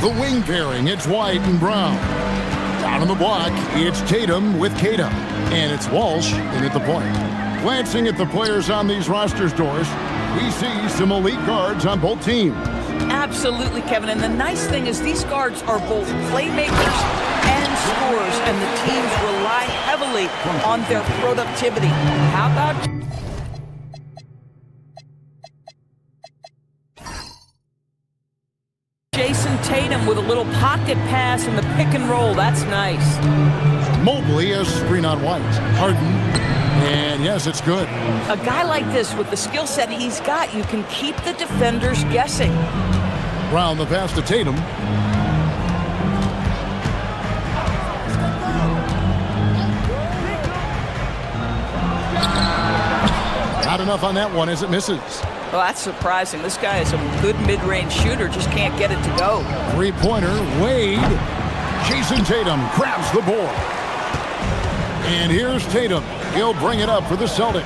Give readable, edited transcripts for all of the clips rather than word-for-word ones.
The wing pairing, it's White and Brown. Down on the block, it's Tatum with Kata. And it's Walsh in at the point. Glancing at the players on these rosters, Doris, we see some elite guards on both teams. Absolutely, Kevin. And the nice thing is these guards are both playmakers and scorers, and the teams rely heavily on their productivity. How about... Jason Tatum with a little pocket pass in the pick and roll. That's nice. Mobley has screen on White. Harden. And yes, it's good. A guy like this with the skill set he's got, you can keep the defenders guessing. Brown the pass to Tatum. Not enough on that one as it misses. Well, that's surprising. This guy is a good mid-range shooter, just can't get it to go. Three-pointer, Wade. Jason Tatum grabs the board. And here's Tatum. He'll bring it up for the Celtics.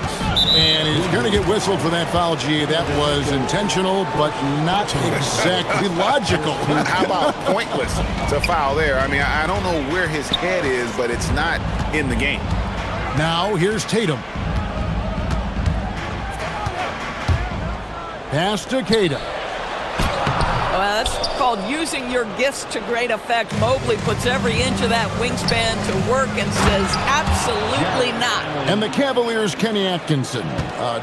And he's going to get whistled for that foul, G. That was intentional, but not exactly logical. How about pointless to foul there? I mean, I don't know where his head is, but it's not in the game. Now, here's Tatum. Pass to Kata. Well, that's called using your gifts to great effect. Mobley puts every inch of that wingspan to work and says absolutely not. And the Cavaliers' Kenny Atkinson.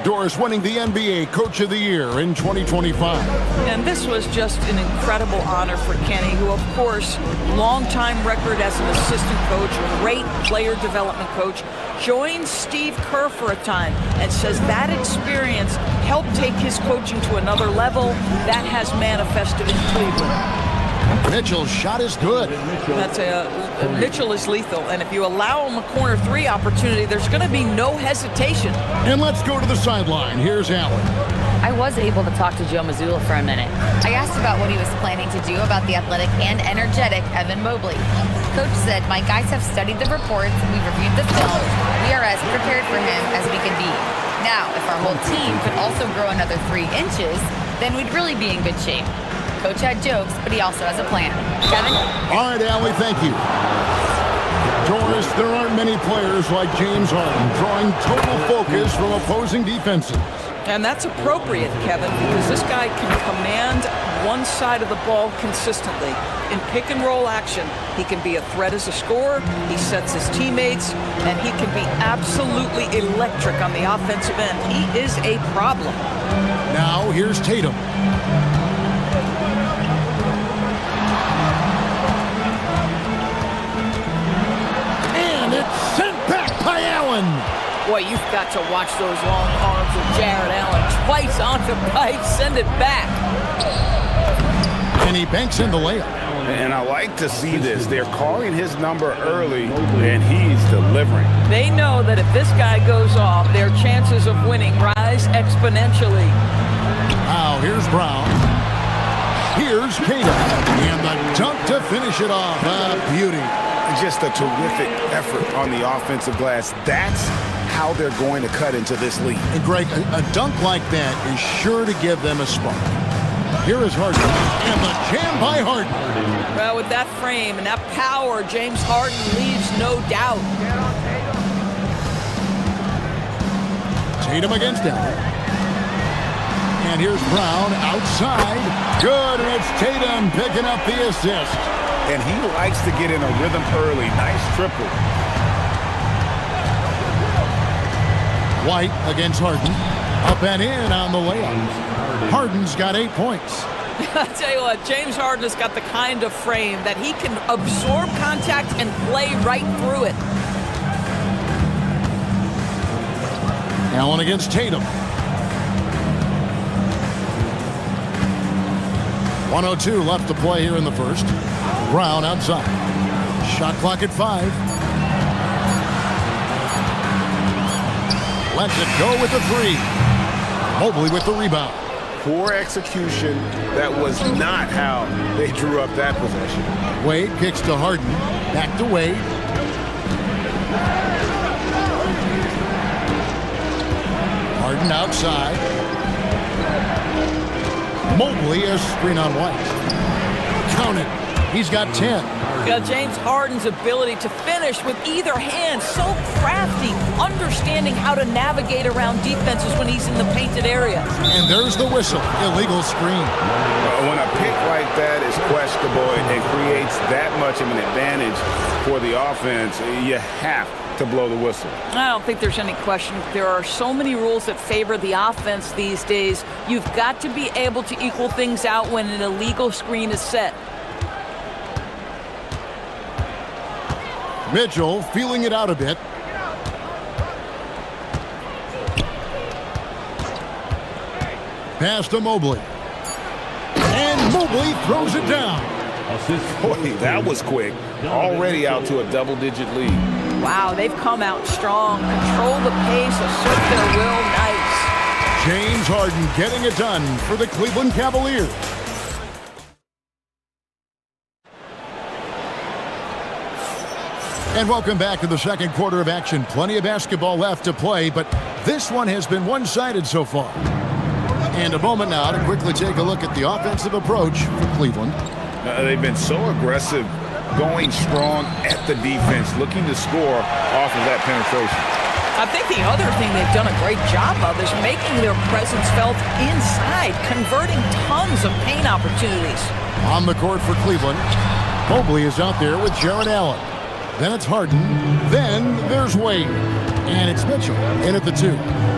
Doris winning the NBA Coach of the Year in 2025. And this was just an incredible honor for Kenny, who, of course, longtime record as an assistant coach, great player development coach, joined Steve Kerr for a time and says that experience helped take his coaching to another level. That has manifested in Cleveland. Mitchell's shot is good. Mitchell is lethal, and if you allow him a corner three opportunity, there's going to be no hesitation. And let's go to the sideline. Here's Allen. I was able to talk to Joe Mazzulla for a minute. I asked about what he was planning to do about the athletic and energetic Evan Mobley. Coach said, "My guys have studied the reports, we've reviewed the film, we are as prepared for him as we can be. Now, if our whole team could also grow another 3 inches, then we'd really be in good shape." Coach had jokes, but he also has a plan. Kevin? All right, Allie, thank you. Doris, there aren't many players like James Harden drawing total focus from opposing defenses. And that's appropriate, Kevin, because this guy can command one side of the ball consistently. In pick and roll action, he can be a threat as a scorer, he sets his teammates, and he can be absolutely electric on the offensive end. He is a problem. Now, here's Tatum. And it's sent back by Allen. Boy, you've got to watch those long arms of Jared Allen. Twice on the pipe, send it back. And he banks in the layup. And I like to see this. They're calling his number early, and he's delivering. They know that if this guy goes off, their chances of winning rise exponentially. Now, here's Brown. Here's Kata. And the dunk to finish it off. Beauty. Just a terrific effort on the offensive glass. That's how they're going to cut into this lead. And Greg, a dunk like that is sure to give them a spark. Here is Harden, and the jam by Harden. Well, with that frame and that power, James Harden leaves no doubt. Tatum against Allen. And here's Brown outside. Good, and it's Tatum picking up the assist. And he likes to get in a rhythm early. Nice triple. White against Harden. Up and in on the layup. Harden's got 8 points. I'll tell you what, James Harden has got the kind of frame that he can absorb contact and play right through it. Allen against Tatum. 1:02 left to play here in the first. Brown outside. Shot clock at 5. Lets it go with the 3. Mobley with the rebound. Poor execution. That was not how they drew up that possession. Wade kicks to Harden. Back to Wade. Harden outside. Mobley a screen on White. counted. He's got 10. James Harden's ability to finish with either hand, so crafty, understanding how to navigate around defenses when he's in the painted area. And there's the whistle. Illegal screen. When a pick like that is questionable and creates that much of an advantage for the offense, you have to blow the whistle. I don't think there's any question. There are so many rules that favor the offense these days. You've got to be able to equal things out when an illegal screen is set. Mitchell feeling it out a bit. Pass to Mobley. And Mobley throws it down. Boy, that was quick. Already out to a double-digit lead. Wow, they've come out strong. Control the pace, assert their will. Nice. James Harden getting it done for the Cleveland Cavaliers. And welcome back to the second quarter of action. Plenty of basketball left to play, but this one has been one-sided so far. And a moment now to quickly take a look at the offensive approach for Cleveland. They've been so aggressive, going strong at the defense, looking to score off of that penetration. I think the other thing they've done a great job of is making their presence felt inside, converting tons of paint opportunities. On the court for Cleveland, Mobley is out there with Jared Allen. Then it's Harden. Then there's Wade. And it's Mitchell in at the 2.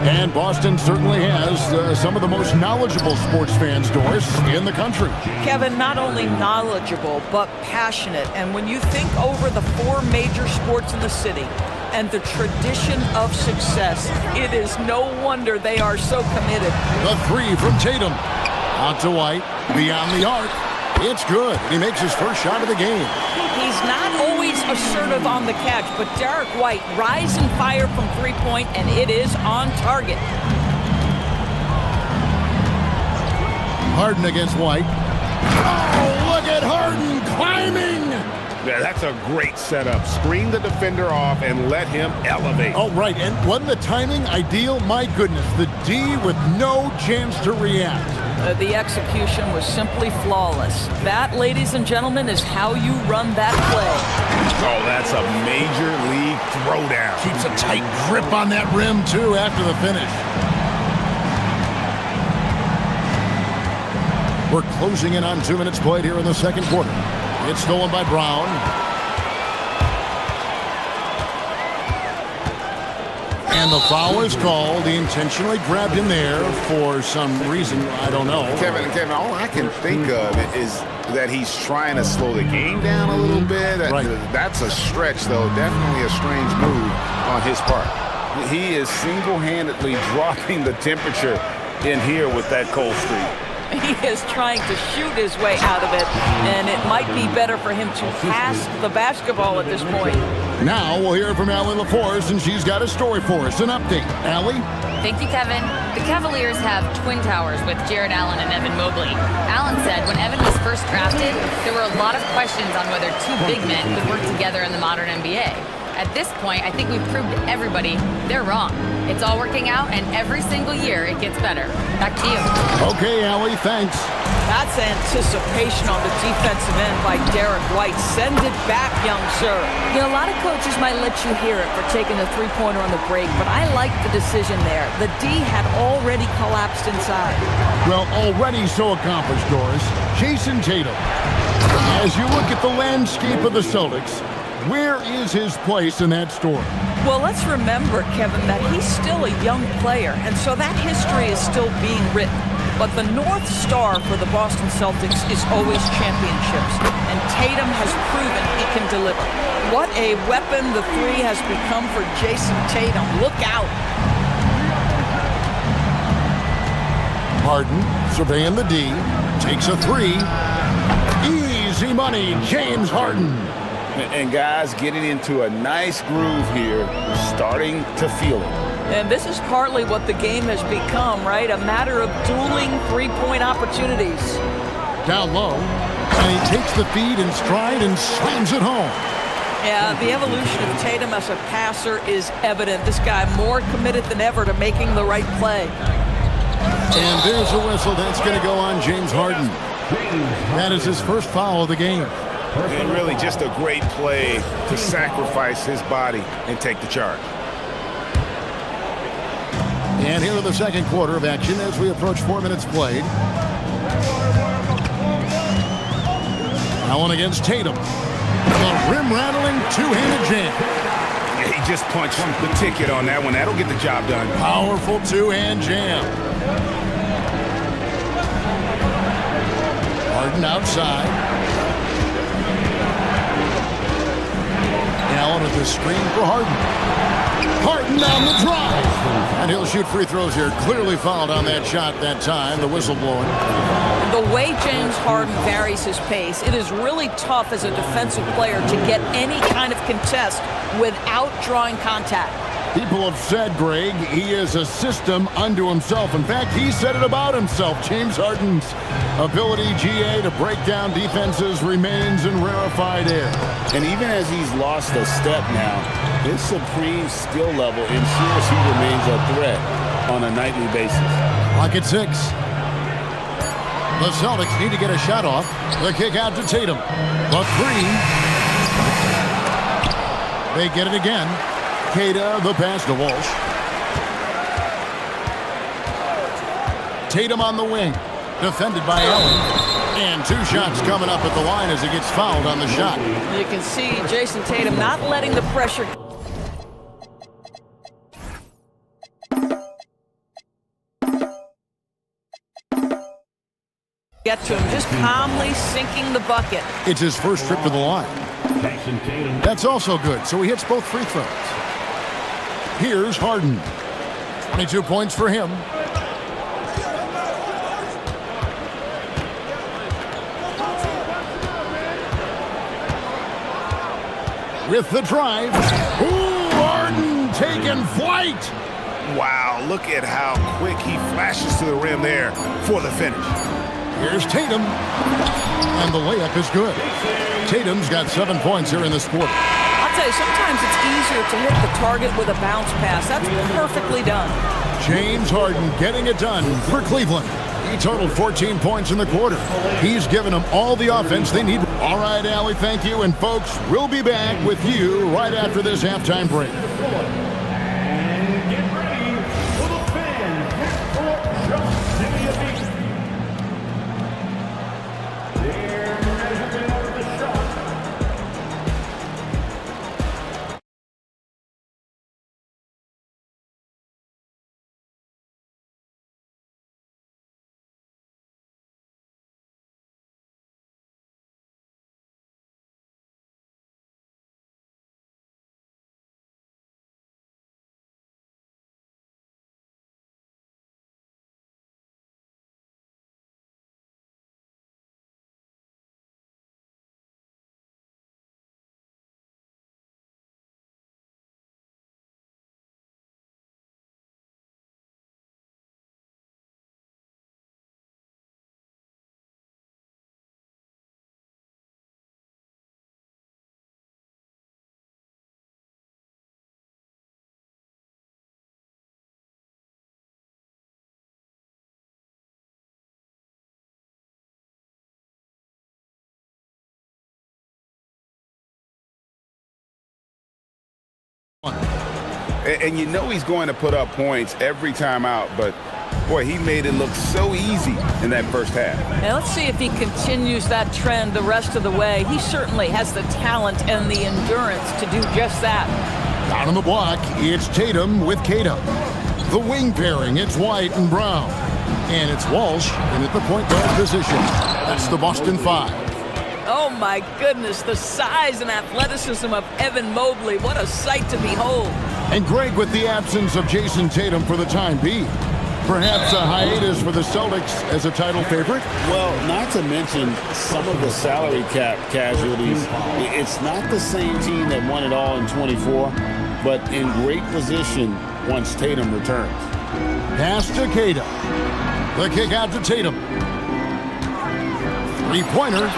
And Boston certainly has some of the most knowledgeable sports fans, Doris, in the country. Kevin, not only knowledgeable, but passionate. And when you think over the 4 major sports in the city and the tradition of success, it is no wonder they are so committed. The 3 from Tatum. Out to White. Beyond the arc. It's good. He makes his first shot of the game. He's not always assertive on the catch, but Derek White rise and fire from three-point, and it is on target. Harden against White. Oh, look at Harden climbing! Yeah, that's a great setup. Screen the defender off and let him elevate. Oh, right. And wasn't the timing ideal? My goodness. The D with no chance to react. The execution was simply flawless. That, ladies and gentlemen, is how you run that play. Oh, that's a major league throwdown. Keeps a tight grip on that rim, too, after the finish. We're closing in on 2 minutes played here in the second quarter. It's stolen by Brown. And the foul is called. He intentionally grabbed him there for some reason. I don't know. Kevin, all I can think of is that he's trying to slow the game down a little bit. Right. That's a stretch, though. Definitely a strange move on his part. He is single-handedly dropping the temperature in here with that cold streak. He is trying to shoot his way out of it, and it might be better for him to pass the basketball at this point. Now we'll hear from Allie LaForce, and she's got a story for us. An update. Allie? Thank you, Kevin. The Cavaliers have twin towers with Jared Allen and Evan Mobley. Allen said when Evan was first drafted, there were a lot of questions on whether 2 big men could work together in the modern NBA. At this point, I think we've proved to everybody they're wrong. It's all working out, and every single year it gets better. Back to you. Okay, Allie, thanks. That's anticipation on the defensive end by Derek White. Send it back, young sir. You know, a lot of coaches might let you hear it for taking a three-pointer on the break, but I like the decision there. The D had already collapsed inside. Well, already so accomplished, Doris. Jason Tatum. As you look at the landscape of the Celtics, where is his place in that story? Well, let's remember, Kevin, that he's still a young player, and so that history is still being written. But the North Star for the Boston Celtics is always championships, and Tatum has proven he can deliver. What a weapon the 3 has become for Jason Tatum. Look out. Harden surveying the D, takes a 3. Easy money, James Harden. And guys getting into a nice groove here, starting to feel it. And this is partly what the game has become, right? A matter of dueling three-point opportunities. Down low, and he takes the feed in stride and slams it home. Yeah, the evolution of Tatum as a passer is evident. This guy more committed than ever to making the right play. And there's a whistle that's going to go on James Harden. That is his first foul of the game. And really just a great play to sacrifice his body and take the charge. And here in the second quarter of action as we approach 4 minutes played. Allen against Tatum. A rim-rattling two-handed jam. Yeah, he just punched the ticket on that one. That'll get the job done. Powerful two-hand jam. Harden outside. Allen with the screen for Harden. Harden on the drive. And he'll shoot free throws here. Clearly fouled on that shot that time. The whistle blowing. The way James Harden varies his pace, it is really tough as a defensive player to get any kind of contest without drawing contact. People have said, Greg, he is a system unto himself. In fact, he said it about himself. James Harden's ability, GA, to break down defenses remains in rarefied air. And even as he's lost a step now, his supreme skill level ensures he remains a threat on a nightly basis. Lock at 6. The Celtics need to get a shot off. The kick out to Tatum. The 3. They get it again. Kata, the pass to Walsh. Tatum on the wing. Defended by Allen. And 2 shots coming up at the line as he gets fouled on the shot. You can see Jason Tatum not letting the pressure get to him, just calmly sinking the bucket. It's his first trip to the line. That's also good, so he hits both free throws. Here's Harden. 22 points for him. With the drive. Ooh, Harden taking flight. Wow, look at how quick he flashes to the rim there for the finish. Here's Tatum. And the layup is good. Tatum's got 7 points here in this quarter. I'll tell you, sometimes it's easier to hit the target with a bounce pass. That's perfectly done. James Harden getting it done for Cleveland. He totaled 14 points in the quarter. He's given them all the offense they need. All right, Allie, thank you. And folks, we'll be back with you right after this halftime break. And you know he's going to put up points every time out, but boy, he made it look so easy in that first half. Now let's see if he continues that trend the rest of the way. He certainly has the talent and the endurance to do just that. Down on the block, it's Tatum with Kata. The wing pairing, it's White and Brown. And it's Walsh in at the point guard position. That's the Boston 5. Oh my goodness, the size and athleticism of Evan Mobley. What a sight to behold. And Greg, with the absence of Jason Tatum for the time being, perhaps a hiatus for the Celtics as a title favorite? Well, not to mention some of the salary cap casualties. It's not the same team that won it all in 24, but in great position once Tatum returns. Pass to Kata. The kick out to Tatum. Three-pointer.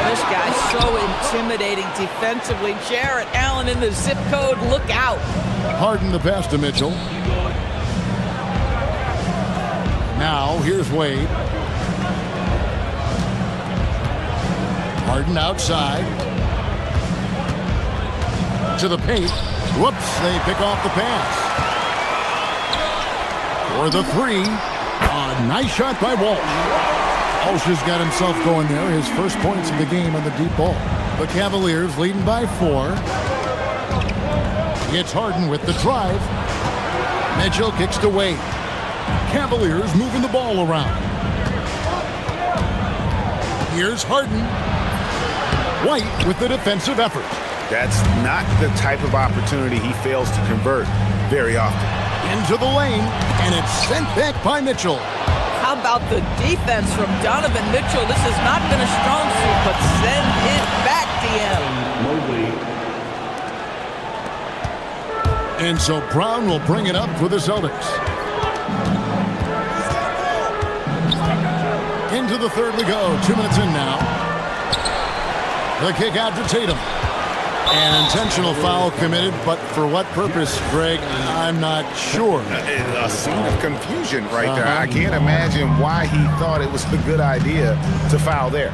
This guy's so intimidating defensively. Jarrett Allen in the zip code. Look out. Harden the pass to Mitchell. Now, here's Wade. Harden outside. To the paint. Whoops, they pick off the pass. For the three. A nice shot by Walsh. Walsh has got himself going there. His first points of the game on the deep ball. The Cavaliers leading by 4. It's Harden with the drive. Mitchell kicks to Wade. Cavaliers moving the ball around. Here's Harden. White with the defensive effort. That's not the type of opportunity he fails to convert very often. Into the lane, and it's sent back by Mitchell. How about the defense from Donovan Mitchell? This has not been a strong suit, but send it back, DM. And so Brown will bring it up for the Celtics. Into the third we go. 2 minutes in now. The kick out to Tatum. An intentional foul committed, but for what purpose, Greg, I'm not sure. A scene of confusion right there. I can't imagine why he thought it was a good idea to foul there.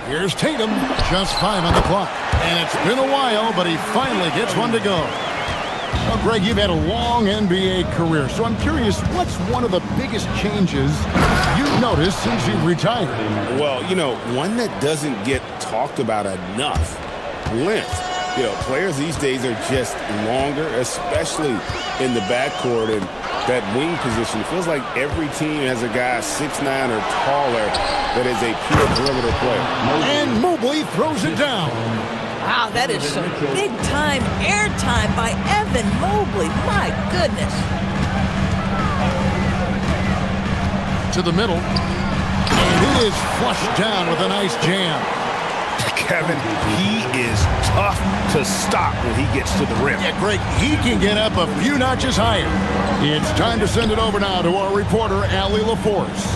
Here's Tatum, just 5 on the clock. And it's been a while, but he finally gets one to go. Well, Greg, you've had a long NBA career, so I'm curious, what's one of the biggest changes you've noticed since you've retired? Well, you know, one that doesn't get talked about enough, length. You know, players these days are just longer, especially in the backcourt and that wing position. It feels like every team has a guy 6'9" or taller that is a pure perimeter player. And Mobley throws it down. Wow, that is some big-time airtime by Evan Mobley. My goodness. To the middle. And it is flushed down with a nice jam. Kevin, he is tough to stop when he gets to the rim. Yeah, Greg, he can get up a few notches higher. It's time to send it over now to our reporter, Allie LaForce.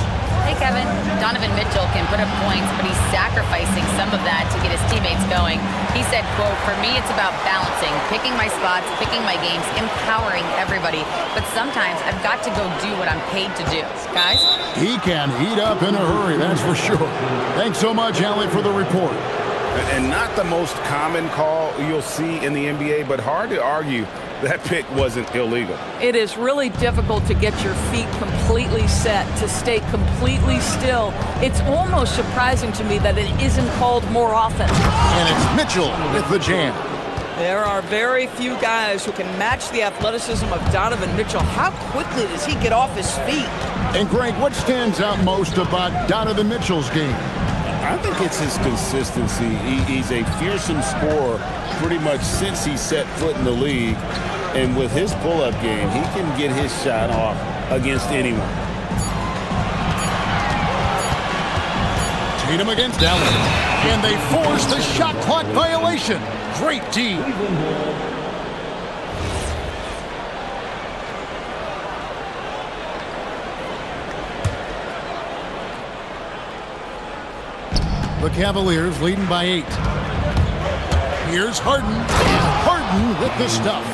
Hey, Kevin. Donovan Mitchell can put up points, but he's sacrificing some of that to get his teammates going. He said, quote, "For me, it's about balancing, picking my spots, picking my games, empowering everybody. But sometimes I've got to go do what I'm paid to do." Guys? He can heat up in a hurry, that's for sure. Thanks so much, Allie, for the report. And not the most common call you'll see in the NBA, but hard to argue that pick wasn't illegal. It is really difficult to get your feet completely set, to stay completely still. It's almost surprising to me that it isn't called more often. And it's Mitchell with the jam. There are very few guys who can match the athleticism of Donovan Mitchell. How quickly does he get off his feet? And Greg, what stands out most about Donovan Mitchell's game? I think it's his consistency. He's a fearsome scorer pretty much since he set foot in the league. And with his pull-up game, he can get his shot off against anyone. Tatum against Allen. And they force the shot clock violation. Great D. The Cavaliers leading by 8. Here's Harden. Harden with the stuff.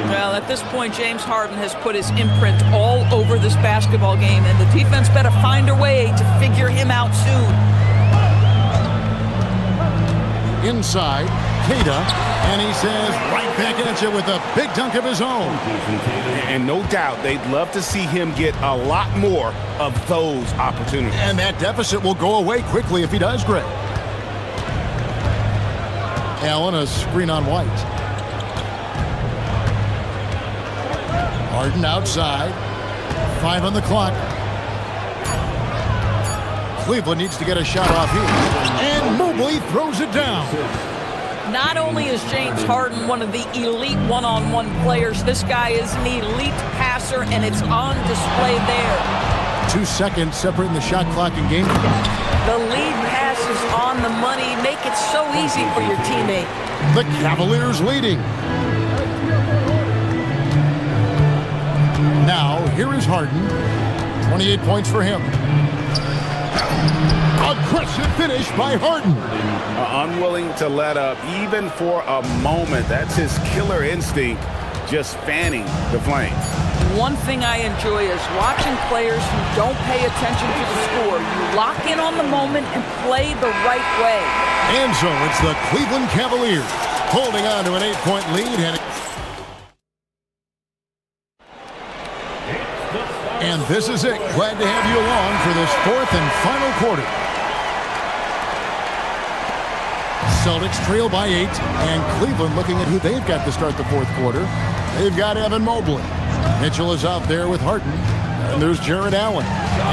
Well, at this point, James Harden has put his imprint all over this basketball game, and the defense better find a way to figure him out soon. Inside, Kata, and he says right back at you with a big dunk of his own. And no doubt they'd love to see him get a lot more of those opportunities. And that deficit will go away quickly if he does, Greg. Allen, a screen on White. Harden outside. 5 on the clock. Cleveland needs to get a shot off here. And Mobley throws it down. Not only is James Harden one of the elite one-on-one players, this guy is an elite passer, and it's on display there. 2 seconds separating the shot clock and game. The lead pass is on the money. Make it so easy for your teammate. The Cavaliers leading. Now, here is Harden. 28 points for him. Aggressive finish by Harden. Unwilling to let up even for a moment. That's his killer instinct, just fanning the flames. one thing I enjoy is watching players who don't pay attention to the score. You lock in on the moment and play the right way. And so it's the Cleveland Cavaliers holding on to an 8-point lead. And this is it. Glad to have you along for this fourth and final quarter. Celtics trail by 8, and Cleveland looking at who they've got to start the fourth quarter. They've got Evan Mobley. Mitchell is out there with Harden. And there's Jared Allen.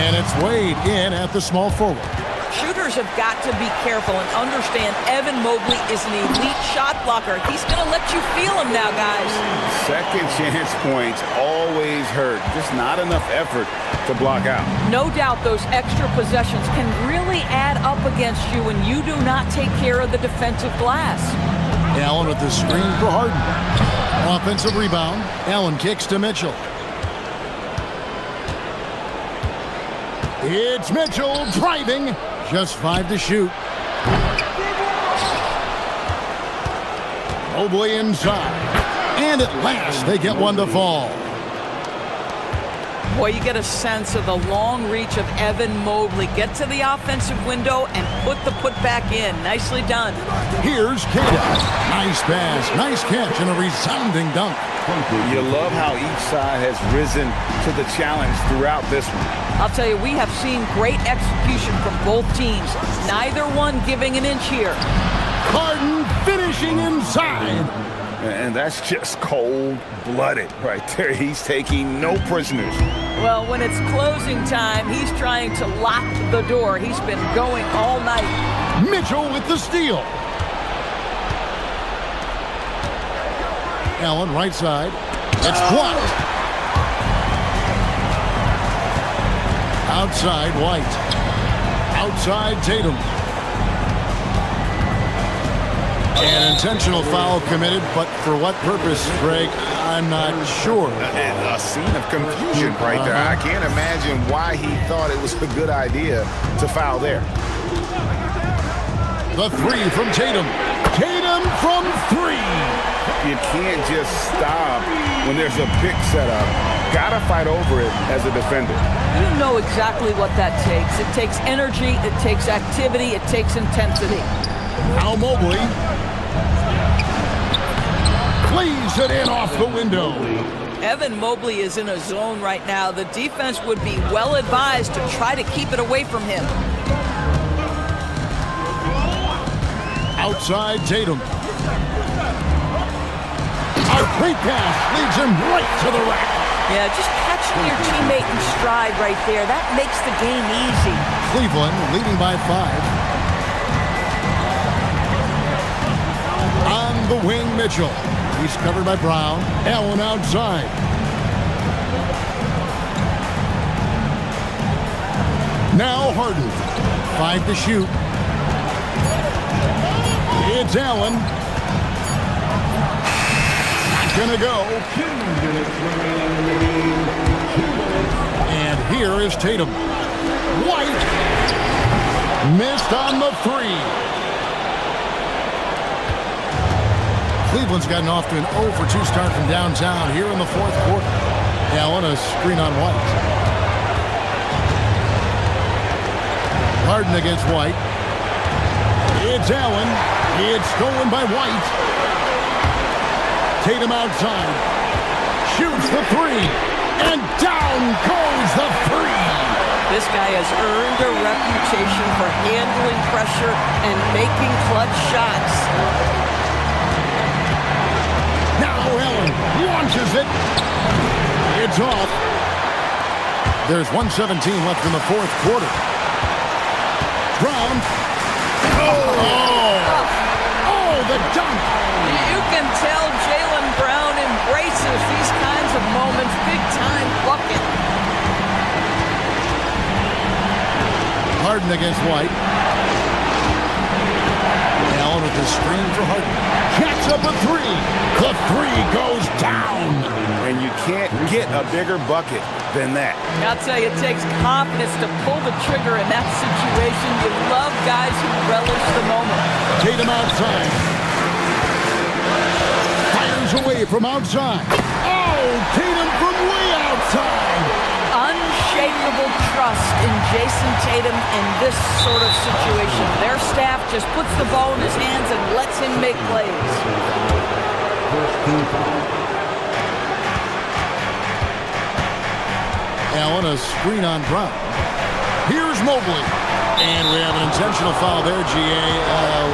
And it's Wade in at the small forward. Shooters have got to be careful and understand Evan Mobley is an elite shot blocker. He's going to let you feel him now, guys. Second chance points always hurt. Just not enough effort to block out. No doubt those extra possessions can really add up against you when you do not take care of the defensive glass. Allen with the screen for Harden. Offensive rebound. Allen kicks to Mitchell. It's Mitchell driving. Just 5 to shoot. Mobley inside. And at last, they get one to fall. Boy, you get a sense of the long reach of Evan Mobley. Get to the offensive window and put the putback in. Nicely done. Here's Kata. Nice pass, nice catch, and a resounding dunk. You love how each side has risen to the challenge throughout this one. I'll tell you, we have seen great execution from both teams. Neither one giving an inch here. Harden finishing inside. And that's just cold-blooded right there. He's taking no prisoners. Well, when it's closing time, he's trying to lock the door. He's been going all night. Mitchell with the steal. Allen right side. It's blocked. Outside White. Outside Tatum. An intentional foul committed, but for what purpose, Greg, I'm not sure. A scene of confusion right there. I can't imagine why he thought it was a good idea to foul there. The three from Tatum. Tatum from 3. You can't just stop when there's a pick set up. Gotta fight over it as a defender. You know exactly what that takes. It takes energy, it takes activity, it takes intensity. Now Mobley flees it in off the window. Evan Mobley is in a zone right now. The defense would be well advised to try to keep it away from him. Outside Tatum. A great pass leads him right to the rack. Yeah, just catching your teammate in stride right there. That makes the game easy. Cleveland leading by 5. On the wing, Mitchell. He's covered by Brown. Allen outside. Now Harden. 5 to shoot. It's Allen. Not gonna go. And here is Tatum. White. Missed on the 3. Cleveland's gotten off to an 0 for 2 start from downtown here in the fourth quarter. Allen, a screen on White. Harden against White. It's Allen. It's stolen by White. Tatum outside. Shoots the 3. And down goes the 3. This guy has earned a reputation for handling pressure and making clutch shots. Now Allen launches it. It's off. There's 1:17 left in the fourth quarter. Brown. Oh, the dunk. You can tell Jaylen Brown embraces these kinds of moments. Big-time bucket. Harden against White. Allen with the screen for Harden. Jacks up a 3. The 3 goes down. And you can't get a bigger bucket than that. I'll tell you, it takes confidence to pull the trigger in that situation. You love guys who relish the moment. Tatum outside. Fires goes away from outside. Oh, Tatum from way outside. Unshakable trust in Jason Tatum in this sort of situation. Their staff just puts the ball in his hands and lets him make plays. Allen, a screen on Brown. Here's Mobley. And we have an intentional foul there, G.A.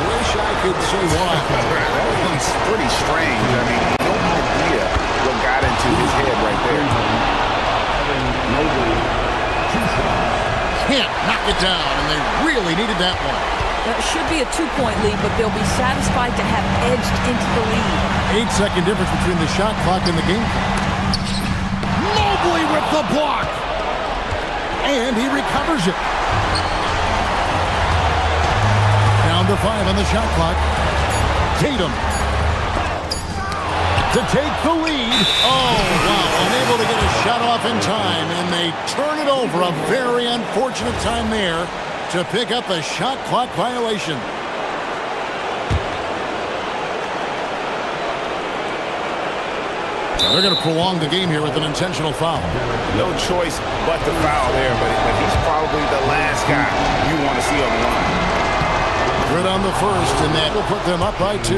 Wish I could say why. That's pretty strange. I mean, no idea what got into his head right there. Can't knock it down, and they really needed that one. That should be a 2-point lead, but they'll be satisfied to have edged into the lead. 8-second difference between the shot clock and the game clock. Mobley with the block. And he recovers it. Down to 5 on the shot clock. Tatum to take the lead. Oh, wow. Unable to get a shot off in time, and they turn it over. A very unfortunate time there to pick up a shot clock violation. They're going to prolong the game here with an intentional foul. No choice but the foul there, but he's probably the last guy you want to see on the line. Good on the first, and that will put them up by 2.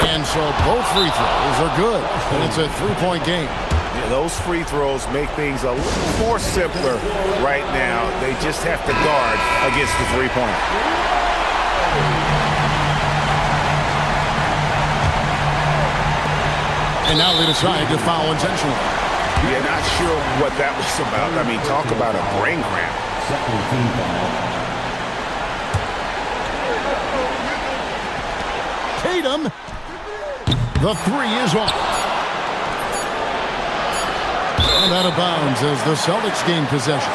And so both free throws are good, and it's a 3-point game. Yeah, those free throws make things a little more simpler right now. They just have to guard against the three-pointer. And now they decide to foul intentionally. Yeah, not sure what that was about. I mean, talk about a brain cramp. Tatum, the 3 is off. And out of bounds as the Celtics gain possession.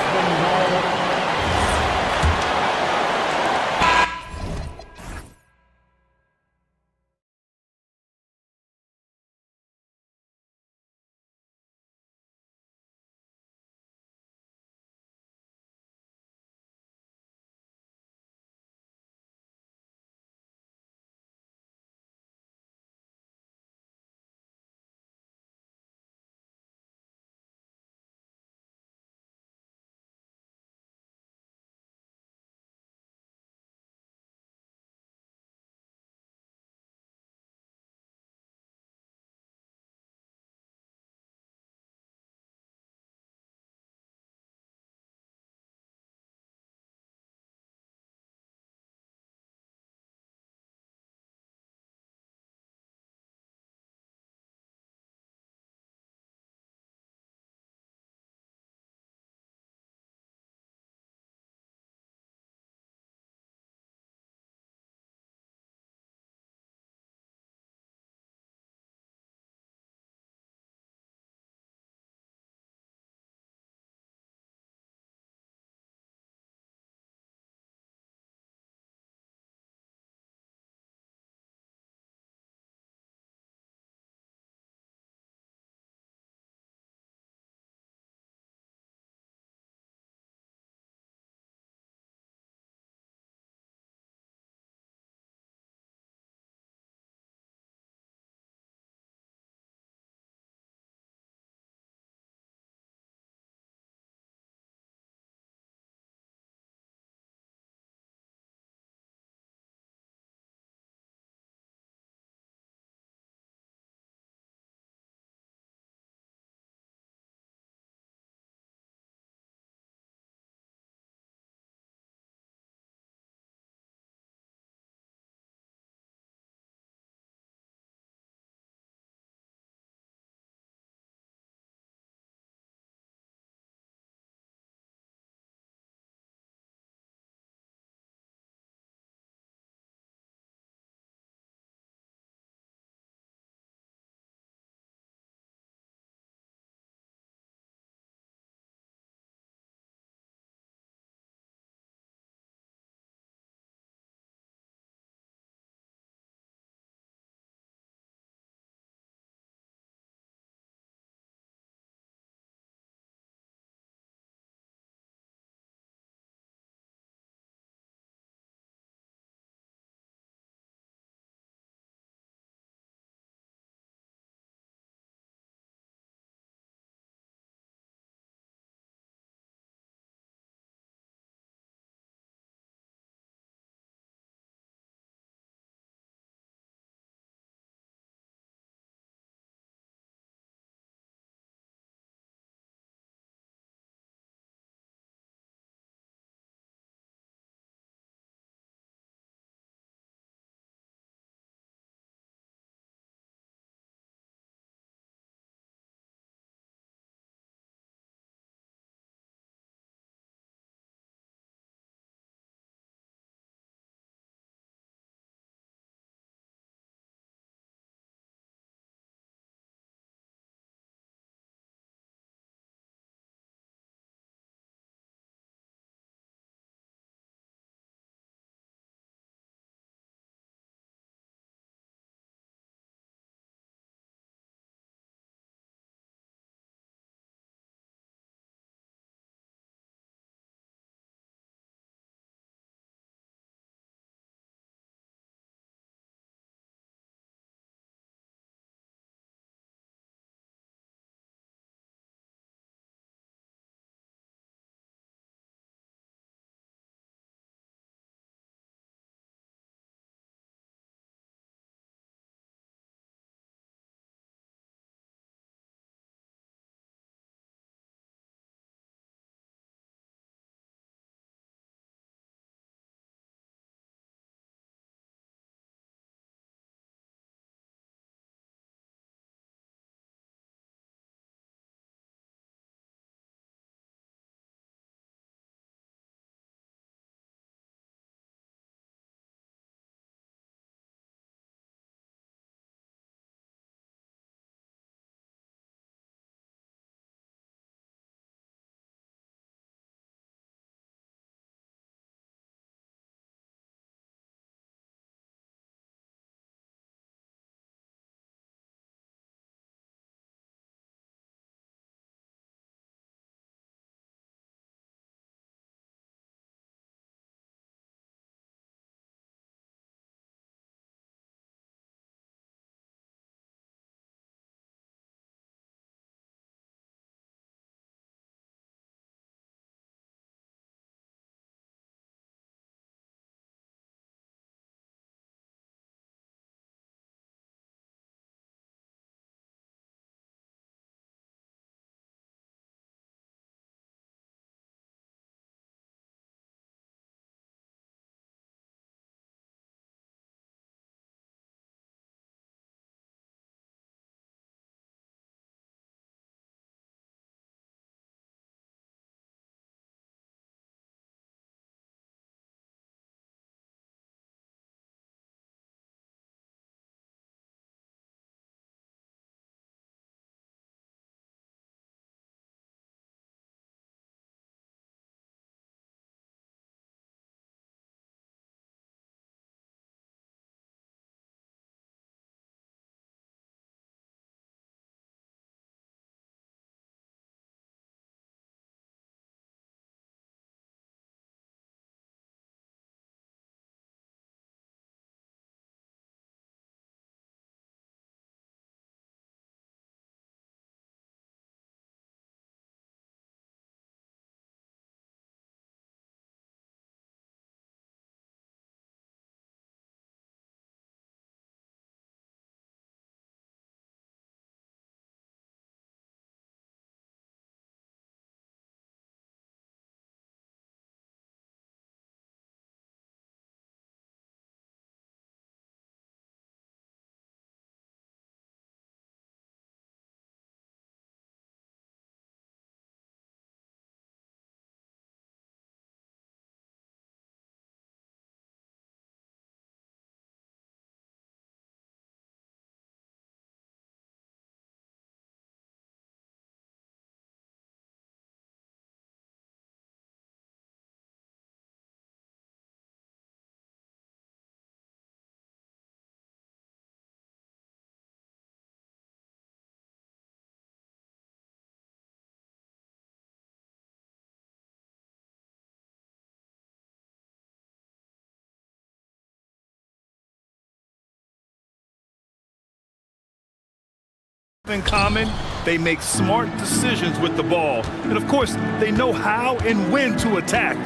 in common. They make smart decisions with the ball. And of course, they know how and when to attack.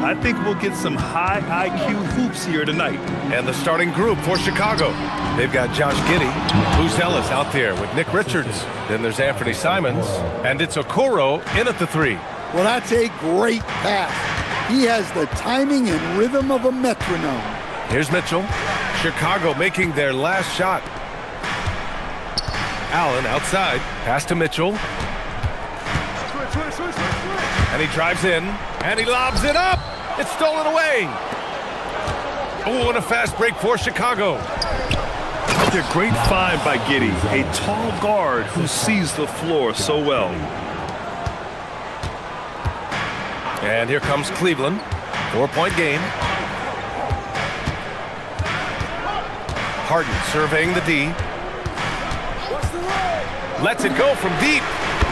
I think we'll get some high IQ hoops here tonight. And the starting group for Chicago. They've got Josh Giddey, Buzelis out there with Nick Richards. Then there's Anthony Simons, and it's Okoro in at the 3. Well, that's a great pass. He has the timing and rhythm of a metronome. Here's Mitchell. Chicago making their last shot. Allen outside. Pass to Mitchell. And he drives in. And he lobs it up. It's stolen away. Oh, and a fast break for Chicago. A great find by Giddey, a tall guard who sees the floor so well. And here comes Cleveland. 4-point game. Harden surveying the D. Lets it go from deep.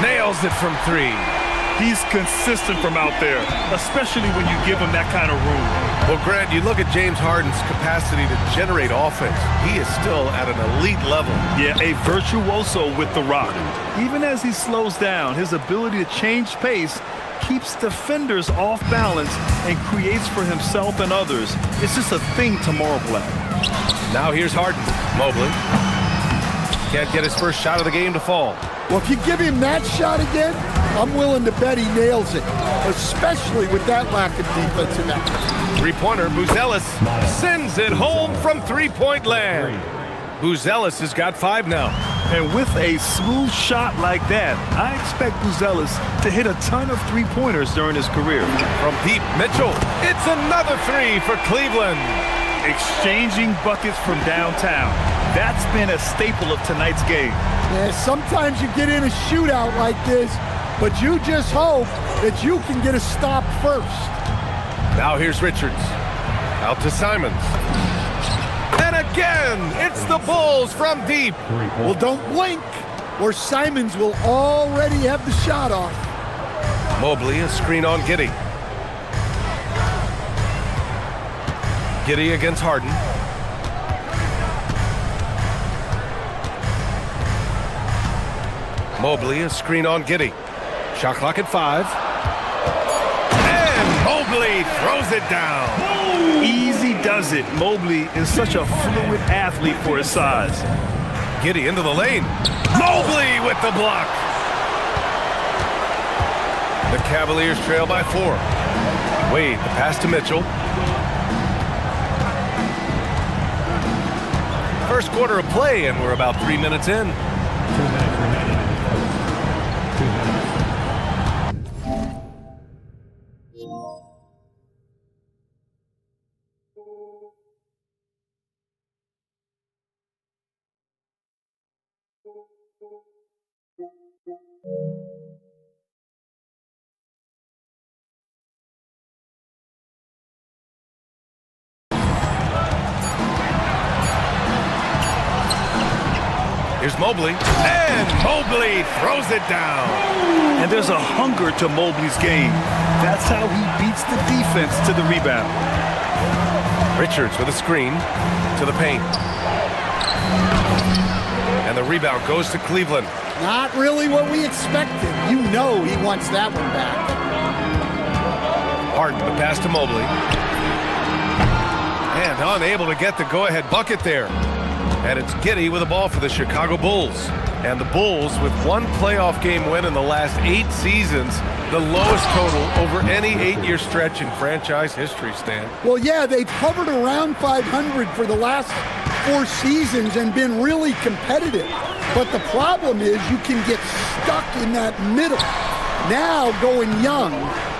Nails it from 3. He's consistent from out there, especially when you give him that kind of room. Well, Grant, you look at James Harden's capacity to generate offense. He is still at an elite level. Yeah, a virtuoso with the rock. Even as he slows down, his ability to change pace keeps defenders off balance and creates for himself and others. It's just a thing to marvel at. Now here's Harden. Mobley can't get his first shot of the game to fall. Well, if you give him that shot again, I'm willing to bet he nails it, especially with that lack of defensive effort. Three-pointer, Buzelis sends it home from 3-point land. Buzelis has got 5 now. And with a smooth shot like that, I expect Buzelis to hit a ton of three-pointers during his career. From deep, Mitchell. It's another 3 for Cleveland. Exchanging buckets from downtown. That's been a staple of tonight's game. Yeah, sometimes you get in a shootout like this, but you just hope that you can get a stop first. Now here's Richards. Out to Simons. And again, it's the Bulls from deep. Well, don't blink, or Simons will already have the shot off. Mobley, a screen on Giddey. Giddey against Harden. Mobley, a screen on Giddey. Shot clock at 5. And Mobley throws it down. Easy does it. Mobley is such a fluid athlete for his size. Giddey into the lane. Mobley with the block. The Cavaliers trail by 4. Wade, the pass to Mitchell. First quarter of play, and we're about 3 minutes in. 2 minutes remaining. 2 minutes. Here's Mobley, and Mobley throws it down. And there's a hunger to Mobley's game. That's how he beats the defense to the rebound. Richards with a screen to the paint. And the rebound goes to Cleveland. Not really what we expected. You know he wants that one back. Harden, the pass to Mobley. And unable to get the go-ahead bucket there. And it's Giddey with the ball for the Chicago Bulls. And the Bulls, with one playoff game win in the last 8 seasons, the lowest total over any 8-year stretch in franchise history, Stan. Well, yeah, they've hovered around 500 for the last 4 seasons and been really competitive. But the problem is you can get stuck in that middle. Now, going young,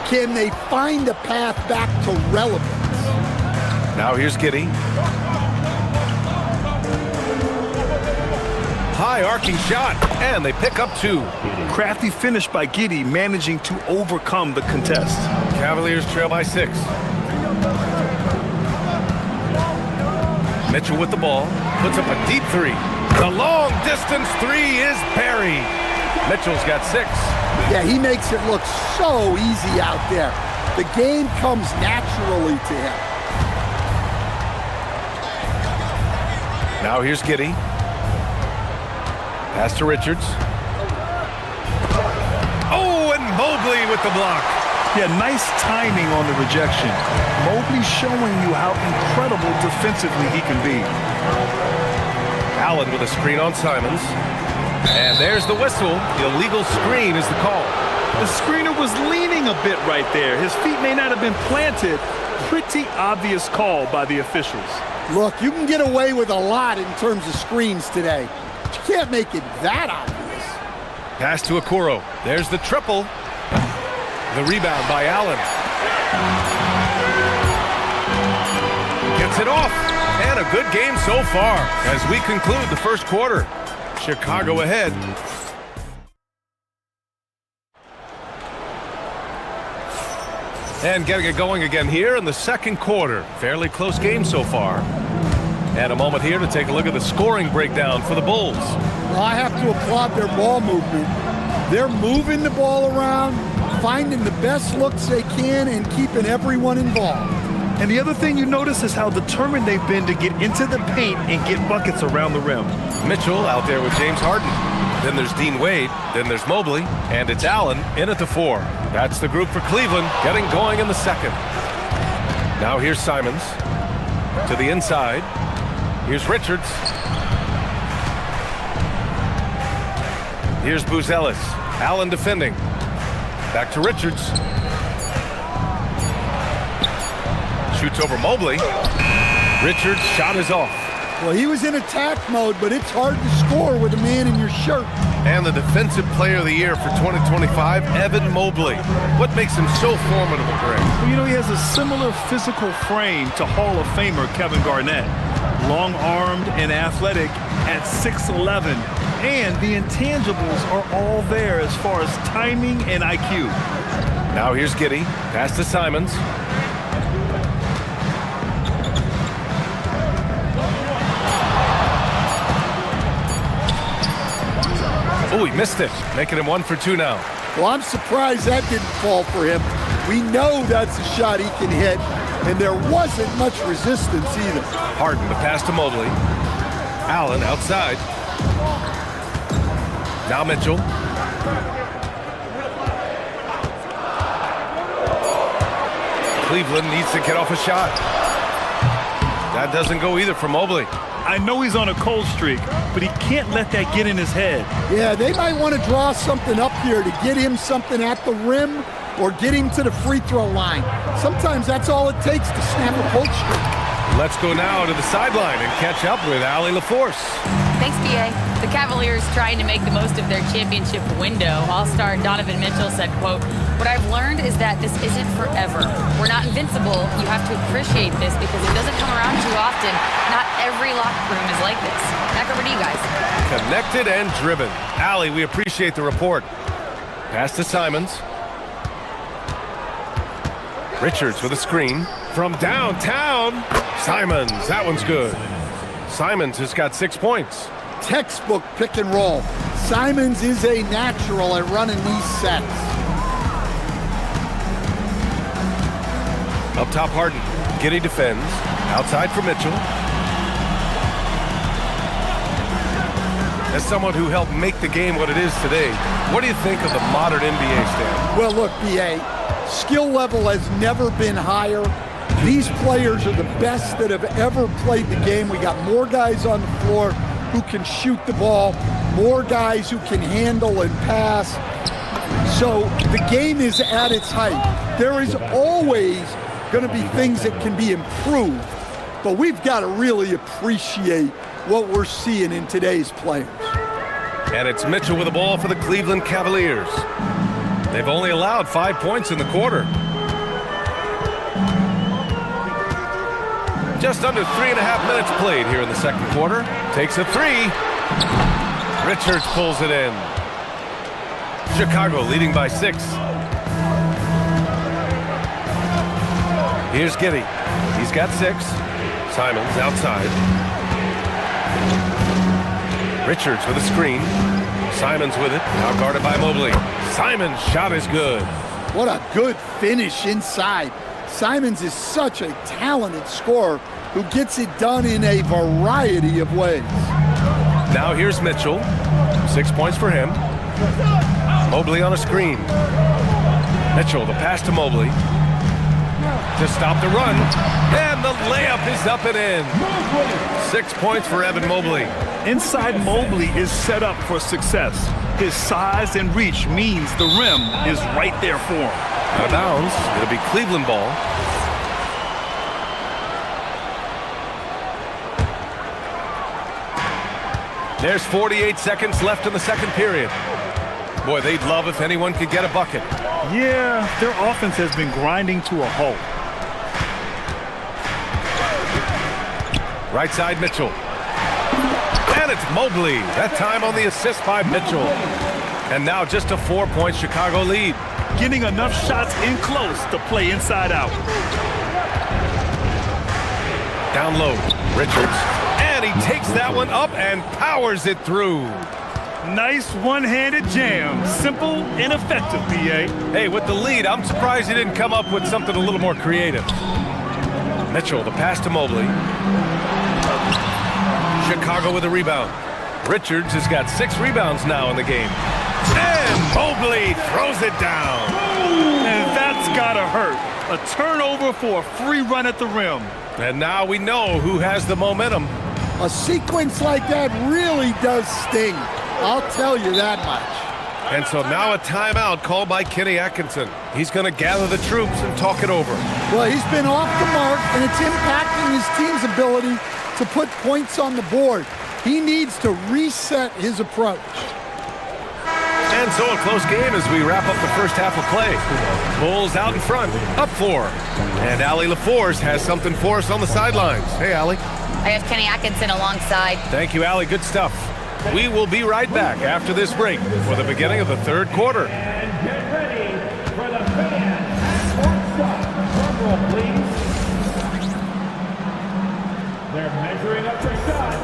can they find a path back to relevance? Now here's Giddey. High arcing shot, and they pick up 2. Crafty finish by Giddey, managing to overcome the contest. Cavaliers trail by 6. Mitchell with the ball, puts up a deep 3. The long distance 3 is buried. Mitchell's got 6. Yeah, he makes it look so easy out there. The game comes naturally to him. Now here's Giddey. Pass to Richards. Oh, and Mobley with the block. Yeah, nice timing on the rejection. Mobley showing you how incredible defensively he can be. Allen with a screen on Simons. And there's the whistle. The illegal screen is the call. The screener was leaning a bit right there. His feet may not have been planted. Pretty obvious call by the officials. Look, you can get away with a lot in terms of screens today. But you can't make it that obvious. Pass to Okoro. There's the triple. The rebound by Allen. Gets it off. And a good game so far as we conclude the first quarter. Chicago ahead. And getting it going again here in the second quarter. Fairly close game so far. And a moment here to take a look at the scoring breakdown for the Bulls. Well, I have to applaud their ball movement. They're moving the ball around, finding the best looks they can, and keeping everyone involved. And the other thing you notice is how determined they've been to get into the paint and get buckets around the rim. Mitchell out there with James Harden. Then there's Dean Wade. Then there's Mobley. And it's Allen in at the 4. That's the group for Cleveland getting going in the second. Now here's Simons to the inside. Here's Richards. Here's Buzelis. Allen defending. Back to Richards. Shoots over Mobley. Richards' shot is off. Well, he was in attack mode, but it's hard to score with a man in your shirt. And the Defensive Player of the Year for 2025, Evan Mobley. What makes him so formidable, Greg? Well, you know, he has a similar physical frame to Hall of Famer Kevin Garnett. Long-armed and athletic at 6'11". And the intangibles are all there as far as timing and IQ. Now here's Giddey. Pass to Simons. Oh, he missed it, making him 1 for 2 now. Well, I'm surprised that didn't fall for him. We know that's a shot he can hit, and there wasn't much resistance either. Harden, the pass to Mobley. Allen outside. Now Mitchell. Cleveland needs to get off a shot. That doesn't go either for Mobley. I know he's on a cold streak, but he can't let that get in his head. Yeah, they might want to draw something up here to get him something at the rim or get him to the free throw line. Sometimes that's all it takes to snap a cold streak. Let's go now to the sideline and catch up with Allie LaForce. Thanks, BA. The Cavaliers trying to make the most of their championship window. All-star Donovan Mitchell said, quote, "What I've learned is that this isn't forever. We're not invincible. You have to appreciate this because it doesn't come around too often. Not every locker room is like this." Back over to you guys. Connected and driven. Allie, we appreciate the report. Pass to Simons. Richards with a screen from downtown. Simons, that one's good. Simons has got 6 points. Textbook pick and roll. Simons is a natural at running these sets. Up top, Harden. Giddey defends. Outside for Mitchell. As someone who helped make the game what it is today, what do you think of the modern NBA standard? Well, look, BA, skill level has never been higher. These players are the best that have ever played the game. We got more guys on the floor who can shoot the ball, more guys who can handle and pass. So the game is at its height. There is always going to be things that can be improved, but we've got to really appreciate what we're seeing in today's players. And it's Mitchell with the ball for the Cleveland Cavaliers. They've only allowed 5 points in the quarter. Just under 3.5 minutes played here in the second quarter. Takes a 3. Richards pulls it in. Chicago leading by 6. Here's Giddey. He's got 6. Simons outside. Richards with a screen. Simons with it. Now guarded by Mobley. Simons' shot is good. What a good finish inside. Simons is such a talented scorer who gets it done in a variety of ways. Now here's Mitchell. 6 points for him. Mobley on a screen. Mitchell, the pass to Mobley. To stop the run. And the layup is up and in. 6 points for Evan Mobley. Inside Mobley is set up for success. His size and reach means the rim is right there for him. Out of bounds. It'll be Cleveland ball. There's 48 seconds left in the second period. Boy, they'd love if anyone could get a bucket. Yeah, their offense has been grinding to a halt. Right side, Mitchell. And it's Mobley. That time on the assist by Mitchell. And now just a 4-point Chicago lead. Getting enough shots in close to play inside out. Down low, Richards. And he takes that one up and powers it through. Nice one-handed jam. Simple and effective, B.A. Hey, with the lead, I'm surprised he didn't come up with something a little more creative. Mitchell, the pass to Mobley. Chicago with a rebound. Richards has got 6 rebounds now in the game. And Mobley throws it down. And that's gotta hurt. A turnover for a free run at the rim. And now we know who has the momentum. A sequence like that really does sting. I'll tell you that much. And so now a timeout called by Kenny Atkinson. He's going to gather the troops and talk it over. Well, he's been off the mark, and it's impacting his team's ability to put points on the board. He needs to reset his approach. And so a close game as we wrap up the first half of play. Bulls out in front, up 4. And Allie LaForce has something for us on the sidelines. Hey, Allie. I have Kenny Atkinson alongside. Thank you, Allie. Good stuff. We will be right back after this break for the beginning of the third quarter. And get ready for the fans. Sports stop. Drum roll, please. They're measuring up their shot.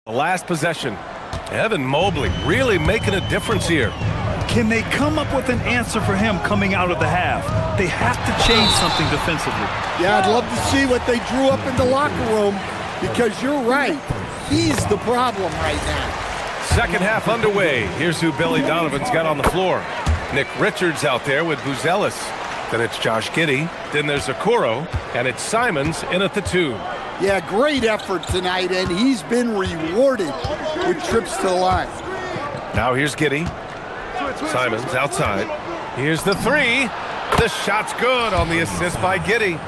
The last possession. Evan Mobley really making a difference here. Can they come up with an answer for him coming out of the half? They have to change something defensively. Yeah, I'd love to see what they drew up in the locker room, because you're right. He's the problem right now. Second half underway. Here's who Billy Donovan's got on the floor. Nick Richards out there with Buzelis. Then it's Josh Giddey. Then there's Okoro. And it's Simons in at the 2. Yeah, great effort tonight, and he's been rewarded with trips to the line. Now here's Giddey. Simons outside. Here's the 3. The shot's good on the assist by Giddey.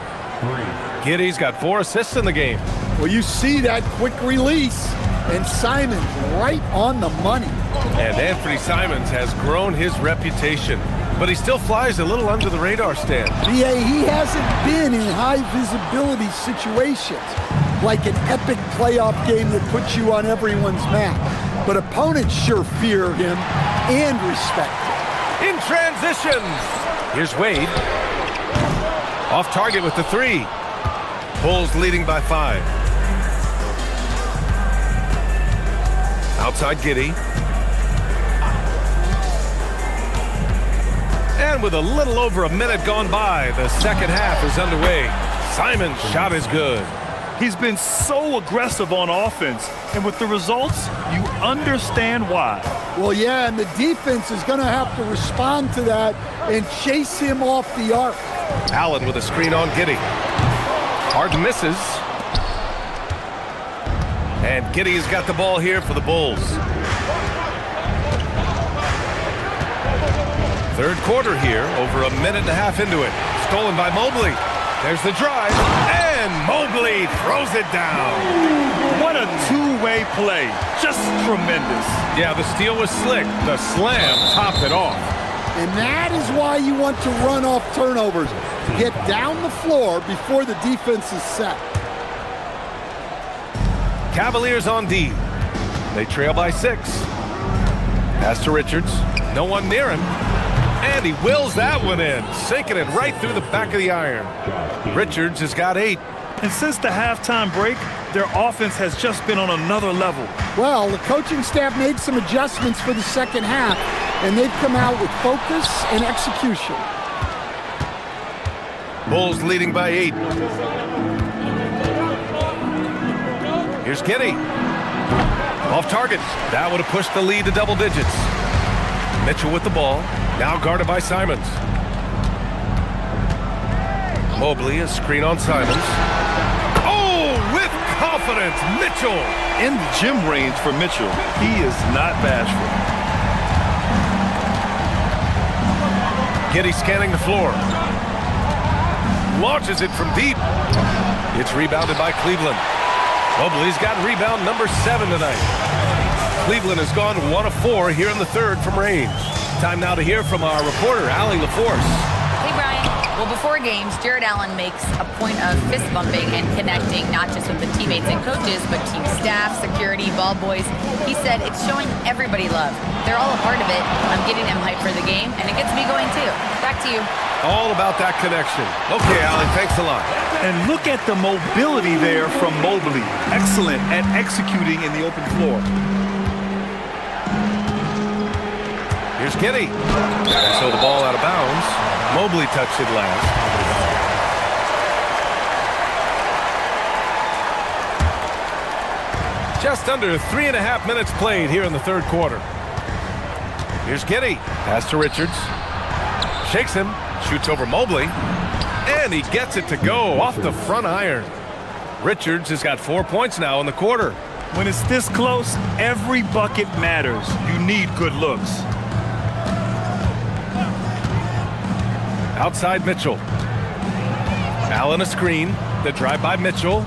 Giddey's got 4 assists in the game. Well, you see that quick release, and Simons right on the money. And Anthony Simons has grown his reputation, but he still flies a little under the radar, Stan. BA, he hasn't been in high visibility situations, like an epic playoff game that puts you on everyone's map. But opponents sure fear him and respect him. In transition, here's Wade. Off target with the 3. Bulls leading by 5. Outside Giddey. And with a little over a minute gone by, the second half is underway. Simon's shot is good. He's been so aggressive on offense, and with the results, you understand why. Well, yeah, and the defense is going to have to respond to that and chase him off the arc. Allen with a screen on Giddey. Harden misses. And Giddey has got the ball here for the Bulls. Third quarter here, over a minute and a half into it. Stolen by Mobley. There's the drive, and Mobley throws it down. What a two-way play. Just tremendous. Yeah, the steal was slick. The slam topped it off. And that is why you want to run off turnovers. Get down the floor before the defense is set. Cavaliers on D. They trail by 6. Pass to Richards. No one near him. And he wills that one in, sinking it right through the back of the iron. Richards has got 8. And since the halftime break, their offense has just been on another level. Well, the coaching staff made some adjustments for the second half, and they've come out with focus and execution. Bulls leading by 8. Here's Giddey. Off target. That would have pushed the lead to double digits. Mitchell with the ball. Now guarded by Simons. Mobley, a screen on Simons. Oh, with confidence, Mitchell. In the gym range for Mitchell. He is not bashful. Giddey scanning the floor. Launches it from deep. It's rebounded by Cleveland. Mobley's got rebound number 7 tonight. Cleveland has gone 1 of 4 here in the third from range. Time now to hear from our reporter, Allie LaForce. Hey, Brian. Well, before games, Jared Allen makes a point of fist bumping and connecting, not just with the teammates and coaches, but team staff, security, ball boys. He said it's showing everybody love. They're all a part of it. I'm getting them hyped for the game, and it gets me going too. Back to you. All about that connection. Okay, Allie, thanks a lot. And look at the mobility there from Mobley. Excellent at executing in the open floor. Here's Giddey. And so the ball out of bounds. Mobley touched it last. Just under 3.5 minutes played here in the third quarter. Here's Giddey. Pass to Richards. Shakes him. Shoots over Mobley. And he gets it to go off the front iron. Richards has got 4 points now in the quarter. When it's this close, every bucket matters. You need good looks. Outside Mitchell. Allen a screen. The drive by Mitchell.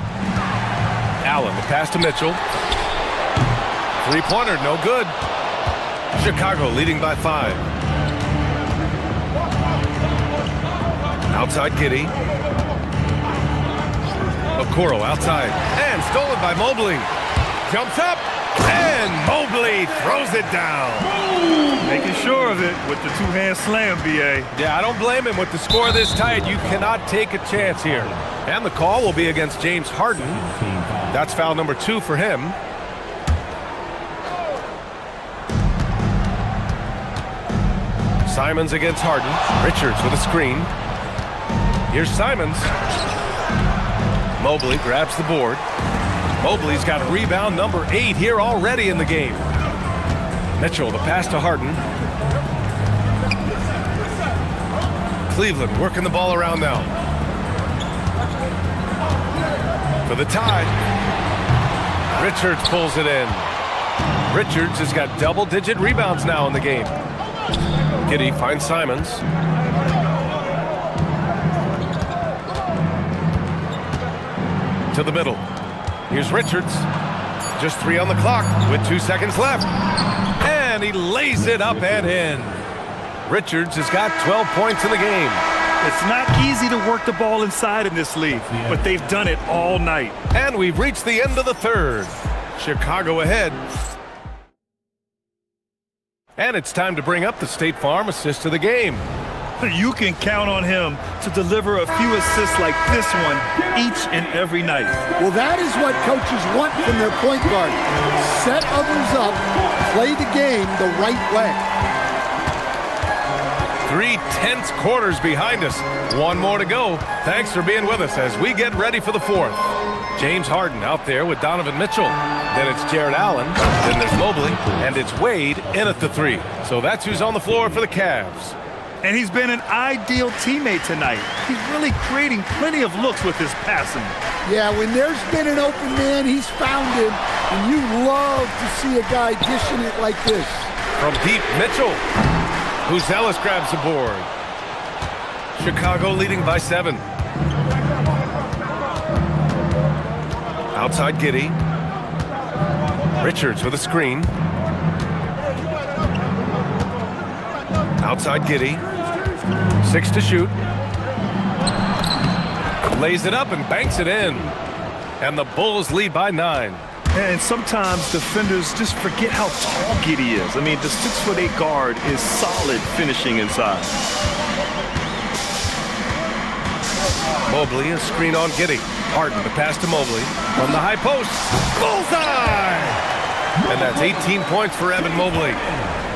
Allen the pass to Mitchell. Three-pointer, no good. Chicago leading by 5. Outside Giddey. Okoro outside. And stolen by Mobley. Jumps up. And Mobley throws it down. Making sure of it with the two-hand slam, B.A. Yeah, I don't blame him. With the score this tight, you cannot take a chance here. And the call will be against James Harden. That's foul number 2 for him. Simons against Harden. Richards with a screen. Here's Simons. Mobley grabs the board. Mobley's got rebound number 8 here already in the game. Mitchell, the pass to Harden. Cleveland working the ball around now. For the tie. Richards pulls it in. Richards has got double-digit rebounds now in the game. Giddey finds Simons. To the middle. Here's Richards. Just 3 on the clock with 2 seconds left. And he lays it up and in. Richards has got 12 points in the game. It's not easy to work the ball inside in this league, but they've done it all night. And we've reached the end of the third. Chicago ahead. And it's time to bring up the State Farm assist of the game. You can count on him to deliver a few assists like this one each and every night. Well, that is what coaches want from their point guard. Set others up, play the game the right way. 3 tense quarters behind us. 1 more to go. Thanks for being with us as we get ready for the fourth. James Harden out there with Donovan Mitchell. Then it's Jared Allen. Then there's Mobley. And it's Wade in at the 3. So that's who's on the floor for the Cavs. And he's been an ideal teammate tonight. He's really creating plenty of looks with his passing. Yeah, when there's been an open man, he's found him. And you love to see a guy dishing it like this. From deep, Mitchell. Buzelis grabs the board. Chicago leading by 7. Outside Giddey. Richards with a screen. Outside Giddey. 6 to shoot. Lays it up and banks it in. And the Bulls lead by 9. And sometimes defenders just forget how tall Giddey is. I mean, the 6'8" guard is solid finishing inside. Mobley, a screen on Giddey. Harden, the pass to Mobley. From the high post. Bullseye! And that's 18 points for Evan Mobley.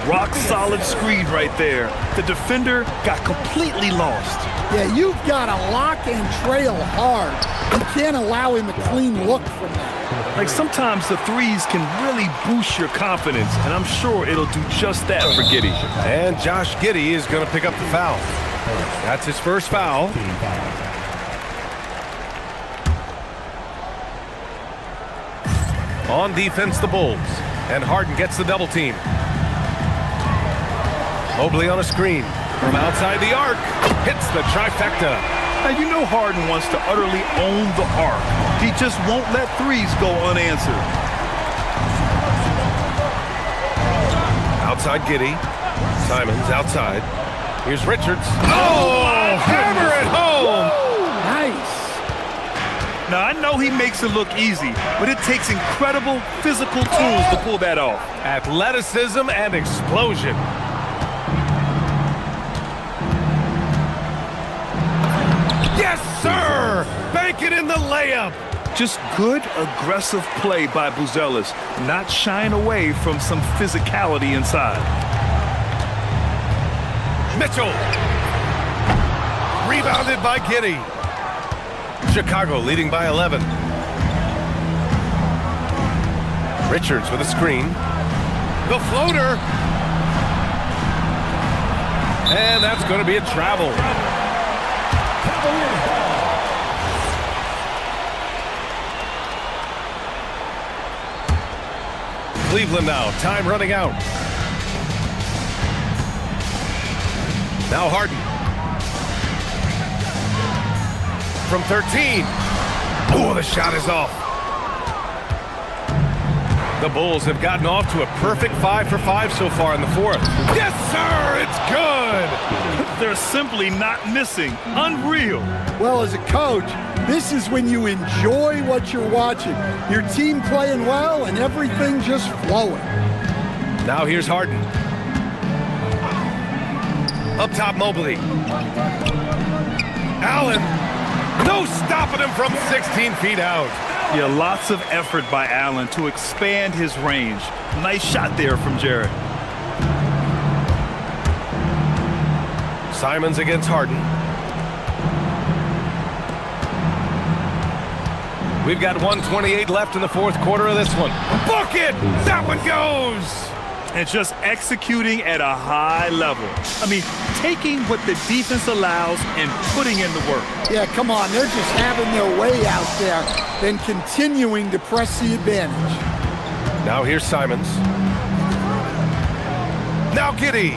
Rock solid screen right there. The defender got completely lost. Yeah, you've got to lock and trail hard. You can't allow him a clean look from that. Like sometimes the threes can really boost your confidence, and I'm sure it'll do just that for Giddey. And Josh Giddey is going to pick up the foul. That's his first foul. On defense, the Bulls. And Harden gets the double team. Mobley on a screen. From outside the arc. Hits the trifecta. Now, you know Harden wants to utterly own the arc. He just won't let threes go unanswered. Outside Giddey. Simons outside. Here's Richards. Oh, hammer it home. Nice. Now, I know he makes it look easy, but it takes incredible physical tools to pull that off. Athleticism and explosion. Yes, sir! Bank it in the layup. Just good, aggressive play by Buzelis, not shying away from some physicality inside. Mitchell. Rebounded by Giddey. Chicago leading by 11. Richards with a screen. The floater. And that's going to be a travel. Cleveland now. Time running out. Now Harden. From 13. Oh, the shot is off. The Bulls have gotten off to a perfect 5 for 5 so far in the fourth. Yes, sir, it's good. They're simply not missing. Unreal. Well, as a coach, this is when you enjoy what you're watching. Your team playing well and everything just flowing. Now here's Harden. Up top, Mobley. Allen. No stopping him from 16 feet out. Yeah, lots of effort by Allen to expand his range. Nice shot there from Jarrett. Simons against Harden. We've got 1:28 left in the fourth quarter of this one. Book it! That one goes! And just executing at a high level. I mean, taking what the defense allows and putting in the work. Yeah, come on. They're just having their way out there, then continuing to press the advantage. Now here's Simons. Now Giddey.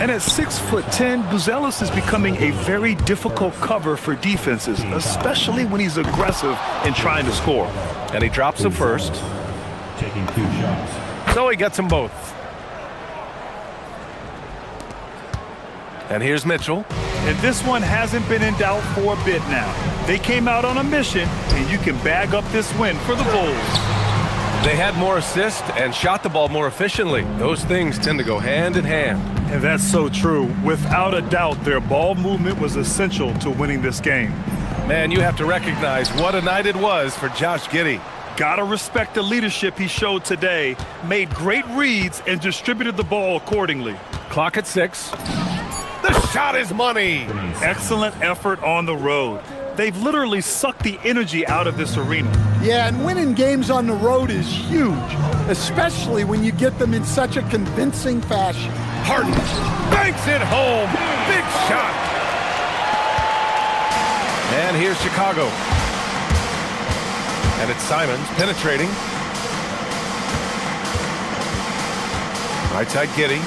And at 6'10", Buzelis is becoming a very difficult cover for defenses, especially when he's aggressive and trying to score. And he drops the first. Taking 2 shots. So he gets them both. And here's Mitchell. And this one hasn't been in doubt for a bit now. They came out on a mission, and you can bag up this win for the Bulls. They had more assists and shot the ball more efficiently. Those things tend to go hand in hand. And that's so true. Without a doubt, their ball movement was essential to winning this game. Man, you have to recognize what a night it was for Josh Giddey. Gotta respect the leadership he showed today. Made great reads and distributed the ball accordingly. Clock at 6. The shot is money. Excellent effort on the road. They've literally sucked the energy out of this arena. Yeah, and winning games on the road is huge, especially when you get them in such a convincing fashion. Harden banks it home. Big shot. And here's Chicago. And it's Simons penetrating. Right side Giddy.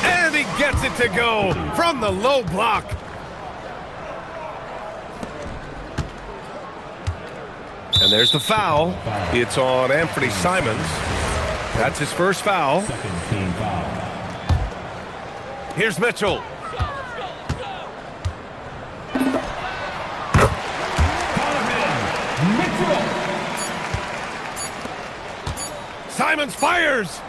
And he gets it to go from the low block. And there's the foul. It's on Anthony Simons. That's his first foul. Second team foul. Here's Mitchell. Mitchell. Simons fires.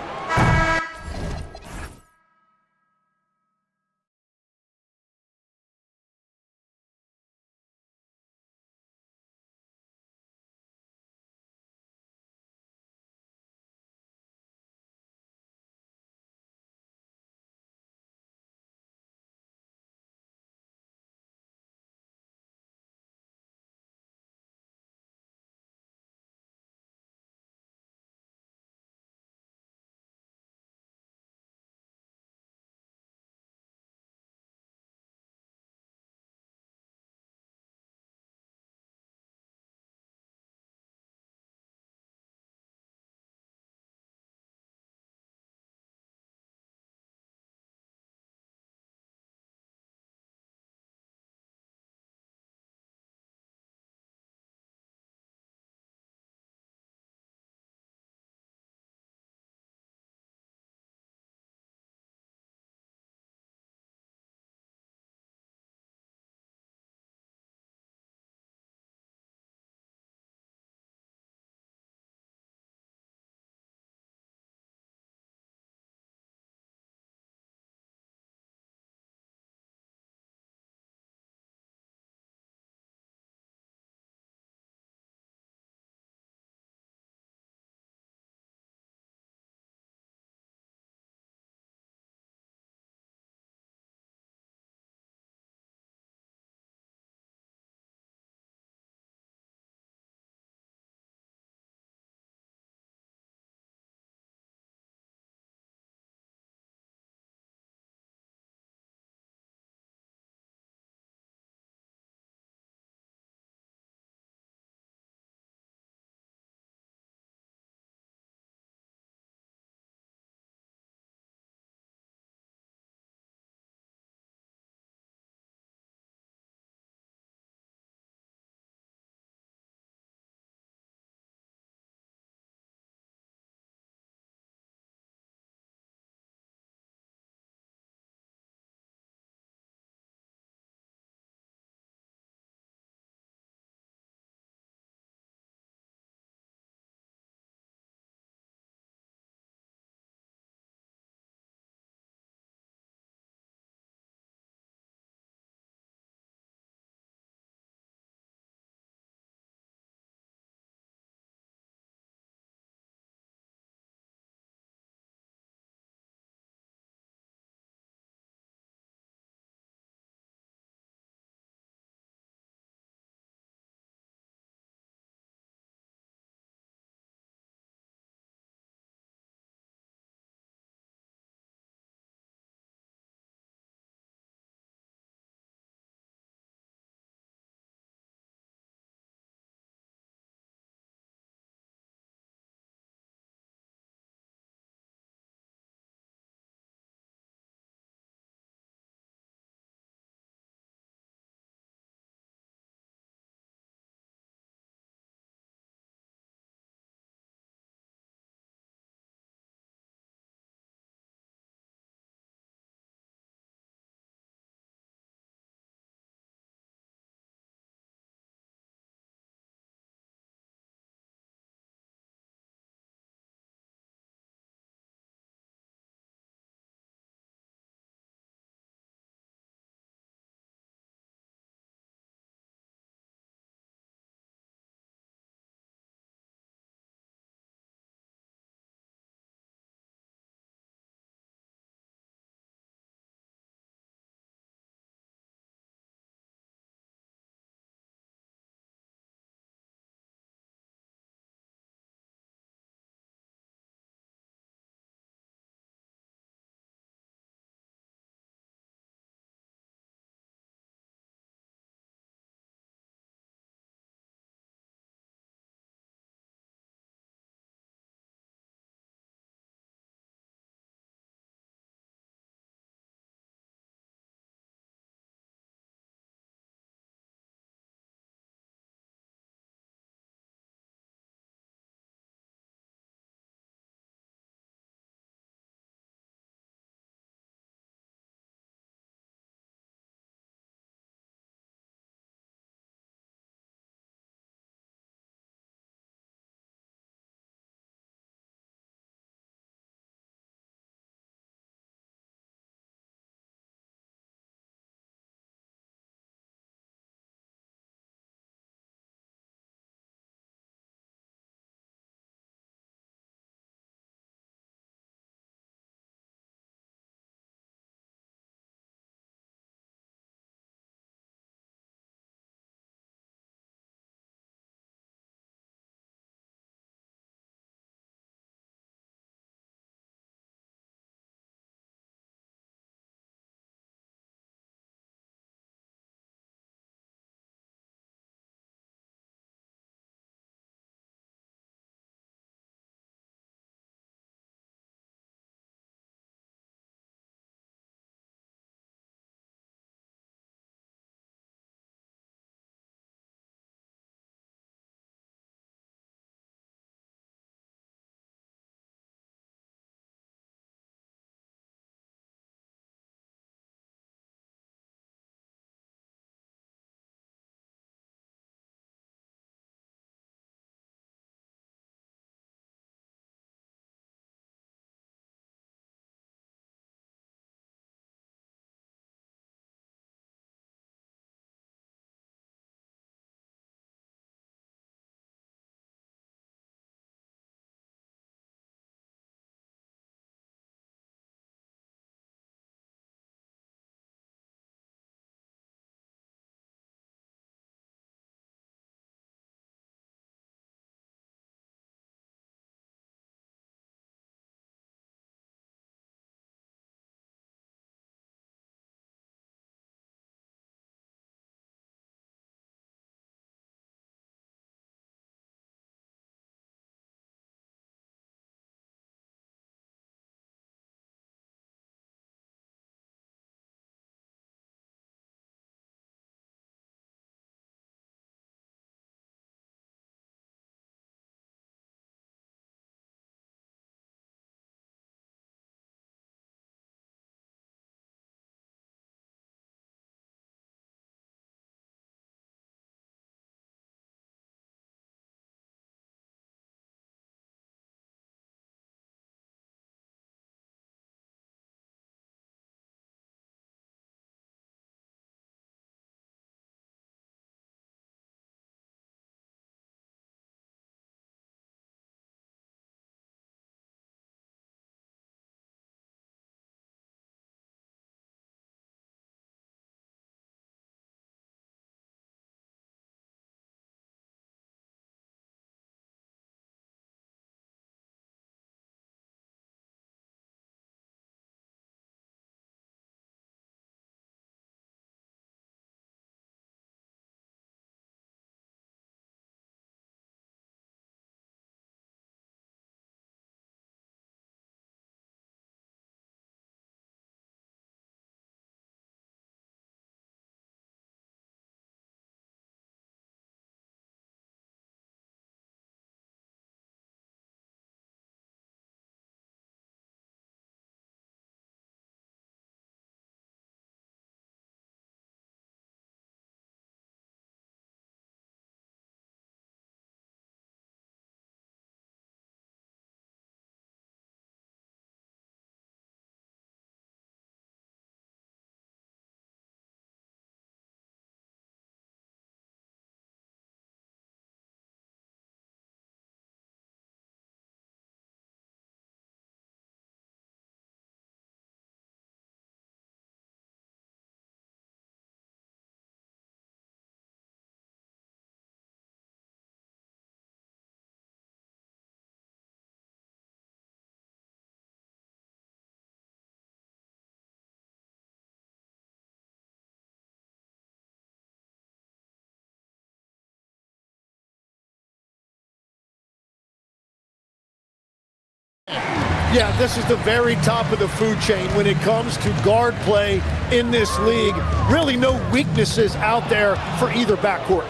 Yeah, this is the very top of the food chain when it comes to guard play in this league. Really no weaknesses out there for either backcourt.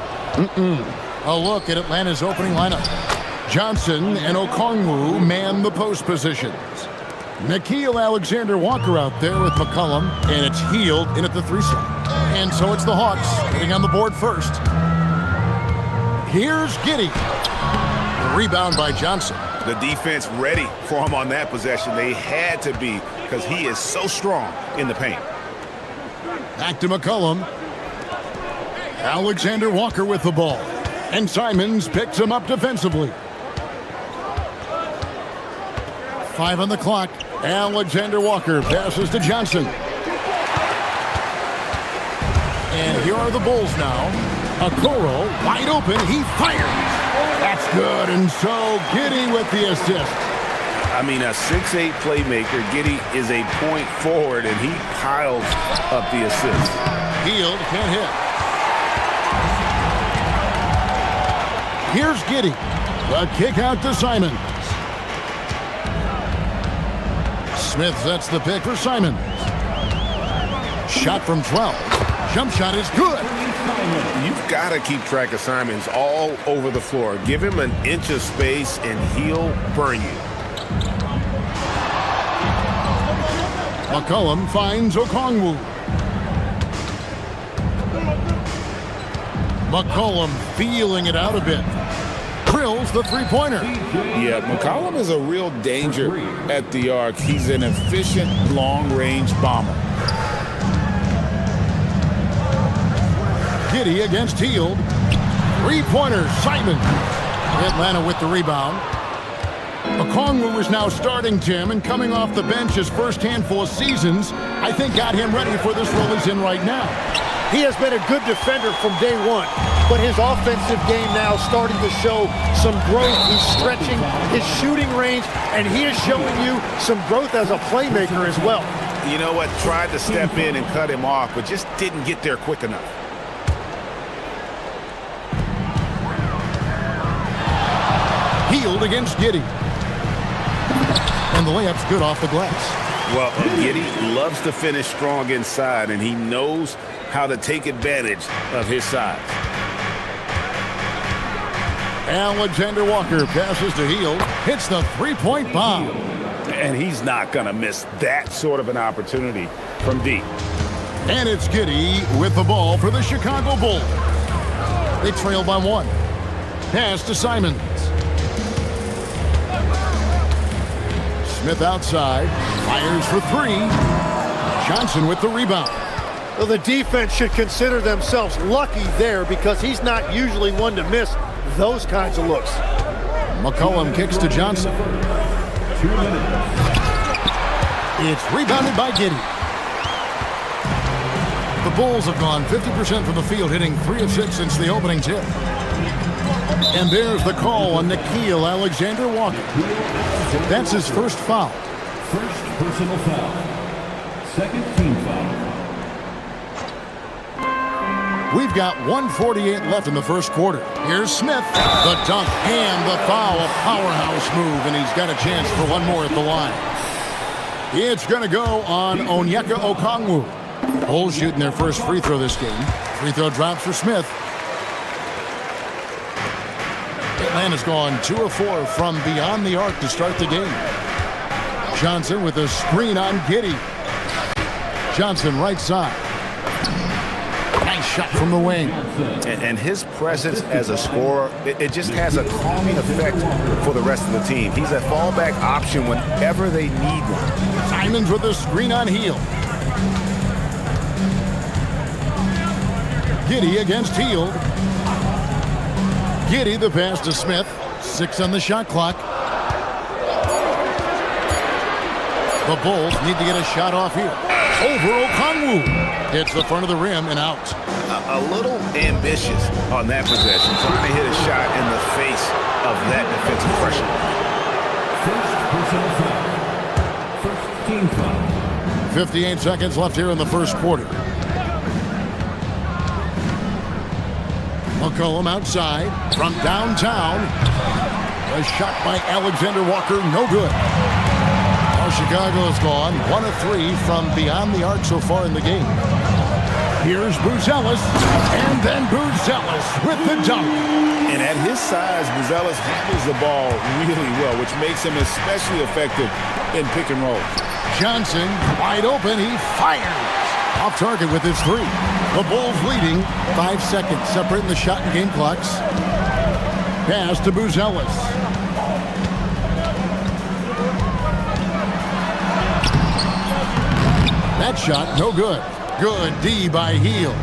A look at Atlanta's opening lineup. Johnson and Okongwu man the post positions. Nickeil Alexander-Walker out there with McCollum, and it's Hield in at the 3 slot. And so it's the Hawks getting on the board first. Here's Giddey. The rebound by Johnson. The defense ready for him on that possession. They had to be because he is so strong in the paint. Back to McCollum. Alexander-Walker with the ball. And Simons picks him up defensively. 5 on the clock. Alexander-Walker passes to Johnson. And here are the Bulls now. Okoro wide open. He fires. That's good. And so Giddey with the assist. I mean, a 6'8" playmaker. Giddey is a point forward, and he piles up the assist. Hield can't hit. Here's Giddey. The kick out to Simons. Smith sets the pick for Simons. Shot from 12. Jump shot is good. You've got to keep track of Simons all over the floor. Give him an inch of space, and he'll burn you. McCollum finds Okongwu. McCollum feeling it out a bit. Drills the three-pointer. Yeah, McCollum is a real danger at the arc. He's an efficient long-range bomber. Giddey against Hield. Three-pointer, Simons. Atlanta with the rebound. Okongwu is now starting, Tim, and coming off the bench his first handful of seasons, I think got him ready for this role he's in right now. He has been a good defender from day one, but his offensive game now starting to show some growth. He's stretching his shooting range, and he is showing you some growth as a playmaker as well. You know what? Tried to step in and cut him off, but just didn't get there quick enough. Hield against Giddey. And the layup's good off the glass. Well, Giddey loves to finish strong inside, and he knows how to take advantage of his size. Alexander-Walker passes to Hield. Hits the three-point bomb. And he's not going to miss that sort of an opportunity from deep. And it's Giddey with the ball for the Chicago Bulls. They trail by 1. Pass to Simons. Smith outside, fires for 3. Johnson with the rebound. Well, the defense should consider themselves lucky there because he's not usually one to miss those kinds of looks. McCollum kicks to Johnson. 2 minutes. It's rebounded by Giddey. The Bulls have gone 50% from the field, hitting 3 of 6 since the opening tip. And there's the call on Nickeil Alexander-Walker. That's his first foul. First personal foul. Second team foul. We've got 1:48 left in the first quarter. Here's Smith, the dunk and the foul, a powerhouse move, and he's got a chance for one more at the line. It's going to go on Onyeka Okongwu. Bulls shooting their first free throw this game. Free throw drops for Smith. Atlanta's gone 2 of 4 from beyond the arc to start the game. Johnson with a screen on Giddey. Johnson right side. Nice shot from the wing. And his presence as a scorer, it just has a calming effect for the rest of the team. He's a fallback option whenever they need one. Simons with a screen on Hield. Giddey against Hield. Giddey the pass to Smith. 6 on the shot clock. The Bulls need to get a shot off here. Over Okongwu. Hits the front of the rim and out. A little ambitious on that possession, trying to hit a shot in the face of that defensive pressure. First personal foul. First team foul. 58 seconds left here in the first quarter. McCollum outside from downtown. A shot by Alexander Walker, no good. Now Chicago has gone 1 of 3 from beyond the arc so far in the game. Here's Buzelis, and then Buzelis with the dunk. And at his size, Buzelis handles the ball really well, which makes him especially effective in pick and roll. Johnson, wide open, he fires. Off target with his 3. The Bulls leading, 5 seconds, separating the shot and game clocks. Pass to Buzelis. That shot, no good. Good D by Heel.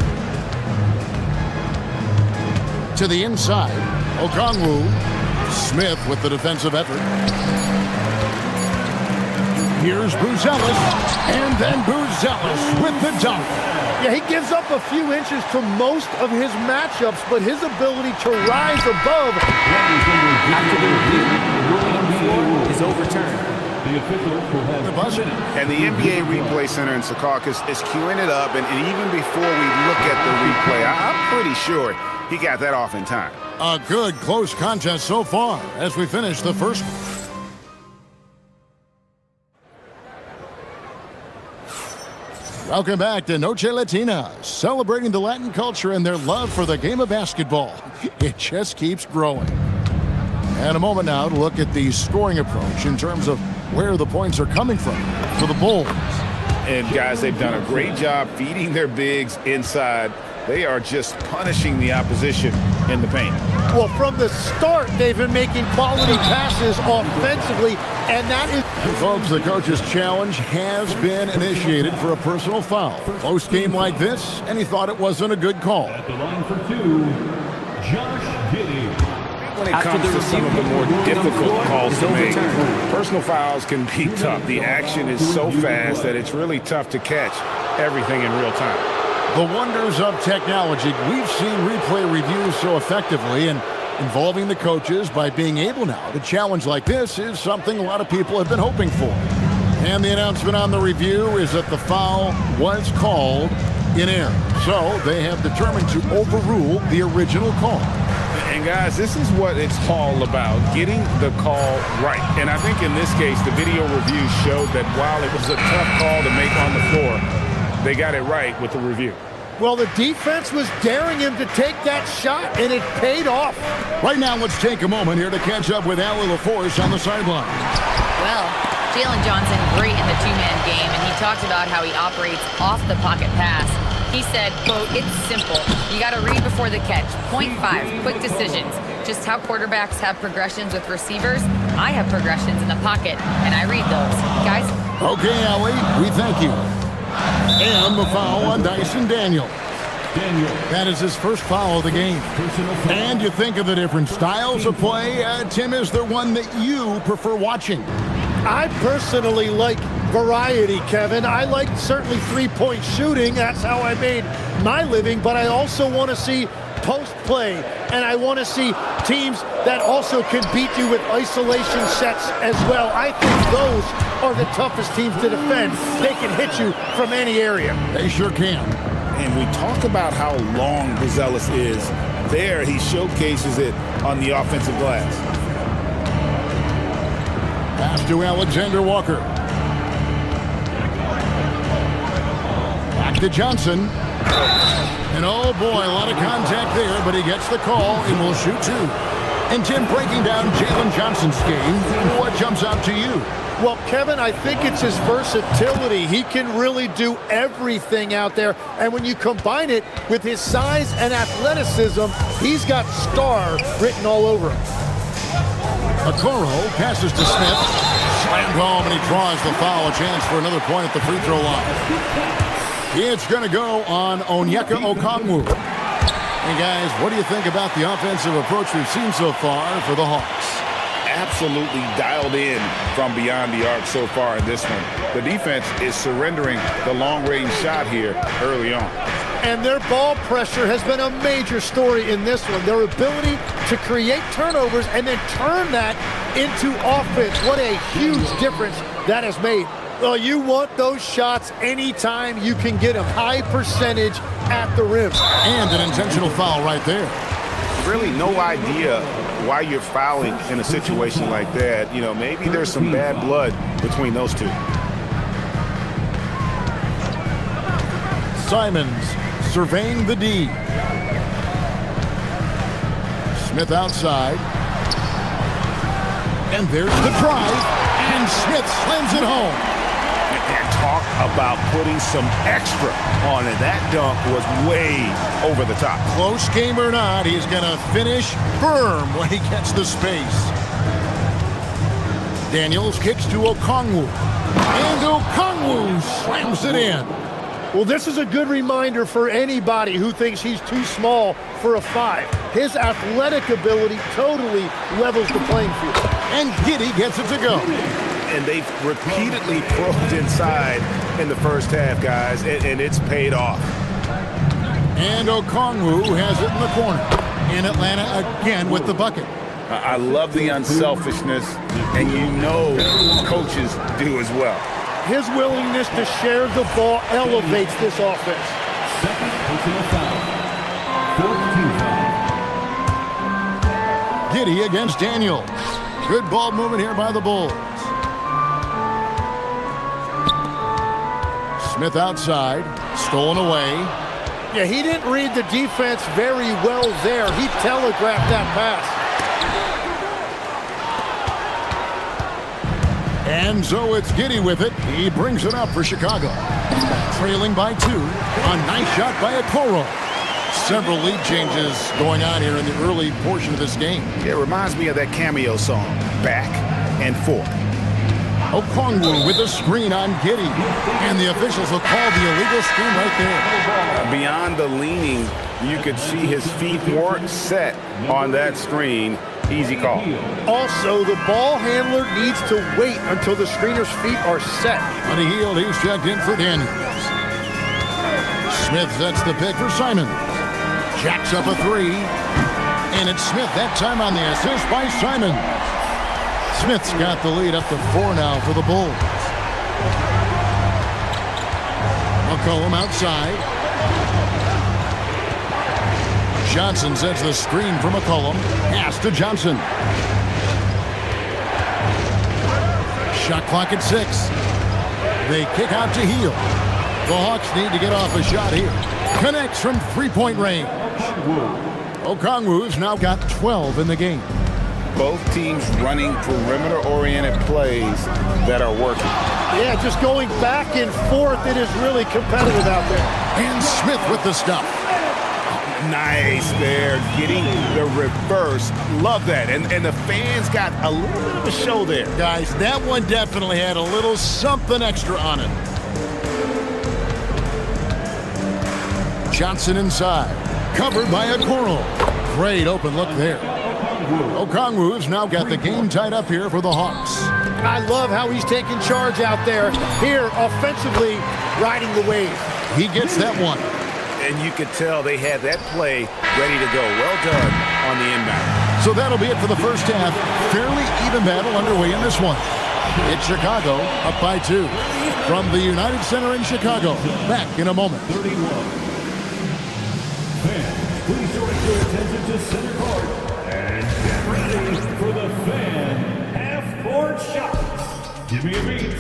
To the inside, Okongwu. Smith with the defensive effort. Here's Buzelis, and then Buzelis with the dunk. Yeah, he gives up a few inches to most of his matchups, but his ability to rise above. After the review, the ruling on the floor is overturned. The buzzer. And the NBA Replay Center in Secaucus is queuing it up, and even before we look at the replay, I'm pretty sure he got that off in time. A good close contest so far as we finish the first one. Welcome back to Noche Latina, celebrating the Latin culture and their love for the game of basketball. It just keeps growing. And a moment now to look at the scoring approach in terms of where the points are coming from for the Bulls. And guys, they've done a great job feeding their bigs inside. They are just punishing the opposition in the paint. Well, from the start, they've been making quality passes offensively, and that is... Folks, the coach's challenge has been initiated for a personal foul. Close game like this, and he thought it wasn't a good call. At the line for 2, Josh Giddey. When it comes to some of the more difficult calls to make, personal fouls can be tough. The action is so fast that it's really tough to catch everything in real time. The wonders of technology. We've seen replay reviews so effectively, and involving the coaches by being able now to challenge like this is something a lot of people have been hoping for. And the announcement on the review is that the foul was called in error. So they have determined to overrule the original call. And guys, this is what it's all about, getting the call right. And I think in this case, the video review showed that while it was a tough call to make on the floor, they got it right with the review. Well, the defense was daring him to take that shot, and it paid off. Right now, let's take a moment here to catch up with Allie LaForce on the sideline. Well, Jalen Johnson, great in the two-man game, and he talked about how he operates off the pocket pass. He said, quote, "It's simple. You got to read before the catch. Point 5, quick decisions. Just how quarterbacks have progressions with receivers, I have progressions in the pocket, and I read those." Guys? Okay, Allie, we thank you. And the foul on Dyson Daniel. That is his first foul of the game. And you think of the different styles of play. Tim, is there one that you prefer watching? I personally like variety, Kevin. I like certainly three-point shooting. That's how I made my living. But I also want to see post play, and I want to see teams that also can beat you with isolation sets as well. I think those are the toughest teams to defend. They can hit you from any area. They sure can. And we talk about how long Buzelis is. There, he showcases it on the offensive glass. Pass to Alexander Walker. Back to Johnson. And oh boy, a lot of contact there, but he gets the call and will shoot 2. And Tim, breaking down Jalen Johnson's game, what jumps out to you? Well, Kevin, I think it's his versatility. He can really do everything out there. And when you combine it with his size and athleticism, he's got star written all over him. Okoro passes to Smith. Slammed home, and he draws the foul. A chance for another point at the free throw line. It's going to go on Onyeka Okongwu. Hey, guys, what do you think about the offensive approach we've seen so far for the Hawks? Absolutely dialed in from beyond the arc so far in this one. The defense is surrendering the long-range shot here early on. And their ball pressure has been a major story in this one. Their ability to create turnovers and then turn that into offense. What a huge difference that has made. Well, you want those shots anytime you can get them. High percentage at the rim. And an intentional foul right there. Really no idea why you're fouling in a situation like that. You know, maybe there's some bad blood between those two. Simons surveying the D. Smith outside. And there's the drive. And Smith slams it home. And talk about putting some extra on it. That dunk was way over the top. Close game or not, he's going to finish firm when he gets the space. Daniels kicks to Okongwu. And Okongwu slams it in. Well, this is a good reminder for anybody who thinks he's too small for a 5. His athletic ability totally levels the playing field. And Giddey gets it to go. And they've repeatedly probed inside in the first half, guys, and it's paid off. And Okongwu has it in the corner. In Atlanta again with the bucket. I love the unselfishness, and you know coaches do as well. His willingness to share the ball elevates this offense. Second personal foul. 14 foul. Giddey against Daniels. Good ball movement here by the Bulls. Smith outside, stolen away. Yeah, he didn't read the defense very well there. He telegraphed that pass. And so it's Giddey with it. He brings it up for Chicago. Trailing by 2. A nice shot by Okoro. Several lead changes going on here in the early portion of this game. It reminds me of that cameo song, Back and Forth. Okongwu with a screen on Giddey. And the officials will call the illegal screen right there. Beyond the leaning, you could see his feet weren't set on that screen. Easy call. Also, the ball handler needs to wait until the screener's feet are set. On the heel, he's checked in for Daniels. Smith sets the pick for Simon. Jacks up a 3. And it's Smith that time on the assist by Simon. Smith's got the lead up to 4 now for the Bulls. McCollum outside. Johnson sets the screen for McCollum. Pass to Johnson. Shot clock at 6. They kick out to Heel. The Hawks need to get off a shot here. Connects from three-point range. Okongwu's now got 12 in the game. Both teams running perimeter-oriented plays that are working. Yeah, just going back and forth. It is really competitive out there. And Smith with the stuff. Nice there, getting the reverse. Love that. And the fans got a little bit of a show there. Guys, that one definitely had a little something extra on it. Johnson inside. Covered by Okoro. Great open look there. Okongwu's now got the game tied up here for the Hawks. I love how he's taking charge out there. Here, offensively, riding the wave. He gets that one. And you could tell they had that play ready to go. Well done on the inbound. So that'll be it for the first half. Fairly even battle underway in this one. It's Chicago up by 2. From the United Center in Chicago. Back in a moment. 31. Fans, please direct your attention to center court and get ready for the fan half-court shots. Give me a beat.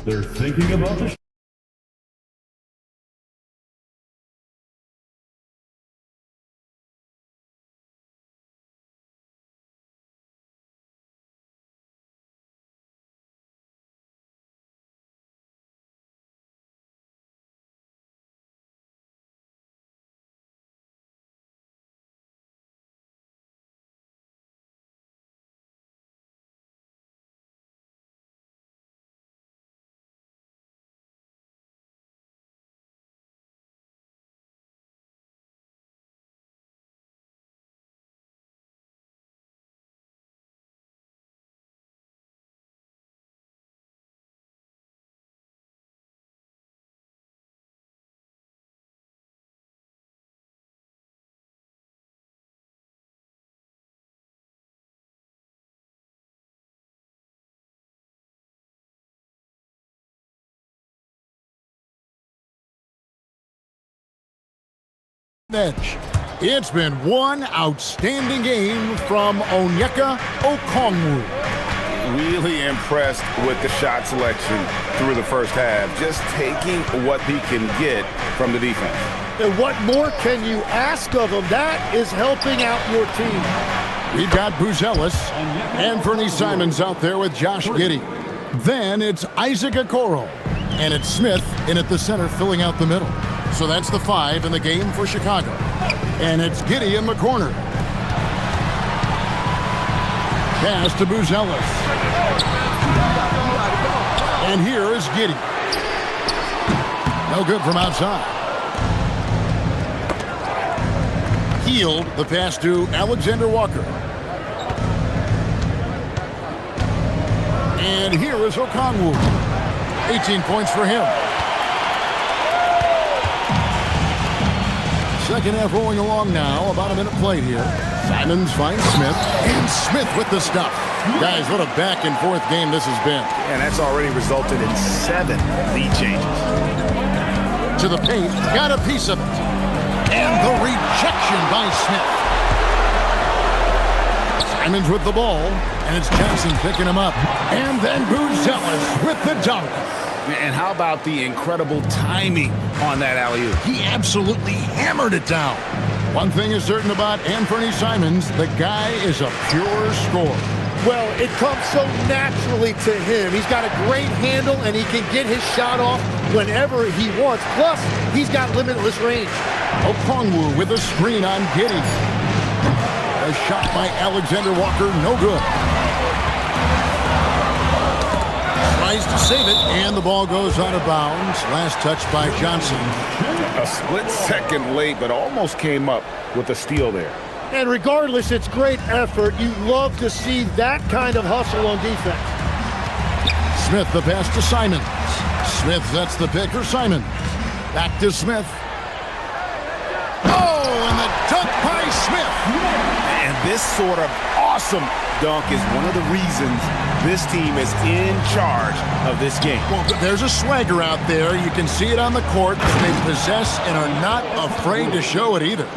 They're thinking about the edge. It's been one outstanding game from Onyeka Okongwu. Really impressed with the shot selection through the first half, just taking what he can get from the defense. And what more can you ask of him? That is helping out your team. We've got Buzelis and Fernie Simons out there with Josh Giddey. Then it's Isaac Okoro, and it's Smith in at the center filling out the middle. So that's the 5 in the game for Chicago. And it's Giddey in the corner. Pass to Buzelis. And here is Giddey. No good from outside. Healed the pass to Alexander Walker. And here is Okongwu. 18 points for him. Second half rolling along now. About a minute played here. Simons finds Smith. And Smith with the stuff. Guys, what a back and forth game this has been. And that's already resulted in 7 lead changes. To the paint. Got a piece of it. And the rejection by Smith. Simons with the ball. And it's Johnson picking him up. And then Buzelis with the dunk. And how about the incredible timing on that alley-oop? He absolutely hammered it down. One thing is certain about Fernie Simons, the guy is a pure scorer. Well, it comes so naturally to him. He's got a great handle, and he can get his shot off whenever he wants. Plus, he's got limitless range. Okongwu with a screen on Giddey. A shot by Alexander Walker, no good. Tries to save it, and the ball goes out of bounds. Last touch by Johnson. A split second late, but almost came up with a steal there. And regardless, it's great effort. You love to see that kind of hustle on defense. Smith, the pass to Simons. Smith, that's the pick for Simon. Back to Smith. Oh, and the dunk by Smith. And this sort of awesome dunk is one of the reasons this team is in charge of this game. Well, there's a swagger out there. You can see it on the court that they possess and are not afraid to show it either.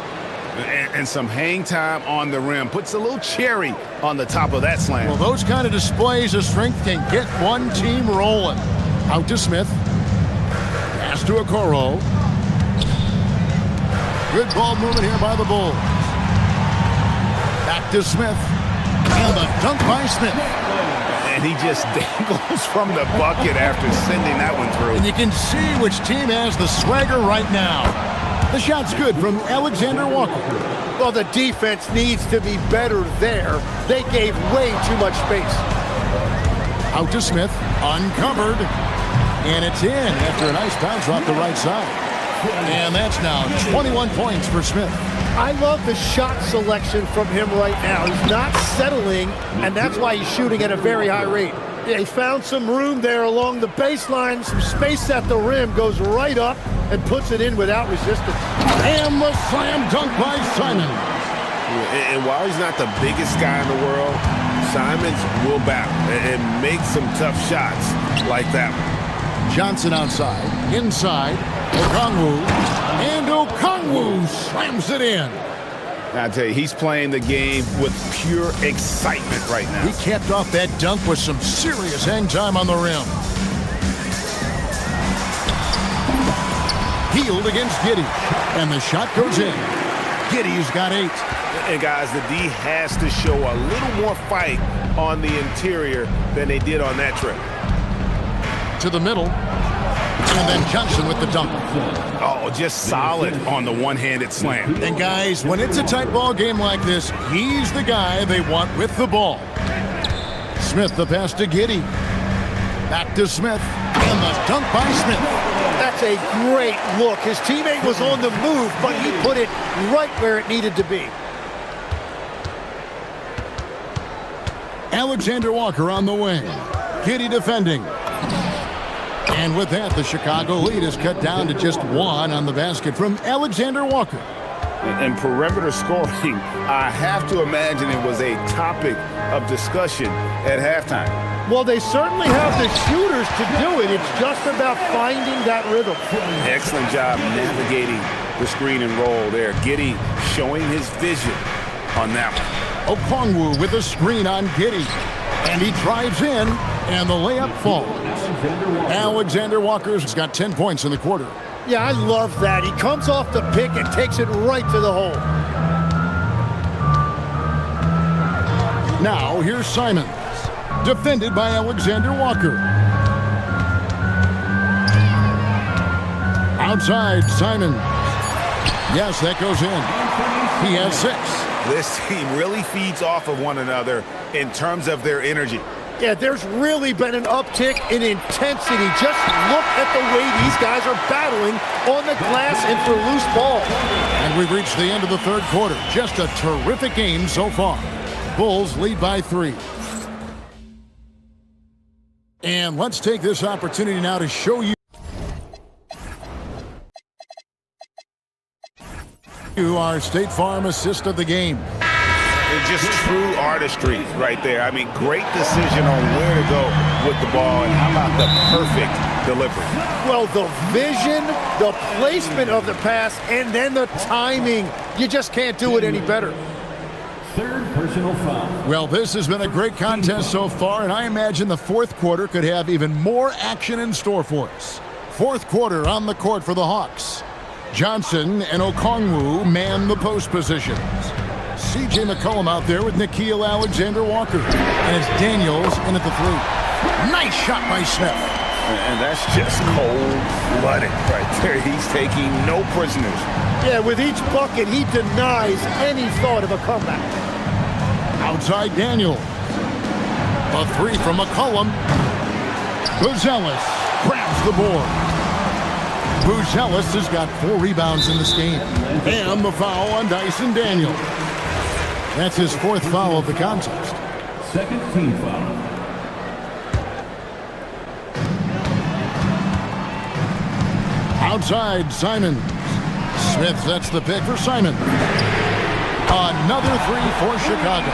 And some hang time on the rim. Puts a little cherry on the top of that slam. Well, those kind of displays of strength can get one team rolling. Out to Smith. Pass to Okoro. Good ball movement here by the Bulls. Back to Smith. And the dunk by Smith. And he just dangles from the bucket after sending that one through. And you can see which team has the swagger right now. The shot's good from Alexander Walker. Well, the defense needs to be better there. They gave way too much space. Out to Smith, uncovered. And it's in after a nice bounce off the right side. And that's now 21 points for Smith. I love the shot selection from him right now. He's not settling, and that's why he's shooting at a very high rate. He found some room there along the baseline, some space at the rim, goes right up and puts it in without resistance. And the slam dunk by Simon. And while he's not the biggest guy in the world, Simons will battle and make some tough shots like that one. Johnson outside, inside, Okongwu, and Okongwu slams it in. I tell you, he's playing the game with pure excitement right now. He capped off that dunk with some serious hang time on the rim. Healed against Giddey, and the shot goes in. Giddey's got 8. And guys, the D has to show a little more fight on the interior than they did on that trip. To the middle, and then Johnson with the dunk. Oh, just solid on the one-handed slam. And guys, when it's a tight ball game like this, he's the guy they want with the ball. Smith, the pass to Giddey. Back to Smith, and the dunk by Smith. That's a great look. His teammate was on the move, but he put it right where it needed to be. Alexander Walker on the wing. Giddey defending. And with that, the Chicago lead is cut down to just 1 on the basket from Alexander Walker. And perimeter scoring, I have to imagine it was a topic of discussion at halftime. Well, they certainly have the shooters to do it. It's just about finding that rhythm. Excellent job navigating the screen and roll there. Giddey showing his vision on that one. Okongwu with a screen on Giddey. And he drives in, and the layup falls. Alexander Walker's got 10 points in the quarter. Yeah, I love that. He comes off the pick and takes it right to the hole. Now, here's Simons. Defended by Alexander Walker. Outside, Simons. Yes, that goes in. He has 6. This team really feeds off of one another in terms of their energy. Yeah, there's really been an uptick in intensity. Just look at the way these guys are battling on the glass and for loose balls. And we've reached the end of the third quarter. Just a terrific game so far. Bulls lead by 3. And let's take this opportunity now to show you our State Farm assist of the game. It's just true artistry right there. I mean, great decision on where to go with the ball, and how about the perfect delivery? Well, the vision, the placement of the pass, and then the timing. You just can't do it any better. Third personal foul. Well, this has been a great contest so far, and I imagine the fourth quarter could have even more action in store for us. Fourth quarter on the court for the Hawks. Johnson and Okongwu man the post positions. C.J. McCollum out there with Nickeil Alexander-Walker. And it's Daniels in at the 3. Nice shot by Smith. And that's just cold-blooded right there. He's taking no prisoners. Yeah, with each bucket, he denies any thought of a comeback. Outside Daniels. A 3 from McCollum. Buzelis grabs the board. Buzelis has got 4 rebounds in this game. And the foul on Dyson Daniels. That's his 4th foul of the contest. Second team foul. Outside, Simons. Smith sets the pick for Simons. Another 3 for Chicago.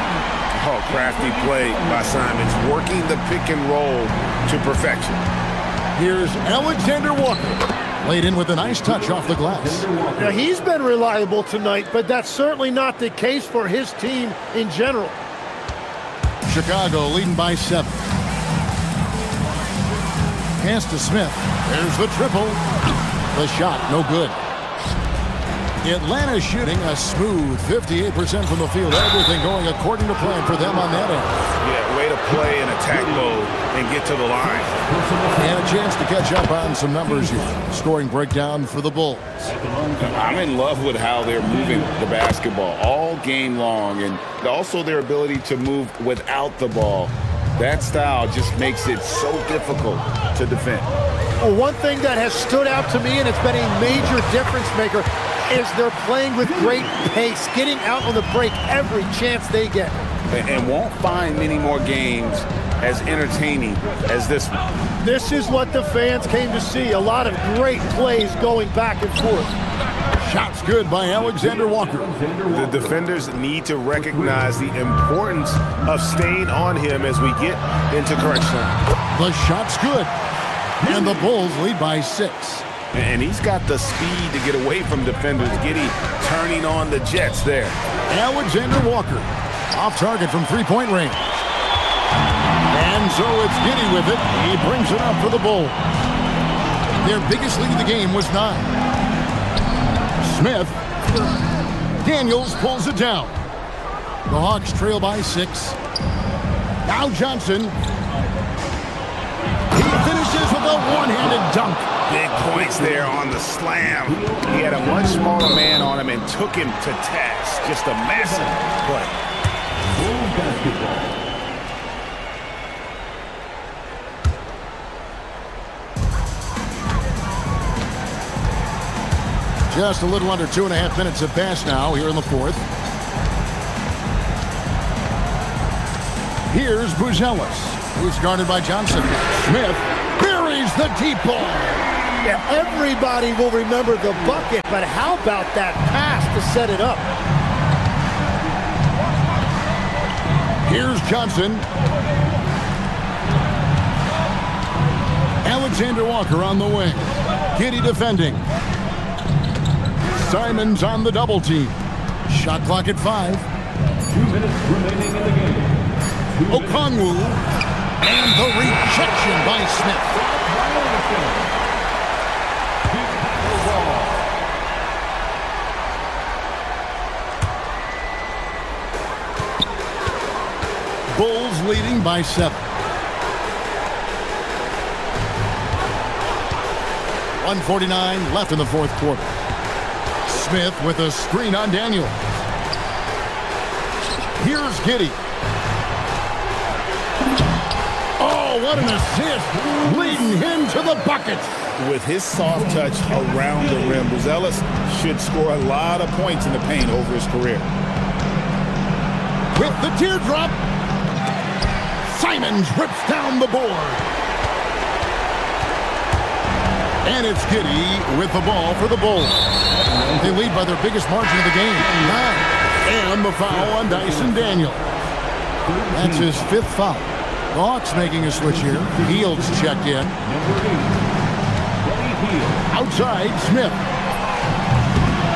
Oh, crafty play by Simons, working the pick and roll to perfection. Here's Alexander Walker. Laid in with a nice touch off the glass. Now, he's been reliable tonight, but that's certainly not the case for his team in general. Chicago leading by 7. Pass to Smith. There's the triple. The shot, no good. Atlanta shooting a smooth 58% from the field. Everything going according to plan for them on that end. Yeah, way to play in attack mode and get to the line. And a chance to catch up on some numbers here. Scoring breakdown for the Bulls. I'm in love with how they're moving the basketball all game long, and also their ability to move without the ball. That style just makes it so difficult to defend. Well, one thing that has stood out to me, and it's been a major difference maker, is they're playing with great pace, getting out on the break every chance they get. And won't find many more games as entertaining as this one. This is what the fans came to see. A lot of great plays going back and forth. Shots good by Alexander Walker. The defenders need to recognize the importance of staying on him as we get into crunch time. The shot's good. And the Bulls lead by 6. And he's got the speed to get away from defenders. Giddey turning on the Jets there. Alexander Walker off target from 3-point range. And so it's Giddey with it. He brings it up for the Bulls. Their biggest lead of the game was 9. Smith. Daniels pulls it down. The Hawks trail by 6. Now Johnson. He finishes with a one-handed dunk. Big points there on the slam. He had a much smaller man on him and took him to task. Just a massive play. Bulls basketball. Just a little under 2.5 minutes have passed now here in the 4th. Here's Buzelis, who's guarded by Johnson. Smith buries the deep ball. Yeah, everybody will remember the bucket, but how about that pass to set it up? Here's Johnson. Alexander Walker on the wing. Giddy defending. Simons on the double team. Shot clock at 5. 2 minutes remaining in the game. Okongwu. And the rejection by Smith. Bulls leading by 7. 1:49 left in the fourth quarter. Smith with a screen on Daniel. Here's Giddy. Oh, what an assist, leading him to the bucket. With his soft touch around the rim, Buzelis should score a lot of points in the paint over his career. With the teardrop, Simons rips down the board. And it's Giddy with the ball for the Bulls. They lead by their biggest margin of the game, 9. And the foul on Dyson Daniel. That's his 5th foul. The Hawks making a switch here. Heald's checked in. Outside, Smith.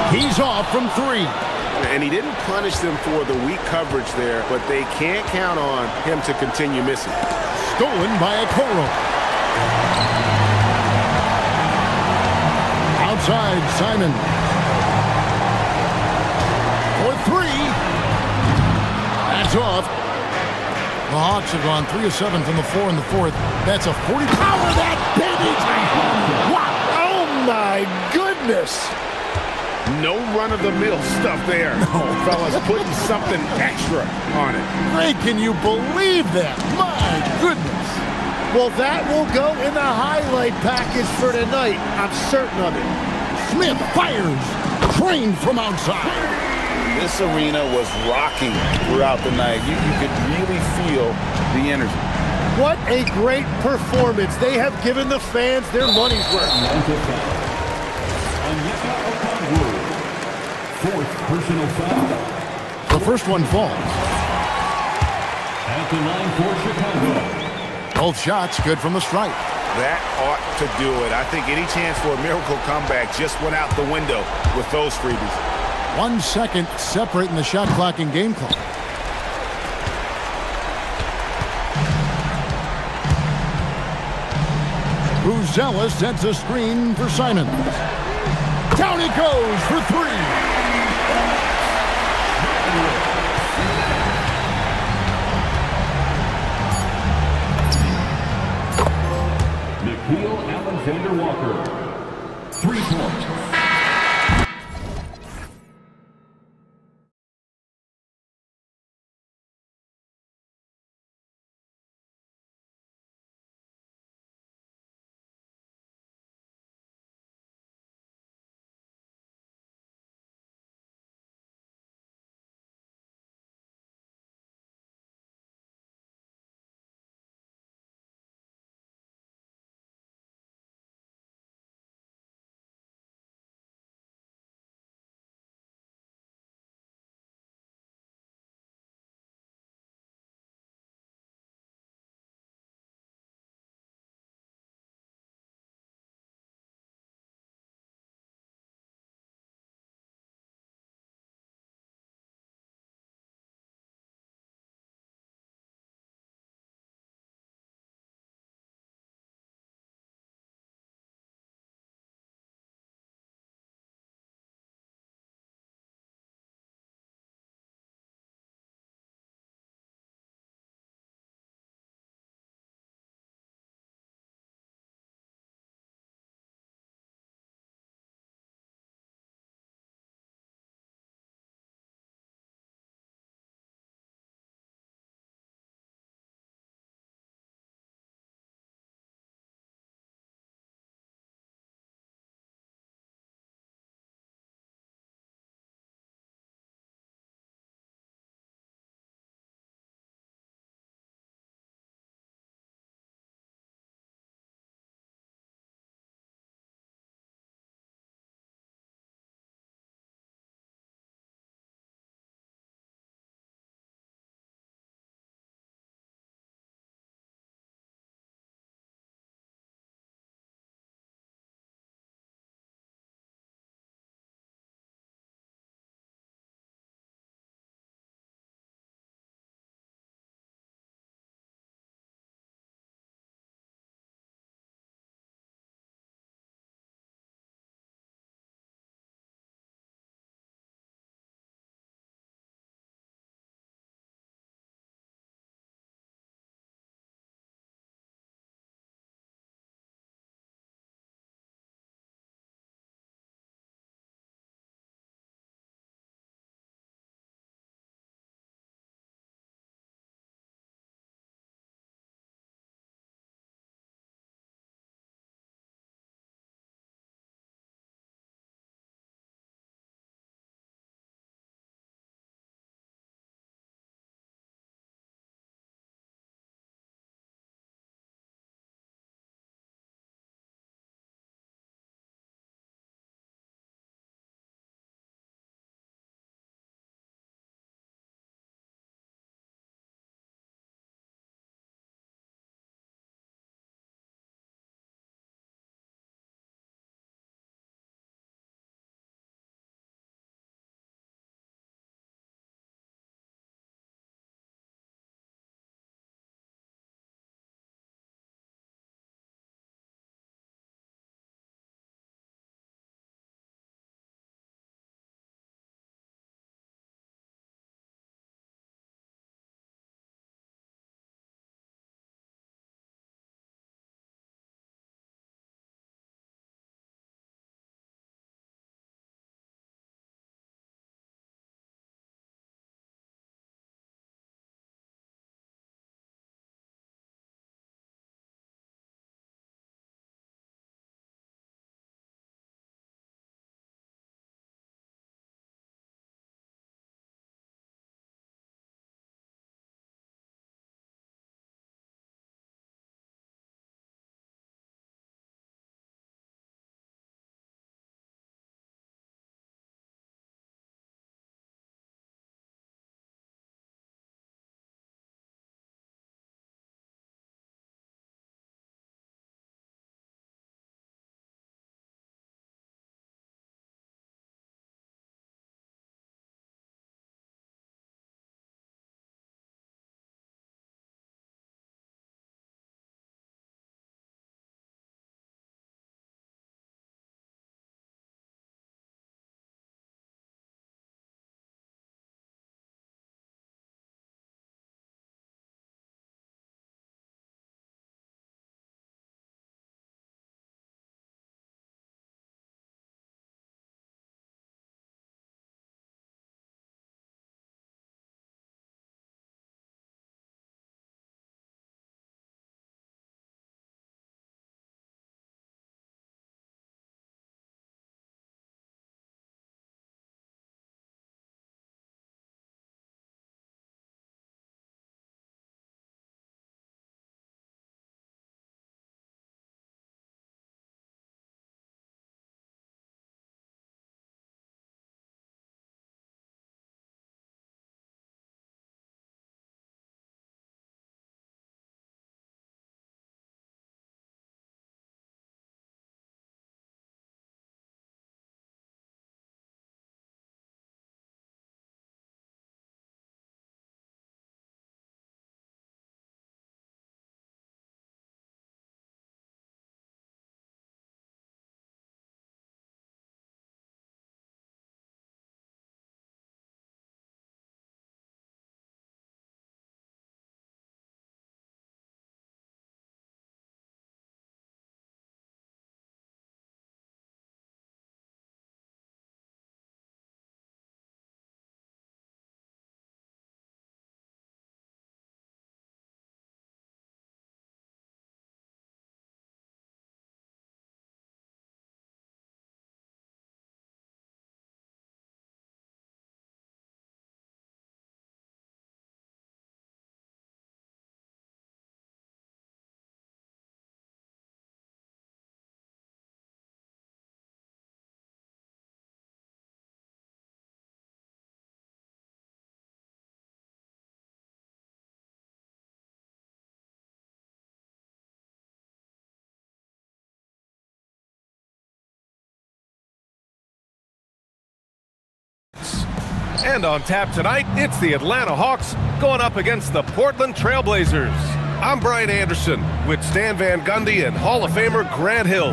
He's off from 3. And he didn't punish them for the weak coverage there, but they can't count on him to continue missing. Stolen by Okoro. Outside, Simon. For 3. That's off. The Hawks have gone 3 of 7 from the floor in the fourth. That's a 40. Power that baby! Wow! Oh my goodness! No run-of-the-mill stuff there. No, fellas, putting something extra on it. Ray, can you believe that? My goodness! Well, that will go in the highlight package for tonight. I'm certain of it. Smith fires. Trained from outside. This arena was rocking throughout the night. You could really feel the energy. What a great performance. They have given the fans their money's worth. Fourth personal foul. The first one falls. At the line for Chicago. Both shots good from the stripe. That ought to do it. I think any chance for a miracle comeback just went out the window with those freebies. 1 second separating the shot clock and game clock. Buzelis sets a screen for Simons. Down he goes for 3. Nickeil Alexander-Walker. 3 points. And on tap tonight, it's the Atlanta Hawks going up against the Portland Trailblazers. I'm Brian Anderson with Stan Van Gundy and Hall of Famer Grant Hill.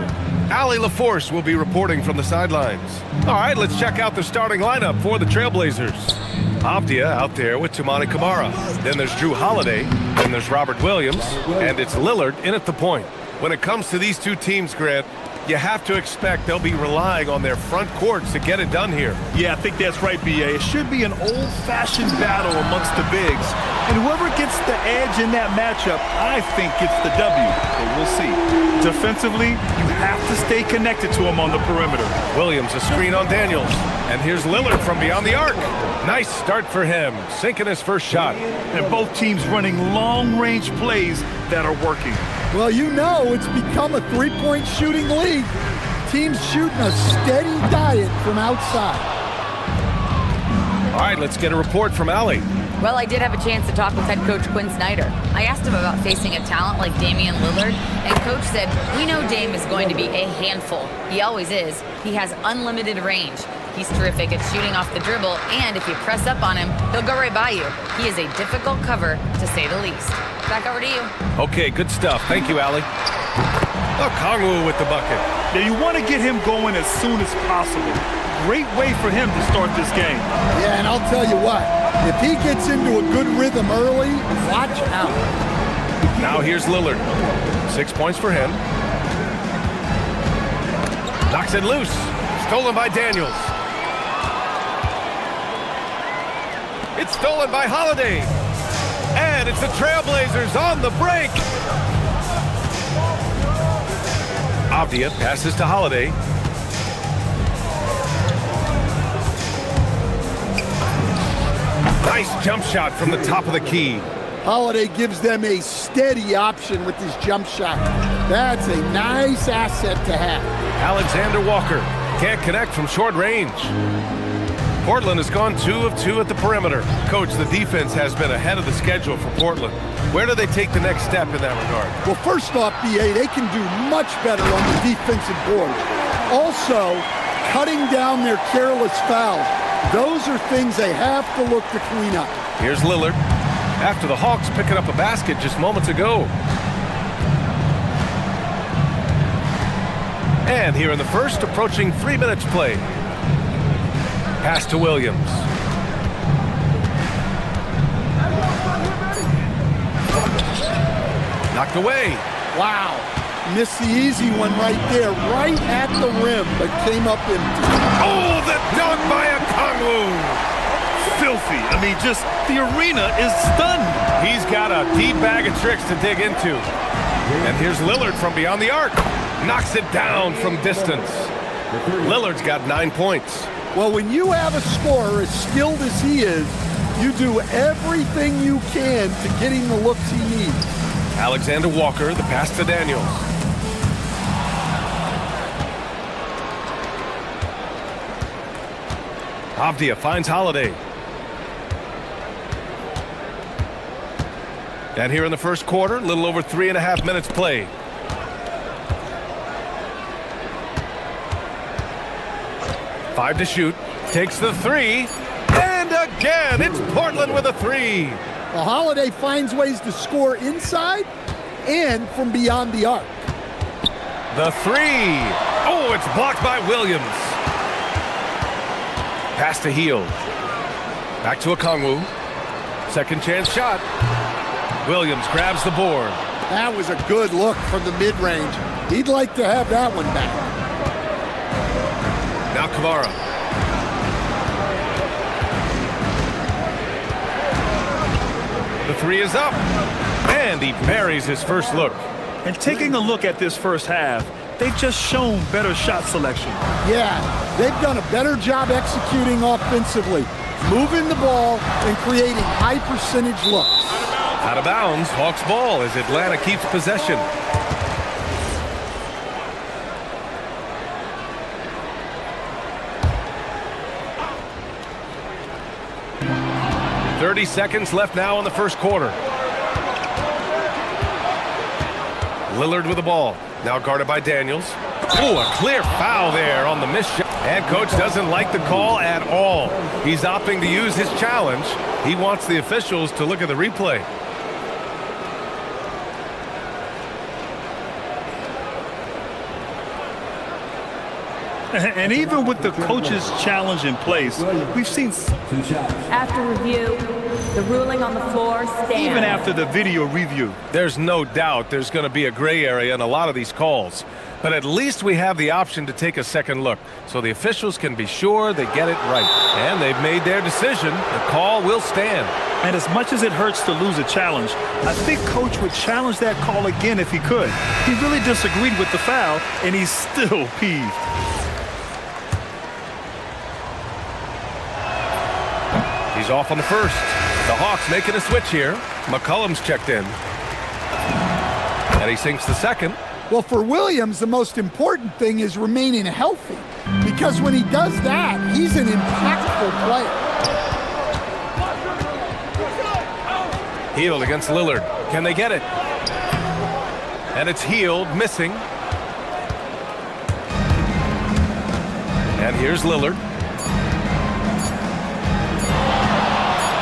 Allie LaForce will be reporting from the sidelines. All right, let's check out the starting lineup for the Trailblazers. Avdia out there with Toumani Camara. Then there's Drew Holiday. Then there's Robert Williams. And it's Lillard in at the point. When it comes to these two teams, Grant, you have to expect they'll be relying on their front courts to get it done here. Yeah, I think that's right, B.A. It should be an old-fashioned battle amongst the bigs. And whoever gets the edge in that matchup, I think gets the W. But we'll see. Defensively, you have to stay connected to him on the perimeter. Williams a screen on Daniels. And here's Lillard from beyond the arc. Nice start for him, sinking his first shot. And both teams running long-range plays that are working. Well, you know it's become a three-point shooting league. Teams shooting a steady diet from outside. All right, let's get a report from Allie. Well, I did have a chance to talk with head coach Quinn Snyder. I asked him about facing a talent like Damian Lillard, and coach said, we know Dame is going to be a handful. He always is. He has unlimited range. He's terrific at shooting off the dribble, and if you press up on him, he'll go right by you. He is a difficult cover, to say the least. Back over to you. Okay, good stuff. Thank you, Allie. Kongwu with the bucket. Now, you want to get him going as soon as possible. Great way for him to start this game. Yeah, and I'll tell you what, if he gets into a good rhythm early, watch out. Now here's Lillard. 6 points for him. Knocks it loose. Stolen by Daniels. It's stolen by Holiday. And it's the Trailblazers on the break. Avdia passes to Holiday. Nice jump shot from the top of the key. Holiday gives them a steady option with his jump shot. That's a nice asset to have. Alexander Walker can't connect from short range. Portland has gone 2 of 2 at the perimeter. Coach, the defense has been ahead of the schedule for Portland. Where do they take the next step in that regard? Well, first off, BA, they can do much better on the defensive boards. Also, cutting down their careless fouls. Those are things they have to look to clean up. Here's Lillard. After the Hawks picking up a basket just moments ago. And here in the first, approaching 3 minutes play. Pass to Williams. Knocked away. Wow. Missed the easy one right there, right at the rim, but came up empty. Oh, the dunk by a Kongwu. Filthy. I mean, just the arena is stunned. He's got a deep bag of tricks to dig into. And here's Lillard from beyond the arc. Knocks it down from distance. Lillard's got 9 points. Well, when you have a scorer as skilled as he is, you do everything you can to get him the looks he needs. Alexander Walker, the pass to Daniels. Avdia finds Holiday. And here in the first quarter, a little over 3.5 minutes played. Five to shoot. Takes the three. And again, it's Portland with a three. Well, Holiday finds ways to score inside and from beyond the arc. The three. Oh, it's blocked by Williams. Pass to Hield. Back to Kongwu. Second chance shot. Williams grabs the board. That was a good look from the mid-range. He'd like to have that one back. Now Camara. The three is up. And he buries his first look. And taking a look at this first half, they've just shown better shot selection. Yeah, they've done a better job executing offensively, moving the ball and creating high percentage looks. Out of bounds, Hawks ball as Atlanta keeps possession. .30 seconds left now in the first quarter. Lillard with the ball. Now guarded by Daniels. Oh, a clear foul there on the missed shot. And coach doesn't like the call at all. He's opting to use his challenge. He wants the officials to look at the replay. And even with the coach's challenge in place, we've seen... After review, the ruling on the floor stands. Even after the video review. There's no doubt there's going to be a gray area in a lot of these calls. But at least we have the option to take a second look, so the officials can be sure they get it right. And they've made their decision. The call will stand. And as much as it hurts to lose a challenge, I think coach would challenge that call again if he could. He really disagreed with the foul, and he's still peeved. He's off on the first. The Hawks making a switch here. McCollum's checked in. And he sinks the second. Well, for Williams, the most important thing is remaining healthy, because when he does that, he's an impactful player. Healed against Lillard. Can they get it? And it's Healed, missing. And here's Lillard.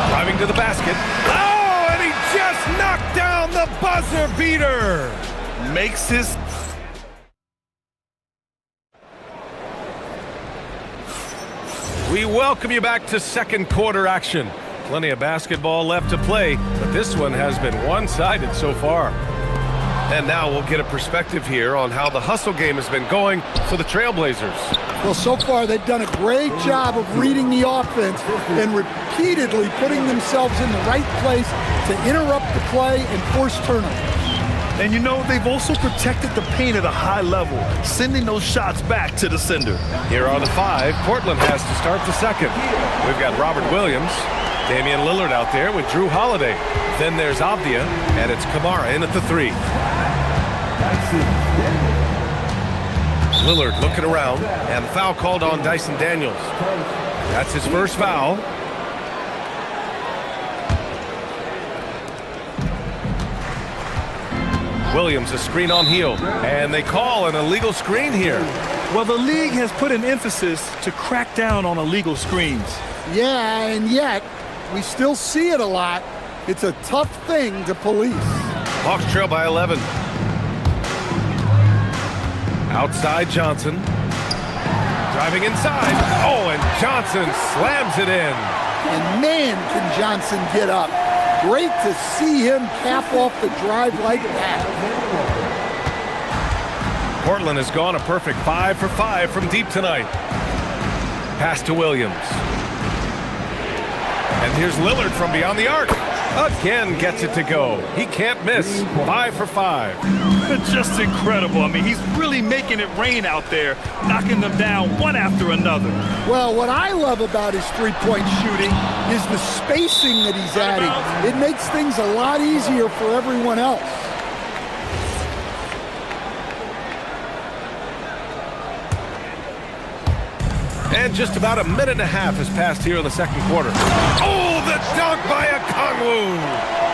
Driving to the basket. Oh, and he just knocked down the buzzer beater. Makes his... We welcome you back to second quarter action. Plenty of basketball left to play, but this one has been one-sided so far. And now we'll get a perspective here on how the hustle game has been going for the Trailblazers. Well, so far they've done a great job of reading the offense and repeatedly putting themselves in the right place to interrupt the play and force turnovers. And you know, they've also protected the paint at a high level, sending those shots back to the sender. Here are the five. Portland has to start the second. We've got Robert Williams, Damian Lillard out there with Drew Holiday. Then there's Avdia, and it's Kamara in at the three. Lillard looking around, and foul called on Dyson Daniels. That's his first foul. Williams, a screen on heel, and they call an illegal screen here. Well, the league has put an emphasis to crack down on illegal screens. Yeah, and yet we still see it a lot. It's a tough thing to police. Hawks trail by 11. Outside Johnson. Driving inside. Oh, and Johnson slams it in. And man, can Johnson get up. Great to see him cap off the drive like that. Portland has gone a perfect 5 for 5 from deep tonight. Pass to Williams. And here's Lillard from beyond the arc. Again gets it to go. He can't miss. 5 for 5. Just incredible. I mean, he's really making it rain out there, knocking them down one after another. Well, what I love about his three-point shooting is the spacing that he's adding. It makes things a lot easier for everyone else. And just about a minute and a half has passed here in the second quarter. Oh, the dunk by Okongwu.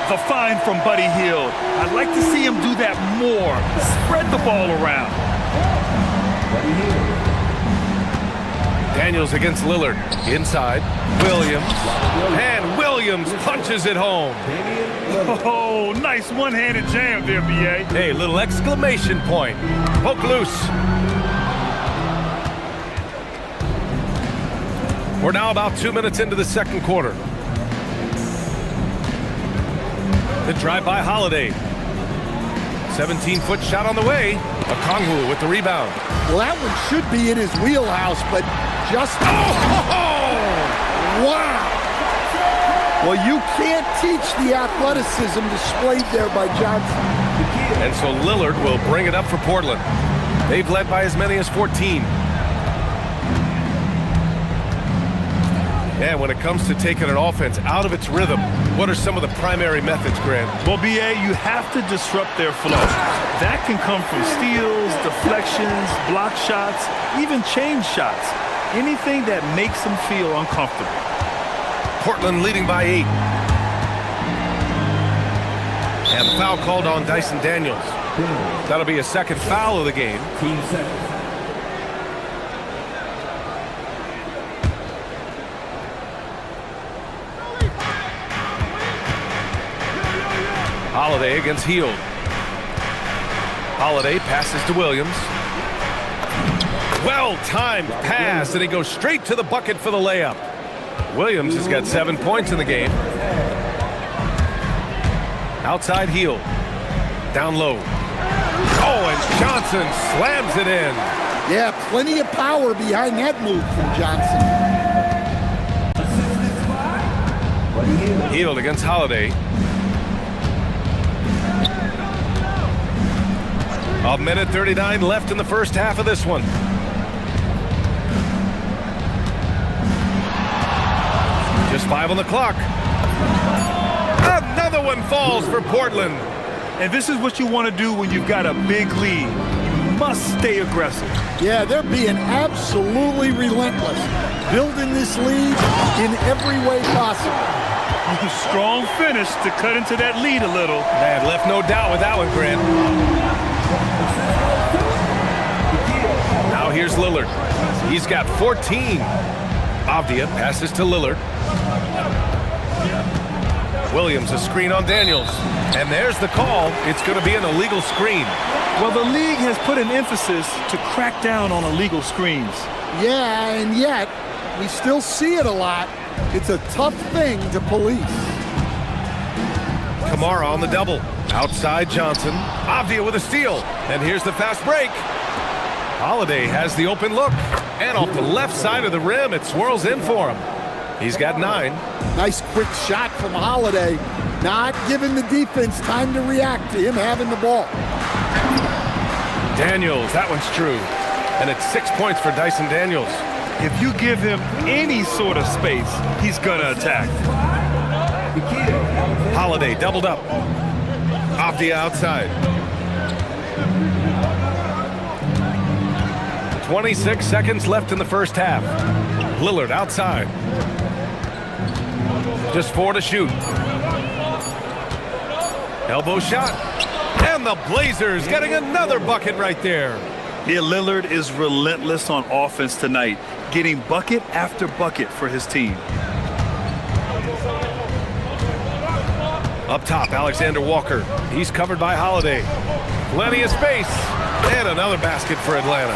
The find from Buddy Hield. I'd like to see him do that more. Spread the ball around. Daniels against Lillard. Inside. Williams. And Williams punches it home. Oh, nice one-handed jam there, B.A. Hey, little exclamation point. Poke loose. We're now about 2 minutes into the second quarter. The drive by Holiday. 17-foot shot on the way. Okongwu with the rebound. Well, that one should be in his wheelhouse, but just... Oh! Wow! Well, you can't teach the athleticism displayed there by Johnson. And so Lillard will bring it up for Portland. They've led by as many as 14. And when it comes to taking an offense out of its rhythm, what are some of the primary methods, Grant? Well, B.A., you have to disrupt their flow. That can come from steals, deflections, block shots, even change shots. Anything that makes them feel uncomfortable. Portland leading by 8. And the foul called on Dyson Daniels. That'll be a second foul of the game. Holiday against Hield. Holiday passes to Williams. Well-timed pass, and he goes straight to the bucket for the layup. Williams has got 7 points in the game. Outside Hield. Down low. Oh, and Johnson slams it in. Yeah, plenty of power behind that move from Johnson. Hield against Holiday. A minute 39 left in the first half of this one. Just 5 on the clock. Another one falls for Portland. And this is what you want to do when you've got a big lead. You must stay aggressive. Yeah, they're being absolutely relentless, building this lead in every way possible. Strong finish to cut into that lead a little. Man, left no doubt with that one, Grant. Now here's Lillard. He's got 14. Avdia passes to Lillard. Williams a screen on Daniels. And there's the call. It's going to be an illegal screen. Well, the league has put an emphasis to crack down on illegal screens. Yeah, and yet we still see it a lot. It's a tough thing to police. Kamara on the double. Outside Johnson. Avdia with a steal. And here's the fast break. Holiday has the open look. And off the left side of the rim, it swirls in for him. He's got 9. Nice quick shot from Holiday. Not giving the defense time to react to him having the ball. Daniels, that one's true. And it's 6 points for Dyson Daniels. If you give him any sort of space, he's going to attack. Holiday doubled up. Off the outside. 26 seconds left in the first half. Lillard outside. Just 4 to shoot. Elbow shot. And the Blazers getting another bucket right there. Yeah, Lillard is relentless on offense tonight, getting bucket after bucket for his team. Up top, Alexander Walker. He's covered by Holiday. Plenty of space. And another basket for Atlanta.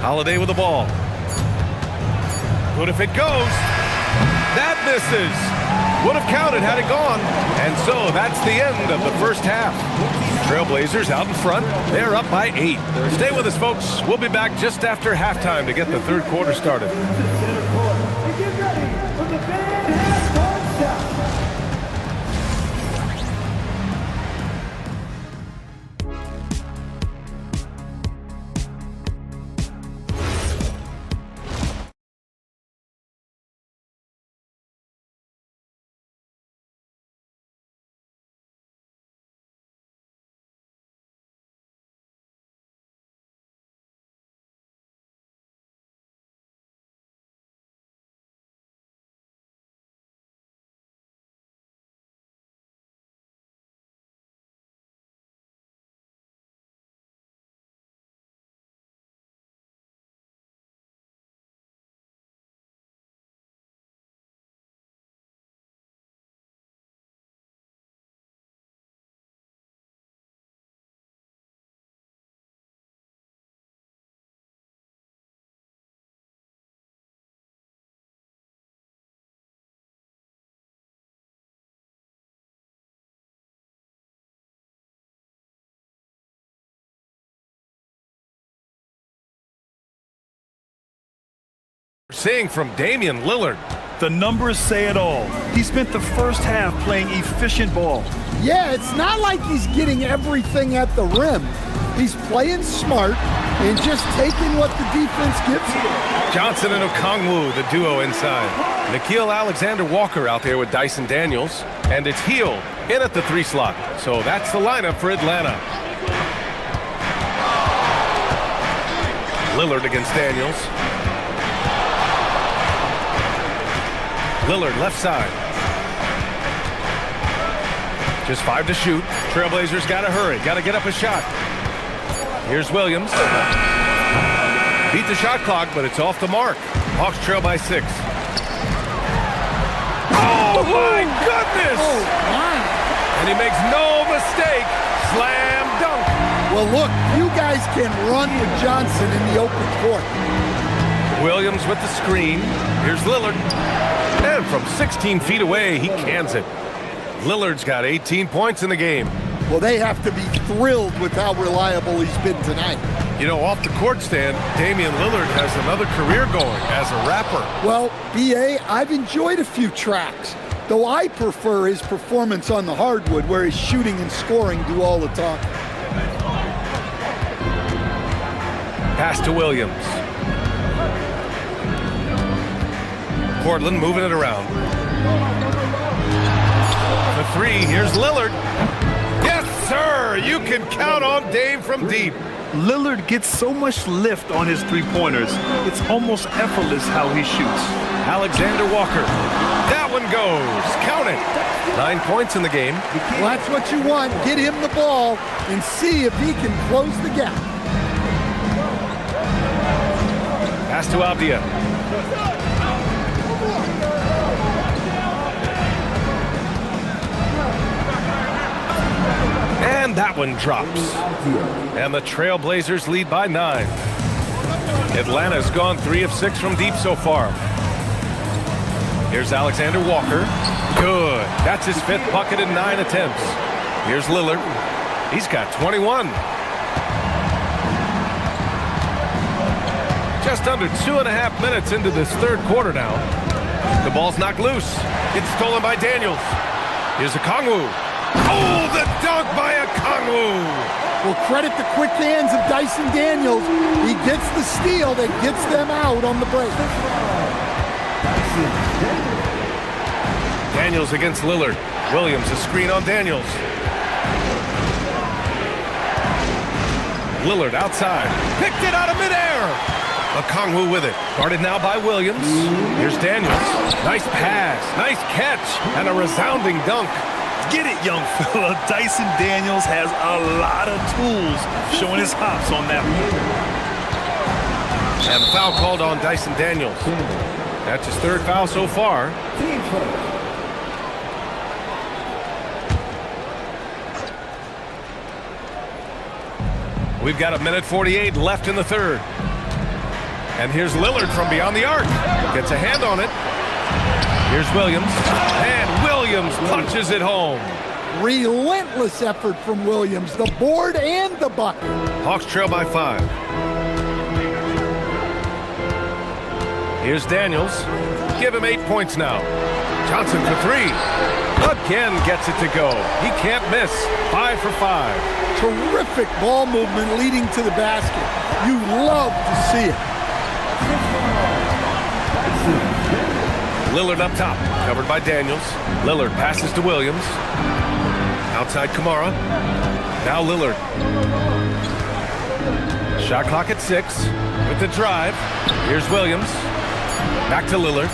Holiday with the ball. Good if it goes. That misses. Would have counted had it gone. And so that's the end of the first half. Trailblazers out in front. They're up by 8. Stay with us, folks. We'll be back just after halftime to get the third quarter started. Seeing from Damian Lillard. The numbers say it all. He spent the first half playing efficient ball. Yeah, it's not like he's getting everything at the rim. He's playing smart and just taking what the defense gives him. Johnson and Okongwu, the duo inside. Nickeil Alexander-Walker out there with Dyson Daniels. And it's Hield in at the 3 slot. So that's the lineup for Atlanta. Lillard against Daniels. Lillard left side. Just 5 to shoot. Trailblazers got to hurry. Got to get up a shot. Here's Williams. Beat the shot clock, but it's off the mark. Hawks trail by 6. Oh, my goodness! Oh, my. And he makes no mistake. Slam dunk. Well, look, you guys can run with Johnson in the open court. Williams with the screen. Here's Lillard. And from 16 feet away, he cans it. Lillard's got 18 points in the game. Well, they have to be thrilled with how reliable he's been tonight. You know, off the court stand, Damian Lillard has another career going as a rapper. Well, B.A., I've enjoyed a few tracks, though I prefer his performance on the hardwood where his shooting and scoring do all the talking. Pass to Williams. Portland moving it around. The three, here's Lillard. Yes, sir! You can count on Dame from deep. Lillard gets so much lift on his three-pointers, it's almost effortless how he shoots. Alexander Walker. That one goes. Count it. 9 points in the game. Well, that's what you want. Get him the ball and see if he can close the gap. Pass to Abdia. And that one drops. And the Trailblazers lead by 9. Atlanta's gone 3 of 6 from deep so far. Here's Alexander Walker. Good. That's his 5th bucket in 9 attempts. Here's Lillard. He's got 21. Just under 2.5 minutes into this third quarter now. The ball's knocked loose. It's stolen by Daniels. Here's Okongwu. Oh, the dunk by Okongwu. Well, credit the quick hands of Dyson Daniels. He gets the steal that gets them out on the break. Daniels against Lillard. Williams a screen on Daniels. Lillard outside. Picked it out of midair. Okongwu with it. Guarded now by Williams. Here's Daniels. Nice pass. Nice catch. And a resounding dunk. Get it, young fella. Dyson Daniels has a lot of tools, showing his hops on that one. And foul called on Dyson Daniels. That's his 3rd foul so far. We've got 1:48 left in the third. And here's Lillard from beyond the arc. Gets a hand on it. Here's Williams. And Williams punches it home. Relentless effort from Williams. The board and the bucket. Hawks trail by 5. Here's Daniels. Give him 8 points now. Johnson for 3. Again gets it to go. He can't miss. 5 for 5. Terrific ball movement leading to the basket. You love to see it. Lillard up top, covered by Daniels. Lillard passes to Williams. Outside Kamara. Now Lillard. Shot clock at 6 with the drive. Here's Williams. Back to Lillard.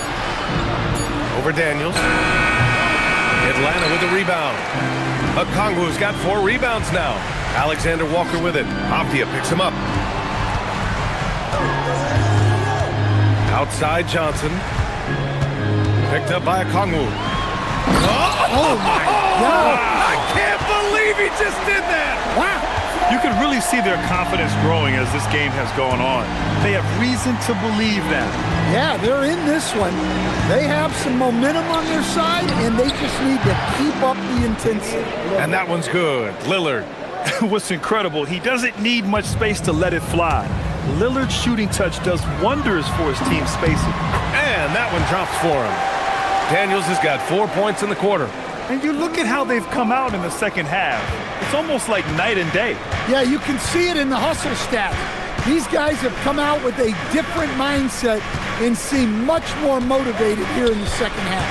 Over Daniels. Atlanta with the rebound. Okongwu's got 4 rebounds now. Alexander Walker with it. Abdia picks him up. Outside Johnson. Picked up by Okongwu. Oh my God! I can't believe he just did that! Wow! You can really see their confidence growing as this game has gone on. They have reason to believe that. Yeah, they're in this one. They have some momentum on their side, and they just need to keep up the intensity. And that one's good. Lillard. What's incredible, he doesn't need much space to let it fly. Lillard's shooting touch does wonders for his team's spacing. And that one drops for him. Daniels has got 4 points in the quarter. And you look at how they've come out in the second half. It's almost like night and day. Yeah, you can see it in the hustle stat. These guys have come out with a different mindset and seem much more motivated here in the second half.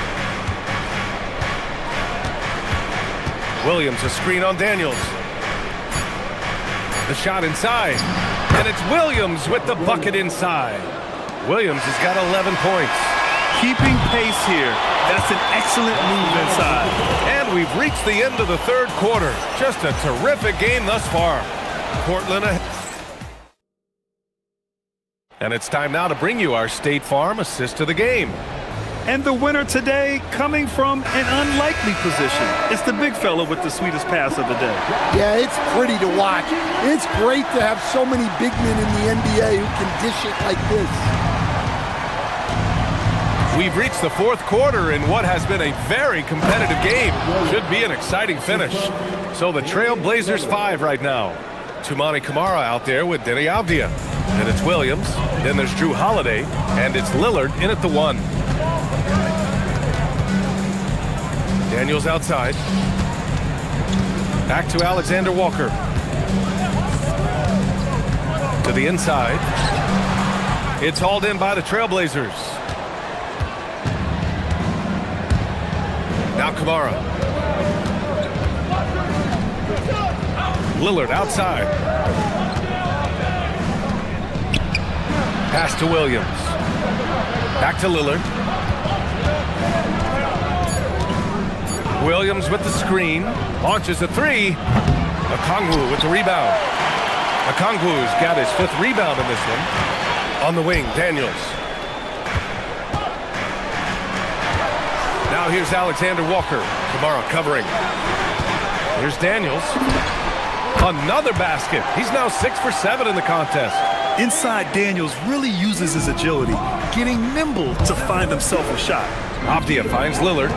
Williams a screen on Daniels. The shot inside. And it's Williams with the bucket inside. Williams has got 11 points. Keeping pace here. That's an excellent move inside. And we've reached the end of the third quarter. Just a terrific game thus far. Portland ahead. And it's time now to bring you our State Farm assist to the game. And the winner today coming from an unlikely position. It's the big fella with the sweetest pass of the day. Yeah, it's pretty to watch. It's great to have so many big men in the NBA who can dish it like this. We've reached the fourth quarter in what has been a very competitive game. Should be an exciting finish. So the Trail Blazers 5 right now. Toumani Camara out there with Denny Avdia. Then it's Williams. Then there's Drew Holiday. And it's Lillard in at the 1. Daniels outside. Back to Alexander Walker. To the inside. It's hauled in by the Trailblazers. Now Camara. Lillard outside. Pass to Williams. Back to Lillard. Williams with the screen. Launches a 3. Okongwu with the rebound. Okongwu's got his 5th rebound in this one. On the wing, Daniels. Now here's Alexander Walker. Camara covering. Here's Daniels. Another basket. He's now 6 for 7 in the contest. Inside, Daniels really uses his agility, getting nimble to find himself a shot. Avdia finds Lillard.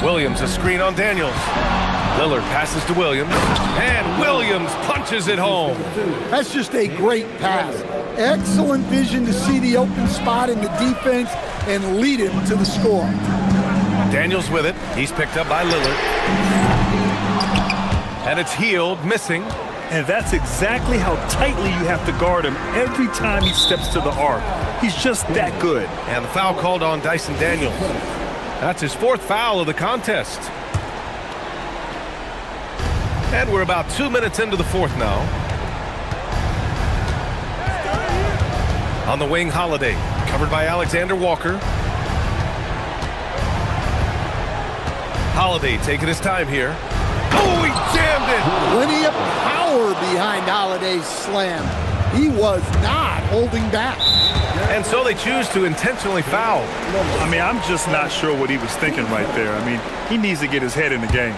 Williams a screen on Daniels. Lillard passes to Williams. And Williams punches it home. That's just a great pass. Excellent vision to see the open spot in the defense and lead him to the score. Daniels with it. He's picked up by Lillard. And it's Healed, missing. And that's exactly how tightly you have to guard him every time he steps to the arc. He's just that good. And the foul called on Dyson Daniels. That's his 4th foul of the contest. And we're about 2 minutes into the 4th now. On the wing, Holiday. Covered by Alexander Walker. Holiday taking his time here. Oh, he jammed it! Plenty of power behind Holiday's slam. He was not holding back. And so they choose to intentionally foul. I mean, I'm just not sure what he was thinking right there. I mean, he needs to get his head in the game.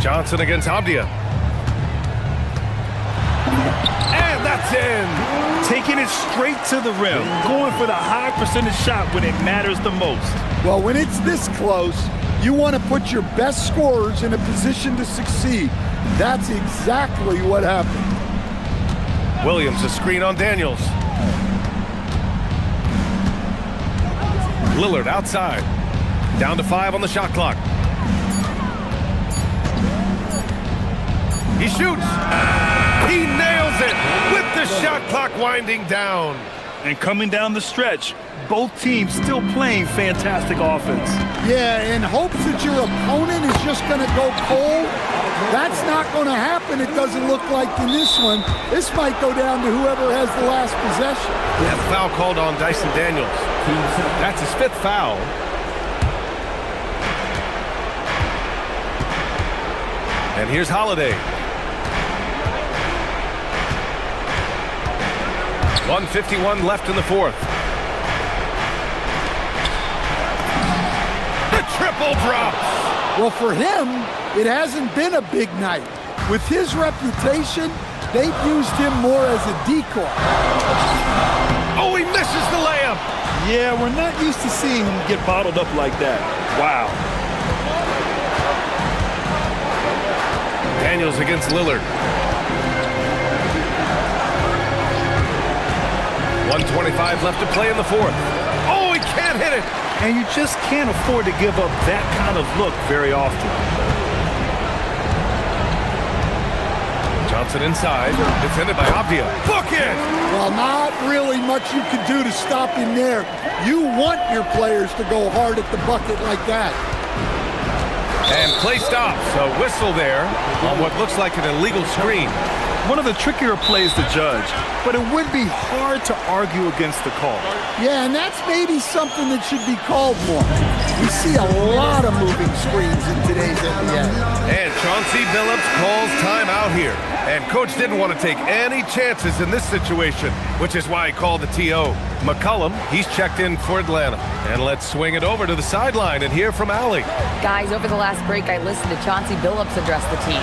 Johnson against Avdia. And that's in! Taking it straight to the rim. Going for the high percentage shot when it matters the most. Well, when it's this close, you want to put your best scorers in a position to succeed. That's exactly what happened. Williams a screen on Daniels. Lillard outside. Down to 5 on the shot clock. He shoots. He nails it with the shot clock winding down. And coming down the stretch, both teams still playing fantastic offense. Yeah, in hopes that your opponent is just going to go cold. That's not going to happen, it doesn't look like in this one. This might go down to whoever has the last possession. Yeah, the foul called on Dyson Daniels. That's his 5th foul. And here's Holiday. 1:51 left in the 4th. The triple drops. Well, for him, it hasn't been a big night. With his reputation, they've used him more as a decoy. Oh, he misses the layup. Yeah, we're not used to seeing him get bottled up like that. Wow. Daniels against Lillard. 1:25 left to play in the 4th. Oh, he can't hit it. And you just can't afford to give up that kind of look very often. Johnson inside. Defended by Avdia. Book it! Well, not really much you can do to stop him there. You want your players to go hard at the bucket like that. And play stops. A whistle there on what looks like an illegal screen. One of the trickier plays to judge, but it would be hard to argue against the call. Yeah, and that's maybe something that should be called more. We see a lot of moving screens in today's NBA. And Chauncey Billups calls timeout here. And coach didn't want to take any chances in this situation, which is why he called the TO. McCollum, he's checked in for Atlanta. And let's swing it over to the sideline and hear from Allie. Guys, over the last break, I listened to Chauncey Billups address the team.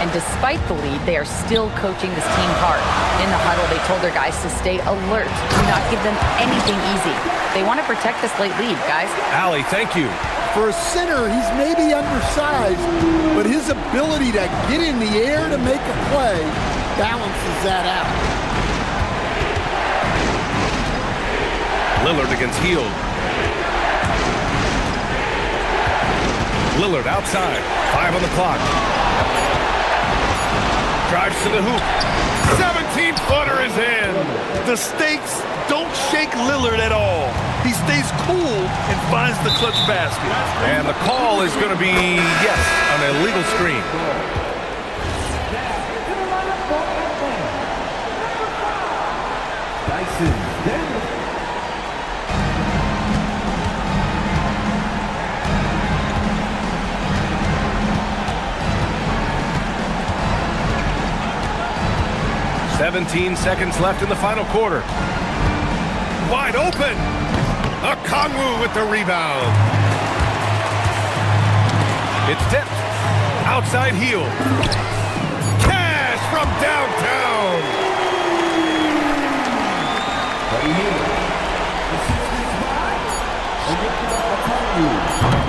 And despite the lead, they are still coaching this team hard. In the huddle, they told their guys to stay alert. Do not give them anything easy. They want to protect this late lead, guys. Allie, thank you. For a center, he's maybe undersized, but his ability to get in the air to make a play balances that out. Lillard against Hield. Lillard outside. 5 on the clock. Drives to the hoop. 17-footer is in. The stakes don't shake Lillard at all. He stays cool and finds the clutch basket. And the call is going to be, yes, an illegal screen. Dyson. 17 seconds left in the final quarter. Wide open. Okongwu with the rebound. It's tipped. Outside heel. Cash from downtown. Right here. Okongwu.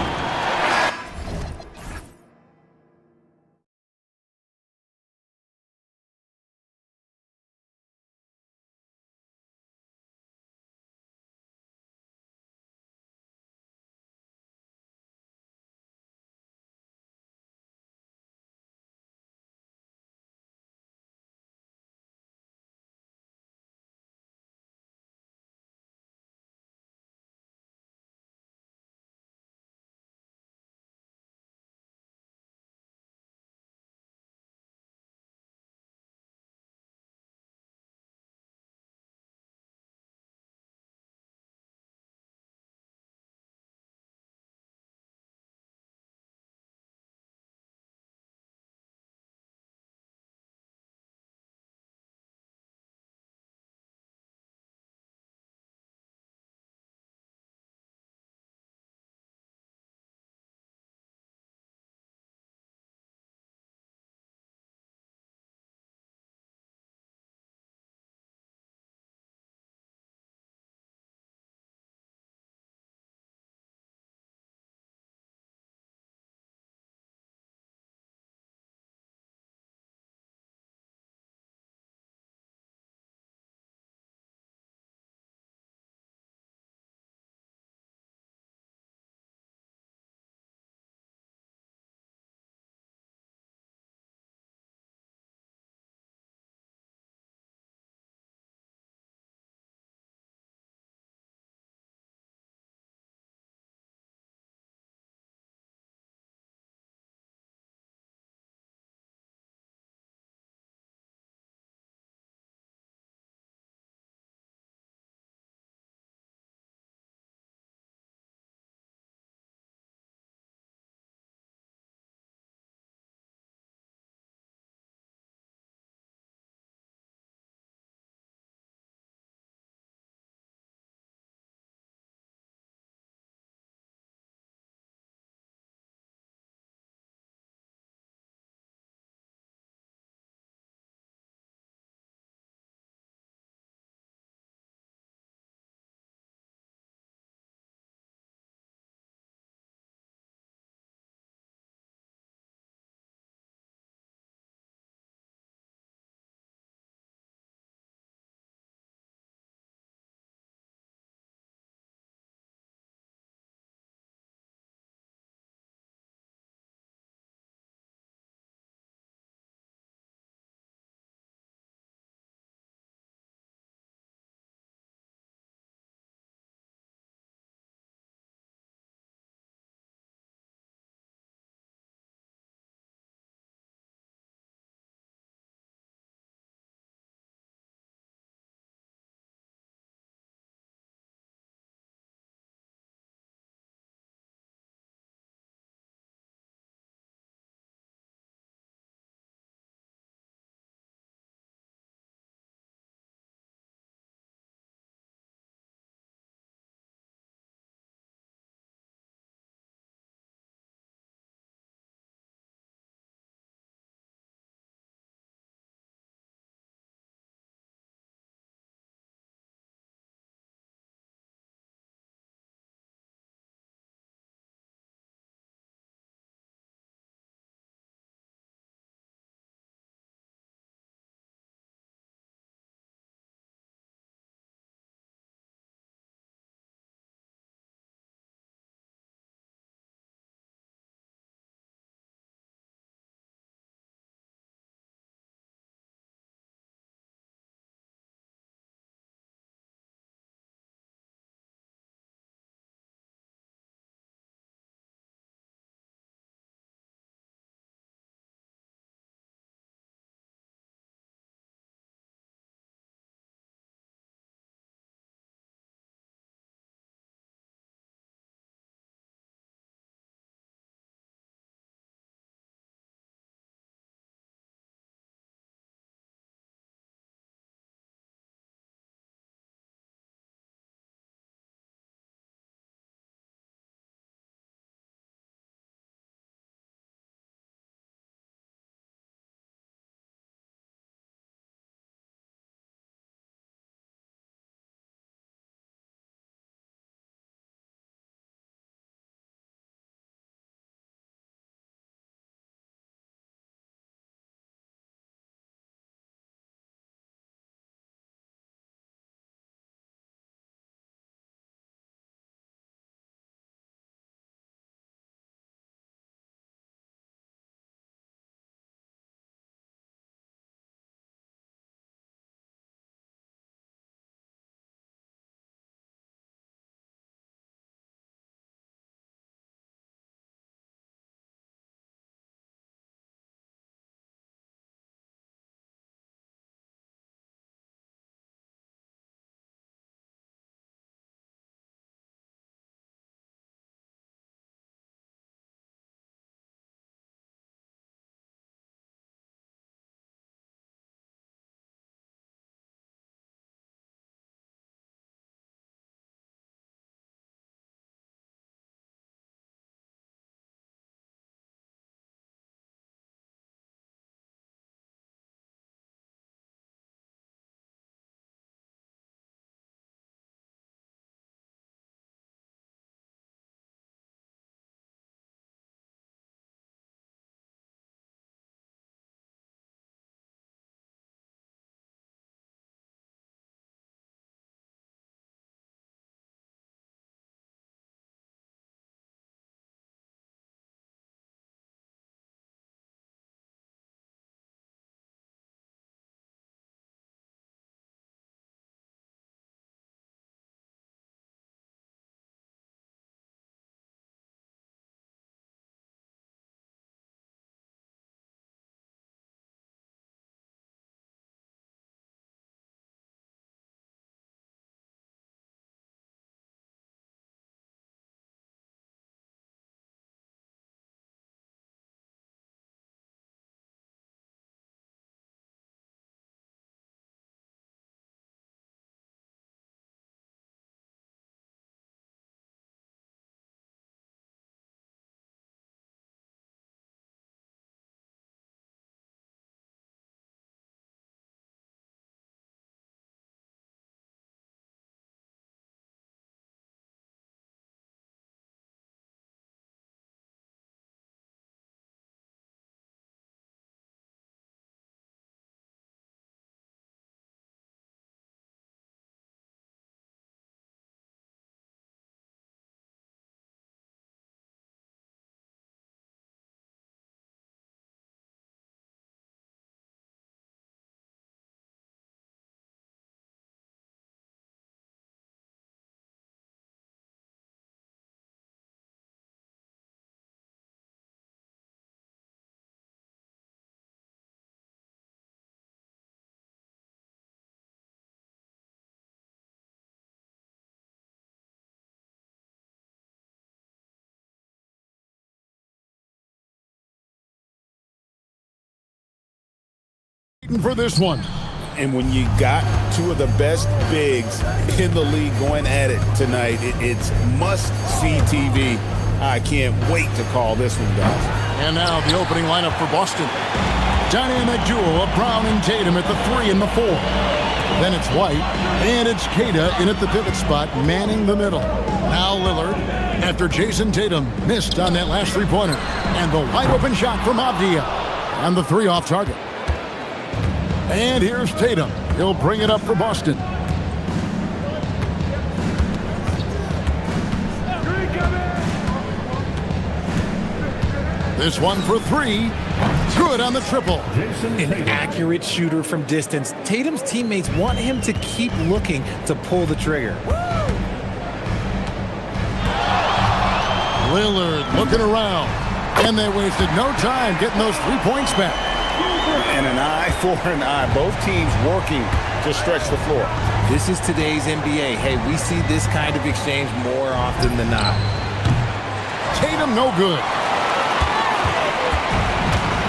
waiting for this one. And when you got two of the best bigs in the league going at it tonight, it's must-see TV. I can't wait to call this one, guys. And now the opening lineup for Boston. Dynamic duo of Brown and Tatum at the 3 and the 4. Then it's White, and it's Queta in at the pivot spot, manning the middle. Now Lillard, after Jason Tatum missed on that last three-pointer. And the wide-open shot from Avdia. And the 3 off target. And here's Tatum. He'll bring it up for Boston. This one for 3. Good on the triple. An accurate shooter from distance. Tatum's teammates want him to keep looking to pull the trigger. Lillard looking around. And they wasted no time getting those 3 points back. And an eye for an eye. Both teams working to stretch the floor. This is today's NBA. Hey, we see this kind of exchange more often than not. Tatum no good.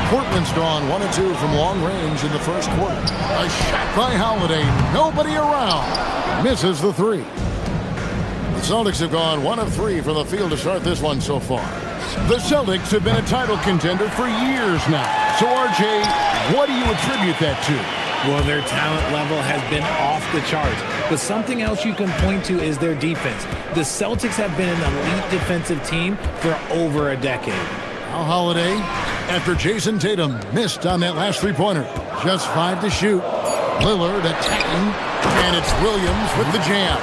Portland's gone 1 of 2 from long range in the first quarter. A shot by Holiday. Nobody around. Misses the 3. The Celtics have gone 1 of 3 from the field to start this one so far. The Celtics have been a title contender for years now. So, RJ, what do you attribute that to? Well, their talent level has been off the charts. But something else you can point to is their defense. The Celtics have been an elite defensive team for over a decade. Now Holiday, after Jason Tatum missed on that last three-pointer. Just 5 to shoot. Lillard attacking, and it's Williams with the jam.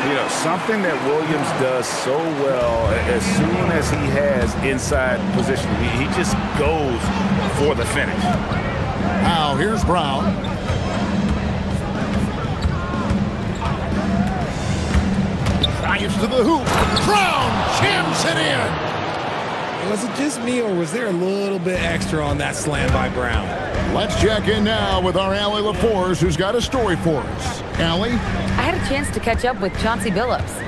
You know, something that Williams does so well, as soon as he has inside position, he just goes for the finish. Now here's Brown. Drives to the hoop. Brown jams it in. Was it just me, or was there a little bit extra on that slam by Brown? Let's check in now with our Allie LaForce, who's got a story for us. Allie? I had a chance to catch up with Chauncey Billups.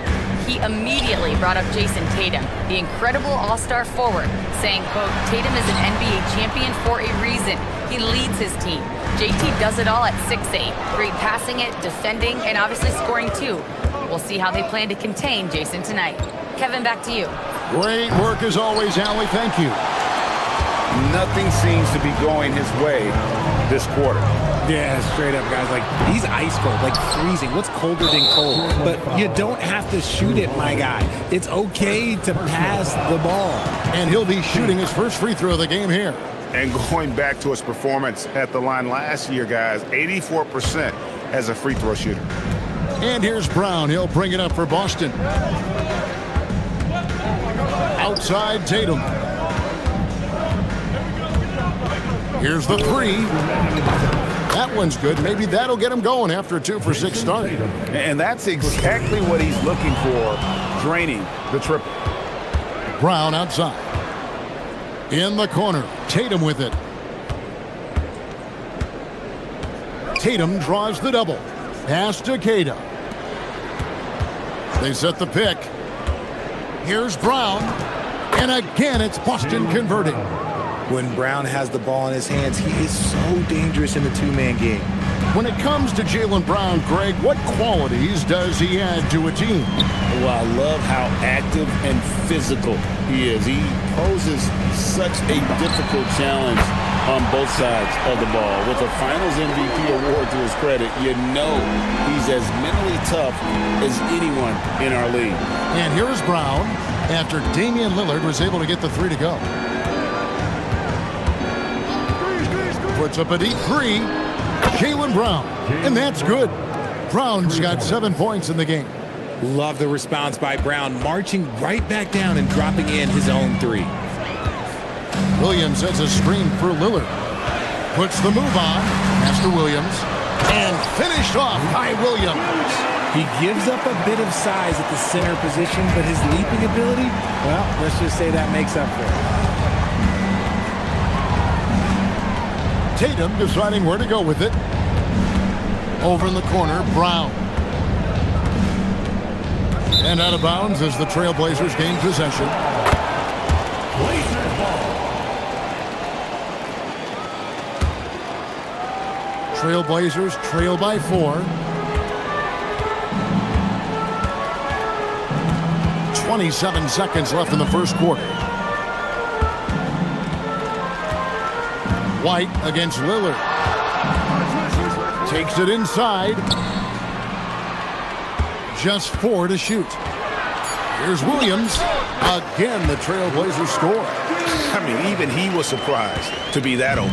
He immediately brought up Jason Tatum, the incredible all-star forward, saying, quote, Tatum is an NBA champion for a reason. He leads his team. JT does it all at 6'8". Great passing it, defending, and obviously scoring too. We'll see how they plan to contain Jason tonight. Kevin, back to you. Great work as always, Allie. Thank you. Nothing seems to be going his way this quarter. Yeah, straight up, guys. Like, he's ice cold, like freezing. What's colder than cold? But you don't have to shoot it, my guy. It's okay to pass the ball. And he'll be shooting his first free throw of the game here. And going back to his performance at the line last year, guys, 84% as a free throw shooter. And here's Brown. He'll bring it up for Boston. Outside Tatum. Here's the 3. That one's good. Maybe that'll get him going after a 2-for-6 start. And that's exactly what he's looking for, draining the triple. Brown outside. In the corner. Tatum with it. Tatum draws the double. Pass to Queta. They set the pick. Here's Brown. And again, it's Boston converting. When Brown has the ball in his hands, he is so dangerous in the two-man game. When it comes to Jaylen Brown, Greg, what qualities does he add to a team? Well, I love how active and physical he is. He poses such a difficult challenge on both sides of the ball. With a Finals MVP award to his credit, you know he's as mentally tough as anyone in our league. And here's Brown after Damian Lillard was able to get the 3 to go. Puts up a deep 3. Jaylen Brown. And that's good. Brown's got 7 points in the game. Love the response by Brown, marching right back down and dropping in his own 3. Williams sets a screen for Lillard. Puts the move on. Pass to Williams. And finished off by Williams. He gives up a bit of size at the center position, but his leaping ability, well, let's just say that makes up for it. Tatum deciding where to go with it. Over in the corner, Brown. And out of bounds as the Trailblazers gain possession. Trailblazers trail by 4. 27 seconds left in the first quarter. White against Lillard. Takes it inside. Just 4 to shoot. Here's Williams. Again, the Trailblazers score. I mean, even he was surprised to be that open.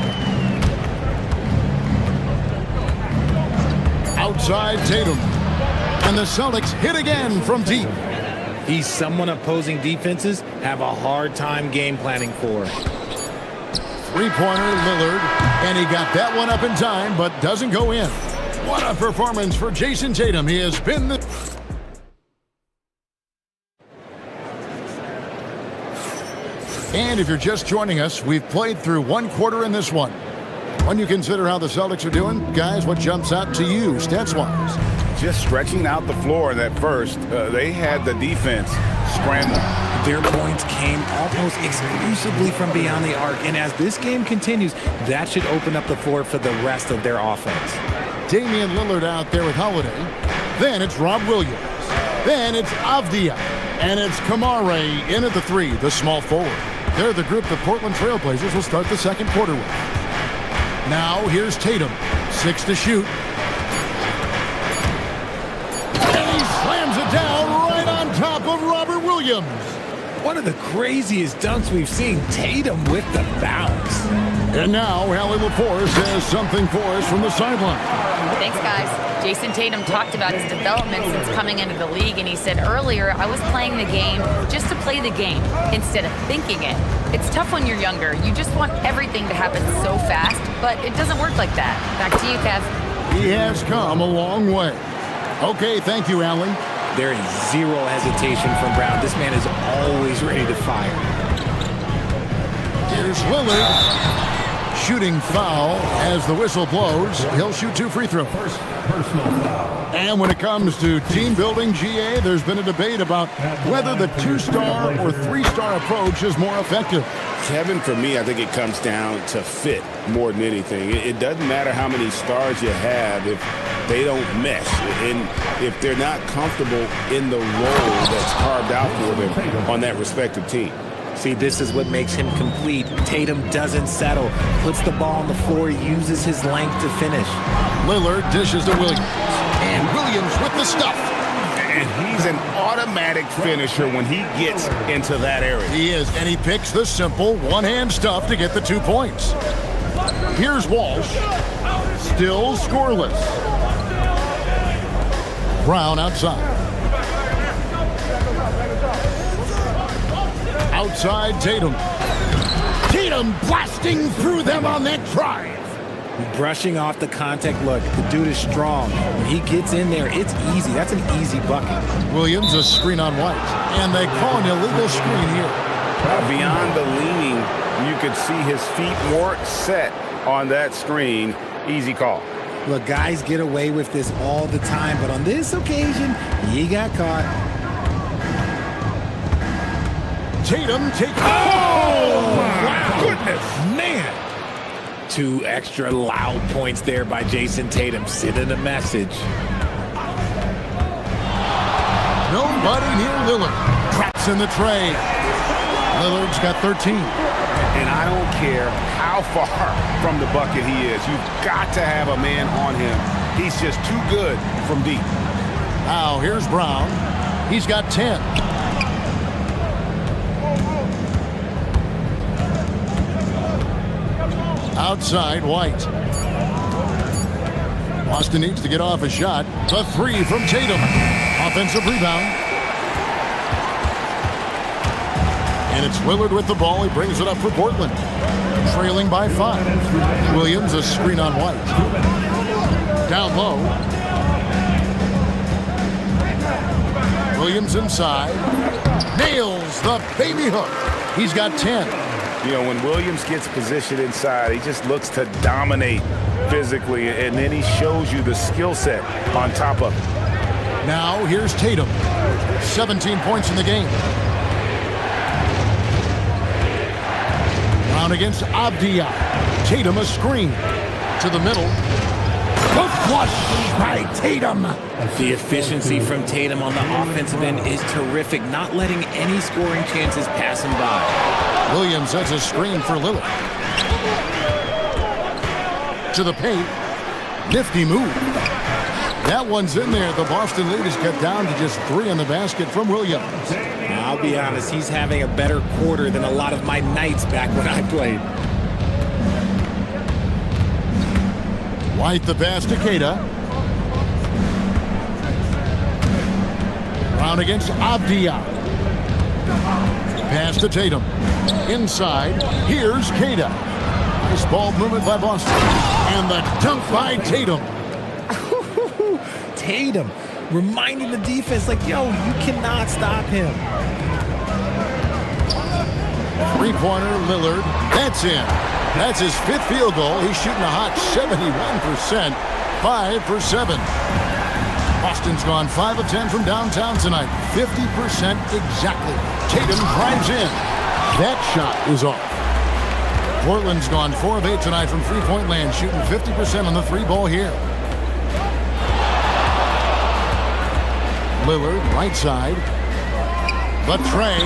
Outside Tatum. And the Celtics hit again from deep. He's someone opposing defenses have a hard time game planning for. Three-pointer, Lillard. And he got that one up in time, but doesn't go in. What a performance for Jason Tatum. He has been the... And if you're just joining us, we've played through one quarter in this one. When you consider how the Celtics are doing, guys, what jumps out to you stats-wise? Just stretching out the floor in that first. They had the defense scrambling. Their points came almost exclusively from beyond the arc. And as this game continues, that should open up the floor for the rest of their offense. Damian Lillard out there with Holiday. Then it's Rob Williams. Then it's Avdia. And it's Kamare in at the 3, the small forward. They're the group the Portland Trailblazers will start the second quarter with. Now here's Tatum. 6 to shoot. And he slams it down right on top of Robert Williams. One of the craziest dunks we've seen. Tatum with the bounce. And now Hallie LaForce has something for us from the sideline. Thanks, guys. Jason Tatum talked about his development since coming into the league, and he said earlier, I was playing the game just to play the game instead of thinking it. It's tough when you're younger. You just want everything to happen so fast, but it doesn't work like that. Back to you, Kev. He has come a long way. Okay, thank you, Allie. There is zero hesitation from Brown. This man is always ready to fire. Here's Lillard. Shooting foul as the whistle blows. He'll shoot 2 free throws. Personal foul. And when it comes to team building, GA, there's been a debate about whether the 2-star or 3-star approach is more effective. Kevin, for me, I think it comes down to fit more than anything. It doesn't matter how many stars you have if they don't mesh. And if they're not comfortable in the role that's carved out for them on that respective team. See, this is what makes him complete. Tatum doesn't settle, puts the ball on the floor, uses his length to finish. Lillard dishes to Williams. And Williams with the stuff. And he's an automatic finisher when he gets into that area. He is, and he picks the simple one-hand stuff to get the 2 points. Here's Walsh. Still scoreless. Brown outside. Outside Tatum. Tatum blasting through them on that drive. Brushing off the contact. Look, the dude is strong. When he gets in there, it's easy. That's an easy bucket. Williams, a screen on White. And they call an illegal screen here. Beyond the leaning, you could see his feet more set on that screen. Easy call. Look, guys get away with this all the time, but on this occasion, he got caught. Tatum takes... Oh, my goodness, man. 2 extra loud points there by Jason Tatum, sending a message. Nobody near Lillard. Traps in the tray. Lillard's got 13. And I don't care how far from the bucket he is. You've got to have a man on him. He's just too good from deep. Now, here's Brown. He's got 10. Outside, White. Boston needs to get off a shot. The 3 from Tatum. Offensive rebound. And it's Lillard with the ball. He brings it up for Portland. Trailing by 5. Williams, a screen on White. Down low. Williams inside. Nails the baby hook. He's got 10. You know, when Williams gets positioned inside, he just looks to dominate physically, and then he shows you the skill set on top of it. Now, here's Tatum. 17 points in the game. Brown against Avdia. Tatum a screen. To the middle. Flush by Tatum. The efficiency from Tatum on the offensive end is terrific, not letting any scoring chances pass him by. Williams sets a screen for Lillard. To the paint. Nifty move. That one's in there. The Boston lead is cut down to just 3 on the basket from Williams. I'll be honest, he's having a better quarter than a lot of my nights back when I played. White the pass to Keita. Brown against Avdia. Pass to Tatum. Inside. Here's Keita. Nice ball movement by Boston. And the dunk by Tatum. Tatum reminding the defense, like, yo, you cannot stop him. Three-pointer, Lillard. That's in. That's his 5th field goal. He's shooting a hot 71%. 5 for 7. Boston's gone 5 of 10 from downtown tonight. 50% exactly. Tatum drives in. That shot is off. Portland's gone 4 of 8 tonight from three-point land, shooting 50% on the 3-ball here. Lillard, right side. The tray.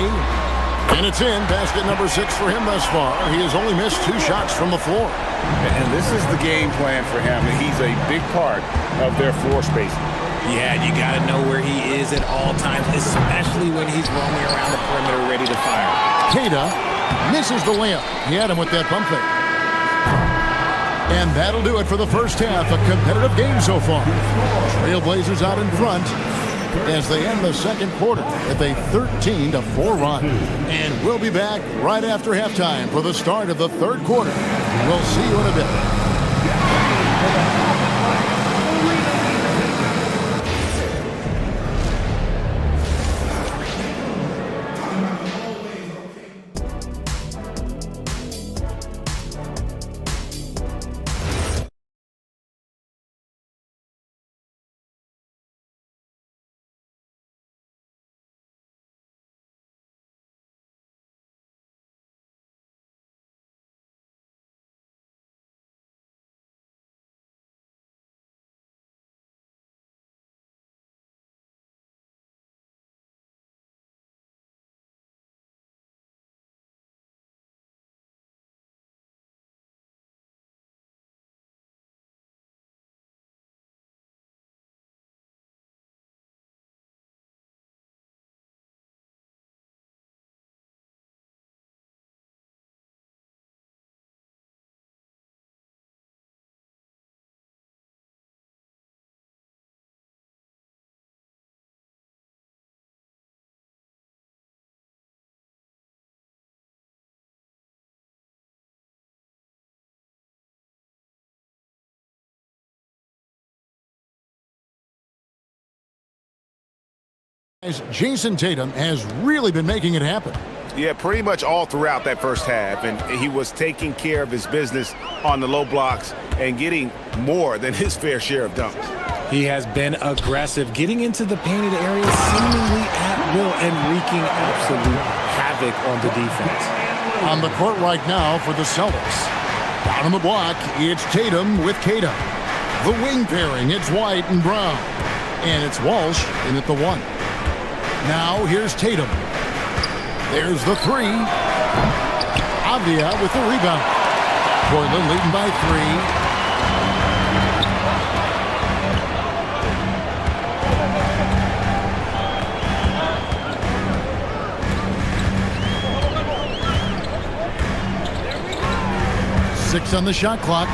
And it's in. Basket number 6 for him thus far. He has only missed 2 shots from the floor. And this is the game plan for him. He's a big part of their floor spacing. Yeah, you got to know where he is at all times, especially when he's roaming around the perimeter ready to fire. Keita misses the layup. He had him with that pump fake. And that'll do it for the first half. A competitive game so far. Trailblazers out in front as they end the second quarter with a 13-4 run. And we'll be back right after halftime for the start of the third quarter. We'll see you in a bit. Jason Tatum has really been making it happen. Yeah, pretty much all throughout that first half, and he was taking care of his business on the low blocks and getting more than his fair share of dunks. He has been aggressive, getting into the painted area seemingly at will and wreaking absolute havoc on the defense. On the court right now for the Celtics. Down on the block, it's Tatum with Keita. The wing pairing, it's White and Brown. And it's Walsh in at the 1. Now here's Tatum. There's the 3. Avdia with the rebound. Portland leading by 3. Six on the shot clock.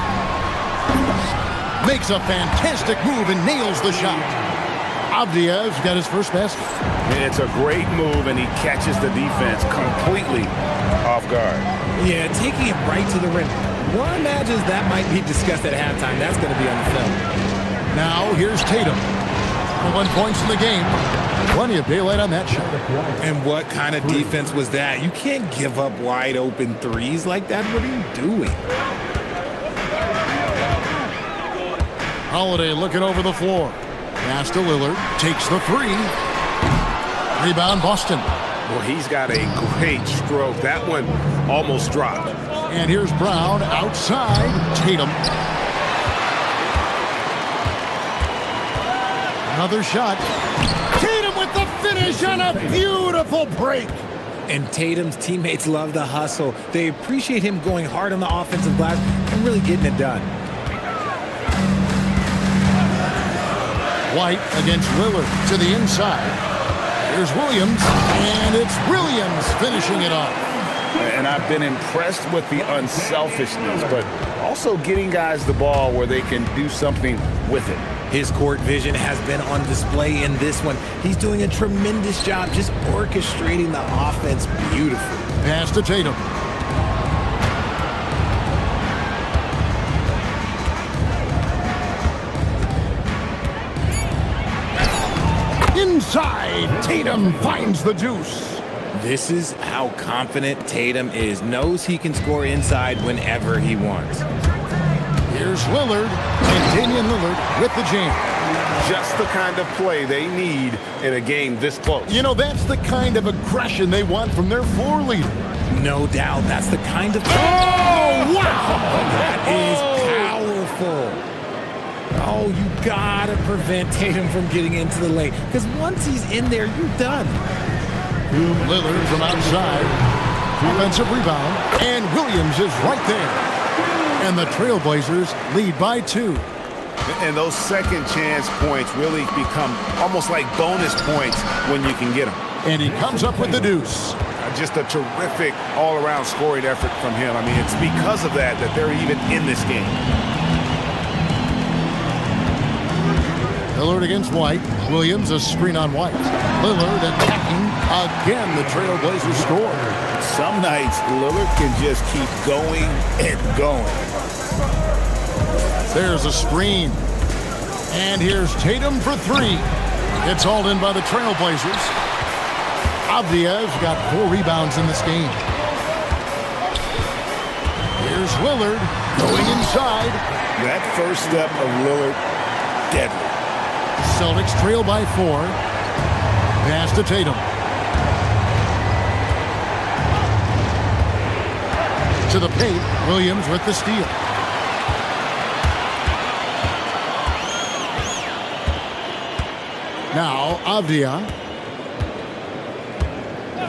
Makes a fantastic move and nails the shot. Avdia's got his first basket. It's a great move, and he catches the defense completely off guard. Yeah, taking it right to the rim. One imagines that might be discussed at halftime. That's going to be on the film. Now here's Tatum. 1 points in the game. Plenty of daylight on that shot. And what kind of defense was that? You can't give up wide open threes like that. What are you doing? Holiday looking over the floor. Pass to Lillard. Takes the 3. Rebound Boston. Well, he's got a great stroke. That one almost dropped. And here's Brown outside. Tatum. Another shot. Tatum with the finish on a beautiful break. And Tatum's teammates love the hustle. They appreciate him going hard on the offensive glass and really getting it done. White against Lillard to the inside. Here's Williams, and it's Williams finishing it off. And I've been impressed with the unselfishness, but also getting guys the ball where they can do something with it. His court vision has been on display in this one. He's doing a tremendous job just orchestrating the offense beautifully. Pass to Tatum. Inside, Tatum finds the deuce. This is how confident Tatum is. Knows he can score inside whenever he wants. Here's Lillard, and Damian Lillard with the jam. Just the kind of play they need in a game this close. You know, that's the kind of aggression they want from their floor leader. No doubt, that's the kind of... Oh, wow! That is powerful. Oh, you gotta prevent Tatum from getting into the lane, because once he's in there, you're done. Lillard from outside. Offensive rebound, and Williams is right there. And the Trailblazers lead by 2. And those second chance points really become almost like bonus points when you can get them. And he comes up with the deuce. Just a terrific all-around scoring effort from him. I mean, it's because of that they're even in this game. Lillard against White. Williams a screen on White. Lillard attacking. Again, the Trailblazers score. Some nights, Lillard can just keep going and going. There's a screen. And here's Tatum for 3. It's hauled in by the Trailblazers. Avdia's got 4 rebounds in this game. Here's Lillard going inside. That first step of Lillard, deadly. Celtics trail by 4. Pass to Tatum. To the paint, Williams with the steal. Now, Avdia.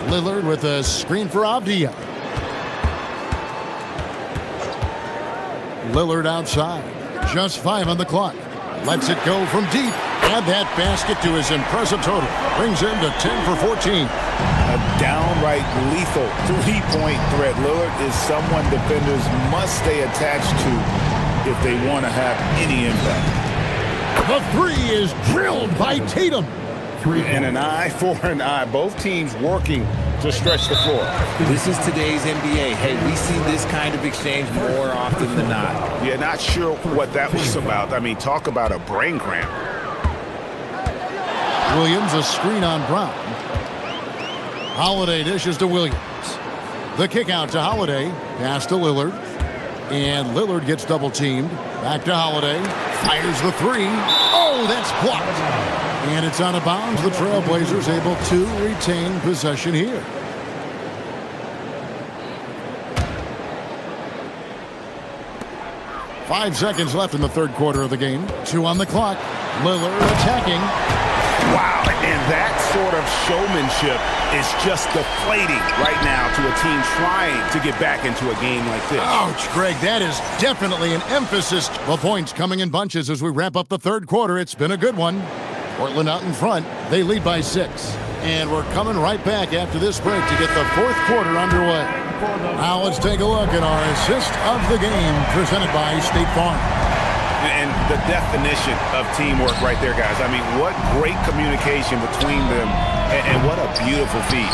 Lillard with a screen for Avdia. Lillard outside. Just 5 on the clock. Lets it go from deep. Add that basket to his impressive total. Brings him to 10 for 14. A downright lethal three-point threat. Lillard is someone defenders must stay attached to if they want to have any impact. The 3 is drilled by Tatum. And an eye for an eye. Both teams working to stretch the floor. This is today's NBA. Hey, we see this kind of exchange more often than not. Yeah, not sure what that was about. I mean, talk about a brain cramp. Williams a screen on Brown. Holiday dishes to Williams. The kick out to Holiday. Pass to Lillard. And Lillard gets double teamed. Back to Holiday. Fires the 3. Oh, that's blocked. And it's out of bounds. The Trailblazers able to retain possession here. Five seconds left in the third quarter of the game. 2 on the clock. Lillard attacking. Wow, and that sort of showmanship is just deflating right now to a team trying to get back into a game like this. Ouch, Greg, that is definitely an emphasis. The points coming in bunches as we wrap up the third quarter. It's been a good one. Portland out in front. They lead by 6. And we're coming right back after this break to get the fourth quarter underway. Now let's take a look at our assist of the game presented by State Farm. And the definition of teamwork right there, guys. I mean, what great communication between them, and what a beautiful feed.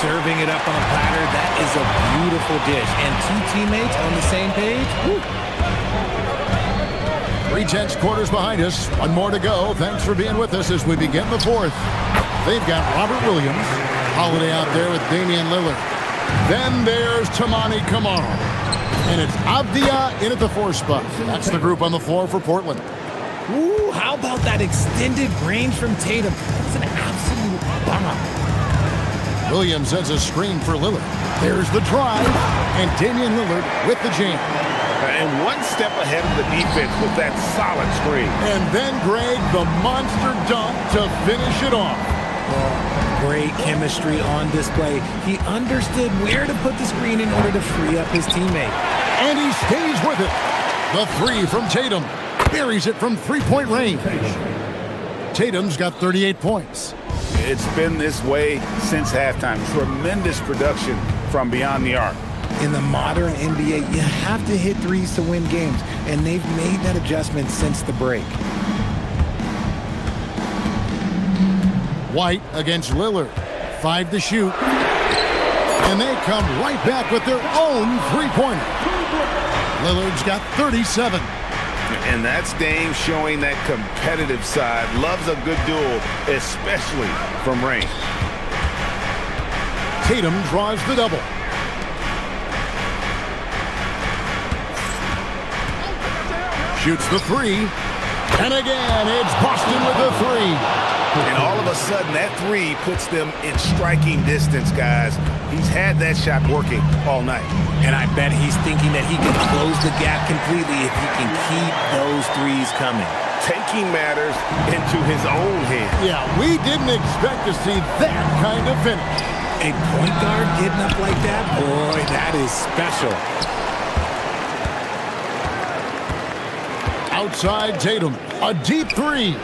Serving it up on a platter, that is a beautiful dish. And 2 teammates on the same page. Woo. 3/10 quarters behind us. 1 more to go. Thanks for being with us as we begin the fourth. They've got Robert Williams. Holiday out there with Damian Lillard. Then there's Tamani Kamara. And it's Avdia in at the 4 spot. That's the group on the floor for Portland. Ooh, how about that extended range from Tatum? That's an absolute bomb. Williams sends a screen for Lillard. There's the drive. And Damian Lillard with the jam. And one step ahead of the defense with that solid screen. And then, Greg, the monster dunk to finish it off. Great chemistry on display. He understood where to put the screen in order to free up his teammate. And he stays with it. The three from Tatum. Buries it from three-point range. Tatum's got 38 points. It's been this way since halftime. Tremendous production from beyond the arc. In the modern NBA, you have to hit threes to win games, and they've made that adjustment since the break. White against Lillard. 5 to shoot. And they come right back with their own three-pointer. Lillard's got 37. And that's Dame showing that competitive side. Loves a good duel, especially from range. Tatum draws the double. Shoots the three. And again, it's Boston with the three. And all of a sudden, that three puts them in striking distance, guys. He's had that shot working all night. And I bet he's thinking that he can close the gap completely if he can keep those threes coming. Taking matters into his own hands. Yeah, we didn't expect to see that kind of finish. A point guard getting up like that, boy, that is special. Outside Tatum, a deep three.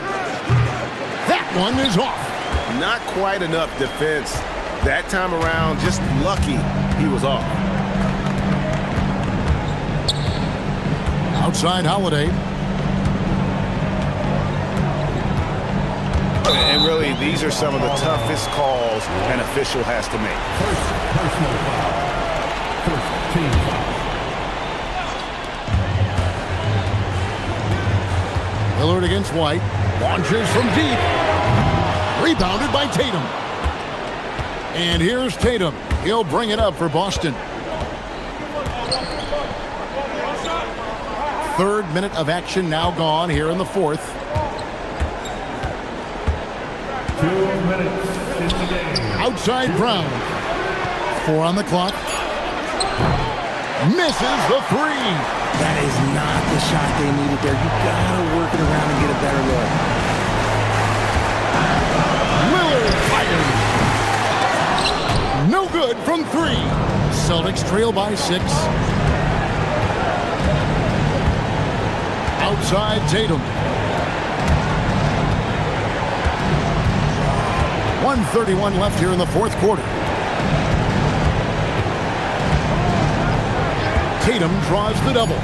That one is off. Not quite enough defense. That time around, just lucky he was off. Outside Holiday. And really, these are some of the toughest calls an official has to make. Personal foul. First team foul. Lillard against White. Launches from deep. Rebounded by Tatum. And here's Tatum. He'll bring it up for Boston. Third minute of action now gone here in the fourth. 2 minutes in the game. Outside Brown. 4 on the clock. Misses the three. That is not the shot they needed there. You gotta work it around and get a better look. Lillard fires. No good from 3. Celtics trail by 6. Outside Tatum. 1:31 left here in the fourth quarter. Tatum draws the double.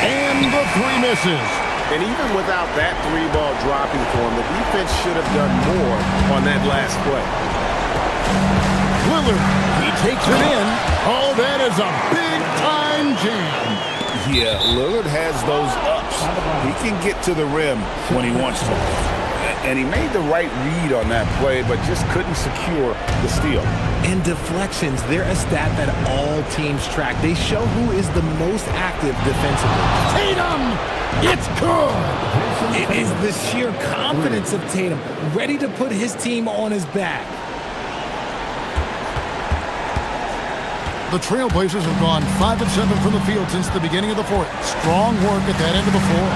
And the three misses. And even without that three ball dropping for him, the defense should have done more on that last play. Lillard, he takes it in. Oh, that is a big-time jam. Yeah, Lillard has those ups. He can get to the rim when he wants to. And he made the right read on that play, but just couldn't secure the steal. And deflections, they're a stat that all teams track. They show who is the most active defensively. Tatum! It's good! It is the sheer confidence of Tatum, ready to put his team on his back. The Trailblazers have gone 5 of 7 from the field since the beginning of the fourth. Strong work at that end of the floor.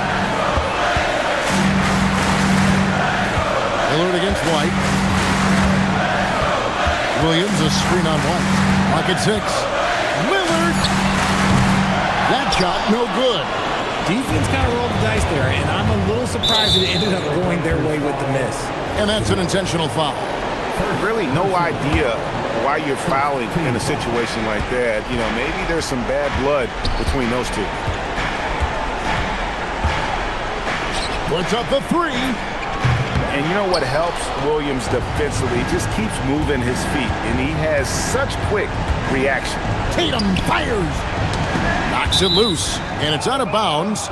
Lillard against White. Williams, a screen on White. Pocket 6. Lillard! That shot, no good. Defense kind of rolled the dice there, and I'm a little surprised it ended up going their way with the miss. And that's an intentional foul. Really no idea why you're fouling in a situation like that. You know, maybe there's some bad blood between those two. Puts up the three. And you know what helps Williams defensively? He just keeps moving his feet, and he has such quick reaction. Tatum fires. Knocks it loose, and it's out of bounds.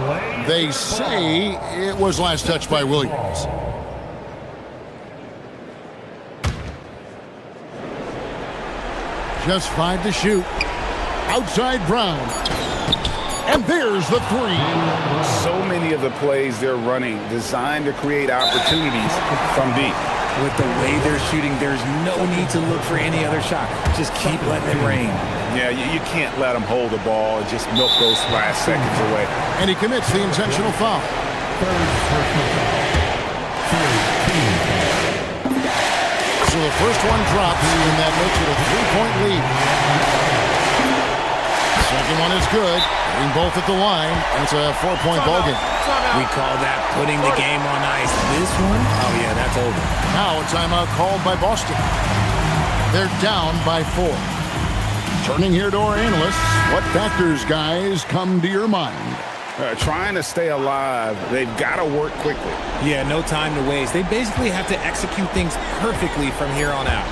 They say it was last touched by Williams. Just 5 to shoot. Outside Brown. And there's the three. So many of the plays they're running designed to create opportunities from deep. With the way they're shooting, there's no need to look for any other shot. Just keep letting it rain. Yeah, you can't let them hold the ball and just milk those last seconds away. And he commits the intentional foul. So the first one drops, and that makes it a 3-point lead. Second one is good, hitting both at the line, and it's a 4-point ball game. We call that putting the game on ice. This one, oh yeah, that's over. Now a timeout called by Boston. They're down by 4. Turning here to our analysts, what factors, guys, come to your mind? Trying to stay alive, they've got to work quickly. Yeah, no time to waste. They basically have to execute things perfectly from here on out.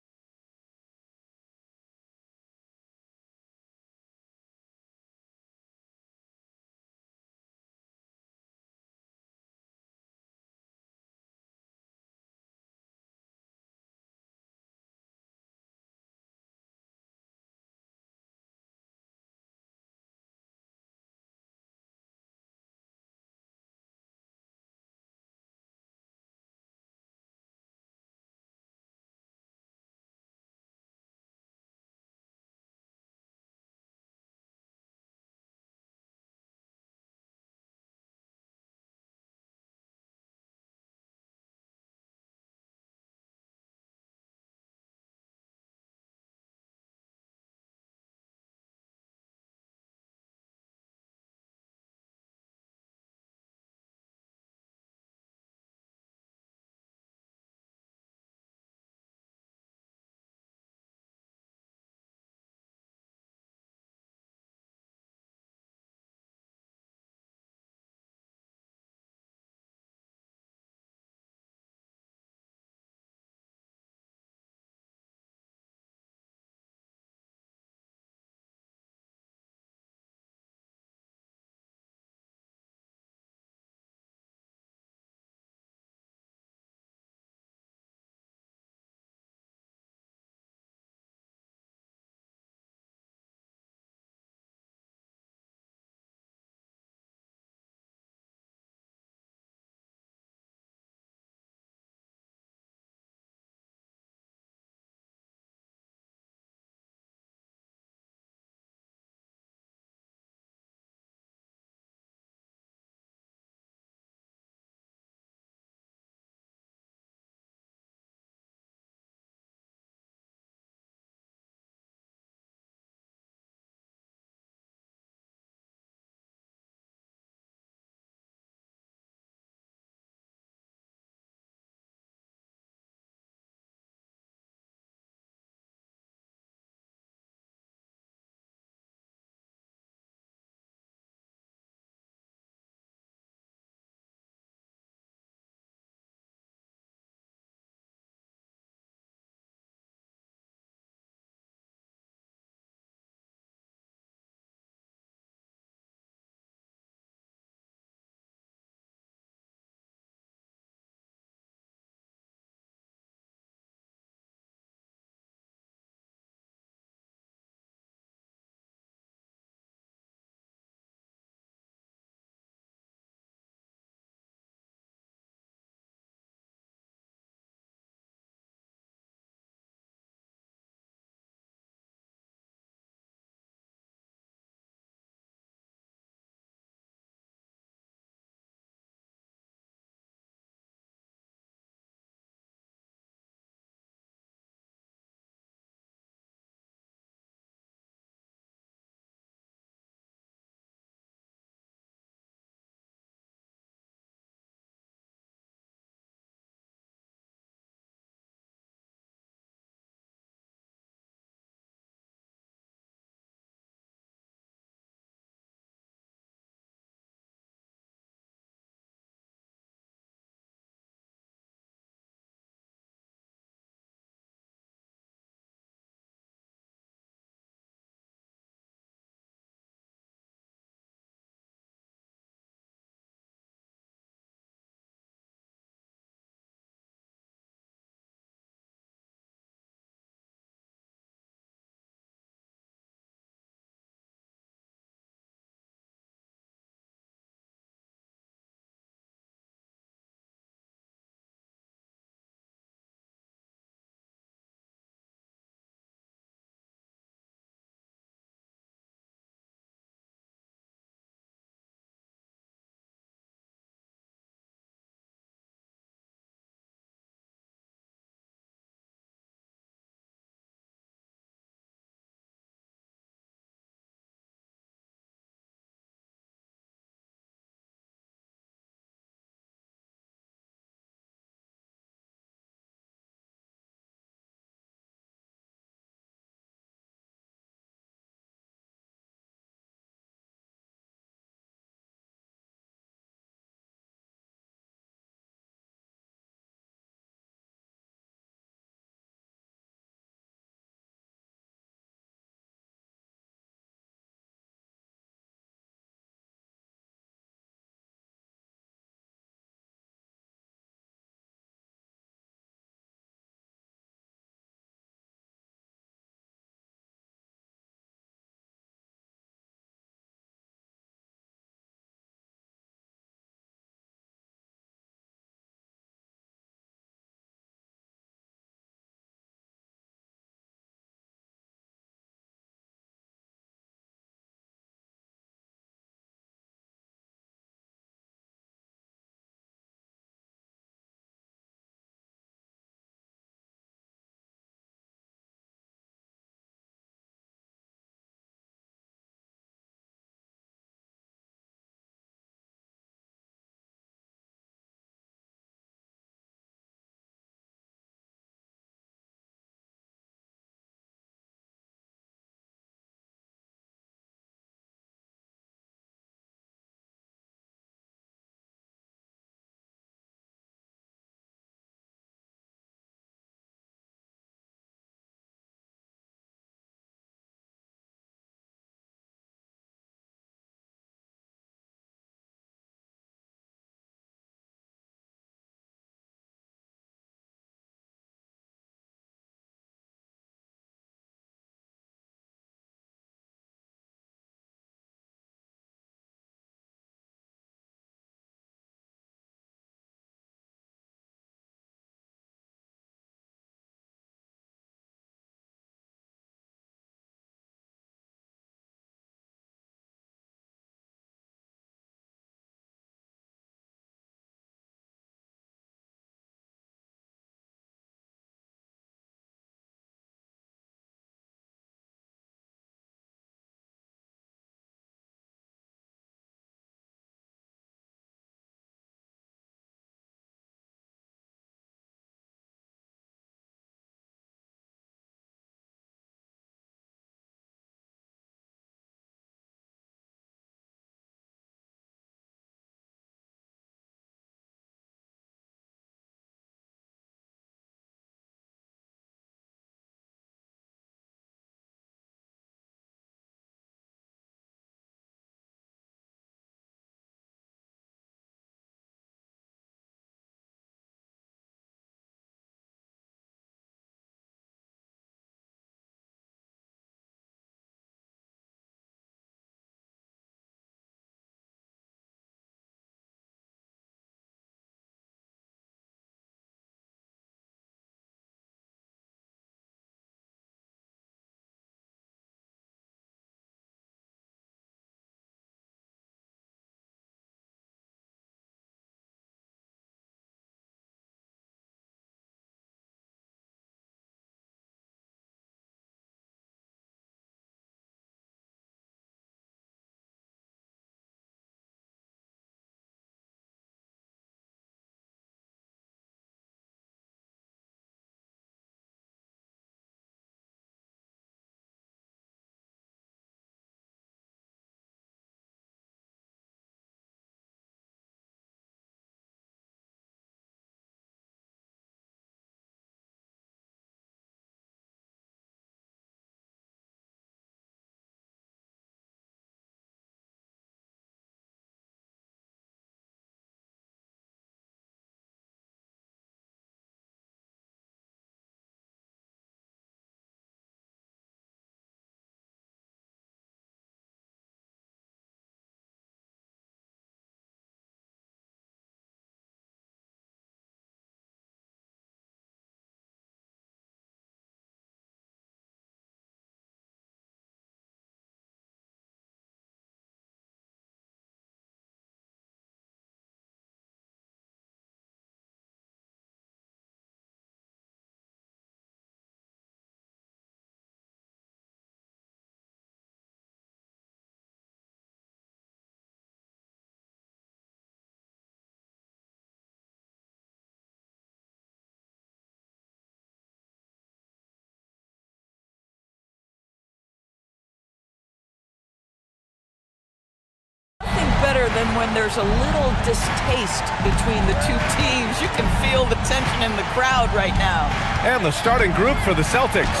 then when there's a little distaste between the two teams, you can feel the tension in the crowd right now. And the starting group for the Celtics.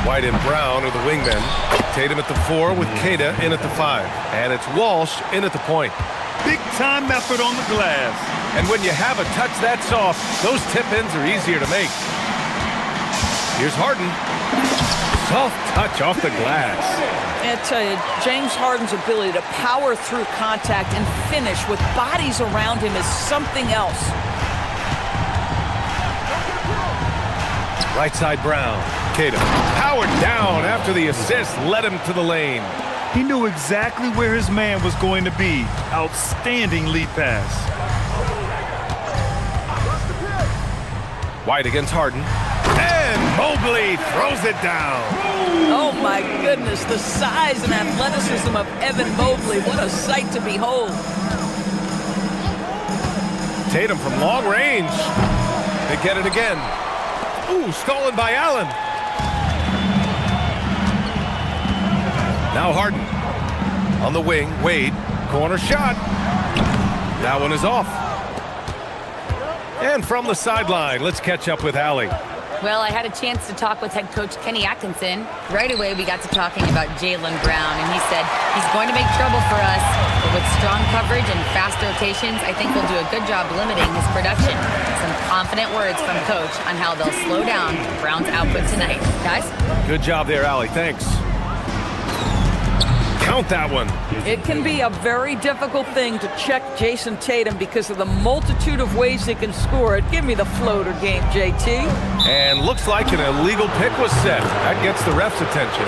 White and Brown are the wingmen. Tatum at the 4 with Kata in at the 5. And it's Walsh in at the point. Big time effort on the glass. And when you have a touch that soft, those tip-ins are easier to make. Here's Harden. Soft touch off the glass. I tell you, James Harden's ability to power through contact and finish with bodies around him is something else. Right side Brown. Kata powered down after the assist led him to the lane. He knew exactly where his man was going to be. Outstanding lead pass. White against Harden. And Mobley throws it down. Oh my goodness, the size and athleticism of Evan Mobley. What a sight to behold. Tatum from long range. They get it again. Ooh, stolen by Allen. Now Harden. On the wing, Wade. Corner shot. That one is off. And from the sideline, let's catch up with Allie. Well, I had a chance to talk with head coach Kenny Atkinson. Right away, we got to talking about Jaylen Brown, and he said he's going to make trouble for us, but with strong coverage and fast rotations, I think we'll do a good job limiting his production. Some confident words from coach on how they'll slow down Brown's output tonight. Guys? Good job there, Allie. Thanks. Count that one. It can be a very difficult thing to check Jason Tatum because of the multitude of ways he can score it. Give me the floater game, JT. And looks like an illegal pick was set. That gets the ref's attention.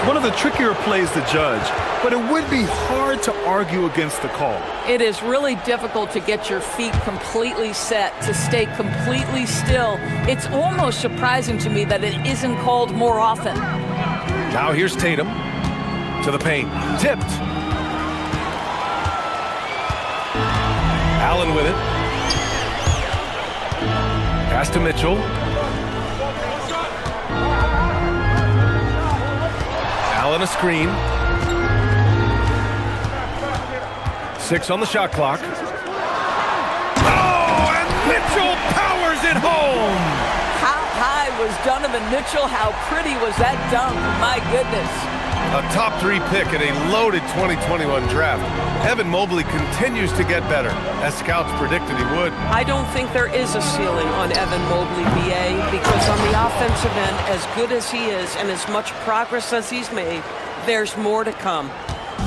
One of the trickier plays to judge, but it would be hard to argue against the call. It is really difficult to get your feet completely set, to stay completely still. It's almost surprising to me that it isn't called more often. Now here's Tatum. To the paint. Tipped. Allen with it. Pass to Mitchell. Allen a screen. 6 on the shot clock. Oh, and Mitchell powers it home. How high was Donovan Mitchell? How pretty was that dunk? My goodness. A top 3 pick in a loaded 2021 draft. Evan Mobley continues to get better, as scouts predicted he would. I don't think there is a ceiling on Evan Mobley, BA, because on the offensive end, as good as he is and as much progress as he's made, there's more to come.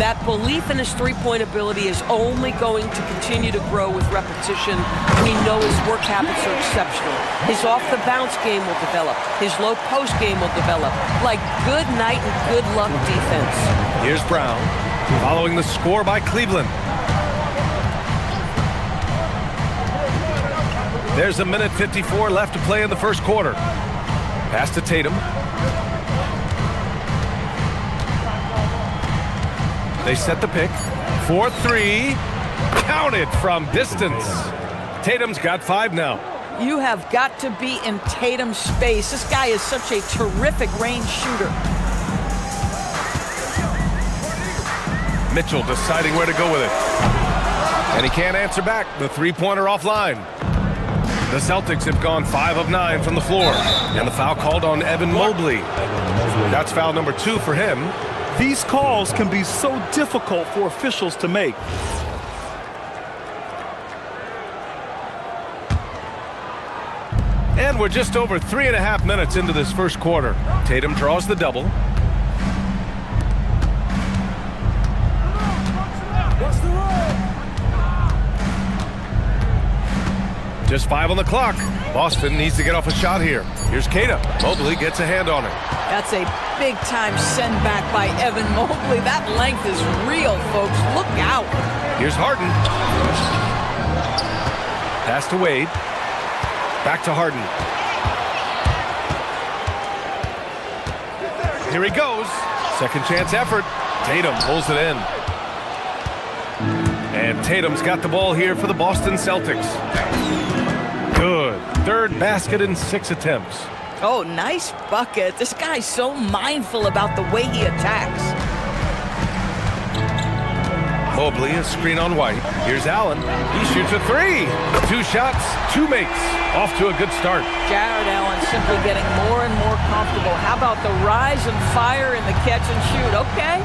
That belief in his three-point ability is only going to continue to grow with repetition. We know his work habits are exceptional. His off-the-bounce game will develop. His low-post game will develop. Like good night and good luck defense. Here's Brown, following the score by Cleveland. There's a minute 54 left to play in the first quarter. Pass to Tatum. They set the pick. 4-3. Counted from distance. Tatum's got 5 now. You have got to be in Tatum's space. This guy is such a terrific range shooter. Mitchell deciding where to go with it. And he can't answer back. The three-pointer offline. The Celtics have gone 5 of 9 from the floor. And the foul called on Evan Mobley. That's foul number 2 for him. These calls can be so difficult for officials to make. And we're just over 3.5 minutes into this first quarter. Tatum draws the double. Just 5 on the clock. Boston needs to get off a shot here. Here's Kata. Mobley gets a hand on it. That's a big-time send back by Evan Mobley. That length is real, folks. Look out. Here's Harden. Pass to Wade. Back to Harden. Here he goes. Second chance effort. Tatum pulls it in. And Tatum's got the ball here for the Boston Celtics. Good. Third basket in 6 attempts. Oh, nice bucket. This guy's so mindful about the way he attacks. Mobley, a screen on White. Here's Allen. He shoots a three. 2 shots, 2 makes. Off to a good start. Jared Allen simply getting more and more comfortable. How about the rise and fire in the catch and shoot? Okay.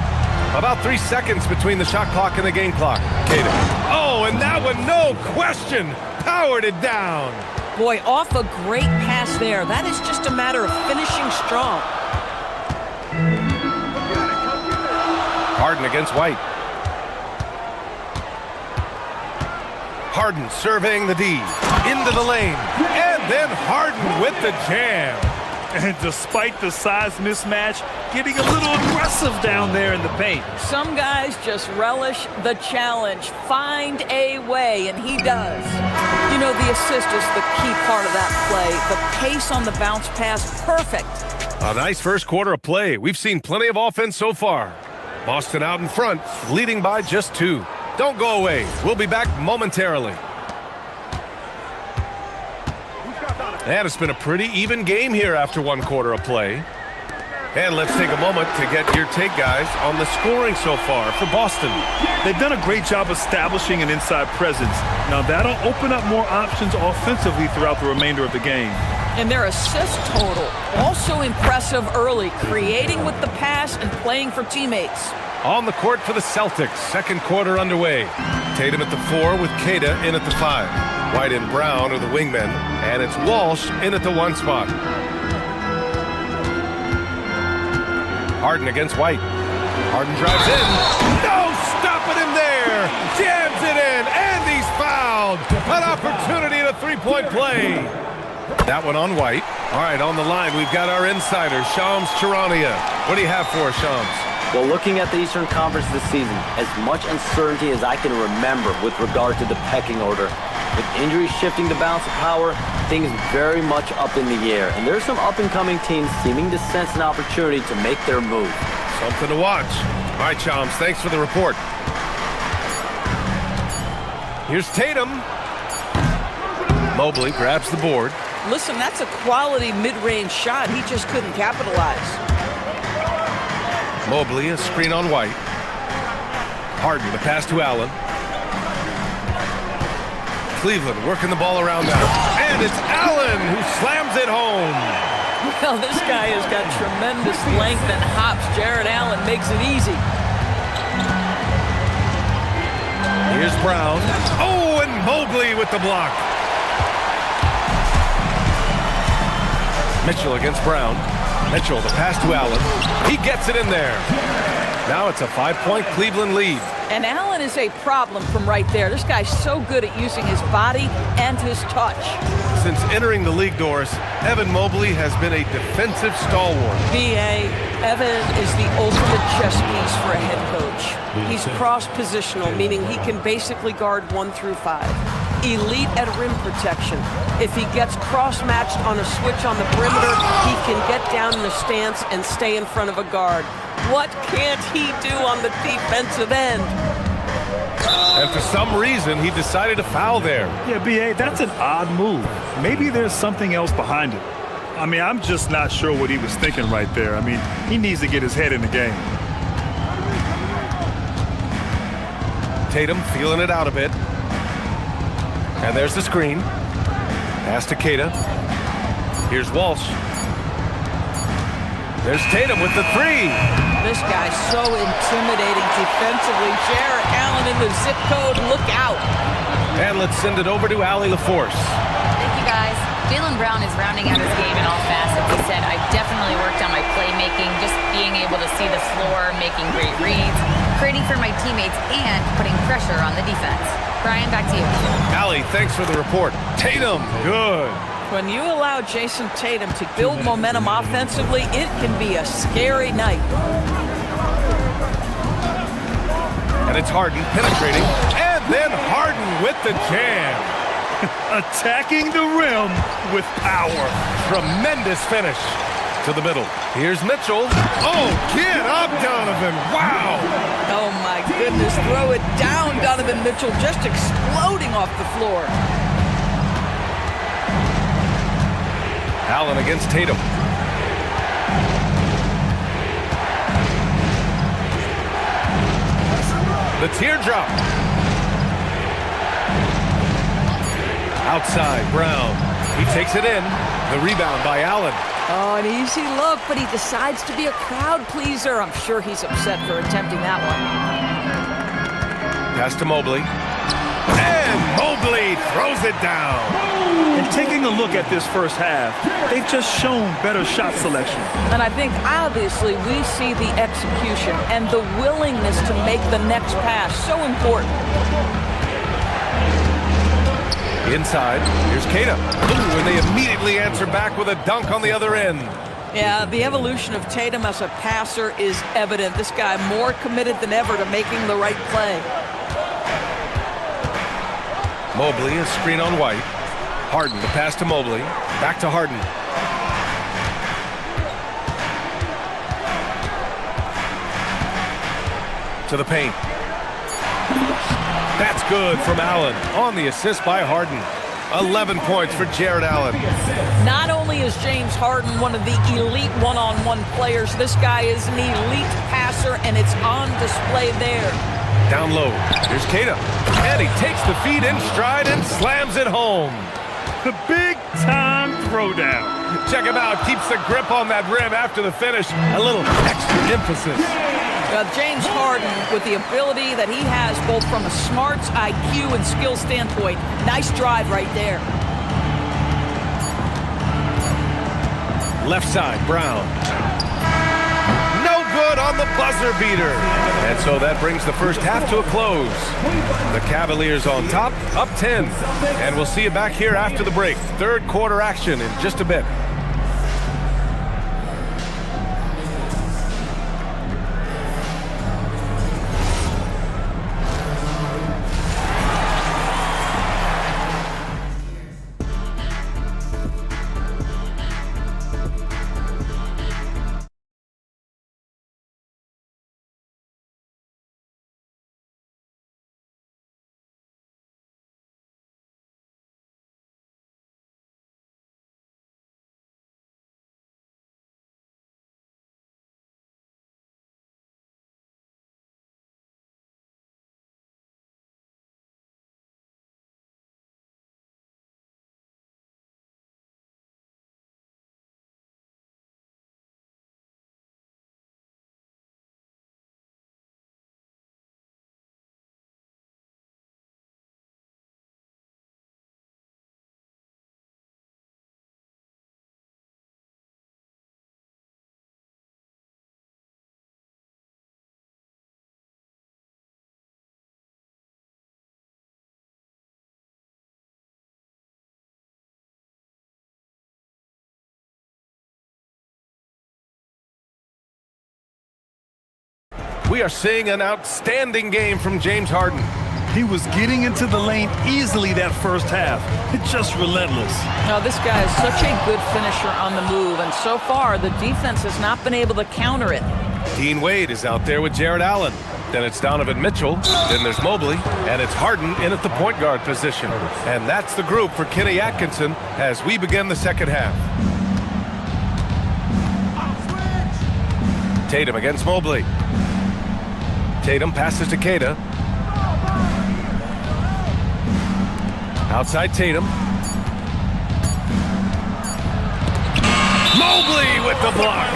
About 3 seconds between the shot clock and the game clock. Caden. Oh, and that one, no question, powered it down. Boy, off a great pass there. That is just a matter of finishing strong. Harden against White. Harden surveying the D. Into the lane. And then Harden with the jam. And despite the size mismatch, getting a little aggressive down there in the paint. Some guys just relish the challenge. Find a way, and he does. You know, the assist is the key part of that play. The pace on the bounce pass, perfect. A nice first quarter of play. We've seen plenty of offense so far. Boston out in front, leading by just 2. Don't go away. We'll be back momentarily. And it's been a pretty even game here after 1 quarter of play. And let's take a moment to get your take, guys, on the scoring so far for Boston. They've done a great job establishing an inside presence. Now that'll open up more options offensively throughout the remainder of the game. And their assist total, also impressive early, creating with the pass and playing for teammates. On the court for the Celtics, second quarter underway. Tatum at the 4 with Queta in at the 5. White and Brown are the wingmen, and it's Walsh in at the 1 spot. Harden against White. Harden drives in. No stopping him there. Jams it in, and he's fouled. An opportunity at a 3-point play. That one on White. All right, on the line, we've got our insider, Shams Charania. What do you have for us, Shams? Well, looking at the Eastern Conference this season, as much uncertainty as I can remember with regard to the pecking order. With injuries shifting the balance of power, things very much up in the air. And there's some up-and-coming teams seeming to sense an opportunity to make their move. Something to watch. All right, Shams, thanks for the report. Here's Tatum. Mobley grabs the board. Listen, that's a quality mid-range shot. He just couldn't capitalize. Mobley, a screen on White. Harden, the pass to Allen. Cleveland working the ball around now. And it's Allen who slams it home. Well, this guy has got tremendous length and hops. Jared Allen makes it easy. Here's Brown. Oh, and Mobley with the block. Mitchell against Brown. Mitchell, the pass to Allen. He gets it in there. Now it's a 5-point Cleveland lead. And Allen is a problem from right there. This guy's so good at using his body and his touch. Since entering the league doors, Evan Mobley has been a defensive stalwart. B.A., Evan is the ultimate chess piece for a head coach. He's cross-positional, meaning he can basically guard 1 through 5. Elite at rim protection. If he gets cross-matched on a switch on the perimeter, he can get down in the stance and stay in front of a guard. What can't he do on the defensive end? And for some reason, he decided to foul there. Yeah, B.A., that's an odd move. Maybe there's something else behind it. I mean, I'm just not sure what he was thinking right there. I mean, he needs to get his head in the game. Tatum feeling it out a bit. And there's the screen. Pass to Queta. Here's Walsh. There's Tatum with the 3. This guy's so intimidating defensively. Jared Allen in the zip code. Look out. And let's send it over to Allie LaForce. Thank you, guys. Jaylen Brown is rounding out his game in all facets. He said, I definitely worked on my playmaking, just being able to see the floor, making great reads, creating for my teammates, and putting pressure on the defense. Brian, back to you. Allie, thanks for the report. Tatum, good. When you allow Jason Tatum to build momentum offensively, it can be a scary night. And it's Harden penetrating, and then Harden with the jam. Attacking the rim with power. Tremendous finish to the middle. Here's Mitchell. Oh, get up, Donovan. Wow. Oh, my goodness. Throw it down, Donovan Mitchell, just exploding off the floor. Allen against Tatum. The teardrop. Outside, Brown. He takes it in. The rebound by Allen. Oh, an easy look, but he decides to be a crowd pleaser. I'm sure he's upset for attempting that one. Pass to Mobley. And Mobley throws it down. And taking a look at this first half, they've just shown better shot selection. And I think obviously we see the execution and the willingness to make the next pass so important. Inside, here's Keita. Ooh, and they immediately answer back with a dunk on the other end. Yeah, the evolution of Tatum as a passer is evident. This guy more committed than ever to making the right play. Mobley, a screen on White. Harden, the pass to Mobley. Back to Harden. To the paint. That's good from Allen on the assist by Harden. 11 points for Jared Allen. Not only is James Harden one of the elite one-on-one players, this guy is an elite passer, and it's on display there. Down low. Here's Keita. And he takes the feed in stride and slams it home. The big-time throwdown. Check him out. Keeps the grip on that rim after the finish. A little extra emphasis. James Harden, with the ability that he has both from a smarts, IQ, and skill standpoint, nice drive right there. Left side, Brown. No good on the buzzer beater. And so that brings the first half to a close. The Cavaliers on top, up 10. And we'll see you back here after the break. Third quarter action in just a bit. We are seeing an outstanding game from James Harden. He was getting into the lane easily that first half. It's just relentless. Now, this guy is such a good finisher on the move, and so far the defense has not been able to counter it. Dean Wade is out there with Jared Allen. Then it's Donovan Mitchell. Then there's Mobley. And it's Harden in at the point guard position. And that's the group for Kenny Atkinson as we begin the second half. Tatum against Mobley. Tatum passes to Keita. Outside Tatum. Mobley with the block.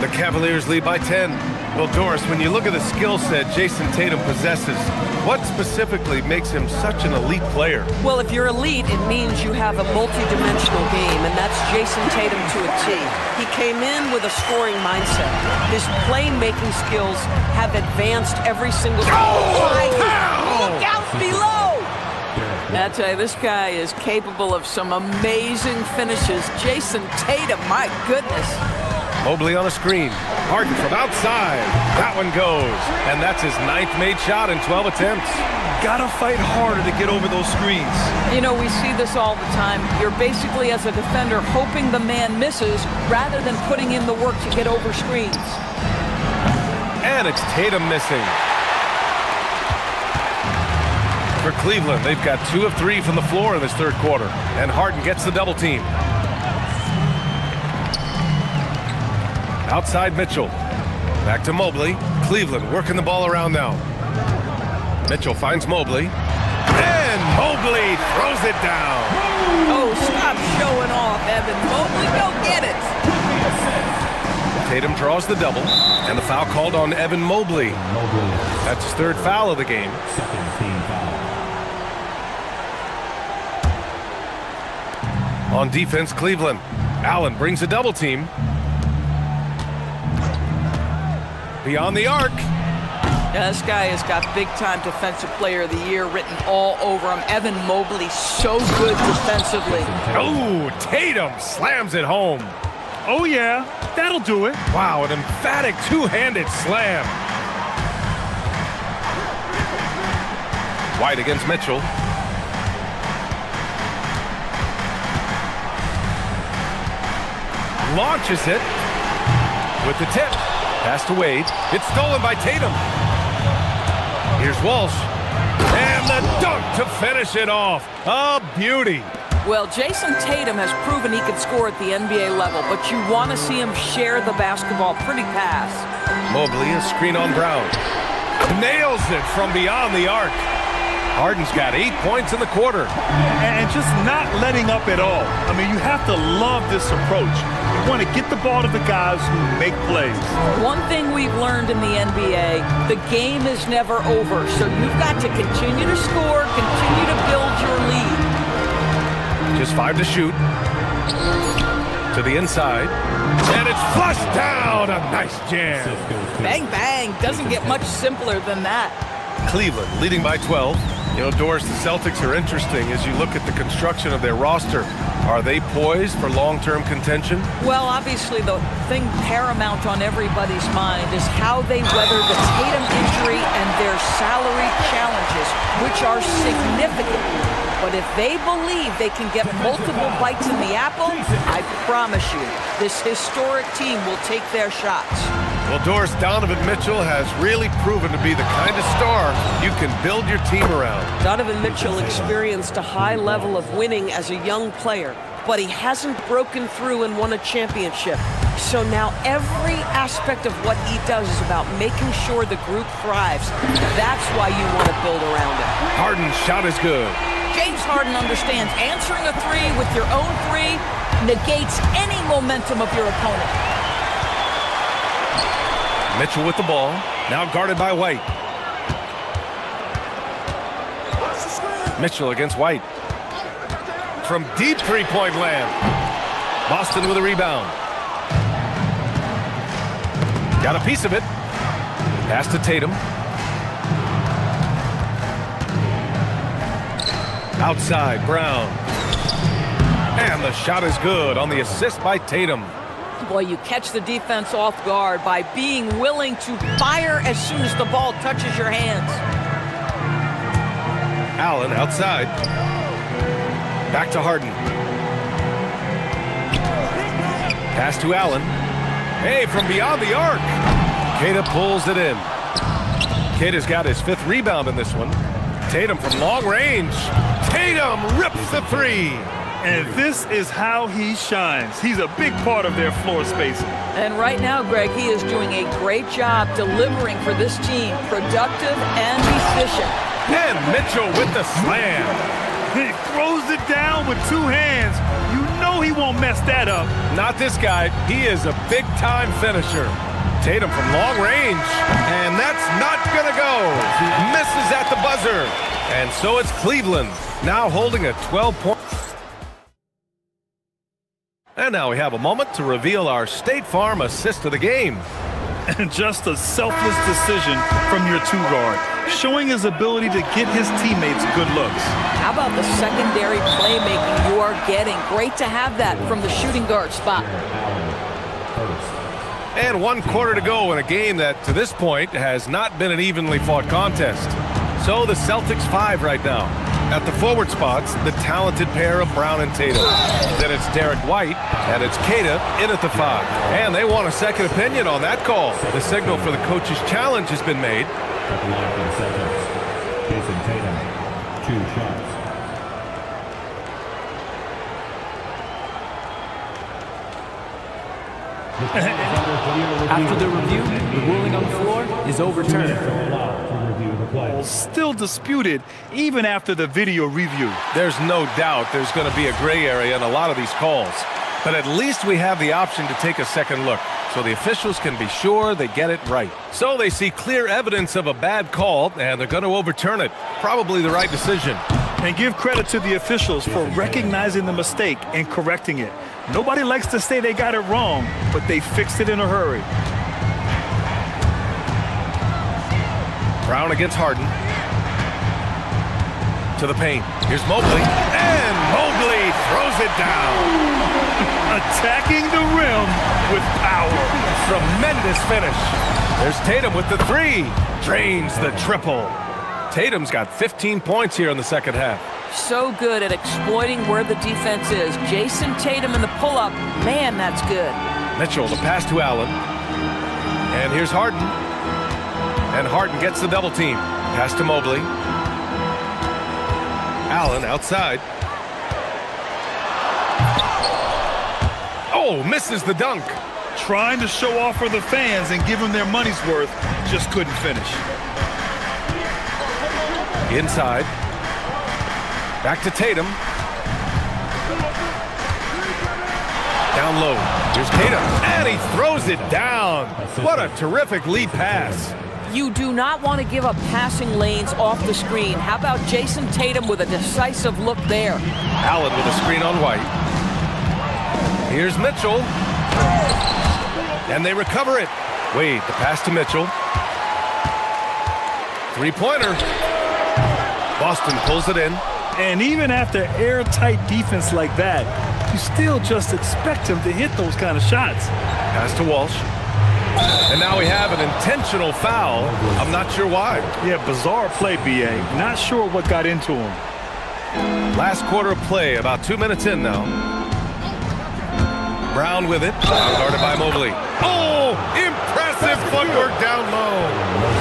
The Cavaliers lead by 10. Well, Doris, when you look at the skill set Jason Tatum possesses, what specifically makes him such an elite player? Well, if you're elite, it means you have a multi-dimensional game, and that's Jason Tatum to a T. He came in with a scoring mindset. His playmaking skills have advanced every single time. Look out below! I tell you, this guy is capable of some amazing finishes. Jason Tatum, my goodness. Mobley on a screen. Harden from outside. That one goes. And that's his 9th made shot in 12 attempts. Gotta fight harder to get over those screens. You know, we see this all the time. You're basically, as a defender, hoping the man misses rather than putting in the work to get over screens. And it's Tatum missing. For Cleveland, they've got 2 of 3 from the floor in this third quarter. And Harden gets the double team. Outside Mitchell. Back to Mobley. Cleveland working the ball around now. Mitchell finds Mobley. And Mobley throws it down. Oh, stop showing off, Evan Mobley. Go get it. Tatum draws the double, and the foul called on Evan Mobley. That's his 3rd foul of the game. On defense, Cleveland. Allen brings a double team. Beyond the arc. Yeah, this guy has got big-time Defensive Player of the Year written all over him. Evan Mobley, so good defensively. Oh, Tatum slams it home. Oh, yeah, that'll do it. Wow, an emphatic two-handed slam. White against Mitchell. Launches it with the tip. Pass to Wade. It's stolen by Tatum. Here's Walsh. And the dunk to finish it off. A beauty. Well, Jason Tatum has proven he can score at the NBA level, but you want to see him share the basketball. Pretty pass. Mobley, a screen on Brown. Nails it from beyond the arc. Harden's got 8 points in the quarter. And just not letting up at all. I mean, you have to love this approach. You want to get the ball to the guys who make plays. One thing we've learned in the NBA, the game is never over. So you've got to continue to score, continue to build your lead. Just 5 to shoot. To the inside. And it's flushed down. A nice jam. Bang, bang. Doesn't get much simpler than that. Cleveland leading by 12. You know, Doris, the Celtics are interesting as you look at the construction of their roster. Are they poised for long-term contention? Well, obviously, the thing paramount on everybody's mind is how they weather the Tatum injury and their salary challenges, which are significant. But if they believe they can get multiple bites in the apple, I promise you, this historic team will take their shots. Well, Doris, Donovan Mitchell has really proven to be the kind of star you can build your team around. Donovan Mitchell experienced a high level of winning as a young player, but he hasn't broken through and won a championship. So now every aspect of what he does is about making sure the group thrives. That's why you want to build around it. Harden's shot is good. James Harden understands answering a three with your own three negates any momentum of your opponent. Mitchell with the ball, now guarded by White. Mitchell against White. From deep three-point land. Boston with a rebound. Got a piece of it. Pass to Tatum. Outside, Brown. And the shot is good on the assist by Tatum. Boy, you catch the defense off guard by being willing to fire as soon as the ball touches your hands. Allen outside. Back to Harden. Pass to Allen. Hey, from beyond the arc. Queta pulls it in. Queta's got his 5th rebound in this one. Tatum from long range. Tatum rips the three. And this is how he shines. He's a big part of their floor spacing. And right now, Greg, he is doing a great job delivering for this team. Productive and efficient. And Mitchell with the slam. He throws it down with 2 hands. You know he won't mess that up. Not this guy. He is a big-time finisher. Tatum from long range. And that's not going to go. Misses at the buzzer. And so it's Cleveland, now holding a 12-point. And now we have a moment to reveal our State Farm assist of the game. And just a selfless decision from your 2-guard, showing his ability to get his teammates good looks. How about the secondary playmaking you are getting? Great to have that from the shooting guard spot. And 1 quarter to go in a game that, to this point, has not been an evenly fought contest. So the Celtics 5 right now. At the forward spots, the talented pair of Brown and Tatum. Then it's Derek White, and it's Queta in at the 5. And they want a second opinion on that call. The signal for the coach's challenge has been made. 2 shots. After the review, the ruling on the floor is overturned. Still disputed even after the video review. There's no doubt there's going to be a gray area in a lot of these calls. But at least we have the option to take a second look, so the officials can be sure they get it right. So they see clear evidence of a bad call, and they're going to overturn it. Probably the right decision. And give credit to the officials for recognizing the mistake and correcting it. Nobody likes to say they got it wrong, but they fixed it in a hurry. Brown against Harden. To the paint. Here's Mobley. And Mobley throws it down. Attacking the rim with power. Tremendous finish. There's Tatum with the 3. Drains the triple. Tatum's got 15 points here in the second half. So good at exploiting where the defense is. Jason Tatum in the pull-up. Man, that's good. Mitchell, the pass to Allen. And here's Harden. And Harden gets the double team. Pass to Mobley. Allen outside. Oh, misses the dunk. Trying to show off for the fans and give them their money's worth. Just couldn't finish. Inside. Back to Tatum. Down low. Here's Tatum. And he throws it down. What a terrific lead pass. You do not want to give up passing lanes off the screen. How about Jason Tatum with a decisive look there? Allen with a screen on White. Here's Mitchell. And they recover it. Wade, the pass to Mitchell. Three-pointer. Boston pulls it in. And even after airtight defense like that, you still just expect him to hit those kind of shots. Pass to Walsh. And now we have an intentional foul. I'm not sure why. Yeah, bizarre play, B.A. Not sure what got into him. Last quarter of play, about 2 minutes in now. Brown with it. Guarded by Mobley. Oh, impressive footwork down low.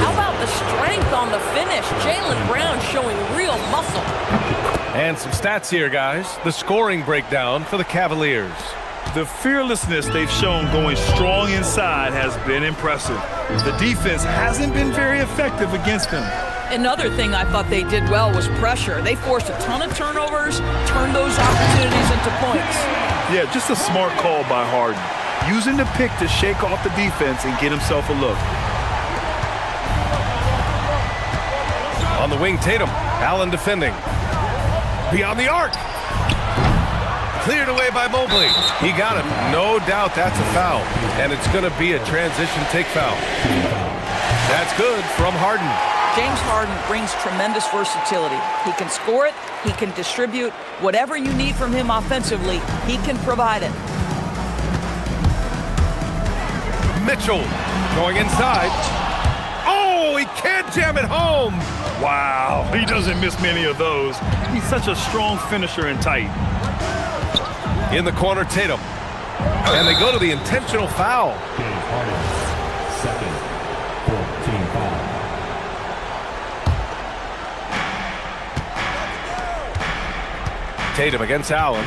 How about the strength on the finish? Jaylen Brown showing real muscle. And some stats here, guys. The scoring breakdown for the Cavaliers. The fearlessness they've shown going strong inside has been impressive. The defense hasn't been very effective against them. Another thing I thought they did well was pressure. They forced a ton of turnovers, turned those opportunities into points. Yeah, just a smart call by Harden. Using the pick to shake off the defense and get himself a look. On the wing, Tatum. Allen defending. Beyond the arc. Cleared away by Mobley. He got it. No doubt that's a foul. And it's going to be a transition take foul. That's good from Harden. James Harden brings tremendous versatility. He can score it. He can distribute. Whatever you need from him offensively, he can provide it. Mitchell going inside. Oh, he can't jam it home. Wow, he doesn't miss many of those. He's such a strong finisher and tight. In the corner, Tatum. And they go to the intentional foul. James Harden, second, 14 foul. Tatum against Allen.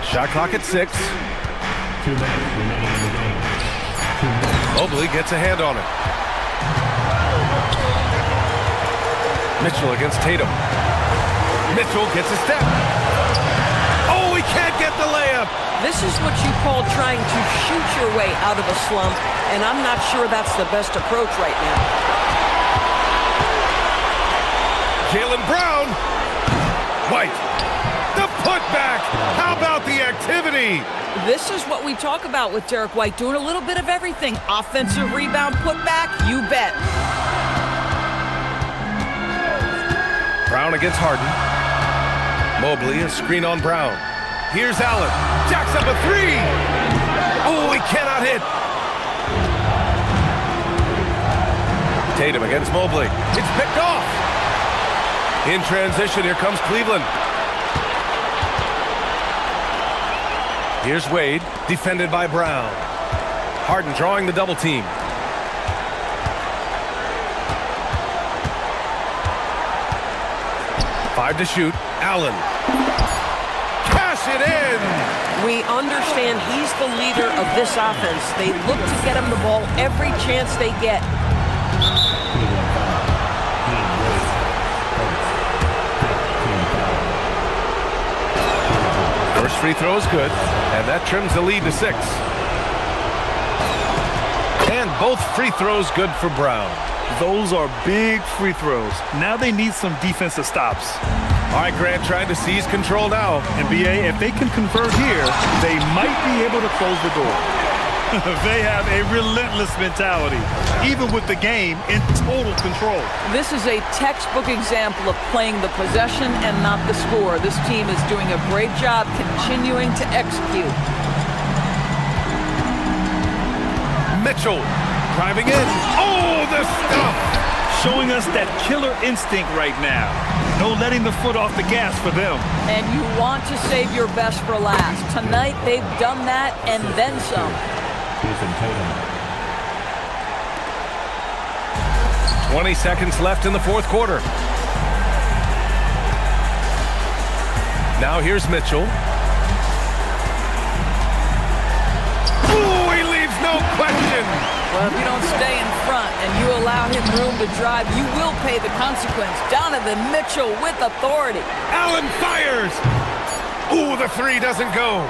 Shot clock at 6. 2 minutes remaining in the game. Mobley gets a hand on it. Mitchell against Tatum. Mitchell gets a step. Oh, he can't get the layup. This is what you call trying to shoot your way out of a slump, and I'm not sure that's the best approach right now. Jaylen Brown. White. The putback. How about the activity? This is what we talk about with Derek White, doing a little bit of everything. Offensive rebound, putback, you bet. Brown against Harden. Mobley, a screen on Brown. Here's Allen. Jacks up a 3. Oh, he cannot hit. Tatum against Mobley. It's picked off. In transition, here comes Cleveland. Here's Wade, defended by Brown. Harden drawing the double team. 5 to shoot. Allen. Cash it in! We understand he's the leader of this offense. They look to get him the ball every chance they get. First free throw is good, and that trims the lead to 6. And both free throws good for Brown. Those are big free throws. Now they need some defensive stops. All right, Grant trying to seize control now. NBA, if they can convert here, they might be able to close the door. They have a relentless mentality, even with the game in total control. This is a textbook example of playing the possession and not the score. This team is doing a great job continuing to execute. Mitchell driving in. Oh, the stuff! Showing us that killer instinct right now. No letting the foot off the gas for them. And you want to save your best for last. Tonight, they've done that and then some. 20 seconds left in the fourth quarter. Now here's Mitchell. Ooh, he leaves no question. Well, if you don't stay in front and you allow him room to drive, you will pay the consequence. Donovan Mitchell with authority. Allen fires. Ooh, the three doesn't go.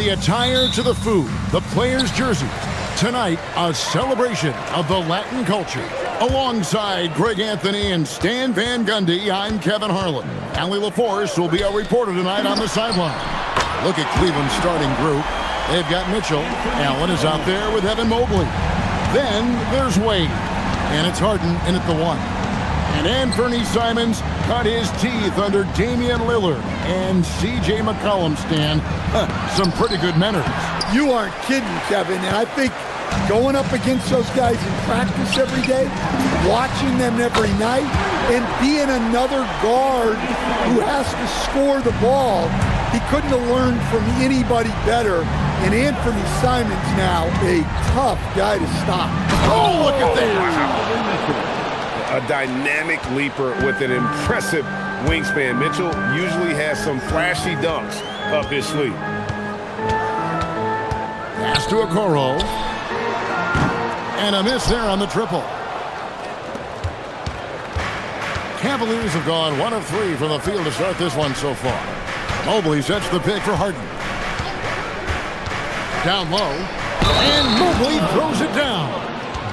the attire to the food, the player's jersey. Tonight, a celebration of the Latin culture. Alongside Greg Anthony and Stan Van Gundy, I'm Kevin Harlan. Allie LaForce will be our reporter tonight on the sideline. Look at Cleveland's starting group. They've got Mitchell. Allen is out there with Evan Mobley. Then there's Wade. And it's Harden in at the 1. And Anthony Simons cut his teeth under Damian Lillard. And C.J. McCollum, Stan. Some pretty good mentors. You aren't kidding, Kevin. And I think going up against those guys in practice every day, watching them every night, and being another guard who has to score the ball, he couldn't have learned from anybody better. And Anthony Simons now a tough guy to stop. Oh, look at that! A dynamic leaper with an impressive wingspan. Mitchell usually has some flashy dunks up his sleeve. Pass to Okoro. And a miss there on the triple. Cavaliers have gone 1 of 3 from the field to start this one so far. Mobley sets the pick for Harden. Down low. And Mobley throws it down.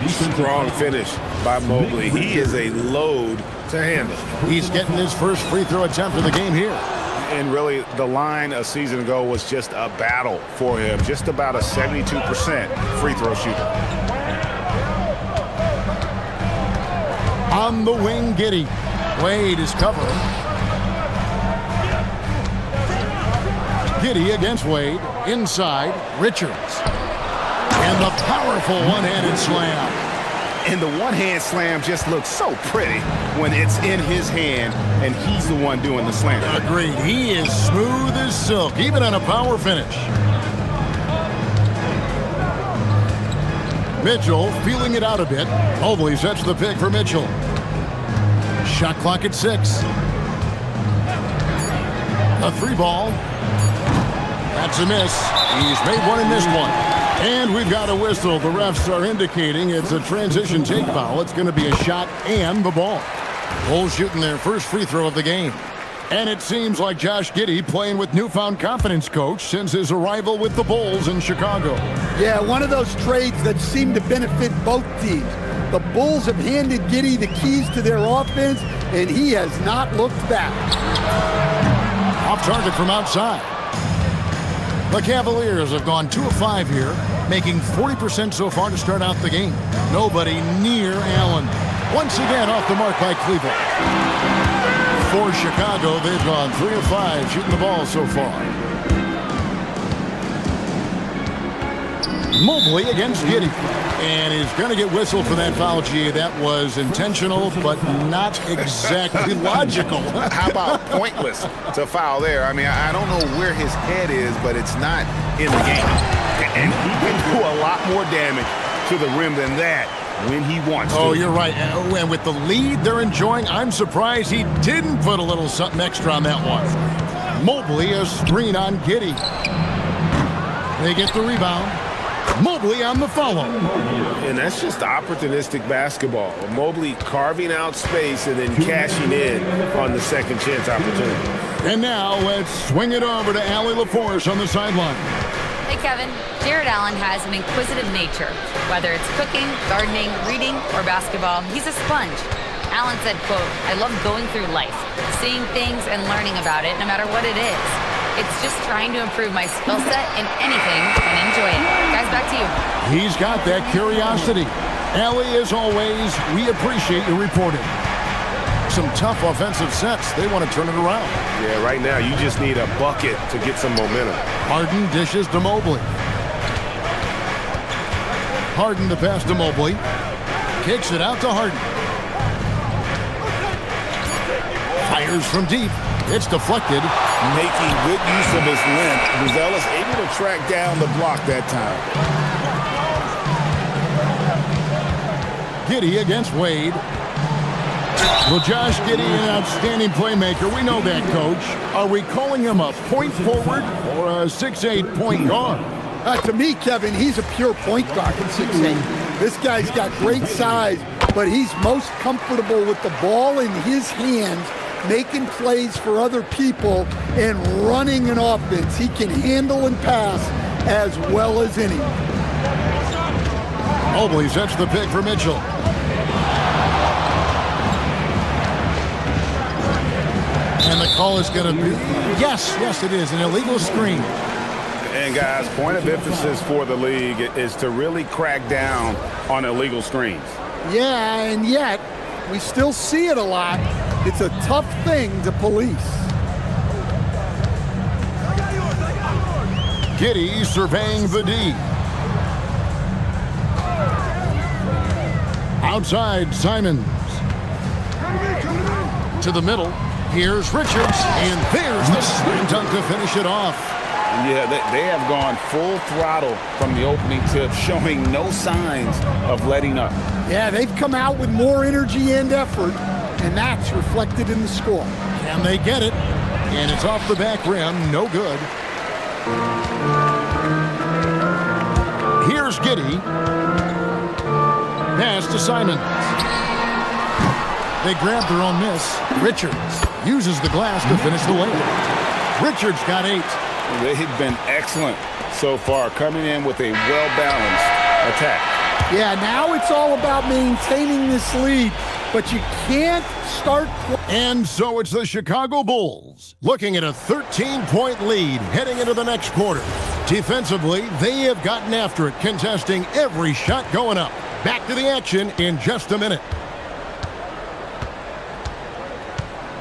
Strong finish by Mobley. He is a load to handle. He's getting his first free throw attempt of the game here. And really, the line a season ago was just a battle for him. Just about a 72% free throw shooter. On the wing, Giddey. Wade is covering. Giddey against Wade. Inside, Richards. And the powerful one-handed slam. And the one-hand slam just looks so pretty when it's in his hand and he's the one doing the slam. Agreed. He is smooth as silk, even on a power finish. Mitchell feeling it out a bit. Mobley sets the pick for Mitchell. Shot clock at 6. A 3 ball. That's a miss. He's made one and missed one. And we've got a whistle. The refs are indicating it's a transition take foul. It's going to be a shot and the ball. Bulls shooting their first free throw of the game. And it seems like Josh Giddey playing with newfound confidence, coach, since his arrival with the Bulls in Chicago. Yeah, one of those trades that seem to benefit both teams. The Bulls have handed Giddey the keys to their offense, and he has not looked back. Off target from outside. The Cavaliers have gone 2 of 5 here, making 40% so far to start out the game. Nobody near Allen. Once again off the mark by Cleveland. For Chicago, they've gone 3 of 5 shooting the ball so far. Mobley against Giddey. And he's going to get whistled for that foul, G. That was intentional, but not exactly logical. How about pointless to foul there? I mean, I don't know where his head is, but it's not in the game. And he can do a lot more damage to the rim than that when he wants to. Oh, you're right. And with the lead they're enjoying, I'm surprised he didn't put a little something extra on that one. Mobley, a screen on Giddey. They get the rebound. Mobley on the follow. And that's just opportunistic basketball. Mobley carving out space and then cashing in on the second chance opportunity. And now let's swing it over to Allie LaForce on the sideline. Hey, Kevin. Jared Allen has an inquisitive nature. Whether it's cooking, gardening, reading, or basketball, he's a sponge. Allen said, quote, "I love going through life, seeing things and learning about it no matter what it is. It's just trying to improve my skill set in anything and enjoy it." Guys, back to you. He's got that curiosity. Allie, as always, we appreciate your reporting. Some tough offensive sets. They want to turn it around. Yeah, right now you just need a bucket to get some momentum. Harden dishes to Mobley. Harden to pass to Mobley. Kicks it out to Harden. Fires from deep. It's deflected. Making good use of his length. Buzelis able to track down the block that time. Giddey against Wade. Well, Josh Giddey, an outstanding playmaker. We know that, Coach. Are we calling him a point forward or a 6'8" point guard? To me, Kevin, he's a pure point guard at 6'8". This guy's got great size, but he's most comfortable with the ball in his hands, making plays for other people and running an offense. He can handle and pass as well as any. Mobley sets the pick for Mitchell. And the call is going to be, yes, it is, an illegal screen. And guys, point of emphasis for the league is to really crack down on illegal screens. Yeah, and yet we still see it a lot. It's a tough thing to police. Giddey surveying the D. Outside, Simons. To the middle. Here's Richards, and there's the slam dunk to finish it off. Yeah, they have gone full throttle from the opening tip, showing no signs of letting up. Yeah, they've come out with more energy and effort, and that's reflected in the score. Can they get it? And it's off the back rim, no good. Here's Giddey. Pass to Simons. They grab their own miss. Richards uses the glass to finish the layup. Richards got 8. They've been excellent so far, coming in with a well-balanced attack. Yeah, now it's all about maintaining this lead, but you can't start. And so it's the Chicago Bulls looking at a 13-point lead heading into the next quarter. Defensively, they have gotten after it, contesting every shot going up. Back to the action in just a minute.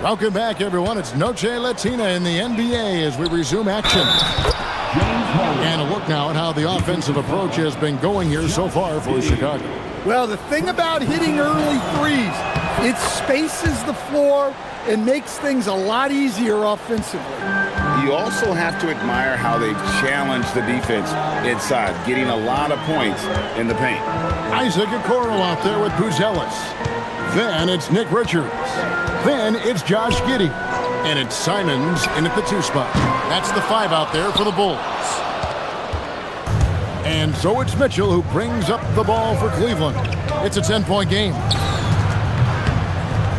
Welcome back, everyone. It's Noche Latina in the NBA as we resume action. And a look now at how the offensive approach has been going here so far for Chicago. Well, the thing about hitting early threes, it spaces the floor and makes things a lot easier offensively. You also have to admire how they've challenged the defense inside, getting a lot of points in the paint. Isaac Okoro out there with Buzelis. Then it's Nick Richards. Then it's Josh Giddey. And it's Simons in at the 2 spot. That's the 5 out there for the Bulls. And so it's Mitchell who brings up the ball for Cleveland. It's a 10-point game.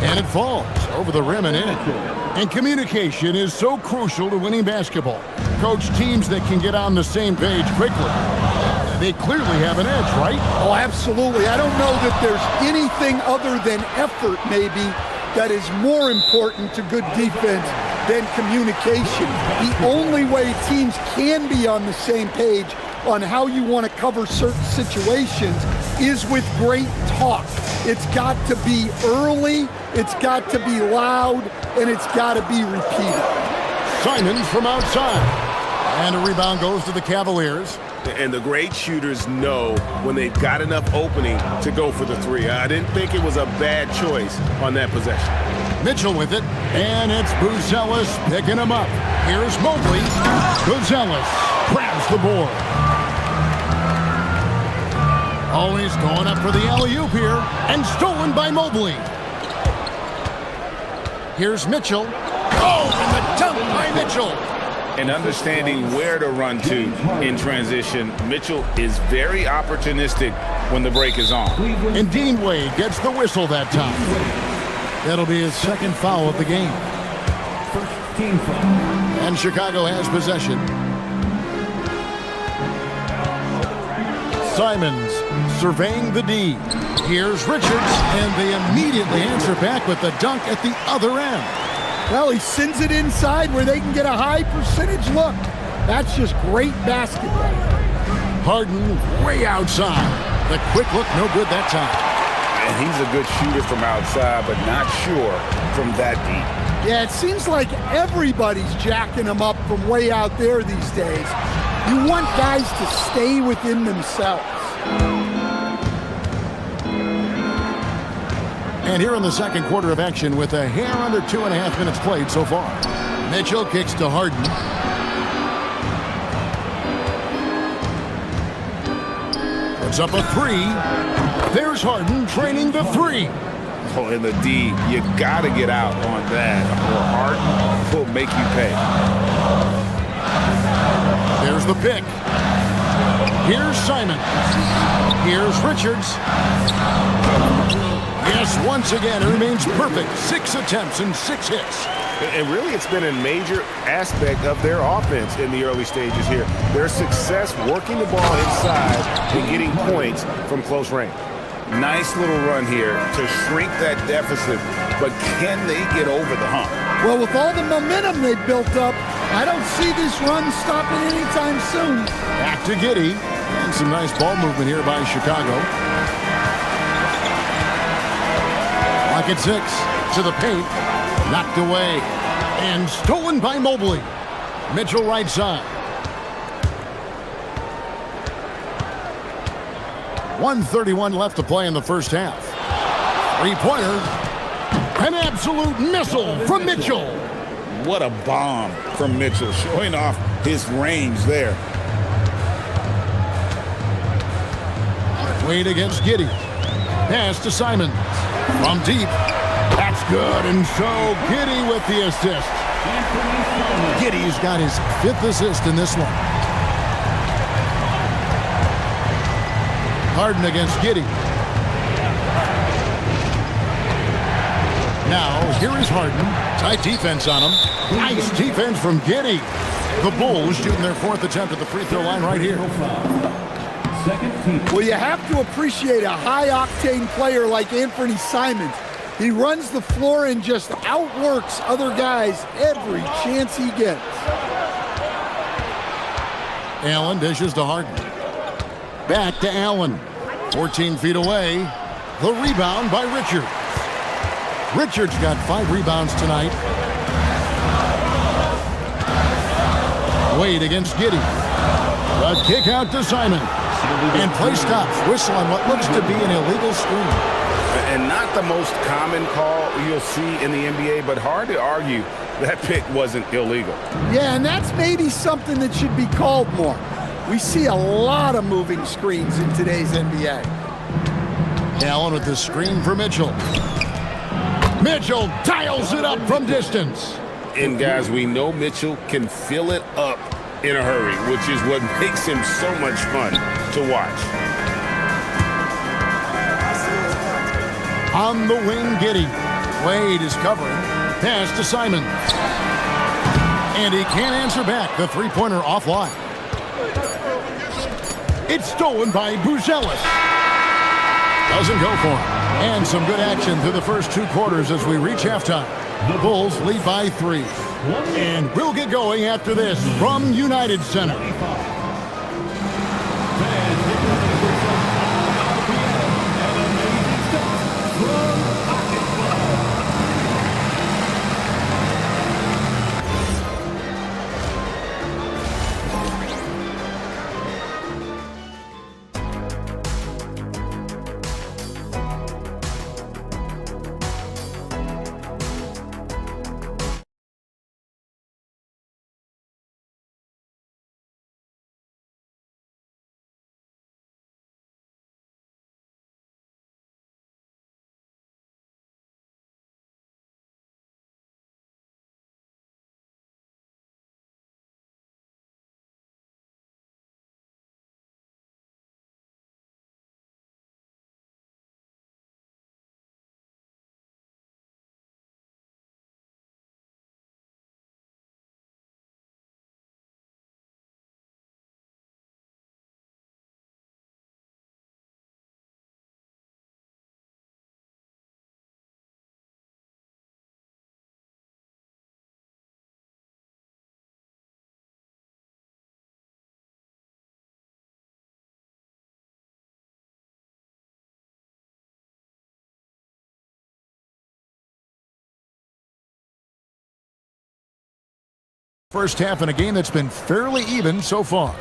And it falls over the rim and in. And communication is so crucial to winning basketball. Coach, teams that can get on the same page quickly, they clearly have an edge, right? Oh, absolutely. I don't know that there's anything other than effort, maybe, that is more important to good defense than communication. The only way teams can be on the same page on how you want to cover certain situations is with great talk. It's got to be early, it's got to be loud, and it's got to be repeated. Simons from outside. And a rebound goes to the Cavaliers. And the great shooters know when they've got enough opening to go for the 3. I didn't think it was a bad choice on that possession. Mitchell with it, and it's Buzelis picking him up. Here's Mobley. Buzelis grabs the board. Always going up for the alley-oop here, and stolen by Mobley. Here's Mitchell. Oh, and the dunk by Mitchell. And understanding where to run to in transition, Mitchell is very opportunistic when the break is on. And Dean Wade gets the whistle that time. That'll be his second foul of the game. And Chicago has possession. Simons surveying the D. Here's Richards, and they immediately answer back with the dunk at the other end. Well, he sends it inside where they can get a high percentage look. That's just great basketball. Harden way outside. The quick look, no good that time. And he's a good shooter from outside, but not sure from that deep. Yeah, it seems like everybody's jacking him up from way out there these days. You want guys to stay within themselves. And here in the second quarter of action with a hair under 2.5 minutes played so far. Mitchell kicks to Harden. Puts up a 3. There's Harden training the 3. Oh, in the D, you got to get out on that, or Harden will make you pay. There's the pick. Here's Simon. Here's Richards. Yes, once again, it remains perfect. 6 attempts and 6 hits. And really, it's been a major aspect of their offense in the early stages here. Their success working the ball inside and getting points from close range. Nice little run here to shrink that deficit, but can they get over the hump? Well, with all the momentum they've built up, I don't see this run stopping anytime soon. Back to Giddey. And some nice ball movement here by Chicago. Pocket 6 to the paint. Knocked away. And stolen by Mobley. Mitchell right side. 1:31 left to play in the first half. Three-pointer. An absolute missile from Mitchell. What a bomb from Mitchell, showing off his range there. Wade against Giddey. Pass to Simon. From deep. That's good. And so Giddey with the assist. Giddey's got his 5th assist in this one. Harden against Giddey. Now, here is Harden. Tight defense on him. Nice defense from Giddey. The Bulls shooting their 4th attempt at the free throw line right here. Well, you have to appreciate a high-octane player like Anthony Simons. He runs the floor and just outworks other guys every chance he gets. Allen dishes to Harden. Back to Allen. 14 feet away. The rebound by Richards. Richards got 5 rebounds tonight. Wade against Giddey. A kick out to Simon. And play stops. Whistle on what looks to be an illegal screen. And not the most common call you'll see in the NBA, but hard to argue that pick wasn't illegal. Yeah, and that's maybe something that should be called more. We see a lot of moving screens in today's NBA. Allen with the screen for Mitchell. Mitchell dials it up from distance. And guys, we know Mitchell can fill it up in a hurry, which is what makes him so much fun to watch. On the wing, Giddey. Wade is covering. Pass to Simon. And he can't answer back. The three-pointer offline. It's stolen by Buzelis. Doesn't go for him. And some good action through the first 2 quarters as we reach halftime. The Bulls lead by 3. And we'll get going after this from United Center. First half in a game that's been fairly even so far.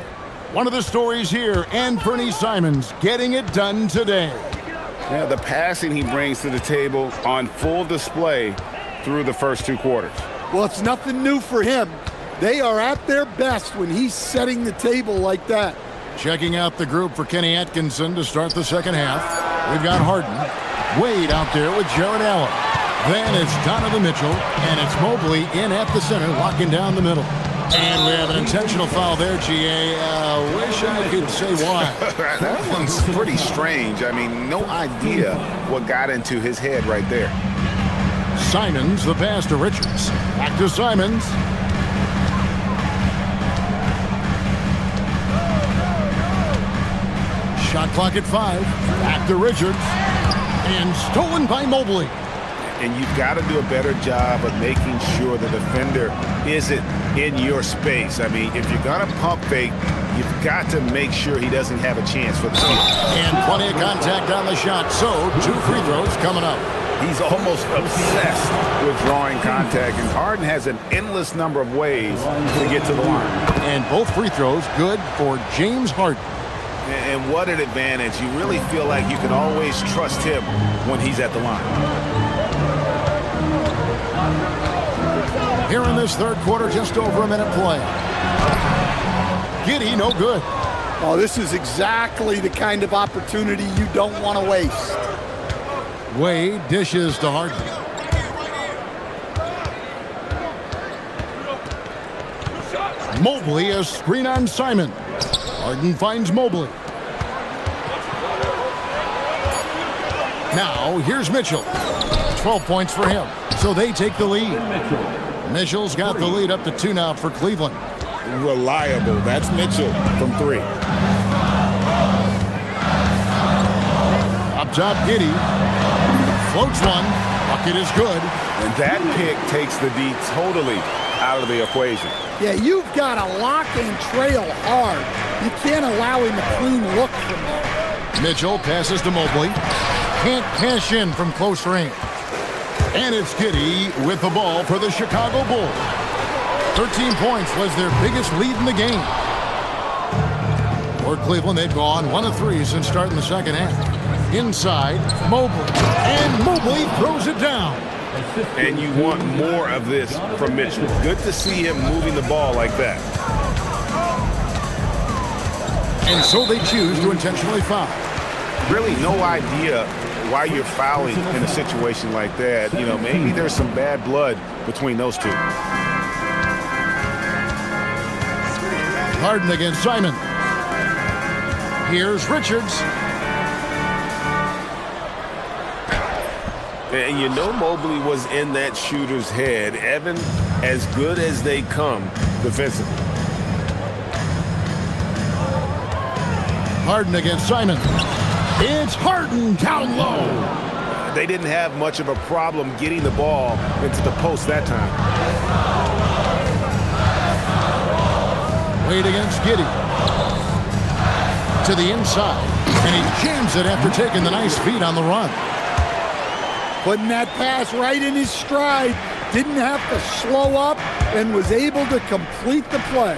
One of the stories here, Anthony Simons getting it done today. Yeah, the passing he brings to the table on full display through the first 2 quarters. Well, it's nothing new for him. They are at their best when he's setting the table like that. Checking out the group for Kenny Atkinson to start the second half. We've got Harden. Wade out there with Jared Allen. Then it's Donovan Mitchell, and it's Mobley in at the center, locking down the middle. And we have an intentional foul there, GA. Wish I could say why. That one's pretty strange. I mean, no idea what got into his head right there. Simons, the pass to Richards. Back to Simons. Shot clock at 5. Back to Richards. And stolen by Mobley. And you've got to do a better job of making sure the defender isn't in your space. I mean, if you're going to pump fake, you've got to make sure he doesn't have a chance for the steal. And plenty of contact on the shot. So, 2 free throws coming up. He's almost obsessed with drawing contact, and Harden has an endless number of ways to get to the line. And both free throws good for James Harden. And what an advantage. You really feel like you can always trust him when he's at the line. Here in this third quarter, just over a minute play. Giddey, no good. Oh, this is exactly the kind of opportunity you don't want to waste. Wade dishes to Harden. Mobley, a screen on Simon. Harden finds Mobley. Now, here's Mitchell. 12 points for him. So they take the lead. Mitchell's got the lead up to 2 now for Cleveland. Reliable. That's Mitchell from 3. Up top, Giddey. Floats one. Bucket is good. And that pick takes the D totally out of the equation. Yeah, you've got to lock and trail hard. You can't allow him a clean look from there. Mitchell passes to Mobley. Can't cash in from close range. And it's Giddey with the ball for the Chicago Bulls. 13 points was their biggest lead in the game. For Cleveland, they've gone 1 of 3 since starting the second half. Inside, Mobley. And Mobley throws it down. And you want more of this from Mitchell. Good to see him moving the ball like that. And so they choose to intentionally foul. Really no idea why you're fouling in a situation like that. You know, maybe there's some bad blood between those two. Harden against Simon. Here's Richards. And you know Mobley was in that shooter's head. Evan, as good as they come defensively. Harden against Simon. It's Harden down low. They didn't have much of a problem getting the ball into the post that time. Wade against Giddey. To the inside. And he jams it after taking the nice feed on the run. Putting that pass right in his stride. Didn't have to slow up and was able to complete the play.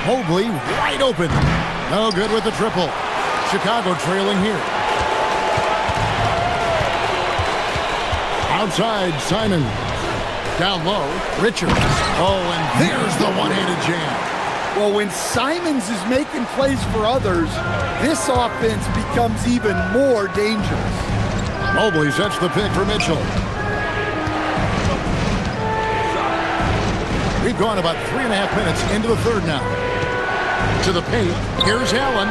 Mobley wide open. No good with the triple. Chicago trailing here. Outside, Simon. Down low, Richards. Oh, and there's the one-handed jam. Well, when Simons is making plays for others, this offense becomes even more dangerous. Mobley sets the pick for Mitchell. We've gone about 3.5 minutes into the third now. To the paint. Here's Allen.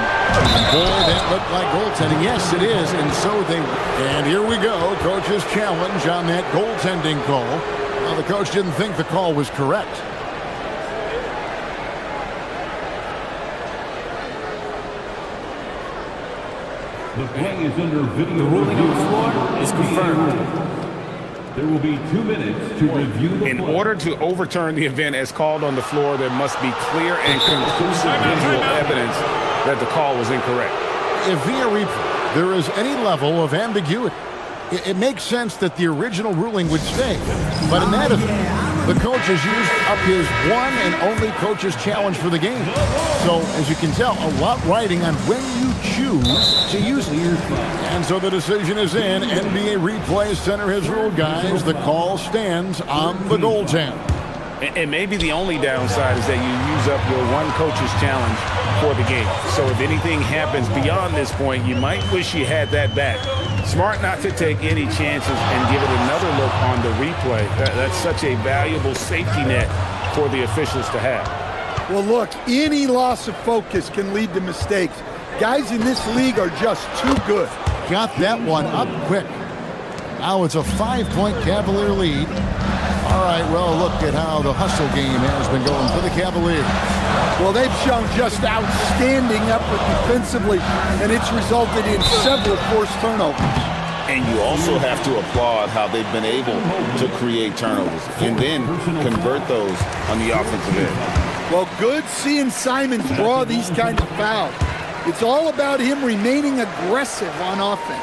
Boy, that looked like goaltending. Yes, it is. And so they... And here we go. Coach's challenge on that goaltending call. Well, the coach didn't think the call was correct. The play is under video. The ruling on the floor is confirmed. There will be 2 minutes to review the play. In order to overturn the event as called on the floor, there must be clear and conclusive visual evidence that the call was incorrect. If via replay there is any level of ambiguity, it makes sense that the original ruling would stay. But in that event, the coach has used up his one and only coach's challenge for the game. So, as you can tell, a lot riding on when you choose to use it. And so the decision is in. NBA Replay Center has ruled, guys. The call stands on the goaltend. And maybe the only downside is that you use up your one coach's challenge for the game. So if anything happens beyond this point, you might wish you had that back. Smart not to take any chances and give it another look on the replay. That's such a valuable safety net for the officials to have. Well, look, any loss of focus can lead to mistakes. Guys in this league are just too good. Got that one up quick. Now it's a 5-point Cavalier lead. All right, well, look at how the hustle game has been going for the Cavaliers. Well, they've shown just outstanding effort defensively, and it's resulted in several forced turnovers. And you also have to applaud how they've been able to create turnovers and then convert those on the offensive end. Well, good seeing Simons draw these kind of fouls. It's all about him remaining aggressive on offense.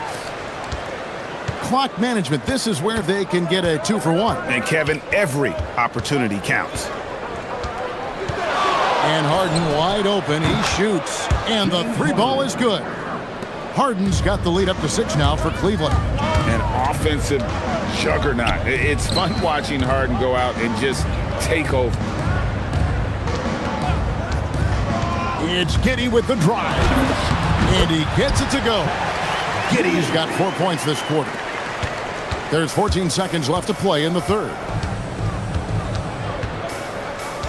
Clock management, this is where they can get a 2-for-1. And Kevin, every opportunity counts. And Harden wide open, he shoots, and the 3-ball is good. Harden's got the lead up to 6 now for Cleveland. An offensive juggernaut. It's fun watching Harden go out and just take over. It's Giddey with the drive, and he gets it to go. Giddey's got 4 points this quarter. There's 14 seconds left to play in the third.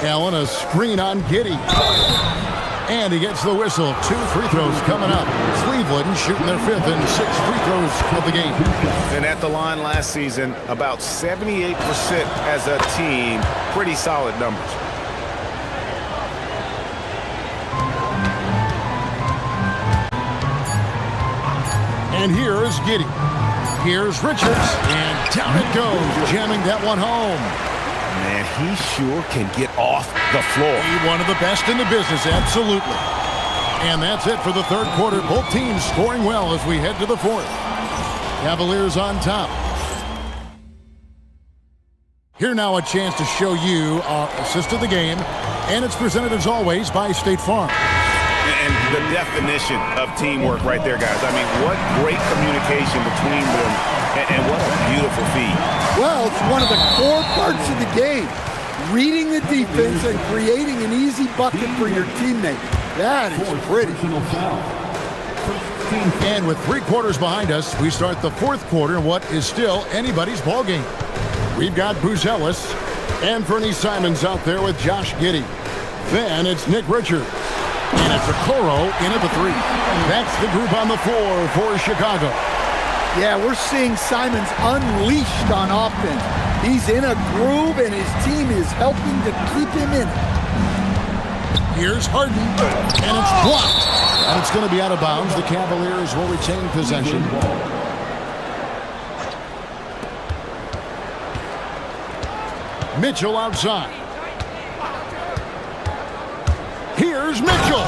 Allen, a screen on Giddey. And he gets the whistle. 2 free throws coming up. Cleveland shooting their 5th and 6th free throws of the game. And at the line last season, about 78% as a team. Pretty solid numbers. And here's Giddey. Here's Richards, and down it goes, jamming that one home. Man, he sure can get off the floor. One of the best in the business, absolutely. And that's it for the third quarter. Both teams scoring well as we head to the fourth. Cavaliers on top. Here now a chance to show you our assist of the game, and it's presented as always by State Farm. And the definition of teamwork right there, guys. I mean, what great communication between them, and what a beautiful feed. Well, it's one of the core parts of the game. Reading the defense and creating an easy bucket for your teammate. That is pretty. And with 3 quarters behind us, we start the fourth quarter in what is still anybody's ball game. We've got Bruce Ellis and Fernie Simons out there with Josh Giddey. Then it's Nick Richards. And it's Okoro in at the 3. That's the group on the floor for Chicago. Yeah, we're seeing Simons unleashed on offense. He's in a groove, and his team is helping to keep him in it. Here's Harden, and it's blocked. And it's going to be out of bounds. The Cavaliers will retain possession. Mitchell outside. Here's Mitchell.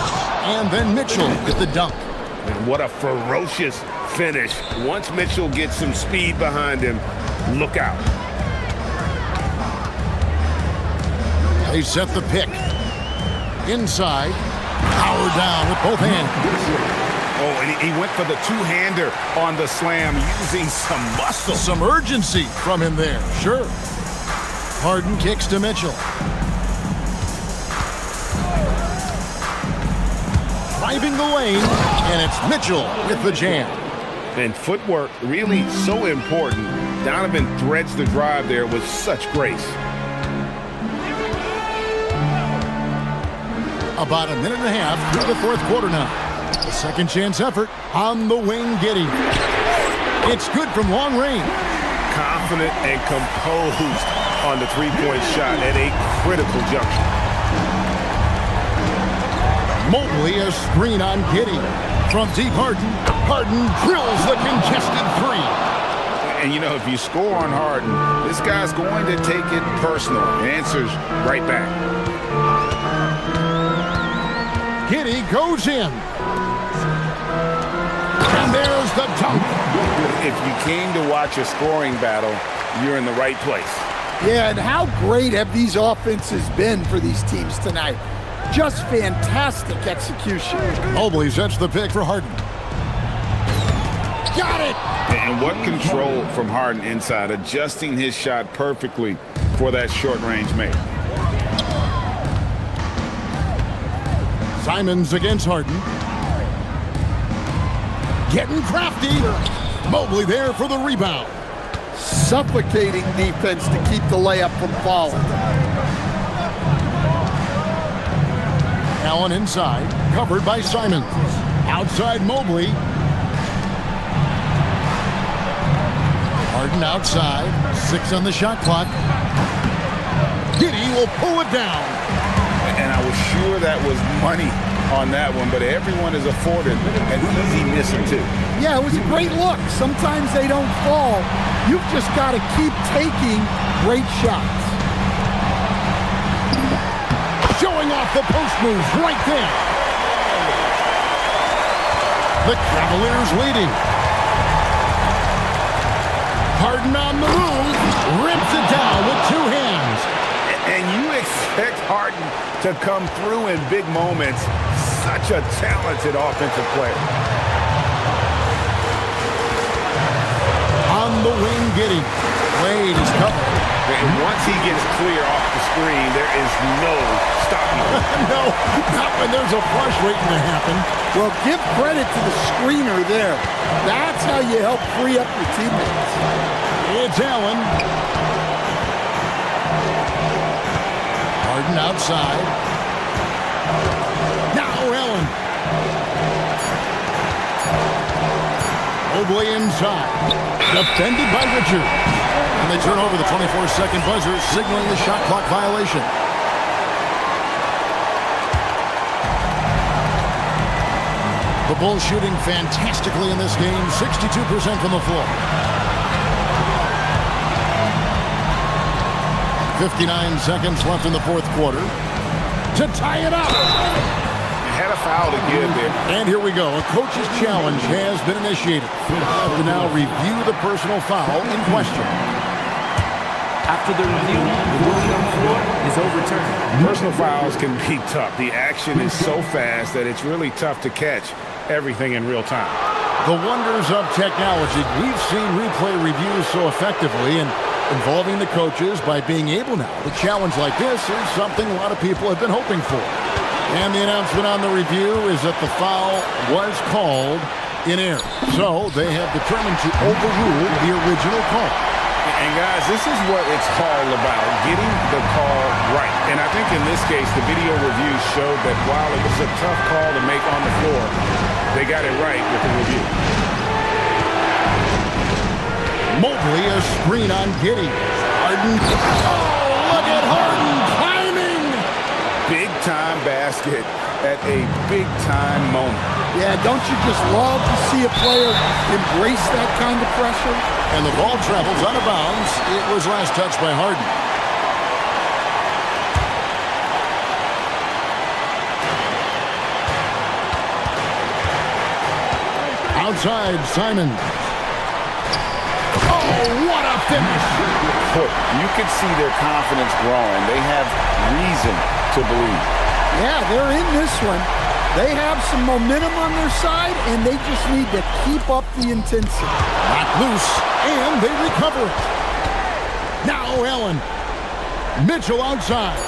And then Mitchell with the dunk. And what a ferocious finish. Once Mitchell gets some speed behind him, look out. They set the pick. Inside. Power down with both hands. Oh, and he went for the two-hander on the slam using some muscle. Some urgency from him there. Sure. Harden kicks to Mitchell. Driving the lane, and it's Mitchell with the jam. And footwork really so important. Donovan threads the drive there with such grace. About a minute and a half through the fourth quarter now. A second chance effort on the wing, Giddey. It's good from long range. Confident and composed on the three-point shot at a critical juncture. Mobley a screen on Giddey. From deep Harden. Harden drills the contested 3. And you know, if you score on Harden, this guy's going to take it personal. And answers right back. Giddey goes in. And there's the dunk. If you came to watch a scoring battle, you're in the right place. Yeah, and how great have these offenses been for these teams tonight? Just fantastic execution. Mobley sets the pick for Harden. Got it! And what control from Harden inside, adjusting his shot perfectly for that short-range make. Simons against Harden. Getting crafty. Mobley there for the rebound. Suffocating defense to keep the layup from falling. Allen inside, covered by Simons. Outside Mobley. Harden outside. 6 on the shot clock. Giddey will pull it down. And I was sure that was money on that one, but everyone is afforded an easy missing too. Yeah, it was a great look. Sometimes they don't fall. You've just got to keep taking great shots. Showing off the post moves right there. The Cavaliers leading. Harden on the move. Rips it down with 2 hands. And you expect Harden to come through in big moments. Such a talented offensive player. On the wing, Giddey. Wade is covered. And once he gets clear off the screen, there is no stopping him. No, not when there's a flush waiting to happen. Well, give credit to the screener there. That's how you help free up your teammates. It's Allen. Harden outside. Now Allen. Mobley inside. Defended by Richard. And they turn over the 24-second buzzer, signaling the shot clock violation. The Bulls shooting fantastically in this game, 62% from the floor. 59 seconds left in the fourth quarter to tie it up. Had a foul to give there. And here we go. A coach's challenge has been initiated. We'll have to now review the personal foul in question. After the review, the ruling on the floor is overturned. Personal fouls can be tough. The action is so fast that it's really tough to catch everything in real time. The wonders of technology. We've seen replay reviews so effectively, and involving the coaches by being able now to challenge like this is something a lot of people have been hoping for. And the announcement on the review is that the foul was called in error. So they have determined to overrule the original call. And guys, this is what it's all about, getting the call right. And I think in this case, the video review showed that while it was a tough call to make on the floor, they got it right with the review. Mobley, a screen on Giddey. Harden. Oh, look at Harden climbing! Big-time basket at a big-time moment. Yeah, don't you just love to see a player embrace that kind of pressure? And the ball travels out of bounds. It was last touched by Harden. Outside, Simon. Oh, what a finish! You can see their confidence growing. They have reason to believe. Yeah, they're in this one. They have some momentum on their side, and they just need to keep up the intensity. Not loose, and they recover it. Now Allen. Mitchell outside.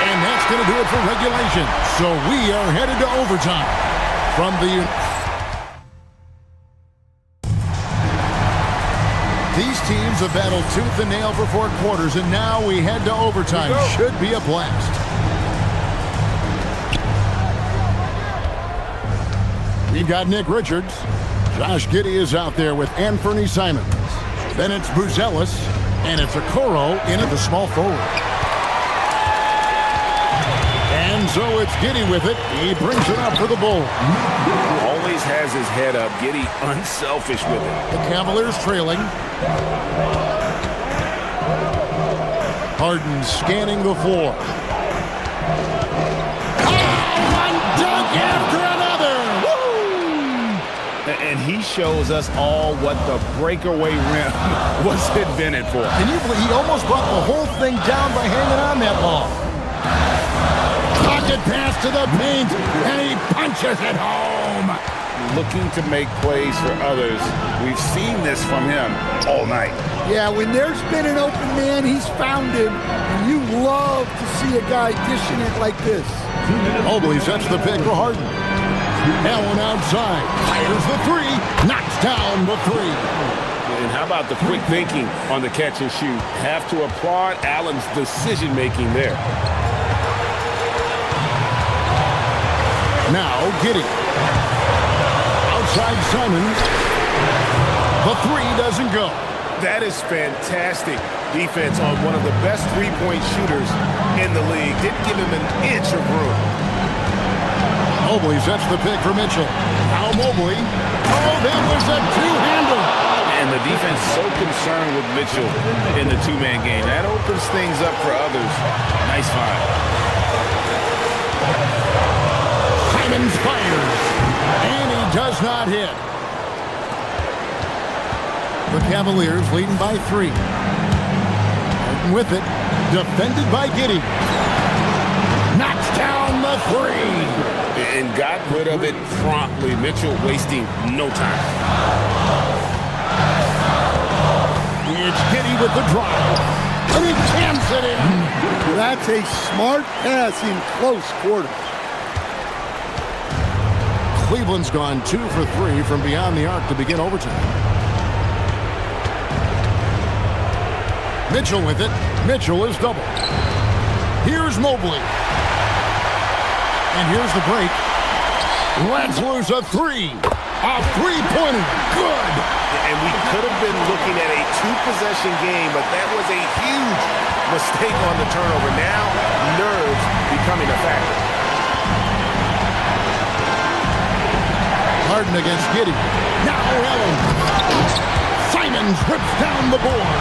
And that's going to do it for regulation. So we are headed to overtime. From the... These teams have battled tooth and nail for 4 quarters, and now we head to overtime. Should be a blast. We've got Nick Richards. Josh Giddey is out there with Anthony Simons. Then it's Buzelis, and it's Okoro in at the small forward. And so it's Giddey with it. He brings it up for the Bulls. Always has his head up. Giddey unselfish with it. The Cavaliers trailing. Harden scanning the floor. One dunk after another! Woo! And he shows us all what the breakaway rim was invented for. Can you believe he almost brought the whole thing down by hanging on that ball? Pocket pass to the paint, and he punches it home. Looking to make plays for others. We've seen this from him all night. Yeah, when there's been an open man, he's found him, and you love to see a guy dishing it like this. Mobley sets the pick for Harden. Allen outside, fires the 3, knocks down the 3. And how about the quick thinking on the catch and shoot? Have to applaud Allen's decision-making there. Now Giddey. Outside Simons. The three doesn't go. That is fantastic defense on one of the best three-point shooters in the league. Didn't give him an inch of room. Mobley sets the pick for Mitchell. Now Mobley. Oh, that was a two-hander. And the defense so concerned with Mitchell in the two-man game. That opens things up for others. Nice find. Simons fires. And he does not hit. The Cavaliers leading by 3. With it, defended by Giddey. Knocks down the 3. And got rid of it promptly. Mitchell wasting no time. It's Giddey with the drive. And he jams it in. That's a smart pass in close quarter. Cleveland's gone 2 for 3 from beyond the arc to begin overtime. Mitchell with it. Mitchell is double. Here's Mobley. And here's the break. Let's lose a 3. A three-pointer. Good. And we could have been looking at a two-possession game, but that was a huge mistake on the turnover. Now, nerves becoming a factor. Harden against Giddey. Now Allen. Simons rips down the board.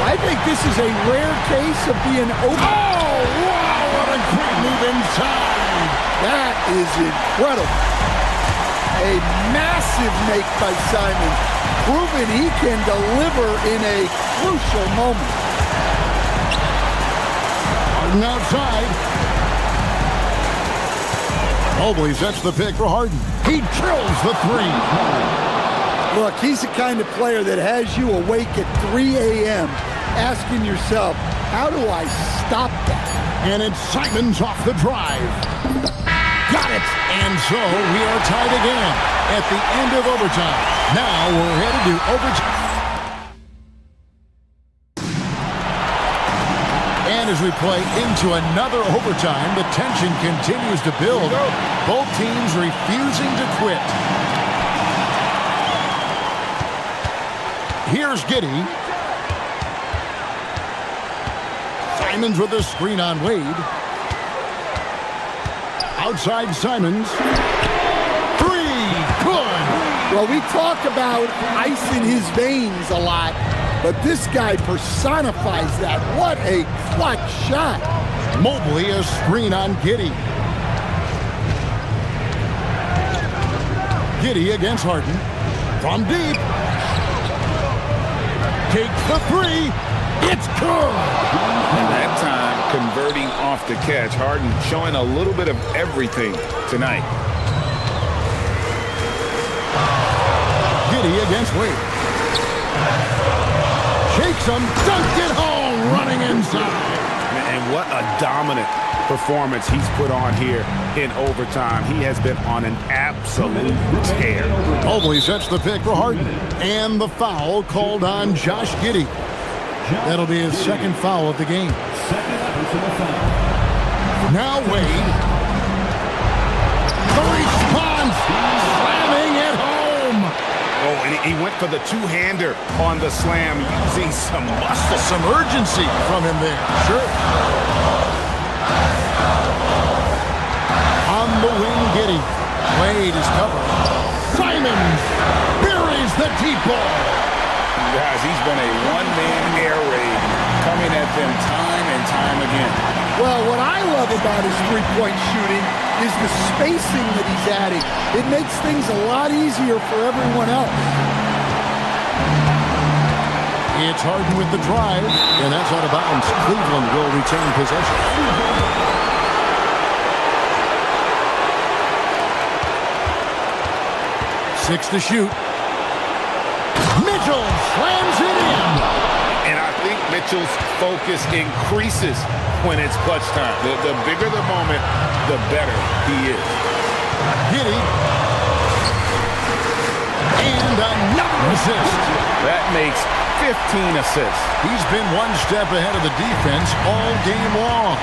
I think this is a rare case of being open. Oh, wow, what a great move inside. That is incredible. A massive make by Simons, proving he can deliver in a crucial moment. Harden outside. Mobley sets the pick for Harden. He drills the 3. Look, he's the kind of player that has you awake at 3 a.m. asking yourself, how do I stop that? And it's Simons off the drive. Got it! And so we are tied again at the end of overtime. Now we're headed to overtime. And as we play into another overtime, the tension continues to build. Both teams refusing to quit. Here's Giddey. Simons with a screen on Wade. Outside Simons. 3. Good. Well, we talk about ice in his veins a lot, but this guy personifies that. What a clutch shot. Mobley a screen on Giddey. Giddey against Harden. From deep. Takes the 3. It's good. And that time, converting off the catch. Harden showing a little bit of everything tonight. Giddey against Wade. Shakes him, dunked it home, running inside. And what a dominant performance he's put on here in overtime. He has been on an absolute tear. Mobley sets the pick for Harden. And the foul called on Josh Giddey. That'll be his second foul of the game. Now Wade. The response. Slamming it home. Oh, and he went for the two-hander on the slam, using some muscle. Some urgency from him there. Sure. On the wing, Giddey. Wade is covered. Simons buries the deep ball. Guys, he's been a one-man air raid, coming at them time and time again. Well, what I love about his three-point shooting is the spacing that he's adding. It makes things a lot easier for everyone else. It's Harden with the drive, and that's out of bounds. Cleveland will retain possession. 6 to shoot. Mitchell slams it in. And I think Mitchell's focus increases when it's clutch time. The bigger the moment, the better he is. Giddey. And another assist. That makes 15 assists. He's been one step ahead of the defense all game long.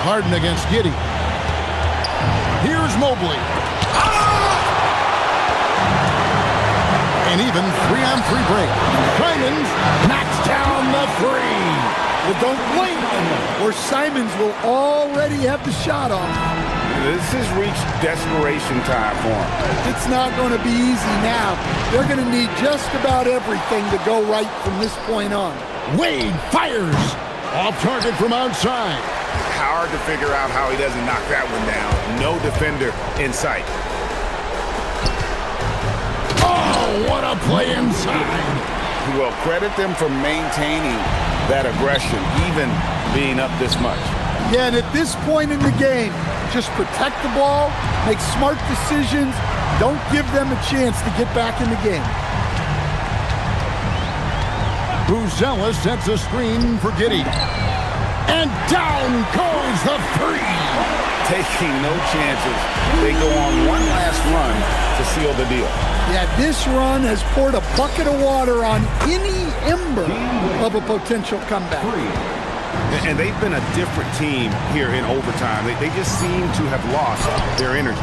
Harden against Giddey. Here's Mobley. An even 3-on-3 break. Simons knocks down the three. Well, don't blink, or Simons will already have the shot off. This has reached desperation time for him. It's not going to be easy now. They're going to need just about everything to go right from this point on. Wade fires. Off target from outside. Hard to figure out how he doesn't knock that one down. No defender in sight. Oh, what a play inside. Well, credit them for maintaining that aggression, even being up this much. Yeah, and at this point in the game, just protect the ball, make smart decisions, don't give them a chance to get back in the game. Buzella sets a screen for Giddey. And down goes the three. Taking no chances. They go on one last run to seal the deal. Yeah, this run has poured a bucket of water on any ember of a potential comeback. And they've been a different team here in overtime. They just seem to have lost their energy.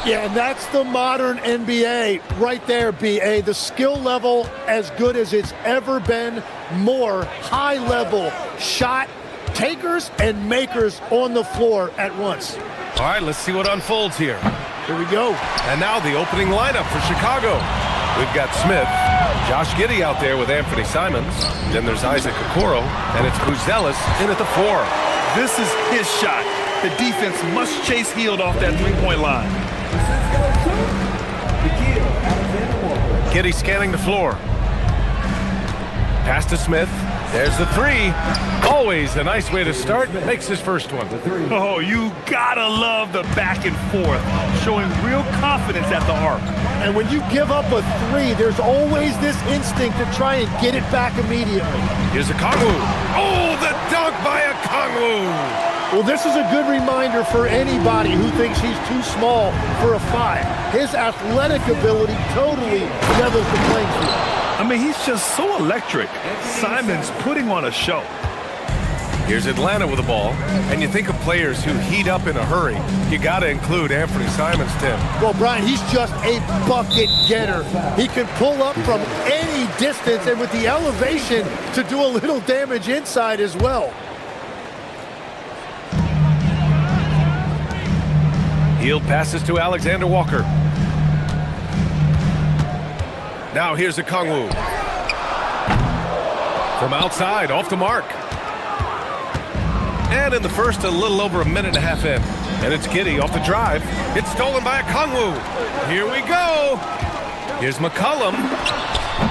Yeah, and that's the modern NBA right there, B.A. The skill level as good as it's ever been. More high-level shot takers and makers on the floor at once. All right, let's see what unfolds here. Here we go. And now the opening lineup for Chicago. We've got Smith, Josh Giddey out there with Anthony Simons. Then there's Isaac Okoro, and it's Buzelis in at the 4. This is his shot. The defense must chase Hield off that three-point line. Giddey scanning the floor. Pass to Smith. There's the 3. Always a nice way to start. Makes his first one. Oh, you gotta love the back and forth, showing real confidence at the arc. And when you give up a 3, there's always this instinct to try and get it back immediately. Here's a Kongwu. Oh, the dunk by a Kongwu. Well, this is a good reminder for anybody who thinks he's too small for a 5. His athletic ability totally levels the playing field. I mean, he's just so electric. Simons putting on a show. Here's Atlanta with the ball. And you think of players who heat up in a hurry. You got to include Anthony Simons, Tim. Well, Brian, he's just a bucket getter. He can pull up from any distance and with the elevation to do a little damage inside as well. Hield passes to Alexander Walker. Now here's Okongwu. From outside, off the mark. And in the first, a little over a minute and a half in. And it's Giddey off the drive. It's stolen by Okongwu. Here we go. Here's McCollum.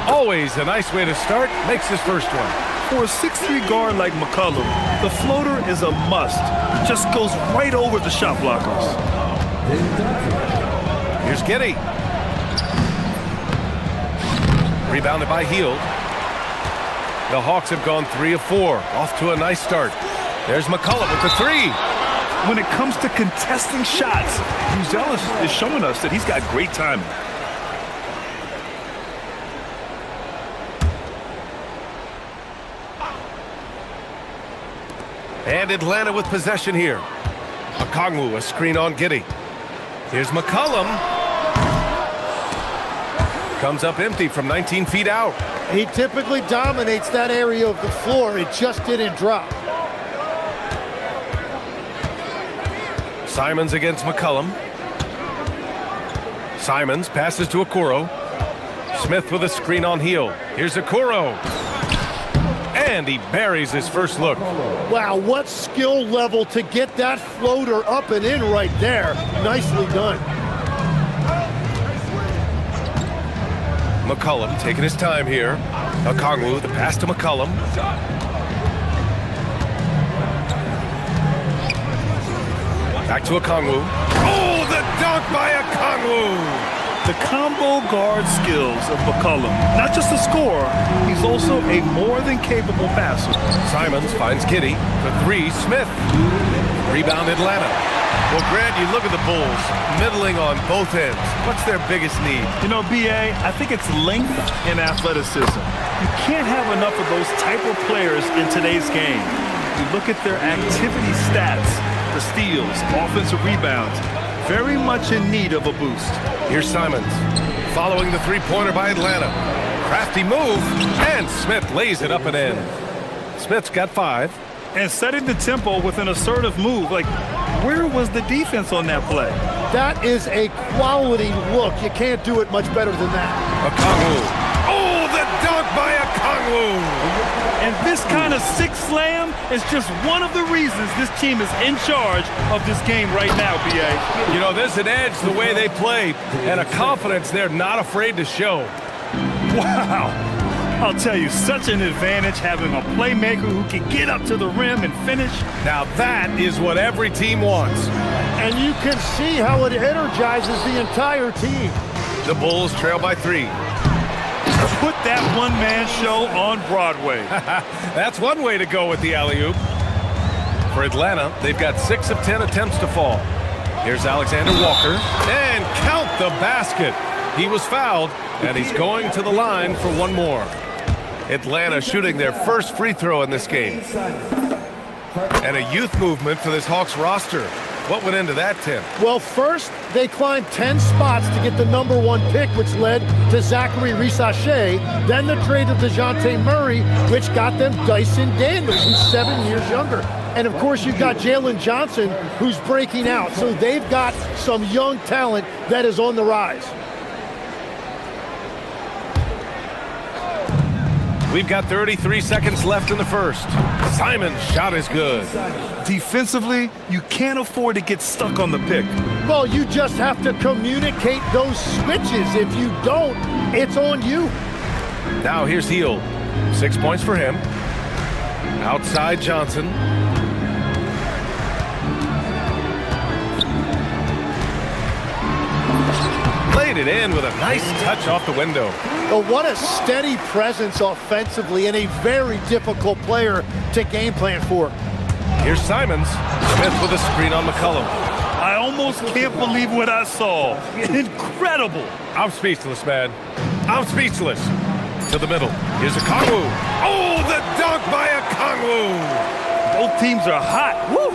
Always a nice way to start. Makes his first one. For a 6'3" guard like McCollum, the floater is a must. It just goes right over the shot blockers. Here's Giddey. Rebounded by Hield. The Hawks have gone 3 of 4. Off to a nice start. There's McCollum with the 3. When it comes to contesting shots, Uzelis is showing us that he's got great timing. And Atlanta with possession here. Okongwu, a screen on Giddey. Here's McCollum. Comes up empty from 19 feet out. He typically dominates that area of the floor. It just didn't drop. Simons against McCollum. Simons passes to Okoro. Smith with a screen on Hield. Here's Okoro. And he buries his first look. Wow, what skill level to get that floater up and in right there. Nicely done. McCollum taking his time here. Okongwu, the pass to McCollum. Back to Okongwu. Oh, the dunk by Okongwu! The combo guard skills of McCollum. Not just a scorer, he's also a more than capable passer. Simons finds Giddey. For 3, Smith. Rebound Atlanta. Well, Grant, you look at the Bulls, middling on both ends. What's their biggest need? You know, B.A., I think it's length and athleticism. You can't have enough of those type of players in today's game. You look at their activity stats, the steals, offensive rebounds, very much in need of a boost. Here's Simons, following the three-pointer by Atlanta. Crafty move, and Smith lays it up and in. Smith's got 5. And setting the tempo with an assertive move. Like, where was the defense on that play? That is a quality look. You can't do it much better than that. Okongwu. Oh, the dunk by Okongwu! And this kind of sick slam is just one of the reasons this team is in charge of this game right now, B.A. You know, there's an edge the way they play and a confidence they're not afraid to show. Wow. I'll tell you, such an advantage having a playmaker who can get up to the rim and finish. Now that is what every team wants. And you can see how it energizes the entire team. The Bulls trail by 3. Put that one-man show on Broadway. That's one way to go with the alley-oop. For Atlanta, they've got 6 of 10 attempts to fall. Here's Alexander Walker. And count the basket. He was fouled, and he's going to the line for one more. Atlanta shooting their first free throw in this game. And a youth movement for this Hawks roster. What went into that, Tim? Well, first, they climbed 10 spots to get the #1 pick, which led to Zachary Risachet. Then the trade of DeJounte Murray, which got them Dyson Daniels, who's 7 years younger. And, of course, you've got Jalen Johnson, who's breaking out. So they've got some young talent that is on the rise. We've got 33 seconds left in the first. Simon's shot is good. Defensively, you can't afford to get stuck on the pick. Well, you just have to communicate those switches. If you don't, it's on you. Now here's Hield. 6 points for him. Outside Johnson. Laid it in with a nice touch off the window. Well, what a steady presence offensively and a very difficult player to game plan for. Here's Simons. Smith with a screen on McCollum. I almost can't believe what I saw. Incredible. I'm speechless, man. I'm speechless. To the middle. Here's Okongwu. Oh, the dunk by Okongwu. Both teams are hot. Woo!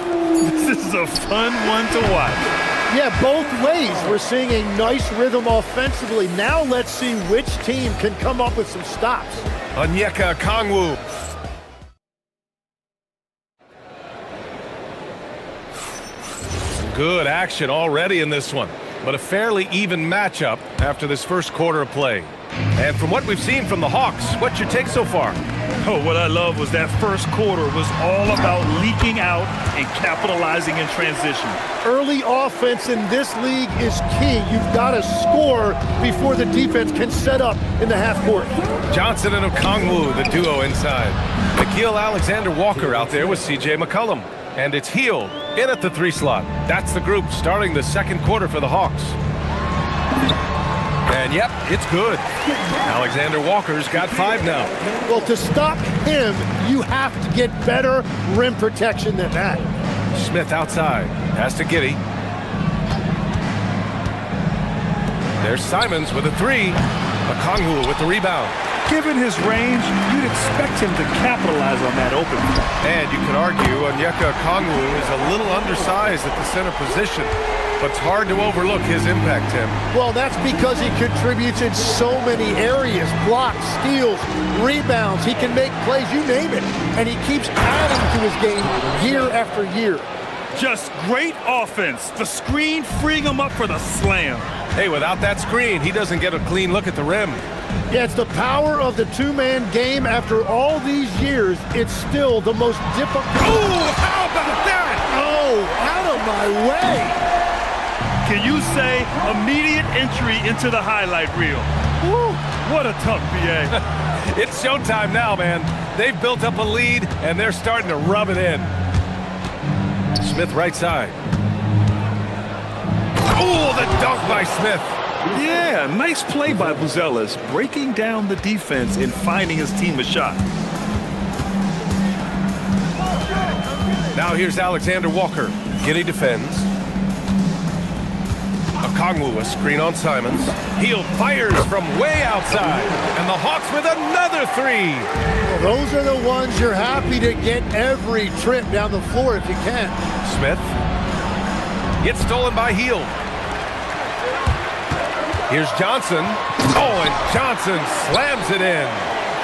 This is a fun one to watch. Yeah, both ways. We're seeing a nice rhythm offensively. Now let's see which team can come up with some stops. Onyeka Okongwu. Some good action already in this one, but a fairly even matchup after this first quarter of play. And from what we've seen from the Hawks, what's your take so far? Oh, what I love was that first quarter was all about leaking out and capitalizing in transition. Early offense in this league is key. You've got to score before the defense can set up in the half court. Johnson and Okongwu, the duo inside. Nickeil Alexander-Walker out there with C.J. McCollum. And it's Hield in at the 3 slot. That's the group starting the second quarter for the Hawks. And yep, it's good. Alexander Walker's got 5 now. Well, to stop him, you have to get better rim protection than that. Smith outside. Pass to Giddey. There's Simons with a 3. Okongwu with the rebound. Given his range, you'd expect him to capitalize on that opening. And you could argue Onyeka Okongwu is a little undersized at the center position, but it's hard to overlook his impact, Tim. Well, that's because he contributes in so many areas. Blocks, steals, rebounds. He can make plays, you name it. And he keeps adding to his game year after year. Just great offense. The screen freeing him up for the slam. Hey, without that screen, he doesn't get a clean look at the rim. Yeah, it's the power of the two-man game. After all these years, it's still the most difficult. Oh, how about that? Oh, out of my way. Can you say immediate entry into the highlight reel? Woo, what a tough BA. It's showtime now, man. They've built up a lead, and they're starting to rub it in. Smith right side. Oh, the dunk by Smith. Yeah, nice play by Buzelis, breaking down the defense and finding his team a shot. Now here's Alexander Walker. Giddey defends. Okongwu, a screen on Simons. Hield fires from way outside. And the Hawks with another 3. Well, those are the ones you're happy to get every trip down the floor if you can. Smith. Gets stolen by Hield. Here's Johnson. Oh, and Johnson slams it in.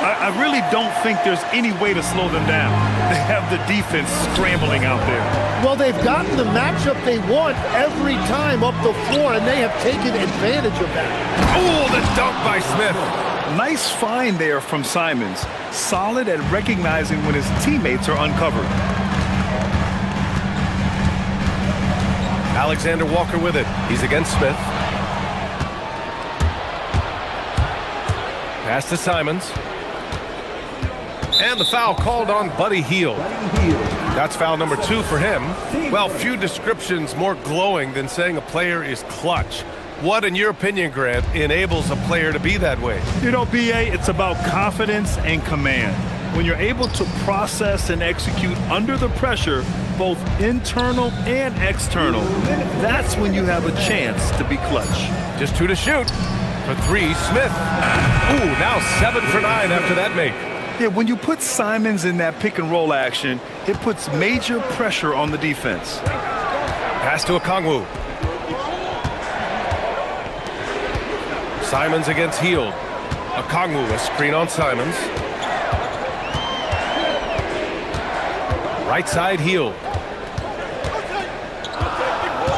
I really don't think there's any way to slow them down. They have the defense scrambling out there. Well, they've gotten the matchup they want every time up the floor, and they have taken advantage of that. Oh, the dunk by Smith. Nice find there from Simons. Solid at recognizing when his teammates are uncovered. Alexander Walker with it. He's against Smith. Pass to Simons. And the foul called on Buddy Hield. That's foul number 2 for him. Well, few descriptions more glowing than saying a player is clutch. What, in your opinion, Grant, enables a player to be that way? You know, BA, it's about confidence and command. When you're able to process and execute under the pressure, both internal and external, that's when you have a chance to be clutch. Just 2 to shoot. For 3, Smith. Ooh, now 7 for 9 after that make. Yeah, when you put Simons in that pick and roll action, it puts major pressure on the defense. Pass to Okongwu. Simons against Hield. Okongwu, a screen on Simons. Right side, Hield.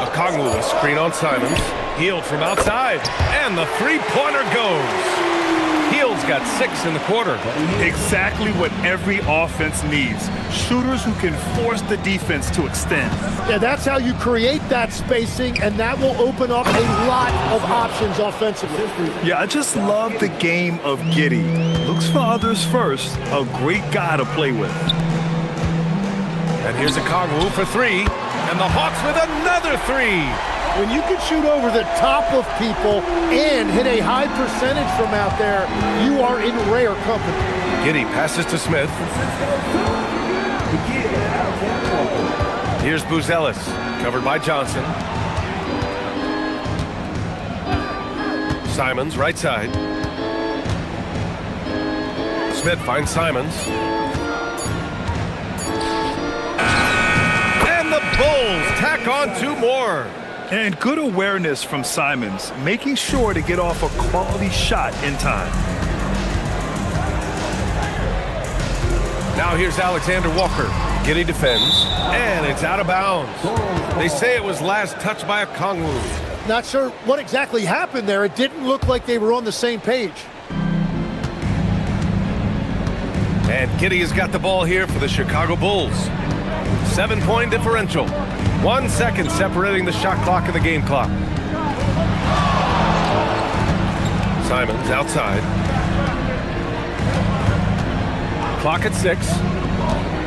Okongwu, a screen on Simons. Hield from outside, and the three-pointer goes. Hield's got 6 in the quarter. Exactly what every offense needs. Shooters who can force the defense to extend. Yeah, that's how you create that spacing, and that will open up a lot of options offensively. Yeah, I just love the game of Giddey. Looks for others first. A great guy to play with. And here's Okongwu for 3, and the Hawks with another 3. When you can shoot over the top of people and hit a high percentage from out there, you are in rare company. Giddey passes to Smith. Here's Buzelis, covered by Johnson. Simons, right side. Smith finds Simons. tack on 2 more. And good awareness from Simons, making sure to get off a quality shot in time. Now here's Alexander Walker. Giddy defends, and it's out of bounds. They say it was last touched by a Kongwu. Not sure what exactly happened there. It didn't look like they were on the same page. And Giddy has got the ball here for the Chicago Bulls. 7-point differential. 1 second separating the shot clock and the game clock. Simons outside. Clock at 6.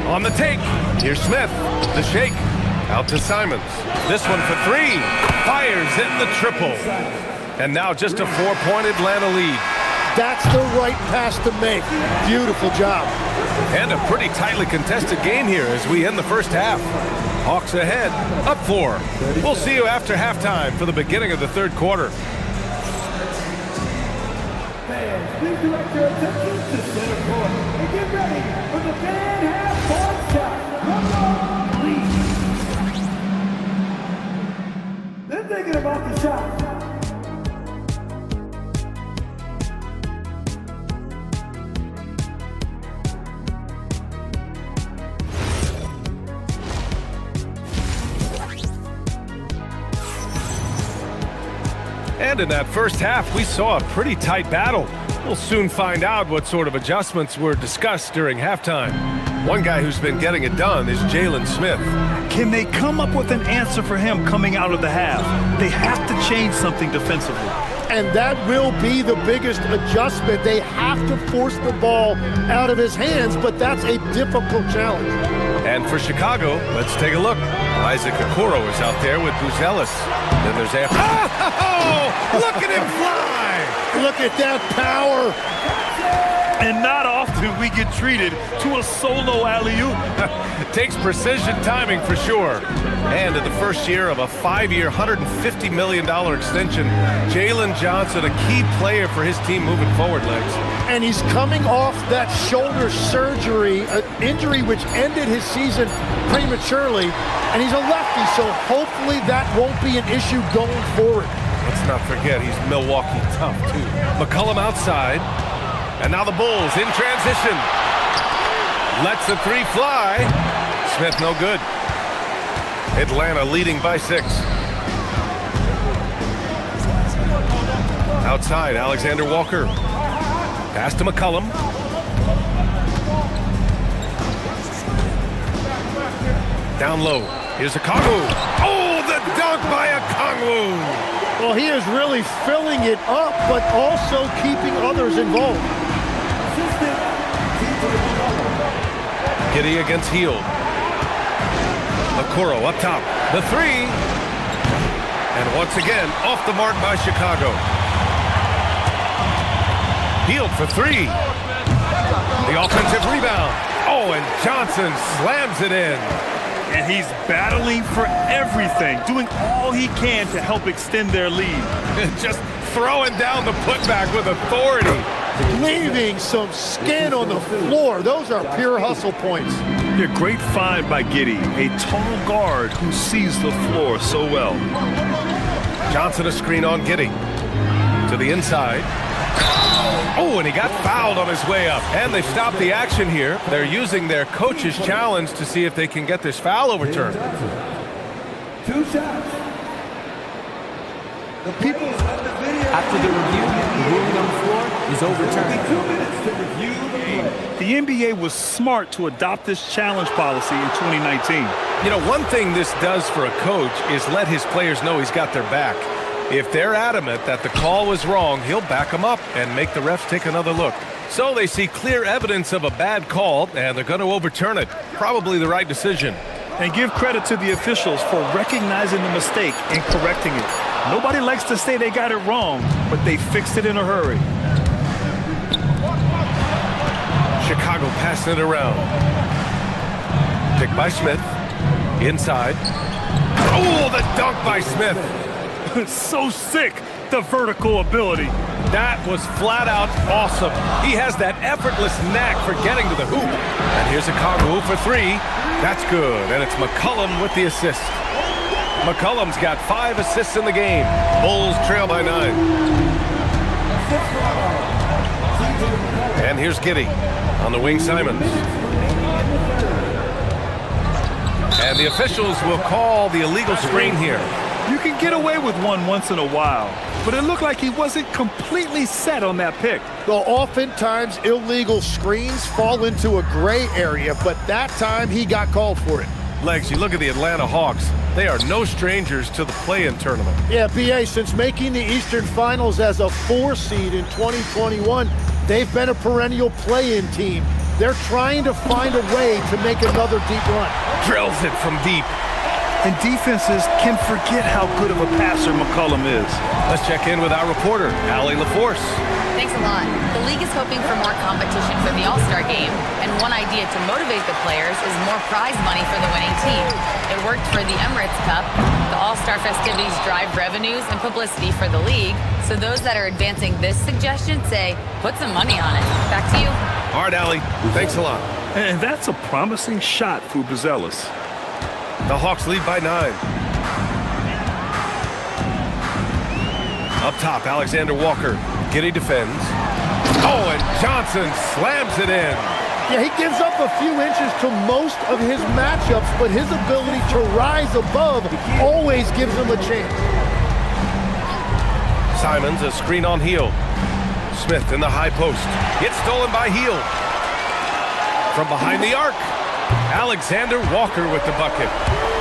On the take. Here's Smith. The shake. Out to Simons. This one for 3. Fires in the triple. And now just a 4-point Atlanta lead. That's the right pass to make. Beautiful job. And a pretty tightly contested game here as we end the first half. Hawks ahead, up 4. We'll see you after halftime for the beginning of the third quarter. Fans, please direct your attention to center court and get ready for the fan half-court shot. Come on, please. They're thinking about the shot. And in that first half, we saw a pretty tight battle. We'll soon find out what sort of adjustments were discussed during halftime. One guy who's been getting it done is Jalen Smith. Can they come up with an answer for him coming out of the half? They have to change something defensively. And that will be the biggest adjustment. They have to force the ball out of his hands, but that's a difficult challenge. And for Chicago, let's take a look. Isaac Okoro is out there with Buzelis. Then there's Anthony. Oh! Look at him fly! Look at that power! And not often we get treated to a solo alley-oop. Takes precision timing for sure. And in the first year of a 5-year, $150 million extension, Jalen Johnson, a key player for his team moving forward, Legs. And he's coming off that shoulder surgery, an injury which ended his season prematurely. And he's a lefty, so hopefully that won't be an issue going forward. Let's not forget, he's Milwaukee tough, too. McCollum outside. And now the Bulls in transition. Lets the 3 fly. Smith no good. Atlanta leading by 6. Outside, Alexander Walker. Pass to McCollum. Down low. Here's a Kongwu. Oh, the dunk by a Kongwu. Well, he is really filling it up, but also keeping others involved. Giddy against Heel. Okoro up top. The 3. And once again, off the mark by Chicago. Heel for 3. The offensive rebound. Oh, and Johnson slams it in. And he's battling for everything, doing all he can to help extend their lead. Just throwing down the putback with authority. Leaving some skin on the floor. Those are pure hustle points. A great find by Giddy, a tall guard who sees the floor so well. Johnson a screen on Giddy. To the inside. Oh, and he got fouled on his way up. And they stopped the action here. They're using their coach's challenge to see if they can get this foul overturned. 2 shots. The people After the review, the ruling on the floor is overturned. 2 minutes to review the play. The NBA was smart to adopt this challenge policy in 2019. You know, one thing this does for a coach is let his players know he's got their back. If they're adamant that the call was wrong, he'll back them up and make the refs take another look. So they see clear evidence of a bad call, and they're going to overturn it. Probably the right decision. And give credit to the officials for recognizing the mistake and correcting it. Nobody likes to say they got it wrong, but they fixed it in a hurry. Chicago passing it around. Picked by Smith. Inside. Oh, the dunk by Smith. So sick, the vertical ability. That was flat out awesome. He has that effortless knack for getting to the hoop. And here's a Kongwu for 3. That's good, and it's McCollum with the assist. McCollum's got 5 assists in the game. Bulls trail by 9. And here's Giddey. On the wing, Simons. And the officials will call the illegal screen here. You can get away with one once in a while, but it looked like he wasn't completely set on that pick. Well, oftentimes illegal screens fall into a gray area, but that time he got called for it. Legs, you look at the Atlanta Hawks. They are no strangers to the play-in tournament. Yeah, BA, since making the Eastern Finals as a 4 seed in 2021, they've been a perennial play-in team. They're trying to find a way to make another deep run. Drills it from deep. And defenses can forget how good of a passer McCollum is. Let's check in with our reporter, Allie LaForce. Thanks a lot. The league is hoping for more competition for the All-Star game, and one idea to motivate the players is more prize money for the winning team. It worked for the Emirates Cup. The All-Star festivities drive revenues and publicity for the league, so those that are advancing this suggestion say, put some money on it. Back to you. All right, Allie. Thanks a lot. And that's a promising shot for Buzelis. The Hawks lead by 9. Up top, Alexander Walker. Giddey defends. Oh, and Johnson slams it in. Yeah, he gives up a few inches to most of his matchups, but his ability to rise above always gives him a chance. Simons, a screen on Heel. Smith in the high post. Gets stolen by Heel. From behind the arc, Alexander Walker with the bucket.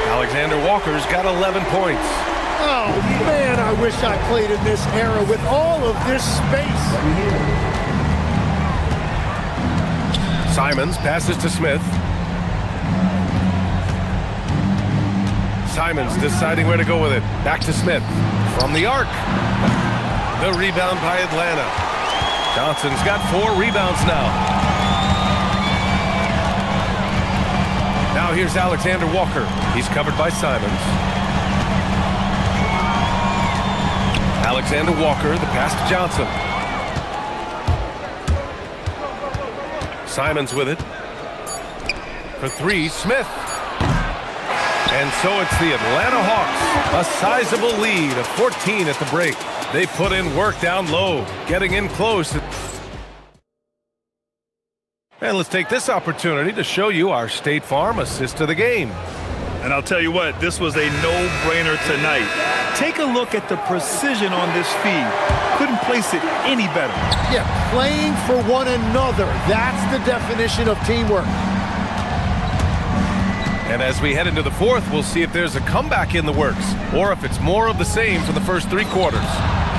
Alexander Walker's got 11 points. Oh, man, I wish I played in this era with all of this space. Simons passes to Smith. Simons deciding where to go with it. Back to Smith. From the arc. The rebound by Atlanta. Johnson's got 4 rebounds now. Now here's Alexander Walker. He's covered by Simons. Alexander Walker, the pass to Johnson. Simons with it. For 3, Smith. And so it's the Atlanta Hawks. A sizable lead of 14 at the break. They put in work down low, getting in close. And let's take this opportunity to show you our State Farm assist of the game. And I'll tell you what, this was a no-brainer tonight. Take a look at the precision on this feed. Couldn't place it any better. Yeah, playing for one another. That's the definition of teamwork. And as we head into the 4th, we'll see if there's a comeback in the works, or if it's more of the same for the first 3 quarters.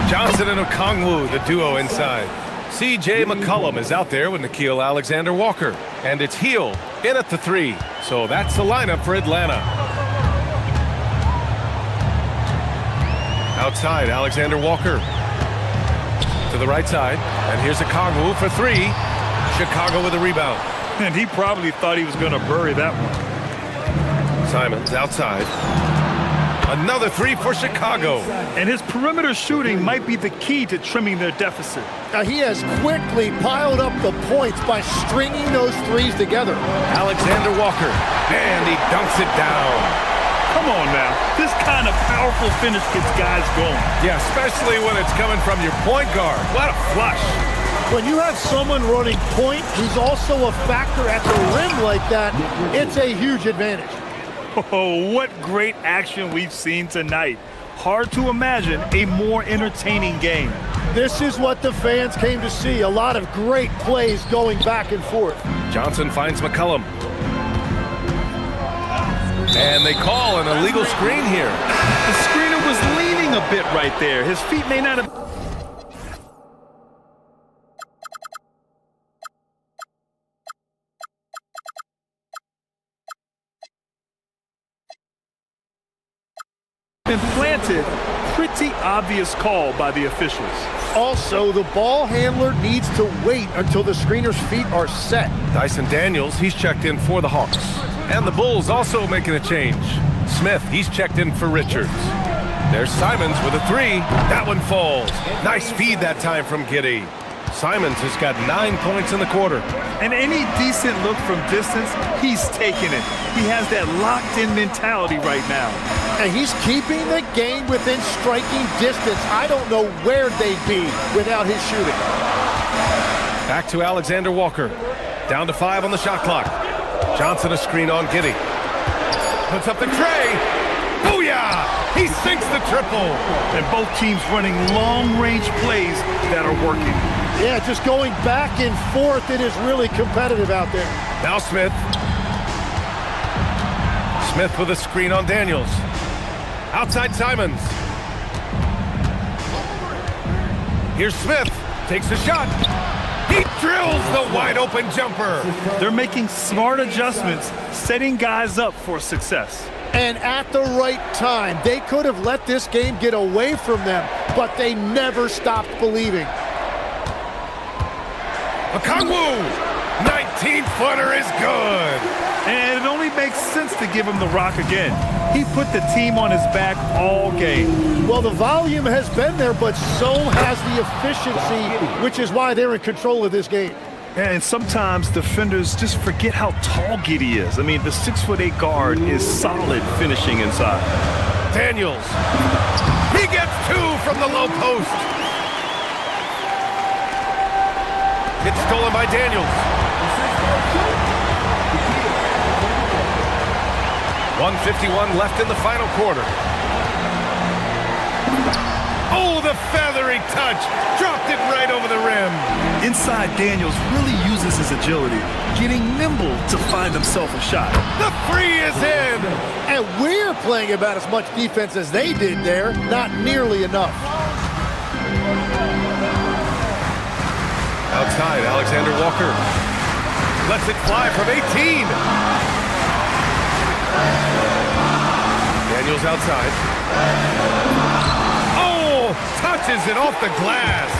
Johnson and Okongwu, the duo inside. C.J. McCollum is out there with Nickeil Alexander-Walker. And it's Heel in at the 3. So that's the lineup for Atlanta. Outside, Alexander-Walker. To the right side. And here's Okongwu for 3. Chicago with a rebound. And he probably thought he was going to bury that one. Simons outside. Another 3 for Chicago. And his perimeter shooting might be the key to trimming their deficit. He has quickly piled up the points by stringing those 3s together. Alexander Walker, and he dunks it down. Come on now. This kind of powerful finish gets guys going. Yeah, especially when it's coming from your point guard. What a flush. When you have someone running point, he's also a factor at the rim like that. It's a huge advantage. Oh, what great action we've seen tonight. Hard to imagine a more entertaining game. This is what the fans came to see. A lot of great plays going back and forth. Johnson finds McCollum. And they call an illegal screen here. The screener was leaning a bit right there. His feet may not have... been planted. Pretty obvious call by the officials. Also, the ball handler needs to wait until the screener's feet are set. Dyson Daniels, he's checked in for the Hawks. And the Bulls also making a change. Smith, he's checked in for Richards. There's Simons with a 3. That one falls. Nice feed that time from Giddey. Simons has got 9 points in the quarter. And any decent look from distance, he's taking it. He has that locked-in mentality right now. And he's keeping the game within striking distance. I don't know where they'd be without his shooting. Back to Alexander Walker. Down to 5 on the shot clock. Johnson a screen on Giddey. Puts up the tray. Booyah! He sinks the triple. And both teams running long-range plays that are working. Yeah, just going back and forth. It is really competitive out there. Now Smith. Smith with a screen on Daniels. Outside Simons. Here's Smith. Takes a shot. He drills the wide-open jumper. They're making smart adjustments, setting guys up for success. And at the right time, they could have let this game get away from them, but they never stopped believing. Okongwu, 19-footer is good. And it only makes sense to give him the rock again. He put the team on his back all game. Well, the volume has been there, but so has the efficiency, which is why they're in control of this game. And sometimes defenders just forget how tall Giddey is. I mean, the 6'8" guard is solid finishing inside. Daniels. He gets 2 from the low post. It's stolen by Daniels. 1:51 left in the final quarter. Oh, the feathery touch. Dropped it right over the rim. Inside, Daniels really uses his agility, getting nimble to find himself a shot. The 3 is in. And we're playing about as much defense as they did there. Not nearly enough. Outside, Alexander Walker. Lets it fly from 18. Daniels outside. Oh, touches it off the glass.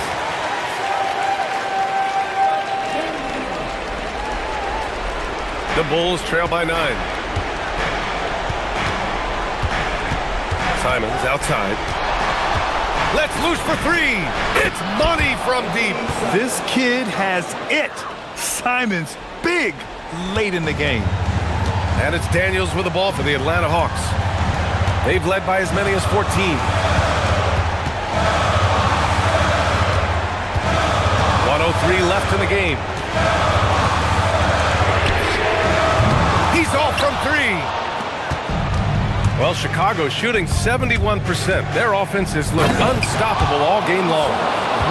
The Bulls trail by 9. Simons outside. Let's loose for 3. It's money from deep. This kid has it. Simons big late in the game. And it's Daniels with the ball for the Atlanta Hawks. They've led by as many as 14. 1:03 left in the game. He's off from 3. Well, Chicago shooting 71%. Their offense has looked unstoppable all game long.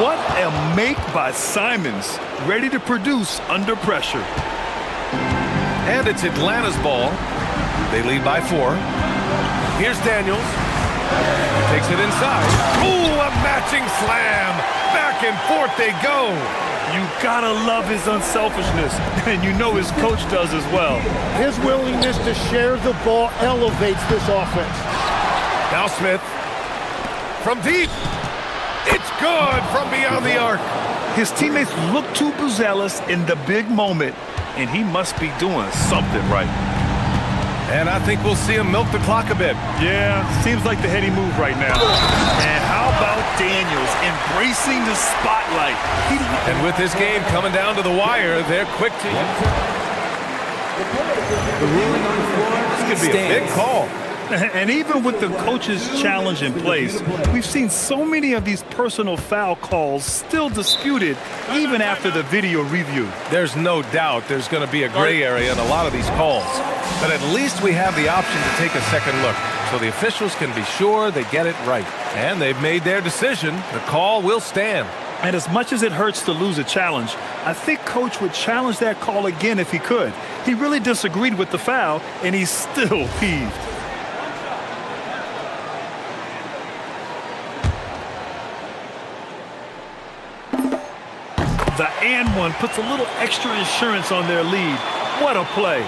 What a make by Simons, ready to produce under pressure. And it's Atlanta's ball. They lead by 4. Here's Daniels. Takes it inside. Ooh, a matching slam. Back and forth they go. You gotta love his unselfishness, and you know his coach does as well. His willingness to share the ball elevates this offense. Now Smith. From deep. It's good from beyond the arc. His teammates look too zealous in the big moment, and he must be doing something right. And I think we'll see him milk the clock a bit. Yeah, seems like the heady move right now. And how about Daniels embracing the spotlight? And with this game coming down to the wire, they're quick to... The ruling on the floor This could be a big call. And even with the coach's challenge in place, we've seen so many of these personal foul calls still disputed even after the video review. There's no doubt there's going to be a gray area in a lot of these calls. But at least we have the option to take a second look so the officials can be sure they get it right. And they've made their decision. The call will stand. And as much as it hurts to lose a challenge, I think Coach would challenge that call again if he could. He really disagreed with the foul, and he's still peeved. The and one puts a little extra insurance on their lead. What a play.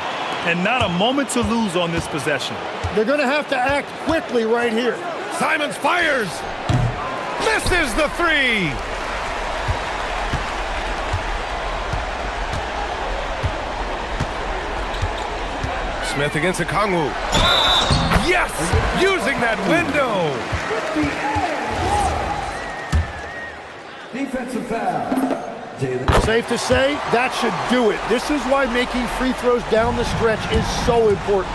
And not a moment to lose on this possession. They're going to have to act quickly right here. Simons fires. Misses the 3. Smith against Okongwu. Yes! Using that window. Defensive foul. Safe to say, that should do it. This is why making free throws down the stretch is so important.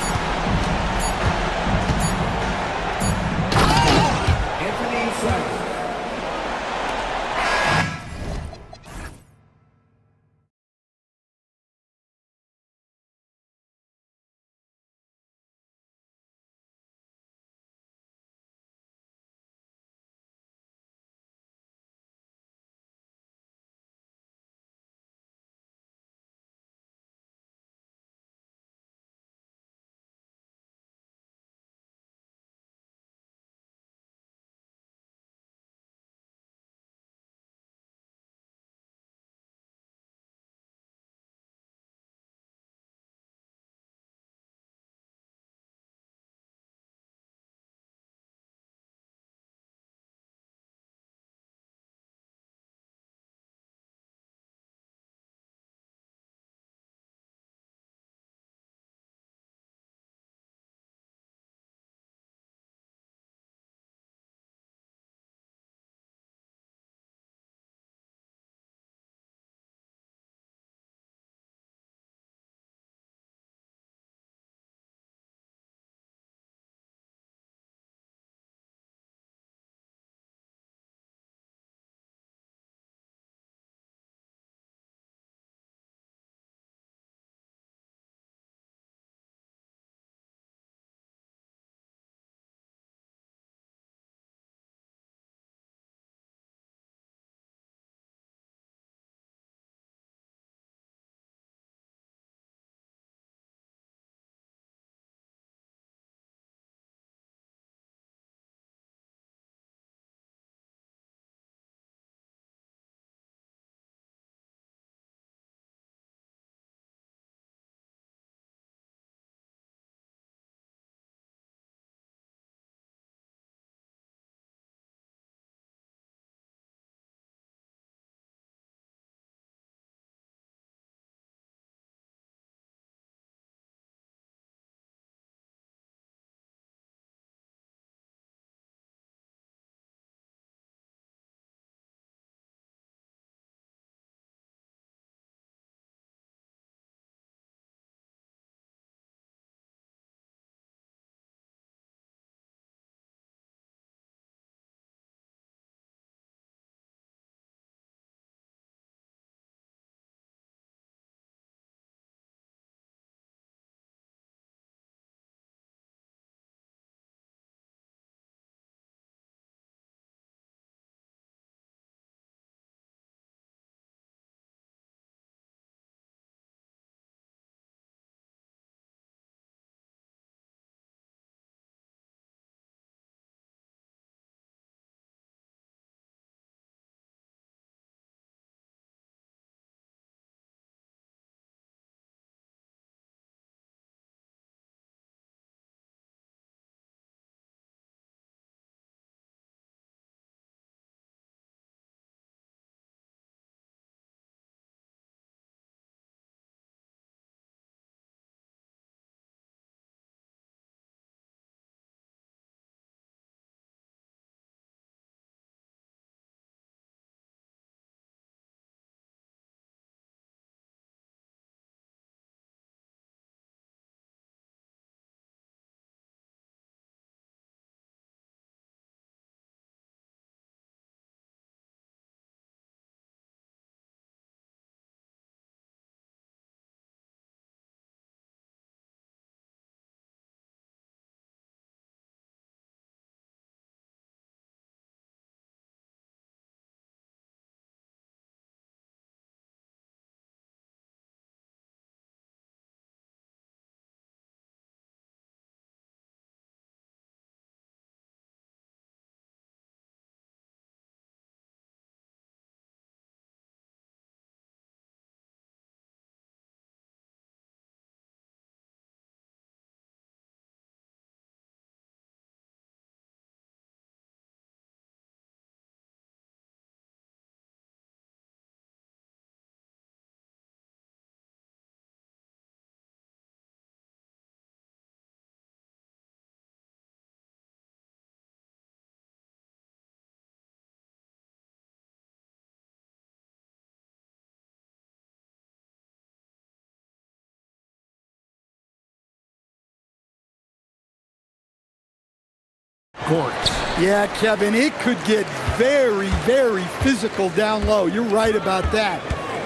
courts. Yeah, Kevin, it could get very, very physical down low. You're right about that.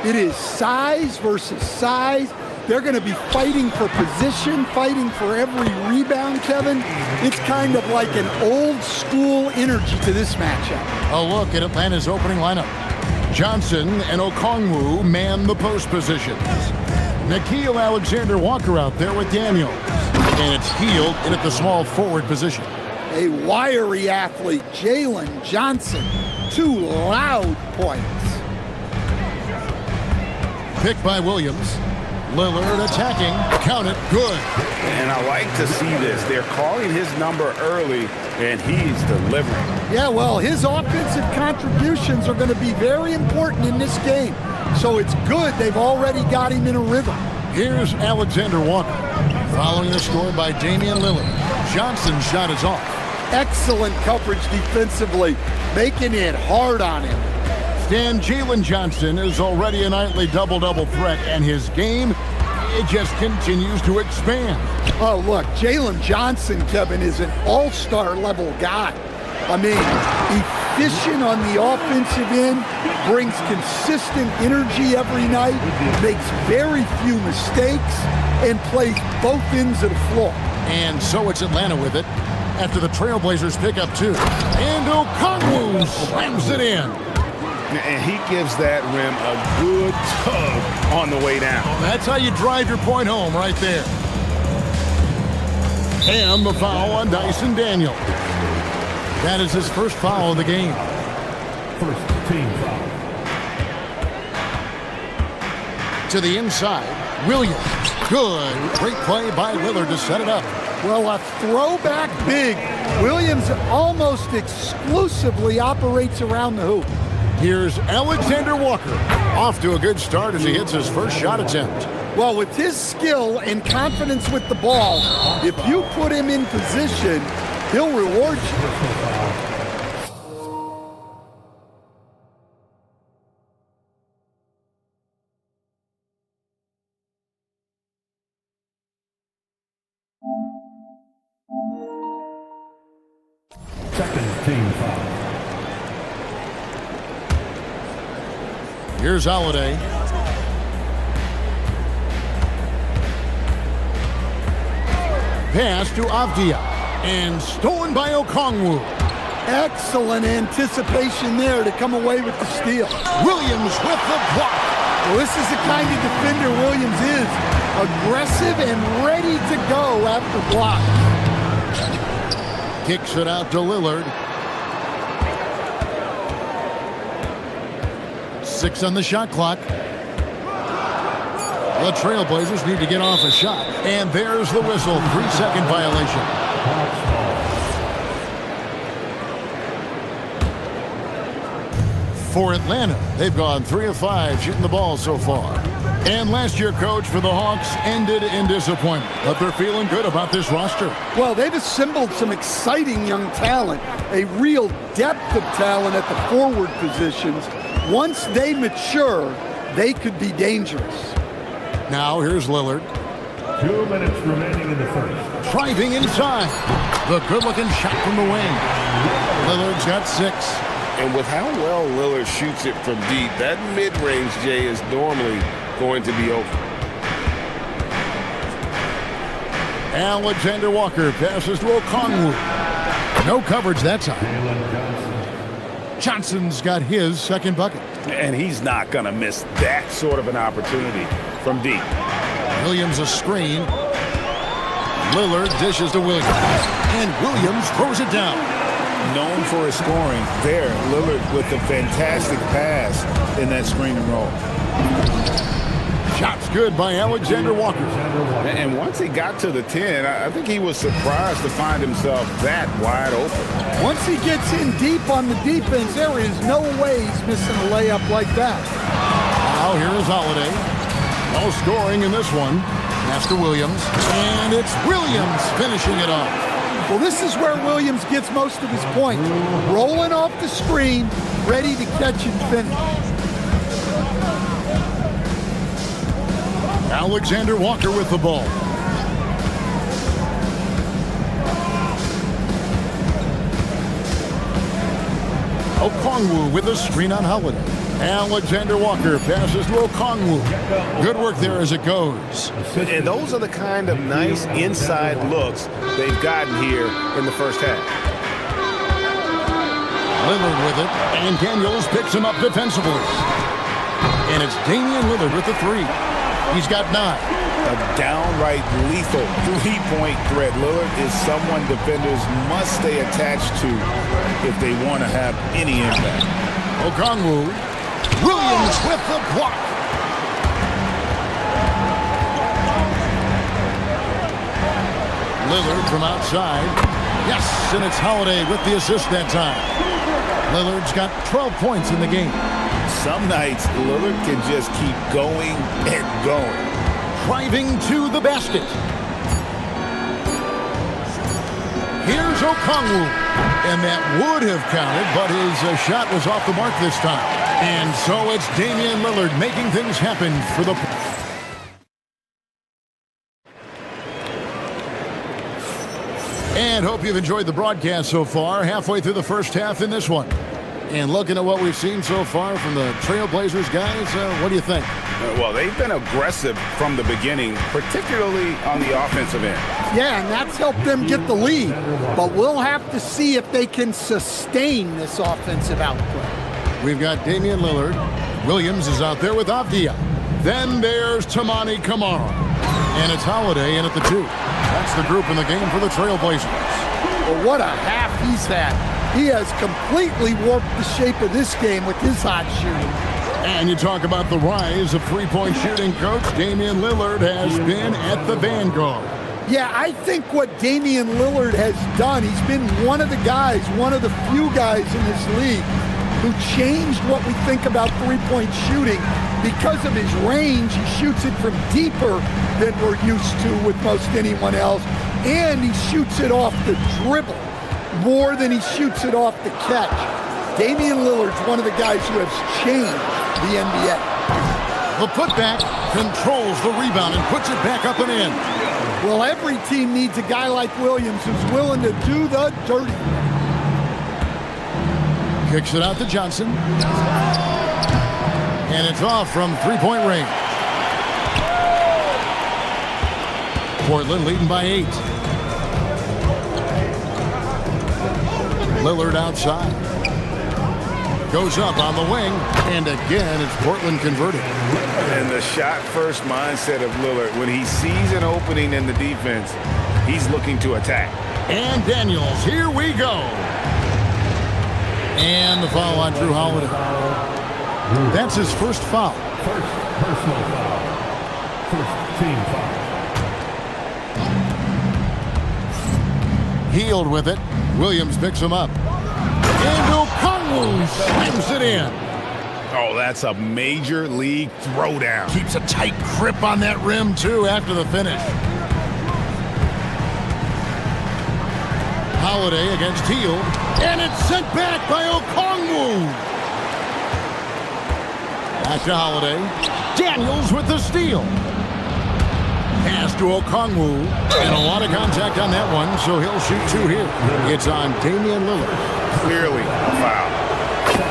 It is size versus size. They're going to be fighting for position, fighting for every rebound, Kevin. It's kind of like an old school energy to this matchup. A look at Atlanta's opening lineup. Johnson and Okongwu man the post positions. Nickeil Alexander-Walker out there with Daniels. And it's Hield in at the small forward position. A wiry athlete, Jalen Johnson. 2 loud points. Picked by Williams. Lillard attacking. Count it. Good. And I like to see this. They're calling his number early, and he's delivering. Yeah, well, his offensive contributions are going to be very important in this game. So it's good they've already got him in a rhythm. Here's Alexander Walker. Following the score by Damian Lillard. Johnson's shot is off. Excellent coverage defensively, making it hard on him. And Jalen Johnson is already a nightly double-double threat, and his game, it just continues to expand. Oh, look, Jalen Johnson, Kevin, is an all-star level guy. I mean, efficient on the offensive end, brings consistent energy every night, makes very few mistakes, and plays both ends of the floor. And so it's Atlanta with it after the Trailblazers pick up 2. And Okongwu slams it in. And he gives that rim a good tug on the way down. That's how you drive your point home right there. And the foul on Dyson Daniels. That is his first foul of the game. First team foul. To the inside, Williams. Good. Great play by Lillard to set it up. Well, a throwback big. Williams almost exclusively operates around the hoop. Here's Alexander Walker. Off to a good start as he hits his first shot attempt. Well, with his skill and confidence with the ball, if you put him in position, he'll reward you. Second team foul. Here's Holiday. Pass to Avdia. And stolen by Okongwu. Excellent anticipation there to come away with the steal. Williams with the block. Well, this is the kind of defender Williams is. Aggressive and ready to go after block. Kicks it out to Lillard. 6 on the shot clock. The Trailblazers need to get off a shot. And there's the whistle. 3-second violation. For Atlanta, they've gone 3 of 5 shooting the ball so far. And last year, coach, for the Hawks ended in disappointment. But they're feeling good about this roster. Well, they've assembled some exciting young talent, a real depth of talent at the forward positions. Once they mature, they could be dangerous. Now here's Lillard. 2 minutes remaining in the first. Driving inside. The good-looking shot from the wing. Lillard's got 6. And with how well Lillard shoots it from deep, that mid-range, Jay, is normally going to be open. Alexander Walker passes to Okongwu. No coverage that time. Johnson's got his second bucket. And he's not going to miss that sort of an opportunity from deep. Williams a screen. Lillard dishes to Williams. And Williams throws it down. Known for his scoring there, Lillard with a fantastic pass in that screen and roll. Shots good by Alexander Walker. And once he got to the 10, I think he was surprised to find himself that wide open. Once he gets in deep on the defense, there is no way he's missing a layup like that. Now here is Holiday. No scoring in this one. Pass to Williams. And it's Williams finishing it off. Well, this is where Williams gets most of his points. Rolling off the screen, ready to catch and finish. Alexander Walker with the ball. Okongwu with a screen on Holiday. Alexander Walker passes to Okongwu. Good work there as it goes. And those are the kind of nice inside looks they've gotten here in the first half. Lillard with it, and Daniels picks him up defensively. And it's Damian Lillard with the three. He's got 9. A downright lethal three-point threat. Lillard is someone defenders must stay attached to if they want to have any impact. Okongwu. Williams with the block. Lillard from outside. Yes, and it's Holiday with the assist that time. Lillard's got 12 points in the game. Some nights, Lillard can just keep going and going. Driving to the basket. Here's Okongwu. And that would have counted, but his shot was off the mark this time. And so it's Damian Lillard making things happen for the... And hope you've enjoyed the broadcast so far. Halfway through the first half in this one. And looking at what we've seen so far from the Trailblazers, guys, what do you think? Well, they've been aggressive from the beginning, particularly on the offensive end. Yeah, and that's helped them get the lead. But we'll have to see if they can sustain this offensive output. We've got Damian Lillard. Williams is out there with Avdia. Then there's Tamani Kamara. And it's Holiday in at the 2. That's the group in the game for the Trailblazers. Well, what a half he's had. He has completely warped the shape of this game with his hot shooting. And you talk about the rise of three-point shooting, Coach. Damian Lillard has been at the vanguard. Yeah, I think what Damian Lillard has done, he's been one of the guys, one of the few guys in this league who changed what we think about three-point shooting. Because of his range, he shoots it from deeper than we're used to with most anyone else. And he shoots it off the dribble more than he shoots it off the catch. Damian Lillard's one of the guys who has changed the NBA. The putback controls the rebound and puts it back up and in. Well, every team needs a guy like Williams who's willing to do the dirty. Kicks it out to Johnson. And it's off from three-point range. Portland leading by 8. Lillard outside. Goes up on the wing. And again, it's Portland converted. And the shot-first mindset of Lillard, when he sees an opening in the defense, he's looking to attack. And Daniels, here we go. And the foul on Drew Holiday. That's his first foul. First personal foul. First team foul. Healed with it. Williams picks him up. And Okongwu slams it in. Oh, that's a major league throwdown. Keeps a tight grip on that rim, too, after the finish. Holiday against Hield. And it's sent back by Okongwu. Back to Holiday. Daniels with the steal. Pass to Okongwu. And a lot of contact on that one, so he'll shoot 2 here. It's on Damian Lillard. Clearly a foul.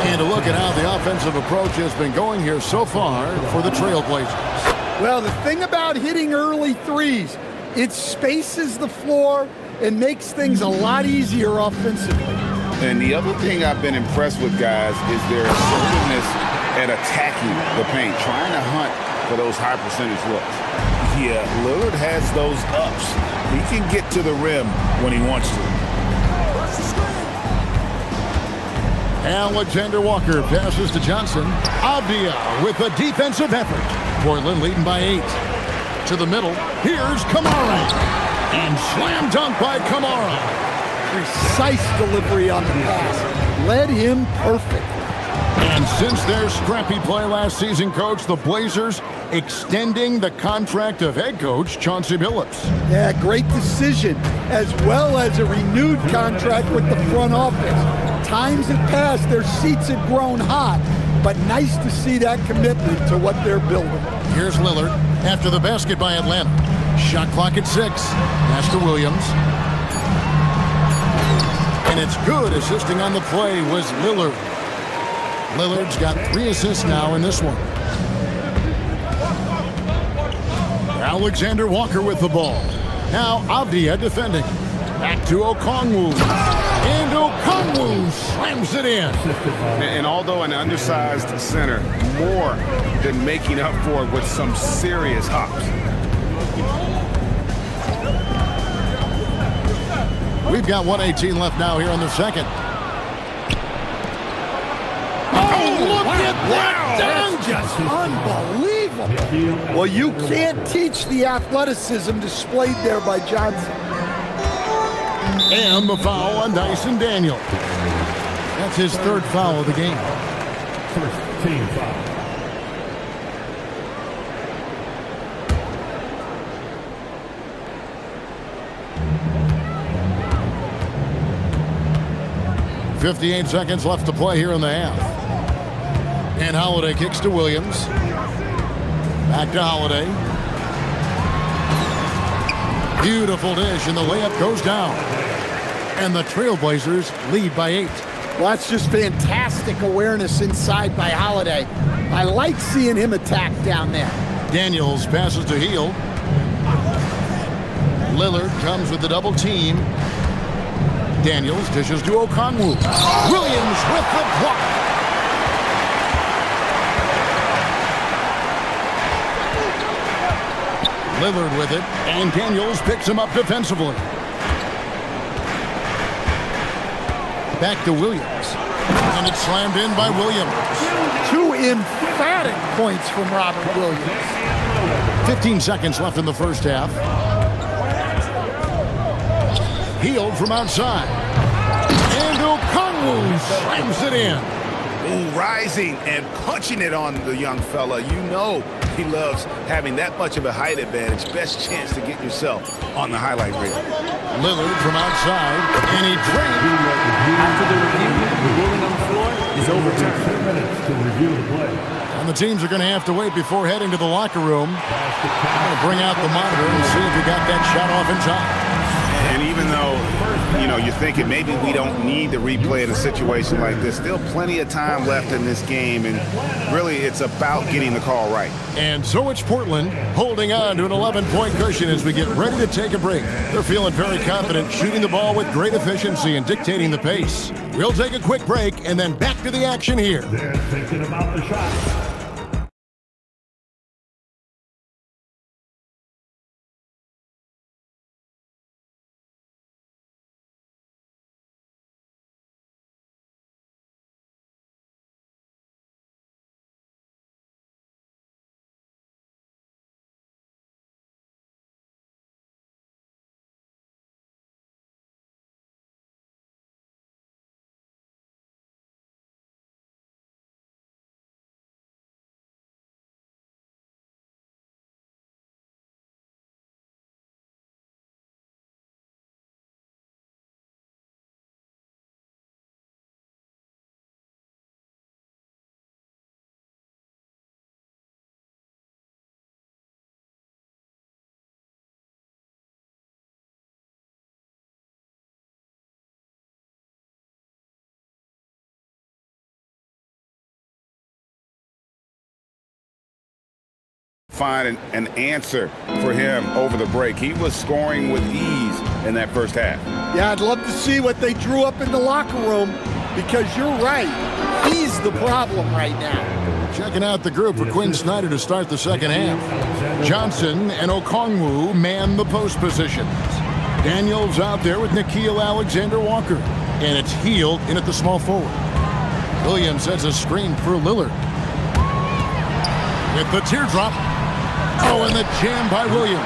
And a look at how the offensive approach has been going here so far for the Trailblazers. Well, the thing about hitting early threes, it spaces the floor and makes things a lot easier offensively. And the other thing I've been impressed with, guys, is their assertiveness at attacking the paint, trying to hunt for those high percentage looks. Yeah, Lillard has those ups. He can get to the rim when he wants to. Alexander Walker passes to Johnson. Avdia with a defensive effort. Portland leading by 8. To the middle. Here's Kamara. And slam dunk by Kamara. Precise delivery on the pass. Led him perfect. And since their scrappy play last season, Coach, the Blazers extending the contract of head coach Chauncey Billups. Yeah, great decision, as well as a renewed contract with the front office. Times had passed, their seats had grown hot, but nice to see that commitment to what they're building. Here's Lillard after the basket by Atlanta. Shot clock at 6. Pass to Williams. And it's good. Assisting on the play was Lillard. Lillard's got 3 assists now in this one. Alexander Walker with the ball. Now Avdia defending. Back to Okongwu. And Okongwu slams it in. And although an undersized center, more than making up for it with some serious hops. We've got 1:18 left now here in the second. Oh, look at that dunk! Just unbelievable. Well, you can't teach the athleticism displayed there by Johnson. And the foul on Dyson Daniel. That's his 3rd foul of the game. First team foul. .58 seconds left to play here in the half. And Holiday kicks to Williams. Back to Holiday. Beautiful dish, and the layup goes down. And the Trailblazers lead by 8. Well, that's just fantastic awareness inside by Holiday. I like seeing him attack down there. Daniels passes to Hield. Lillard comes with the double team. Daniels dishes to Okongwu. Williams with the block. Lillard with it, and Daniels picks him up defensively. Back to Williams. And it's slammed in by Williams. 2 emphatic points from Robert Williams. 15 seconds left in the first half. Hield from outside. And Okongwu slams it in. Ooh, rising and punching it on the young fella. You know he loves having that much of a height advantage. Best chance to get yourself on the highlight reel. Lillard from outside, and he drained. After the review, the ruling on the floor is overturned. 2 minutes to review the play. And the teams are going to have to wait before heading to the locker room. I'm going to bring out the monitor and see if you got that shot off in time. And even though, you know, you're thinking maybe we don't need to replay in a situation like this, still plenty of time left in this game, and really it's about getting the call right. And so it's Portland holding on to an 11-point cushion as we get ready to take a break. They're feeling very confident, shooting the ball with great efficiency and dictating the pace. We'll take a quick break and then back to the action here. They're thinking about the shots. Find an answer for him over the break. He was scoring with ease in that first half. Yeah, I'd love to see what they drew up in the locker room, because you're right. He's the problem right now. Checking out the group for Quinn Snyder to start the second half. Johnson and Okongwu man the post positions. Daniels out there with Nickeil Alexander-Walker. And it's Hield in at the small forward. Williams sets a screen for Lillard. With the teardrop. Oh, and the jam by Williams.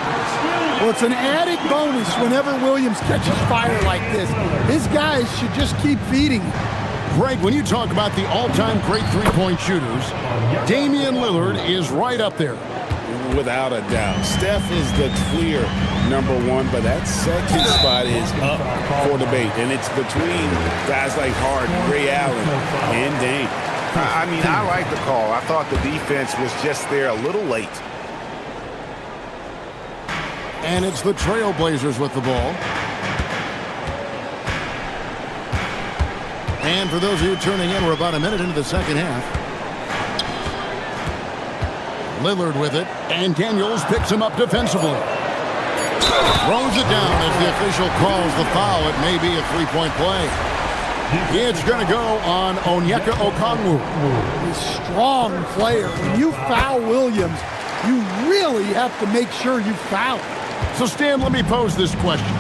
Well, it's an added bonus whenever Williams catches fire like this. His guys should just keep feeding him. Greg, when you talk about the all-time great three-point shooters, Damian Lillard is right up there. Without a doubt. Steph is the clear #1, but that second spot is up for debate. And it's between guys like Harden, Ray Allen, and Dame. I mean, I like the call. I thought the defense was just there a little late. And it's the Trailblazers with the ball. And for those of you turning in, we're about a minute into the second half. Lillard with it, and Daniels picks him up defensively. Throws it down as the official calls the foul. It may be a three-point play. It's going to go on Onyeka Okongwu. A strong player. When you foul Williams, you really have to make sure you foul. So, Stan, let me pose this question.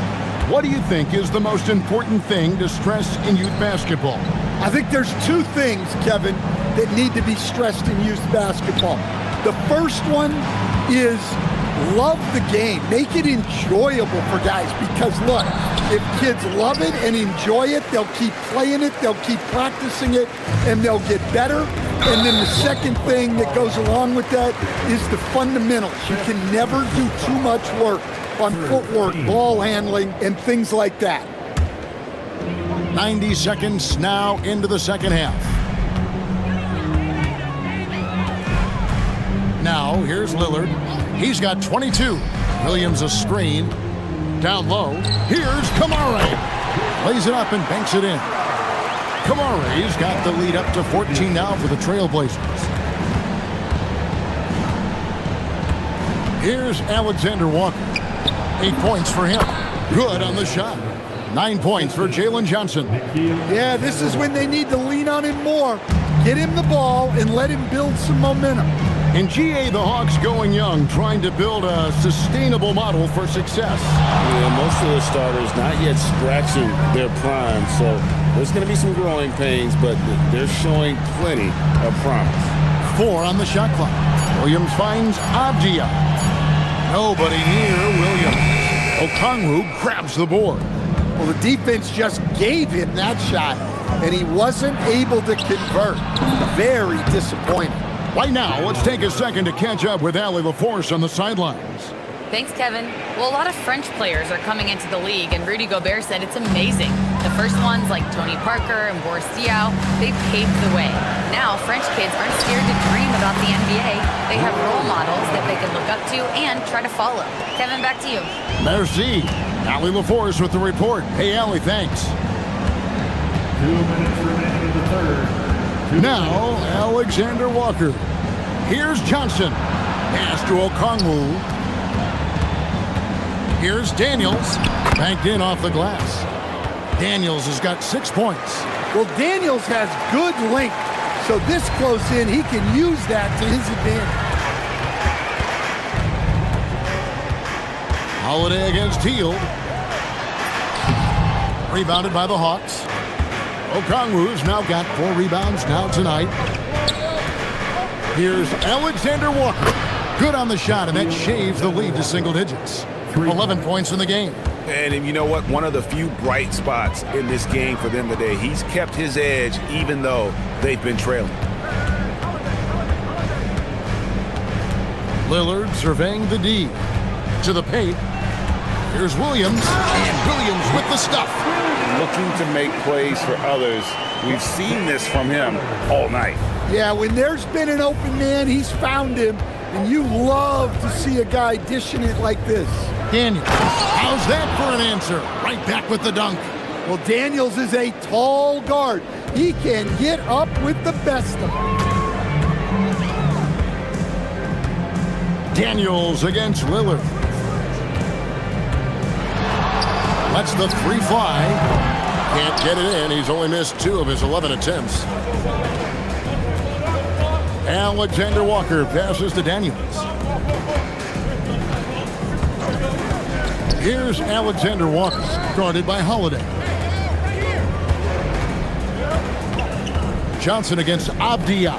What do you think is the most important thing to stress in youth basketball? I think there's two things, Kevin, that need to be stressed in youth basketball. The first one is love the game. Make it enjoyable for guys, because look, if kids love it and enjoy it, they'll keep playing it, they'll keep practicing it, and they'll get better. And then the second thing that goes along with that is the fundamentals. You can never do too much work on footwork, ball handling, and things like that. 90 seconds now into the second half. Now, here's Lillard. He's got 22. Williams a screen. Down low. Here's Kamare. Lays it up and banks it in. Kamare's got the lead up to 14 now for the Trailblazers. Here's Alexander Walker. 8 points for him. Good on the shot. 9 points for Jalen Johnson. Yeah, this is when they need to lean on him more. Get him the ball and let him build some momentum. In GA, the Hawks going young, trying to build a sustainable model for success. Yeah, most of the starters not yet scratching their prime, so there's going to be some growing pains, but they're showing plenty of promise. 4 on the shot clock. Williams finds Abdia. Nobody near Williams. Okongwu grabs the board. Well, the defense just gave him that shot, and he wasn't able to convert. Very disappointing. Right now, let's take a second to catch up with Allie LaForce on the sidelines. Thanks, Kevin. Well, a lot of French players are coming into the league, and Rudy Gobert said it's amazing. The first ones, like Tony Parker and Boris Diaw, they paved the way. Now, French kids aren't scared to dream about the NBA. They have role models that they can look up to and try to follow. Kevin, back to you. Merci. Allie LaForce with the report. Hey, Allie, thanks. 2 minutes remaining in the third. Now, Alexander Walker. Here's Johnson. Pass to Okongwu. Here's Daniels. Banked in off the glass. Daniels has got 6 points. Well, Daniels has good length, so this close in, he can use that to his advantage. Holiday against Hield. Rebounded by the Hawks. Okongwu's now got 4 rebounds now tonight. Here's Alexander Walker. Good on the shot, and that shaves the lead to single digits. 11 points in the game. And you know what? One of the few bright spots in this game for them today. He's kept his edge even though they've been trailing. Lillard surveying the D. To the paint. Here's Williams. And Williams with the stuff. Looking to make plays for others. We've seen this from him all night. Yeah, when there's been an open man, he's found him. And you love to see a guy dishing it like this. Daniels. How's that for an answer? Right back with the dunk. Well, Daniels is a tall guard. He can get up with the best of them. Daniels against Lillard. Lets the 3 fly. Can't get it in. He's only missed 2 of his 11 attempts. Alexander Walker passes to Daniels. Here's Alexander Walker, guarded by Holiday. Johnson against Abdia.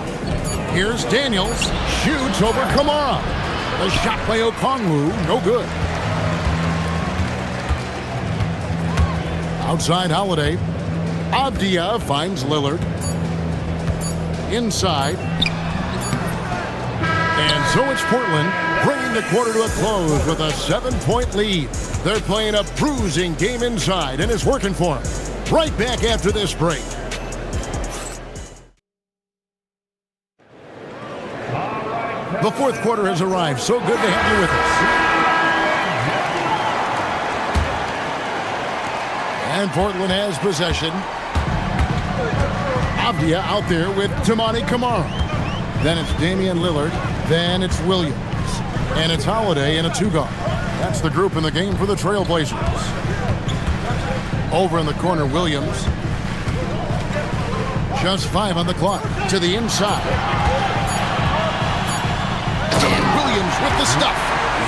Here's Daniels. Shoots over Kamara. The shot by Okongwu, no good. Outside Holiday. Abdia finds Lillard. Inside. And so it's Portland bringing the quarter to a close with a 7-point lead. They're playing a bruising game inside, and it's working for them. Right back after this break. The fourth quarter has arrived. So good to have you with us. And Portland has possession. Avdia out there with Tamani Kamara. Then it's Damian Lillard. Then it's Williams. And it's Holiday in a two-guard. That's the group in the game for the Trailblazers. Over in the corner, Williams. Just 5 on the clock. To the inside. And Williams with the stuff.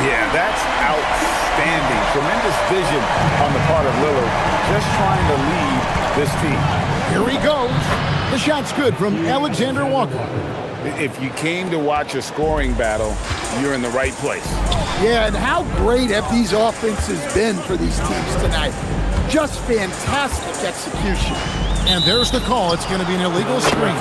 Yeah, that's outstanding. Tremendous vision on the part of Lillard. Just trying to lead this team. Here he goes. The shot's good from Alexander Walker. If you came to watch a scoring battle, you're in the right place. Yeah, and how great have these offenses been for these teams tonight? Just fantastic execution. And there's the call. It's going to be an illegal screen.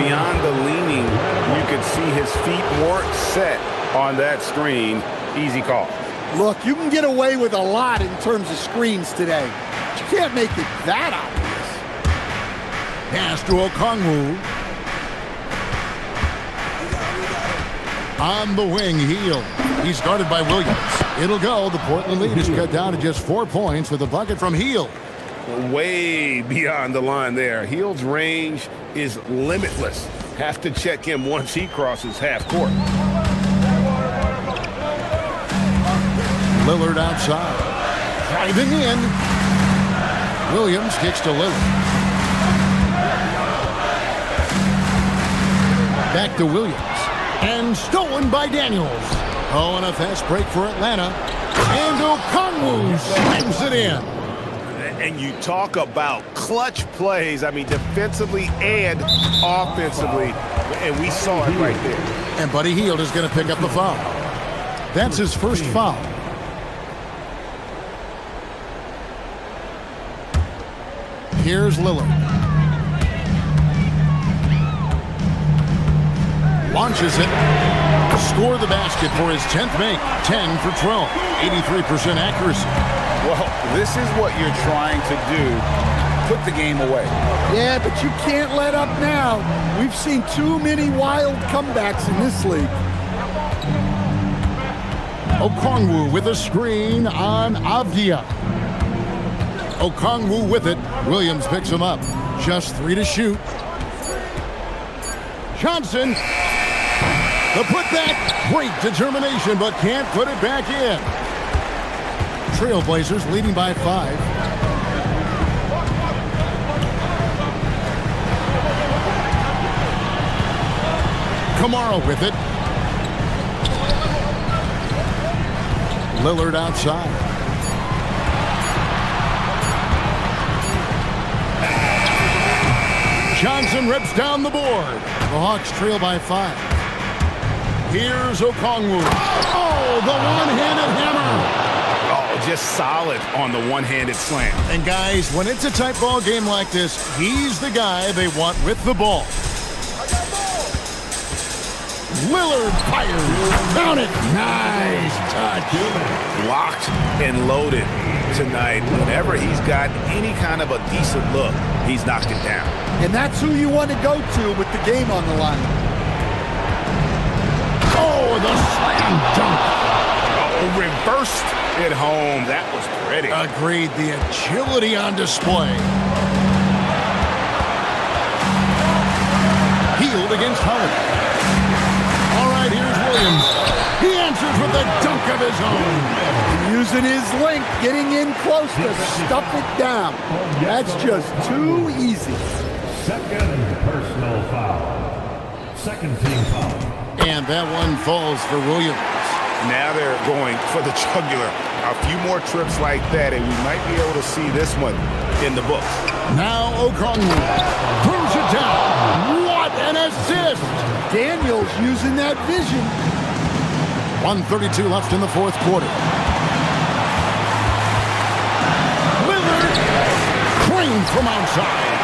Beyond the leaning, you could see his feet weren't set on that screen. Easy call. Look, you can get away with a lot in terms of screens today. But you can't make it that obvious. Pass to Okongwu. On the wing, Heel. He's guarded by Williams. It'll go. The Portland lead is cut down to just 4 points with a bucket from Heel. Way beyond the line there. Heel's range is limitless. Have to check him once he crosses half court. Lillard outside. Driving in. Williams kicks to Lillard. Back to Williams. And stolen by Daniels. Oh, and a fast break for Atlanta. And Okongwu slams it in. And you talk about clutch plays, I mean, defensively and offensively, and we saw it right there. And Buddy Hield is going to pick up the foul. That's his first foul. Here's Lillard. Launches it. Score the basket for his 10th make. 10 for 12. 83% accuracy. Well, this is what you're trying to do. Put the game away. Yeah, but you can't let up now. We've seen too many wild comebacks in this league. Okongwu with a screen on Avdia. Okongwu with it. Williams picks him up. Just 3 to shoot. Johnson. The putback. Great determination, but can't put it back in. Trailblazers leading by 5. Kamara with it. Lillard outside. Johnson rips down the board. The Hawks trail by 5. Here's Okongwu. Oh, the one-handed hammer. Oh, just solid on the one-handed slam. And guys, when it's a tight ball game like this, he's the guy they want with the ball. Lillard fires. Count it. Nice touch. Locked and loaded tonight. Whenever he's got any kind of a decent look, he's knocked it down. And that's who you want to go to with the game on the line. Oh, the slam dunk. Oh, reversed it home. That was pretty. Agreed. The agility on display. Healed against Holiday. All right, here's Williams. He answers with a dunk of his own. Using his length, getting in close to stuff it down. That's just too easy. Second personal foul. Second team foul. And that one falls for Williams. Now they're going for the jugular. A few more trips like that, and we might be able to see this one in the books. Now Okongwu brings it down. What an assist! Daniels using that vision. 1:32 left in the fourth quarter. Lillard clean from outside.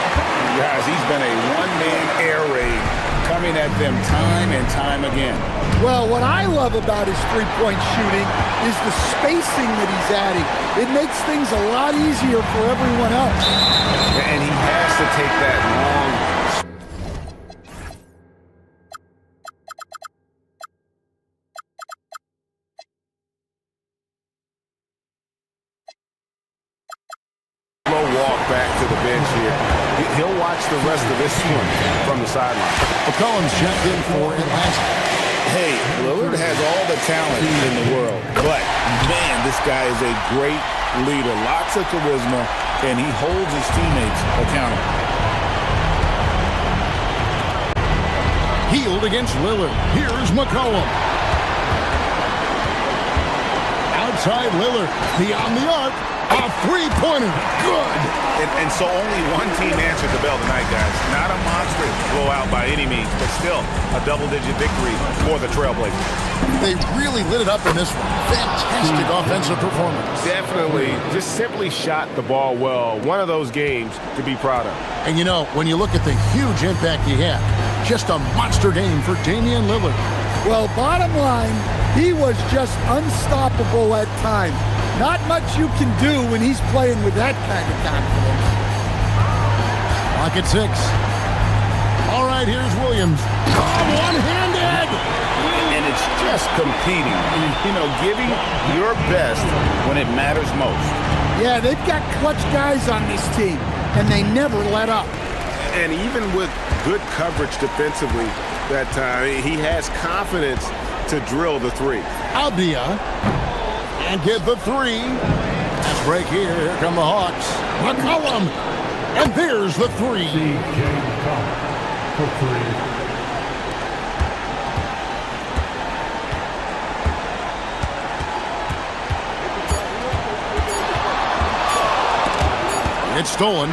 Guys, he's been a one-man air raid coming at them time and time again. Well, what I love about his three-point shooting is the spacing that he's adding. It makes things a lot easier for everyone else. And he has to take that long. Slow walk back to the bench here. he'll watch the rest of this swim from the sideline. McCollum's checked in for Atlanta. Hey, Lillard has all the talent in the world, but, man, this guy is a great leader. Lots of charisma, and he holds his teammates accountable. Healed against Lillard. Here's McCollum. Outside Lillard. Beyond the arc. A three-pointer. Good. And so only one team answered the bell tonight, guys. Not a monster blowout by any means, but still a double-digit victory for the Trailblazers. They really lit it up in this one. Fantastic offensive performance. Definitely. Just simply shot the ball well. One of those games to be proud of. And you know, when you look at the huge impact he had, just a monster game for Damian Lillard. Well, bottom line, he was just unstoppable at times. Not much you can do when he's playing with that kind of confidence. Clock at 6. All right, here's Williams. Oh, one-handed! And it's just competing. You know, giving your best when it matters most. Yeah, they've got clutch guys on this team, and they never let up. And even with good coverage defensively that time, he has confidence to drill the three. Albia. And get the three. Let's break here. Here come the Hawks. McCollum. And there's the three. For three. It's stolen.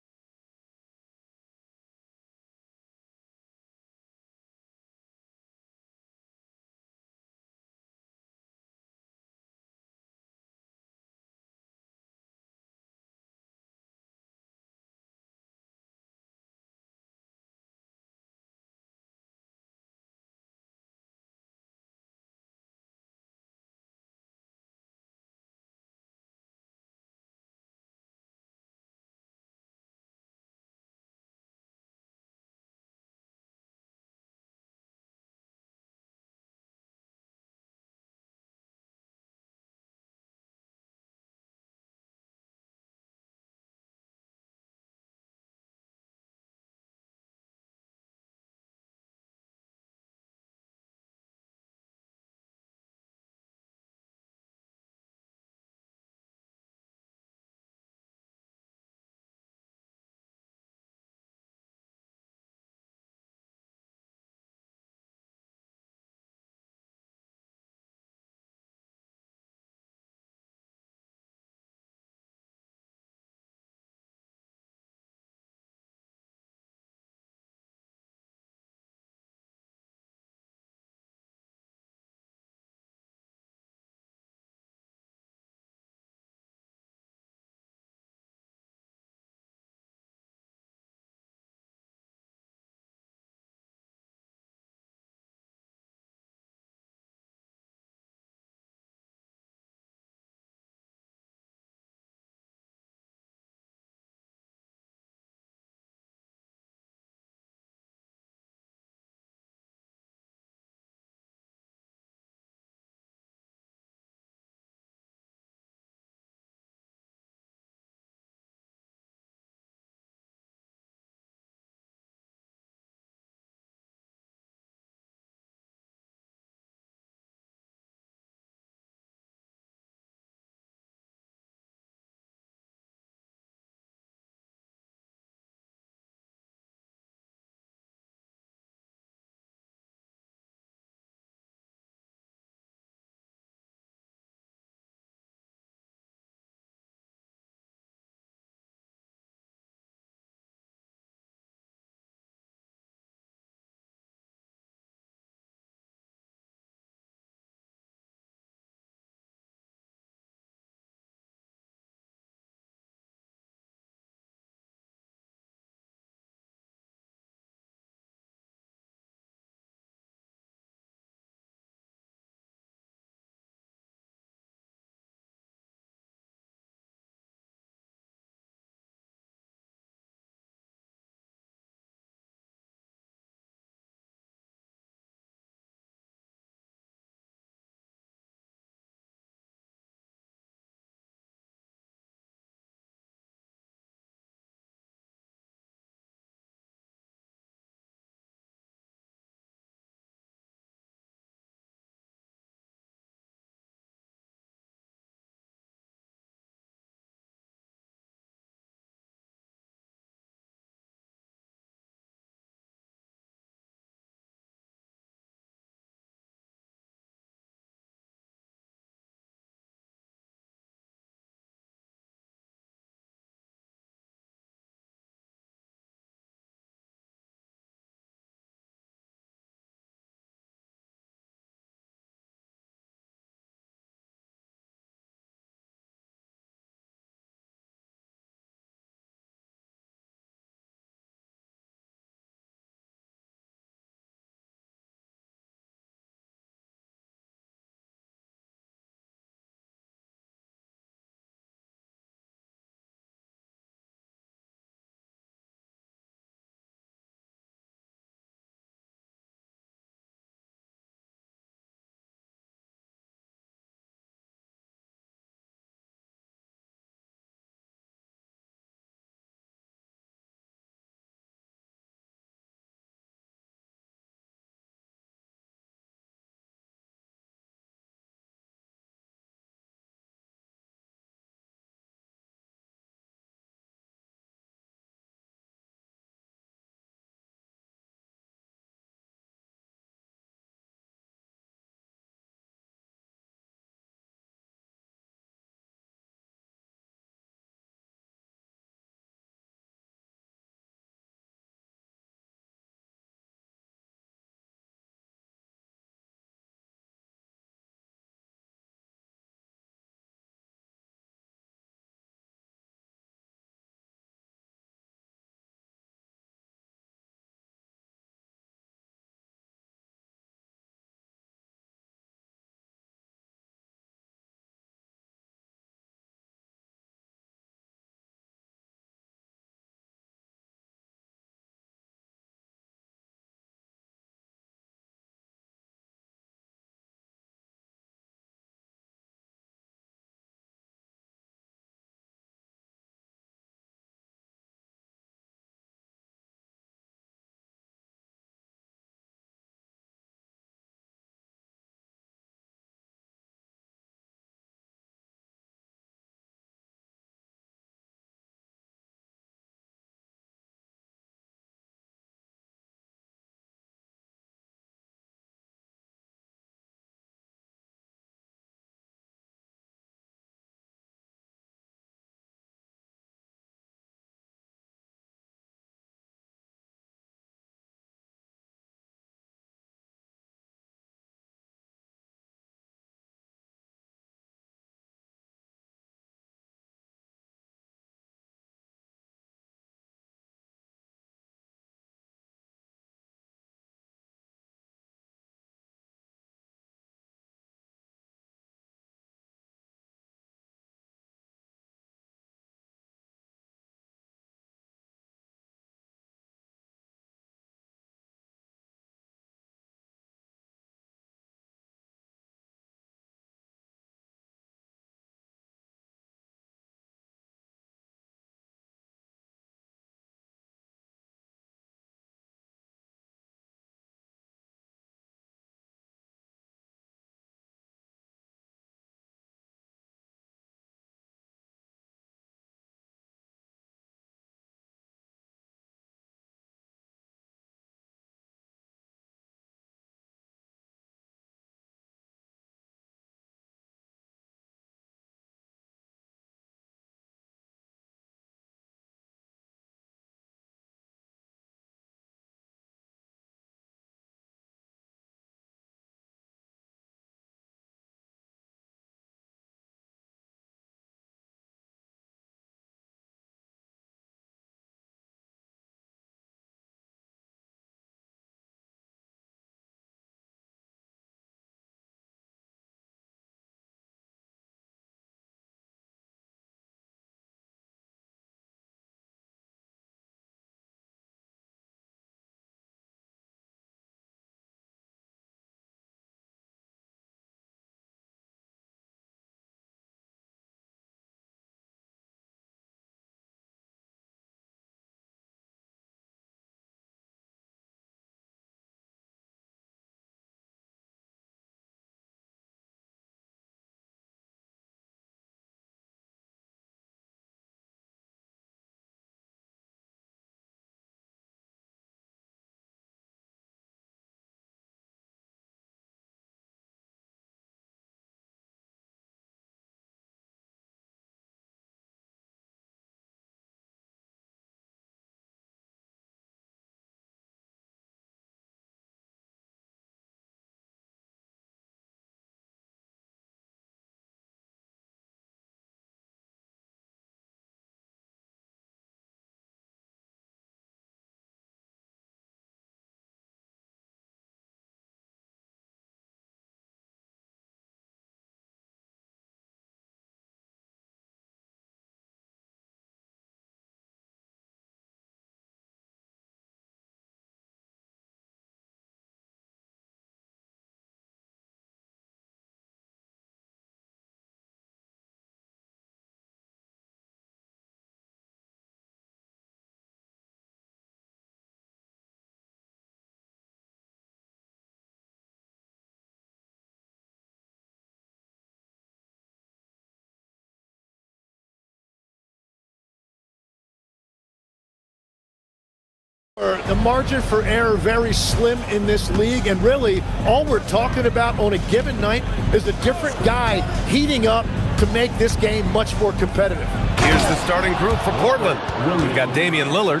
The margin for error very slim in this league, and really all we're talking about on a given night is a different guy heating up to make this game much more competitive. Here's the starting group for Portland. We've got Damian Lillard.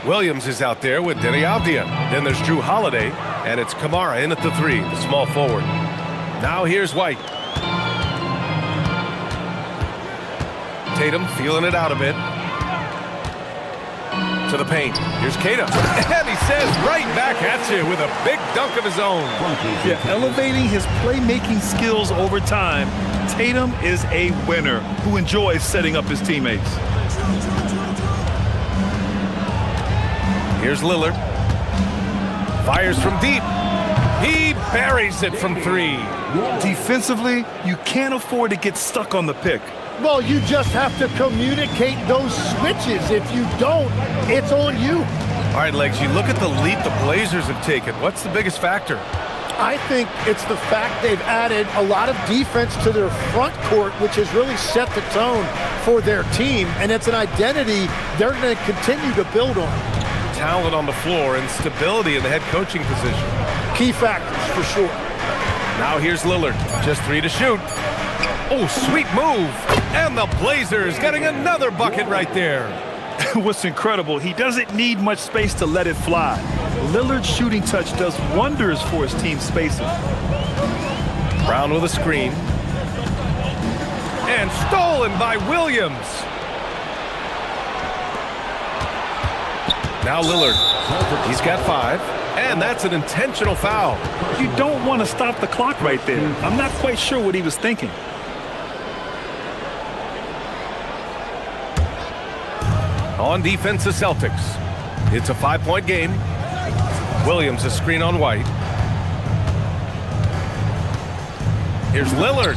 Williams is out there with Denny Avdia. Then there's Drew Holiday, and it's Kamara in at the 3, the small forward. Now here's White. Tatum feeling it out a bit. To the paint. Here's Tatum. And he says right back at you with a big dunk of his own. Yeah, elevating his playmaking skills over time, Tatum is a winner who enjoys setting up his teammates. Here's Lillard. Fires from deep. He buries it from 3. Defensively, you can't afford to get stuck on the pick. Well, you just have to communicate those switches. If you don't, it's on you. All right, Legs, you look at the leap the Blazers have taken. What's the biggest factor? I think it's the fact they've added a lot of defense to their front court, which has really set the tone for their team, and it's an identity they're going to continue to build on. Talent on the floor and stability in the head coaching position. Key factors, for sure. Now here's Lillard. Just 3 to shoot. Oh, sweet move. And the Blazers getting another bucket right there. What's incredible, he doesn't need much space to let it fly. Lillard's shooting touch does wonders for his team's spacing. Brown with a screen. And stolen by Williams. Now Lillard. He's got 5. And that's an intentional foul. You don't want to stop the clock right there. I'm not quite sure what he was thinking. On defense, the Celtics. It's a 5-point game. Williams a screen on White. Here's Lillard.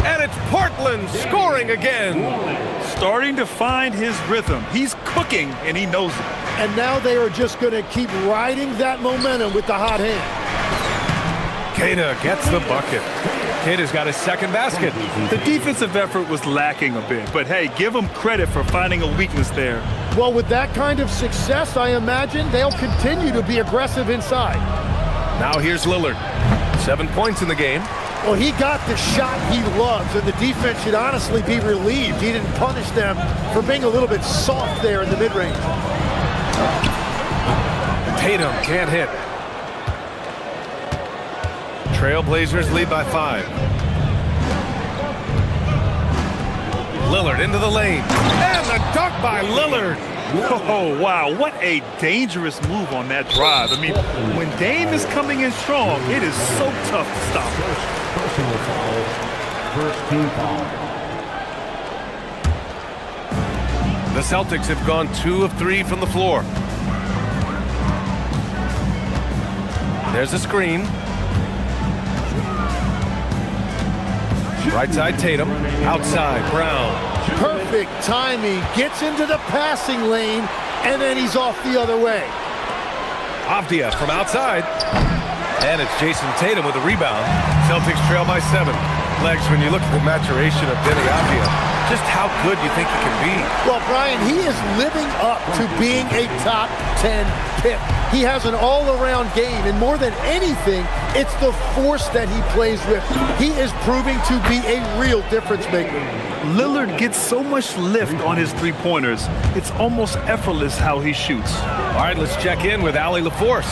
And it's Portland scoring again. Starting to find his rhythm. He's cooking, and he knows it. And now they are just going to keep riding that momentum with the hot hand. Keita gets the bucket. Keita's got his second basket. The defensive effort was lacking a bit, but hey, give him credit for finding a weakness there. Well, with that kind of success, I imagine they'll continue to be aggressive inside. Now here's Lillard. 7 points in the game. Well, he got the shot he loves, and the defense should honestly be relieved. He didn't punish them for being a little bit soft there in the mid-range. Tatum can't hit. Trailblazers lead by 5. Lillard into the lane. And the dunk by Lillard. Oh, wow. What a dangerous move on that drive. I mean, when Dame is coming in strong, it is so tough to stop. Personal foul. First team foul. The Celtics have gone 2 of 3 from the floor. There's a screen. Right side Tatum. Outside Brown. Perfect timing. Gets into the passing lane, and then he's off the other way. Avdia from outside. And it's Jason Tatum with a rebound. Celtics trail by 7. Legs, when you look at the maturation of Denny Avdia, just how good you think he can be. Well, Brian, he is living up to being a top 10 pick. He has an all-around game, and more than anything, it's the force that he plays with. He is proving to be a real difference maker. Lillard gets so much lift on his three-pointers. It's almost effortless how he shoots. All right, let's check in with Allie LaForce.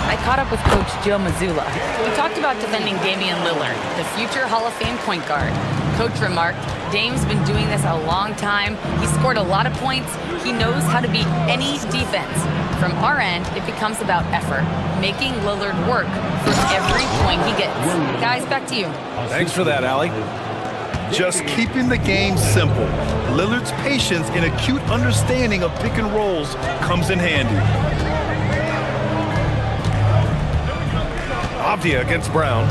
I caught up with Coach Joe Mazzulla. We talked about defending Damian Lillard, the future Hall of Fame point guard. Coach remarked, Dame's been doing this a long time. He scored a lot of points. He knows how to beat any defense. From our end, it becomes about effort, making Lillard work for every point he gets. Guys, back to you. Thanks for that, Allie. Just keeping the game simple. Lillard's patience and acute understanding of pick and rolls comes in handy. Avdia against Brown.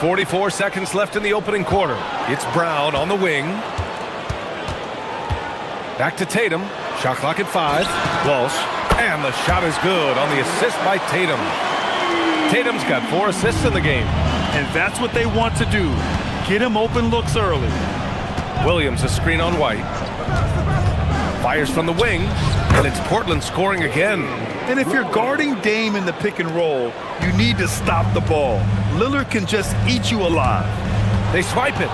44 seconds left in the opening quarter. It's Brown on the wing. Back to Tatum. Shot clock at 5. Walsh. And the shot is good on the assist by Tatum. Tatum's got 4 assists in the game. And that's what they want to do. Get him open looks early. Williams a screen on White. Fires from the wing, and it's Portland scoring again. And if you're guarding Dame in the pick and roll, you need to stop the ball. Lillard can just eat you alive. They swipe it.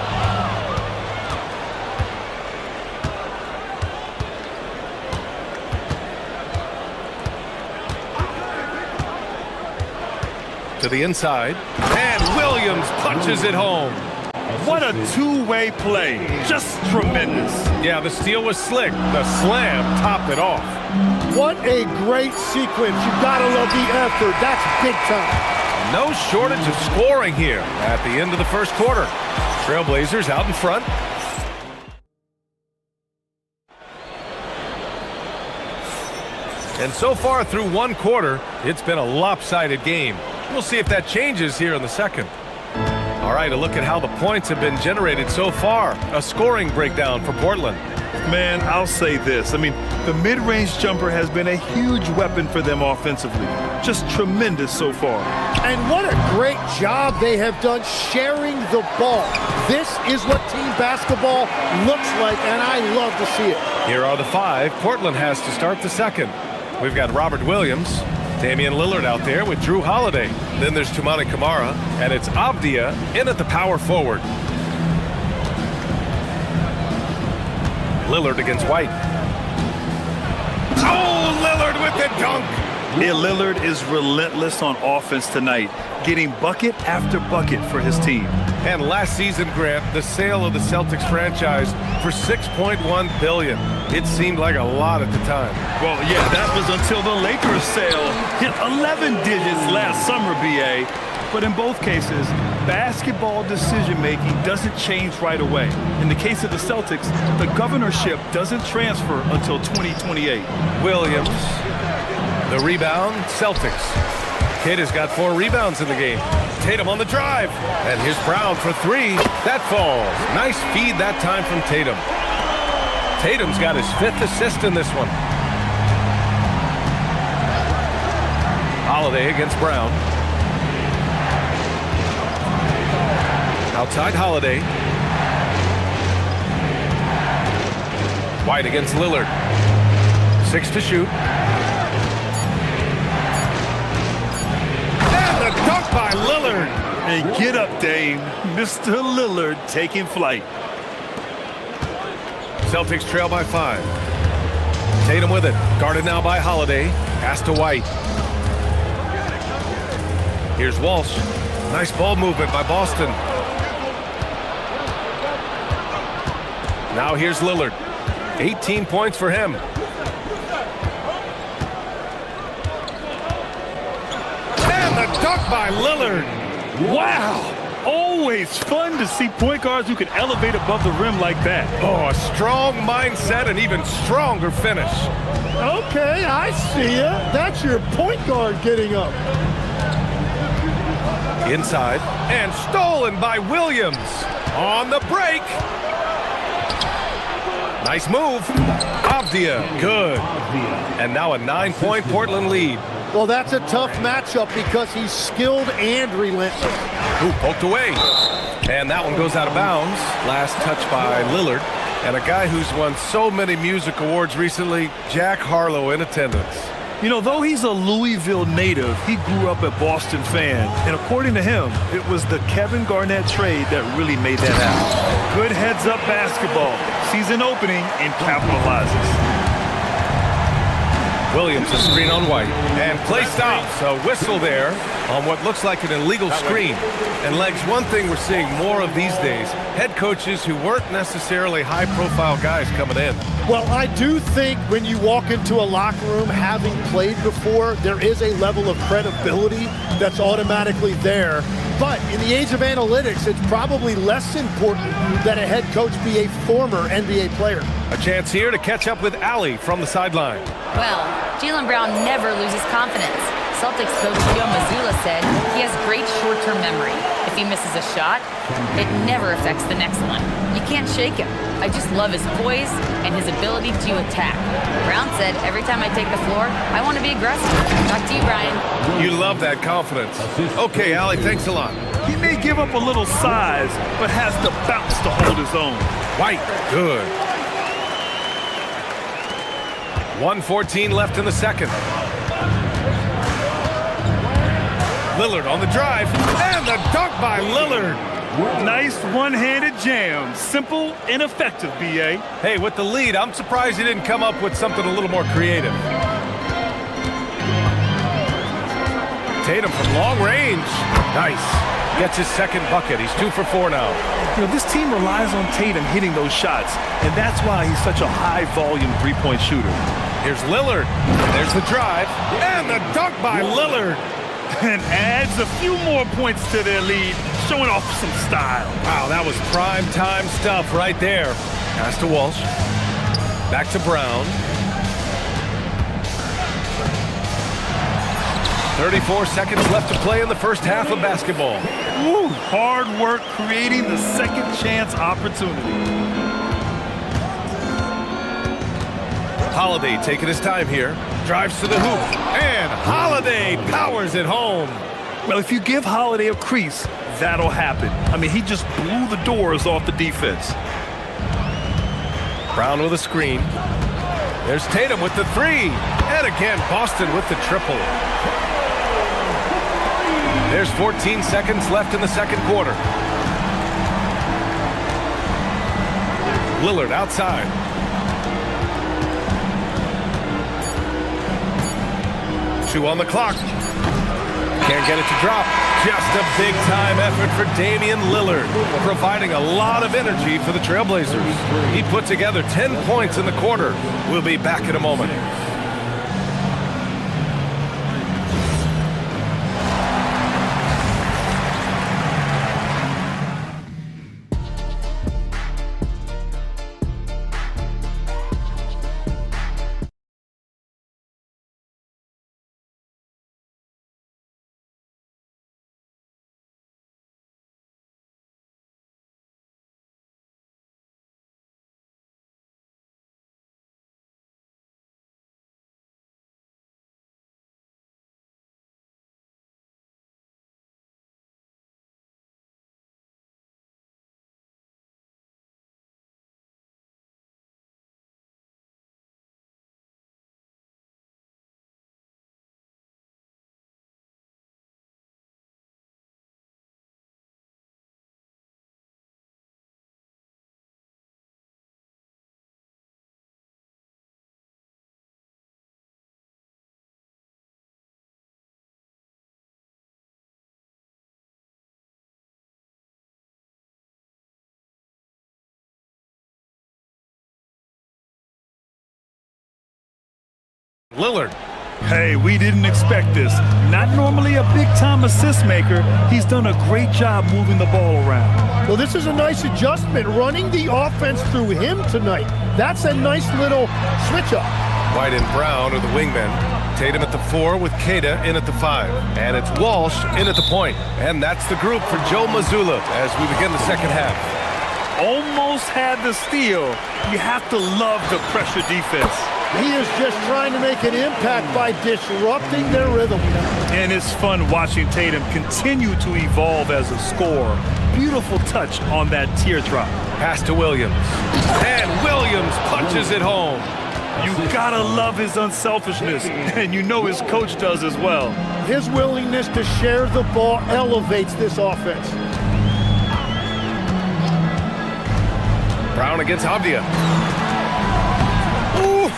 To the inside, and Williams punches it home. What a two-way play. Just tremendous. Yeah, the steal was slick. The slam topped it off. What a great sequence. You gotta love the effort. That's big time. No shortage of scoring here at the end of the first quarter. Trailblazers out in front. And so far through one quarter, it's been a lopsided game. We'll see if that changes here in the second. All right, a look at how the points have been generated so far. A scoring breakdown for Portland. Man, I'll say this. I mean, the mid-range jumper has been a huge weapon for them offensively. Just tremendous so far. And what a great job they have done sharing the ball. This is what team basketball looks like, and I love to see it. Here are the five Portland has to start the second. We've got Robert Williams, Damian Lillard out there with Drew Holiday. Then there's Toumani Camara, and it's Avdia in at the power forward. Lillard against White. Oh, Lillard with the dunk! Yeah, Lillard is relentless on offense tonight, getting bucket after bucket for his team. And last season, Grant, the sale of the Celtics franchise for $6.1 billion. It seemed like a lot at the time. Well, yeah, that was until the Lakers sale hit 11 digits last summer, BA. But in both cases, basketball decision-making doesn't change right away. In the case of the Celtics, the governorship doesn't transfer until 2028. Williams, the rebound, Celtics. Kid has got 4 rebounds in the game. Tatum on the drive. And here's Brown for 3. That falls. Nice feed that time from Tatum. Tatum's got his 5th assist in this one. Holiday against Brown. Outside Holiday. White against Lillard. 6 to shoot. And the dunk by Lillard. And get up, Dame. Mr. Lillard taking flight. Celtics trail by 5. Tatum with it. Guarded now by Holiday. Pass to White. Here's Walsh. Nice ball movement by Boston. Now here's Lillard. 18 points for him. And the dunk by Lillard. Wow. Always fun to see point guards who can elevate above the rim like that. Oh, a strong mindset and even stronger finish. Okay, I see ya. That's your point guard getting up. Inside and stolen by Williams. On the break. Nice move. Avdia, good. And now a 9-point Portland lead. Well, that's a tough matchup because he's skilled and relentless. Ooh, poked away. And that one goes out of bounds. Last touch by Lillard. And a guy who's won so many music awards recently, Jack Harlow in attendance. You know, though he's a Louisville native, he grew up a Boston fan. And according to him, it was the Kevin Garnett trade that really made that happen. Good heads-up basketball. Season opening and capitalizes. Williams, a screen on White. And play stops. A whistle there on what looks like an illegal screen. And Legs, one thing we're seeing more of these days, head coaches who weren't necessarily high-profile guys coming in. Well, I do think when you walk into a locker room having played before, there is a level of credibility that's automatically there. But in the age of analytics, it's probably less important that a head coach be a former NBA player. A chance here to catch up with Allie from the sideline. Well, Jaylen Brown never loses confidence. Celtics coach Joe Mazzulla said he has great short-term memory. If he misses a shot, it never affects the next one. You can't shake him. I just love his poise and his ability to attack. Brown said, every time I take the floor, I want to be aggressive. Back to you, Brian. You love that confidence. Okay, Allie, thanks a lot. He may give up a little size, but has the bounce to hold his own. White, good. 1:14 left in the second. Lillard on the drive, and the dunk by Lillard. Nice one-handed jam. Simple and effective, B.A. Hey, with the lead, I'm surprised he didn't come up with something a little more creative. Tatum from long range. Nice. Gets his second bucket. He's 2 for 4 now. You know, this team relies on Tatum hitting those shots, and that's why he's such a high-volume three-point shooter. Here's Lillard. There's the drive, and the dunk by Lillard. And adds a few more points to their lead, showing off some style. Wow, that was prime time stuff right there. Pass to Walsh. Back to Brown. 34 seconds left to play in the first half of basketball. Woo, hard work creating the second chance opportunity. Holiday taking his time here. Drives to the hoop. And Holiday powers it home. Well, if you give Holiday a crease, that'll happen. I mean, he just blew the doors off the defense. Brown with a screen. There's Tatum with the three. And again, Boston with the triple. There's 14 seconds left in the second quarter. Lillard outside. Two on the clock. Can't get it to drop. Just a big-time effort for Damian Lillard, providing a lot of energy for the Trailblazers. He put together 10 points in the quarter. We'll be back in a moment. Lillard. Hey, we didn't expect this. Not normally a big-time assist maker. He's done a great job moving the ball around. Well, this is a nice adjustment, running the offense through him tonight. That's a nice little switch-up. White and Brown are the wingmen. Tatum at the 4 with Queta in at the 5. And it's Walsh in at the point. And that's the group for Joe Mazzulla as we begin the second half. Almost had the steal. You have to love the pressure defense. He is just trying to make an impact by disrupting their rhythm. And it's fun watching Tatum continue to evolve as a scorer. Beautiful touch on that teardrop. Pass to Williams. And Williams punches it home. You gotta love his unselfishness, and you know his coach does as well. His willingness to share the ball elevates this offense. Brown against Avdia. Ooh,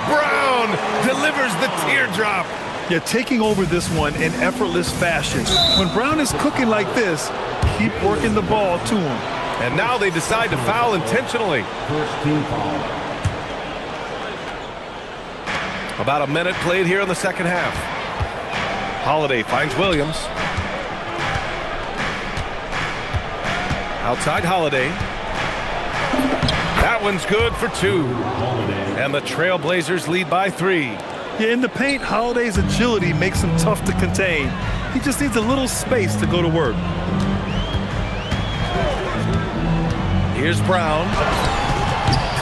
Brown delivers the teardrop. You're taking over this one in effortless fashion. When Brown is cooking like this, keep working the ball to him. And now they decide to foul intentionally. First team foul. About a minute played here in the second half. Holiday finds Williams. Outside Holiday. That one's good for 2. And the Trailblazers lead by 3. Yeah, in the paint, Holiday's agility makes him tough to contain. He just needs a little space to go to work. Here's Brown.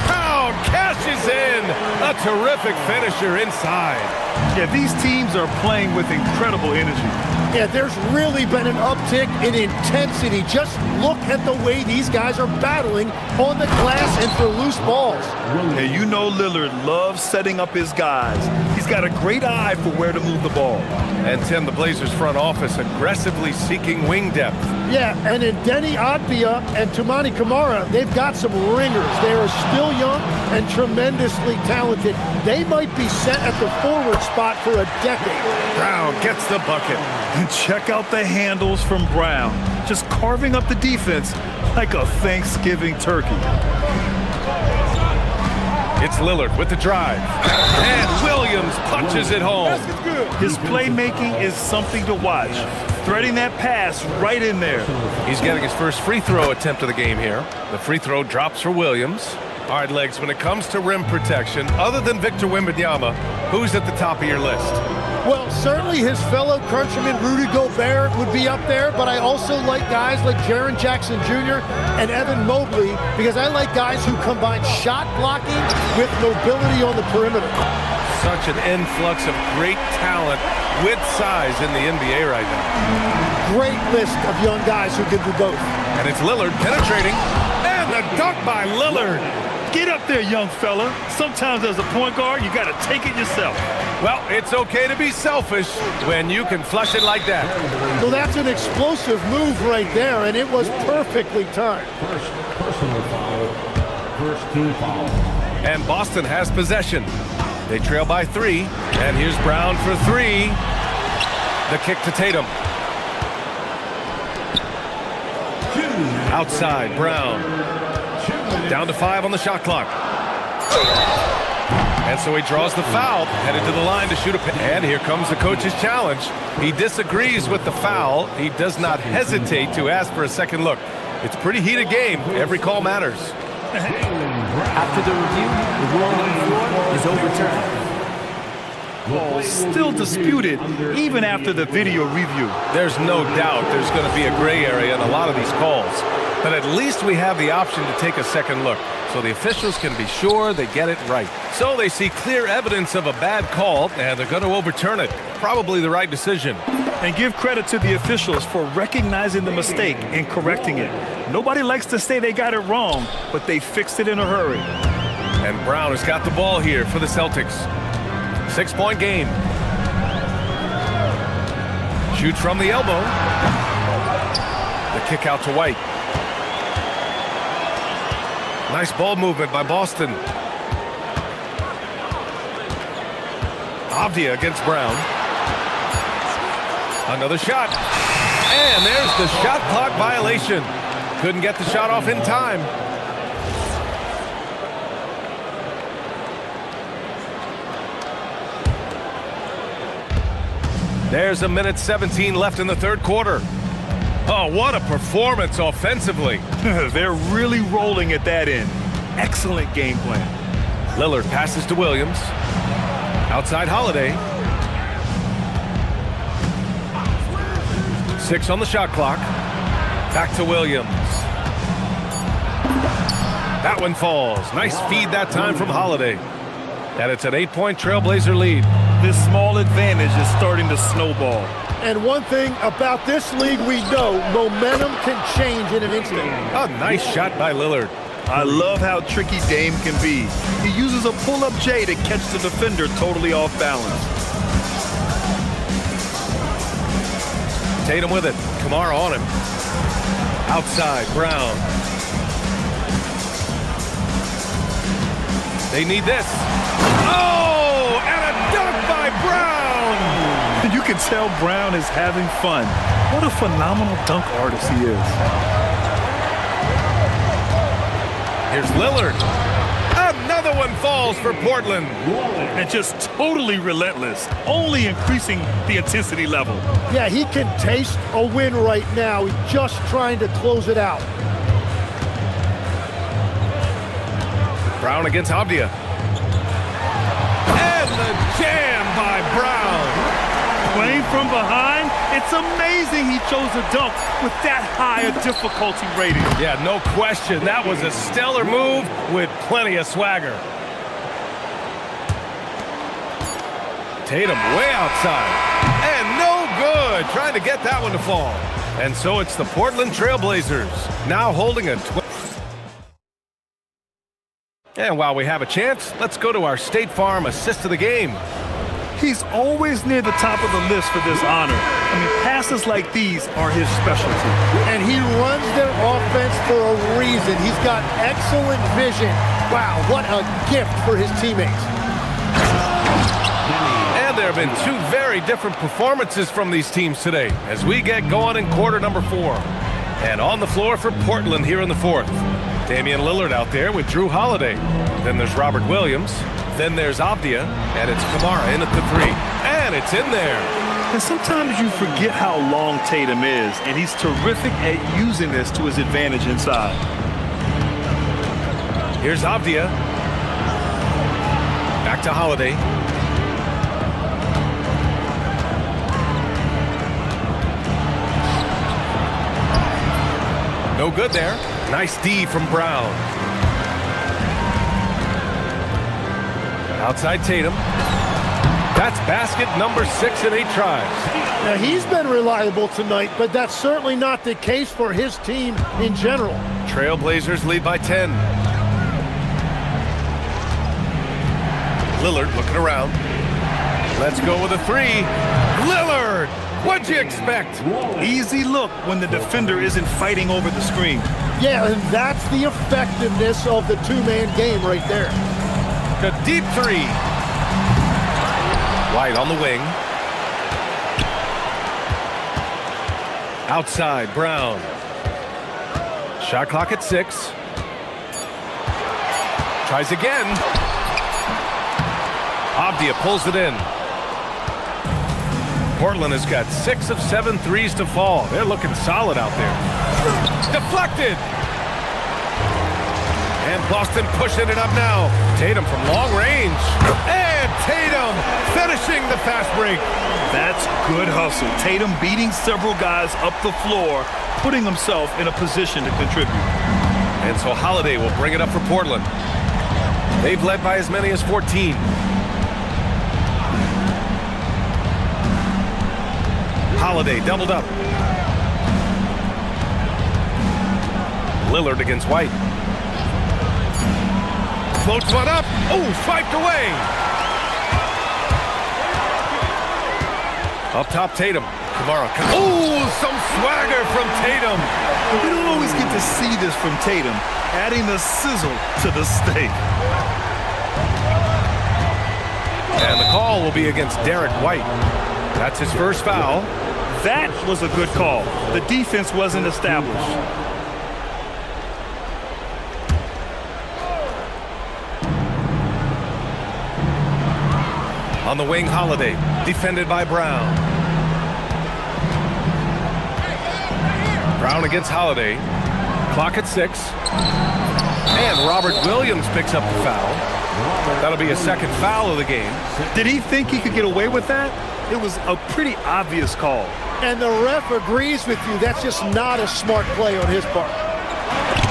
Brown cashes in. A terrific finisher inside. Yeah, these teams are playing with incredible energy. Yeah, there's really been an uptick in intensity. Just look at the way these guys are battling on the glass and for loose balls. And you know Lillard loves setting up his guys. He's got a great eye for where to move the ball. And Tim, the Blazers front office aggressively seeking wing depth. Yeah, and in Denny Adbia and Toumani Camara, they've got some ringers. They are still young and tremendously talented. They might be set at the forward spot for a decade. Brown gets the bucket. And check out the handles from Brown. Just carving up the defense like a Thanksgiving turkey. It's Lillard with the drive. And Williams punches it home. His playmaking is something to watch. Threading that pass right in there. He's getting his first free throw attempt of the game here. The free throw drops for Williams. All right, Legs, when it comes to rim protection, other than Victor Wembanyama, who's at the top of your list? Well, certainly his fellow countryman Rudy Gobert would be up there, but I also like guys like Jaren Jackson Jr. and Evan Mobley because I like guys who combine shot blocking with mobility on the perimeter. Such an influx of great talent with size in the NBA right now. Great list of young guys who can do both. And it's Lillard penetrating, and the dunk by Lillard. Get up there, young fella. Sometimes as a point guard, you got to take it yourself. Well, it's okay to be selfish when you can flush it like that. So that's an explosive move right there, and it was perfectly timed. First personal foul. First team foul. And Boston has possession. They trail by 3, and here's Brown for 3. The kick to Tatum. Outside, Brown. Down to 5 on the shot clock. And so he draws the foul, headed to the line to shoot a pin. And here comes the coach's challenge. He disagrees with the foul. He does not hesitate to ask for a second look. It's a pretty heated game. Every call matters. After the review, the ruling on the floor is overturned. Still disputed even after the video review. There's no doubt there's going to be a gray area in a lot of these calls. But at least we have the option to take a second look, so the officials can be sure they get it right. So they see clear evidence of a bad call, and they're going to overturn it. Probably the right decision. And give credit to the officials for recognizing the mistake and correcting it. Nobody likes to say they got it wrong, but they fixed it in a hurry. And Brown has got the ball here for the Celtics. 6-point game. Shoots from the elbow. The kick out to White. Nice ball movement by Boston. Avdia against Brown. Another shot. And there's the shot clock violation. Couldn't get the shot off in time. There's a minute 17 left in the third quarter. Oh, what a performance offensively. They're really rolling at that end. Excellent game plan. Lillard passes to Williams. Outside Holiday. 6 on the shot clock. Back to Williams. That one falls. Nice feed that time from Holiday. And it's an 8-point Trailblazer lead. This small advantage is starting to snowball. And one thing about this league we know, momentum can change in an instant. A nice shot by Lillard. I love how tricky Dame can be. He uses a pull-up J to catch the defender totally off balance. Tatum with it. Kamara on him. Outside, Brown. They need this. Oh, and a dunk by Brown. You can tell Brown is having fun. What a phenomenal dunk artist he is. Here's Lillard. Another one falls for Portland. And just totally relentless, only increasing the intensity level. Yeah, he can taste a win right now. He's just trying to close it out. Brown against Avdia. And the jam by Brown. Playing from behind, it's amazing he chose a dunk with that high a difficulty rating. Yeah, no question. That was a stellar move with plenty of swagger. Tatum way outside. And no good. good, trying to get that one to fall. And so it's the Portland Trailblazers, now holding a... And while we have a chance, let's go to our State Farm assist of the game. He's always near the top of the list for this honor. I mean, passes like these are his specialty. And he runs their offense for a reason. He's got excellent vision. Wow, what a gift for his teammates. And there have been two very different performances from these teams today as we get going in quarter number 4. And on the floor for Portland here in the 4th. Damian Lillard out there with Drew Holiday. Then there's Robert Williams. Then there's Avdia, and it's Kamara in at the 3. And it's in there. And sometimes you forget how long Tatum is, and he's terrific at using this to his advantage inside. Here's Avdia. Back to Holiday. No good there. Nice D from Brown. Outside Tatum. That's basket number 6 in 8 tries. Now, he's been reliable tonight, but that's certainly not the case for his team in general. Trailblazers lead by 10. Lillard looking around. Let's go with a 3. Lillard! What'd you expect? Easy look when the defender isn't fighting over the screen. Yeah, and that's the effectiveness of the two-man game right there. The deep 3. White on the wing. Outside, Brown. Shot clock at 6. Tries again. Avdia pulls it in. Portland has got 6 of 7 threes to fall. They're looking solid out there. Deflected. And Boston pushing it up now. Tatum from long range. And Tatum finishing the fast break. That's good hustle. Tatum beating several guys up the floor, putting himself in a position to contribute. And so Holiday will bring it up for Portland. They've led by as many as 14. Holiday doubled up. Lillard against White. Floats one up. Oh, swiped away. Up top, Tatum. Kamara. Oh, some swagger from Tatum. We don't always get to see this from Tatum, adding the sizzle to the steak. And the call will be against Derek White. That's his first foul. That was a good call. The defense wasn't established. On the wing, Holiday, defended by Brown. Brown against Holiday. Clock at 6. And Robert Williams picks up the foul. That'll be his second foul of the game. Did he think he could get away with that? It was a pretty obvious call. And the ref agrees with you. That's just not a smart play on his part.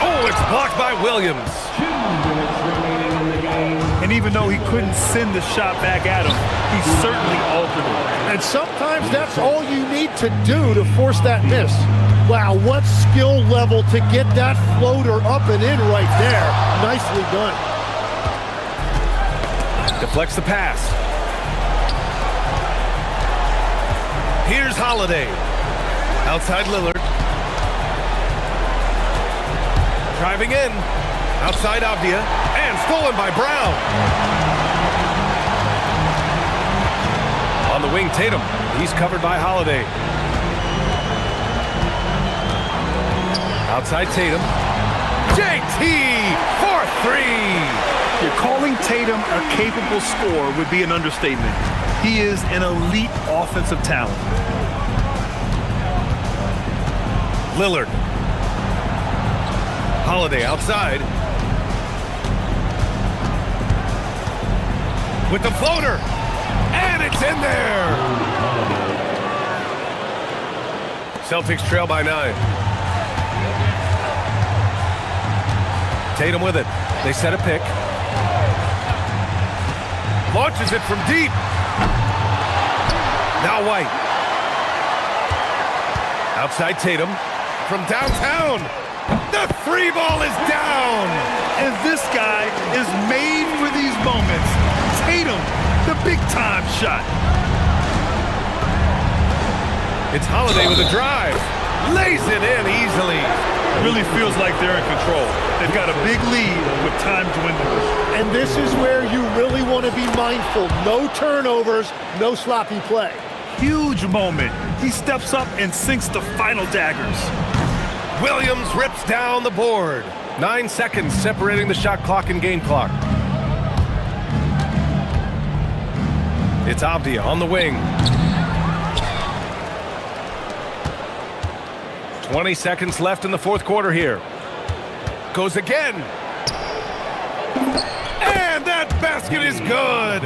Oh, it's blocked by Williams. 2 minutes remaining in the game. And even though he couldn't send the shot back at him, he certainly altered it. And sometimes that's all you need to do to force that miss. Wow, what skill level to get that floater up and in right there. Nicely done. Deflects the pass. Here's Holiday. Outside Lillard. Driving in. Outside Avdia. And stolen by Brown. On the wing, Tatum. He's covered by Holiday. Outside Tatum. JT for 3. You're calling Tatum a capable scorer would be an understatement. He is an elite offensive talent. Lillard. Holiday outside. With the floater. And it's in there. Celtics trail by 9. Tatum with it. They set a pick. Launches it from deep. Now White. Outside Tatum from downtown. The three ball is down. And this guy is made for these moments. Tatum, the big-time shot. It's Holiday with a drive. Lays it in easily. Really feels like they're in control. They've got a big lead with time dwindling. And this is where you really want to be mindful. No turnovers, no sloppy play. Huge moment. He steps up and sinks the final daggers. Williams rips down the board. 9 seconds separating the shot clock and game clock. It's Avdia on the wing. 20 seconds left in the fourth quarter here. Goes again. And that basket is good.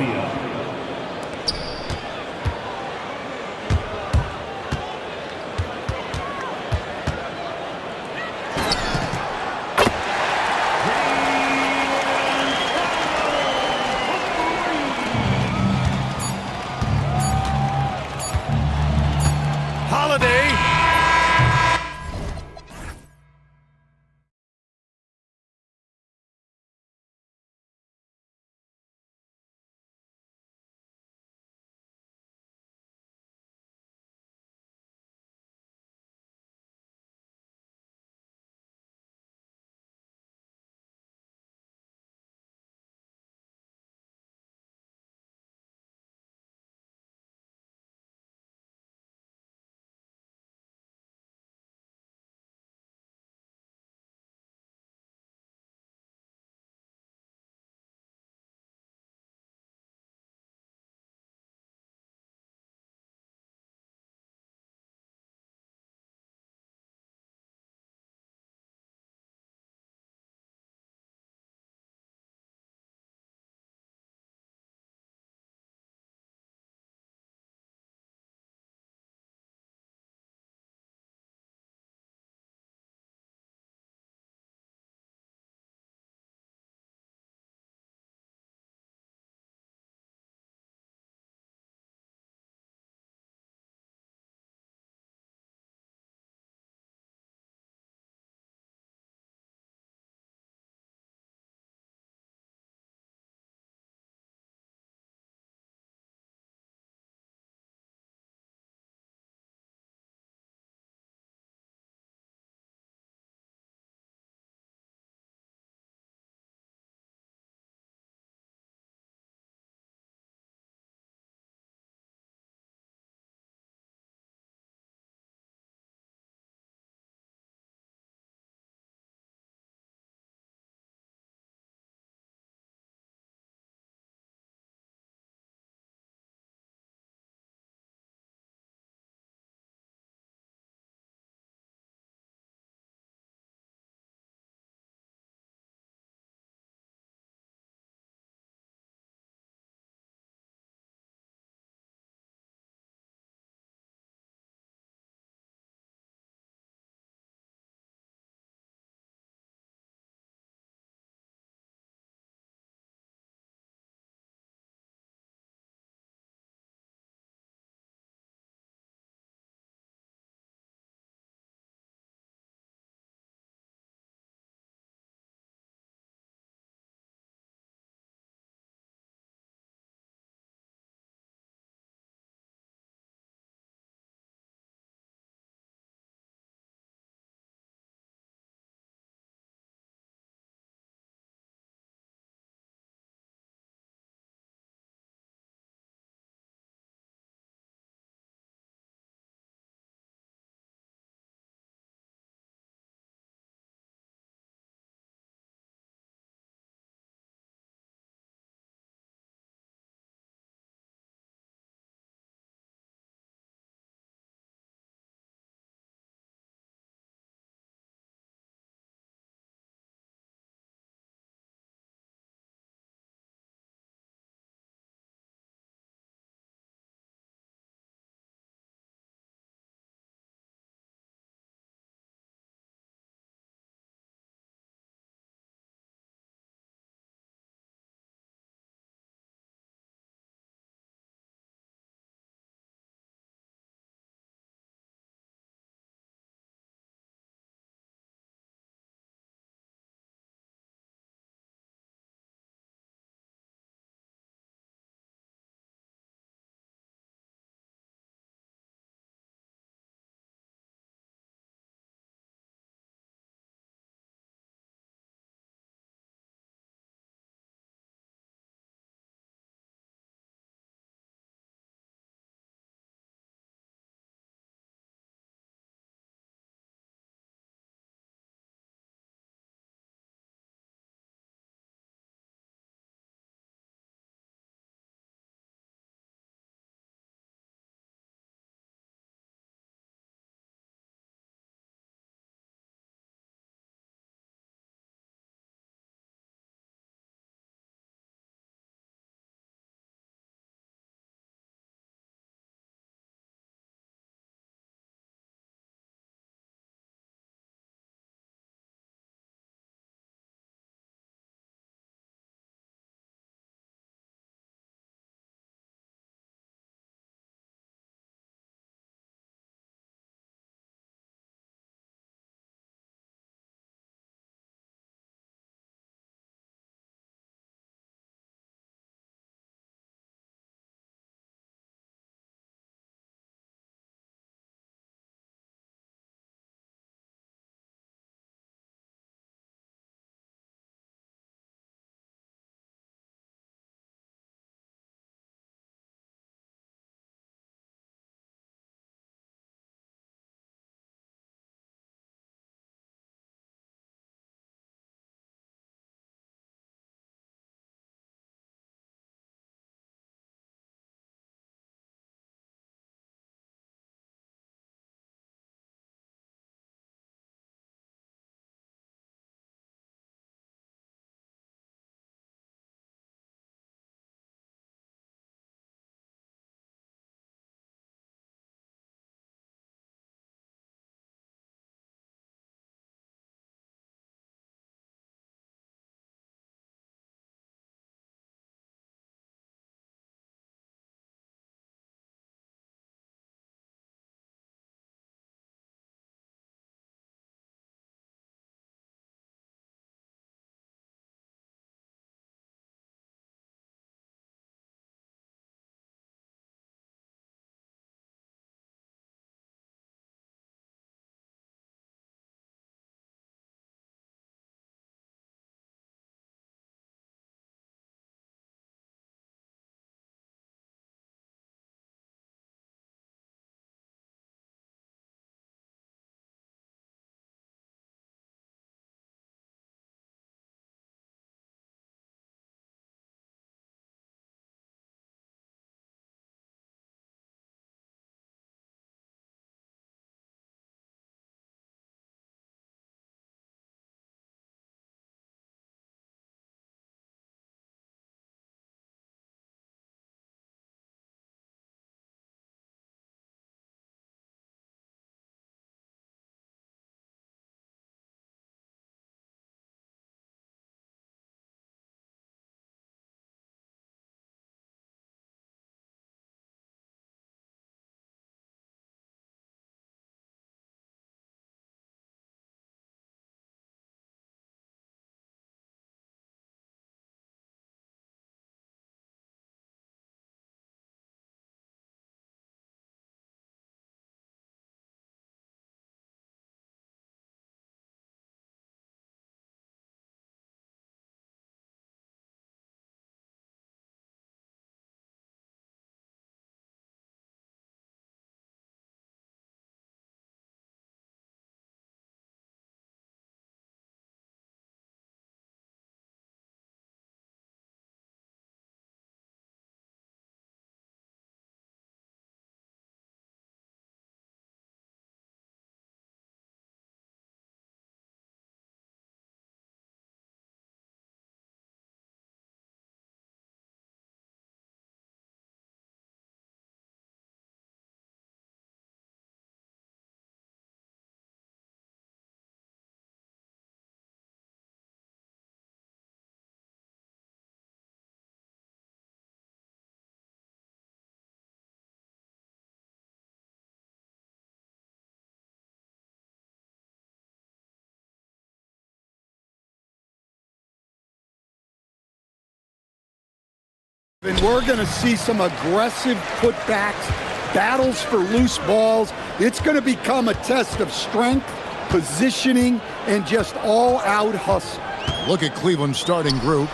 And we're going to see some aggressive putbacks, battles for loose balls. It's going to become a test of strength, positioning, and just all-out hustle. Look at Cleveland's starting group.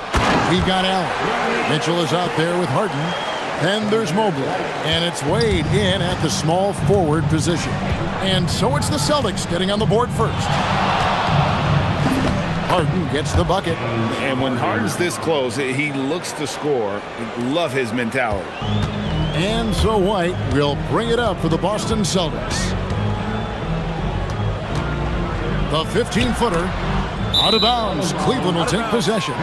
We've got Allen. Mitchell is out there with Harden. Then there's Mobley. And it's Wade in at the small forward position. And so it's the Celtics getting on the board first. Harden gets the bucket. And when Harden's this close, he looks to score. Love his mentality. And so White will bring it up for the Boston Celtics. The 15-footer out of bounds. Cleveland will take possession.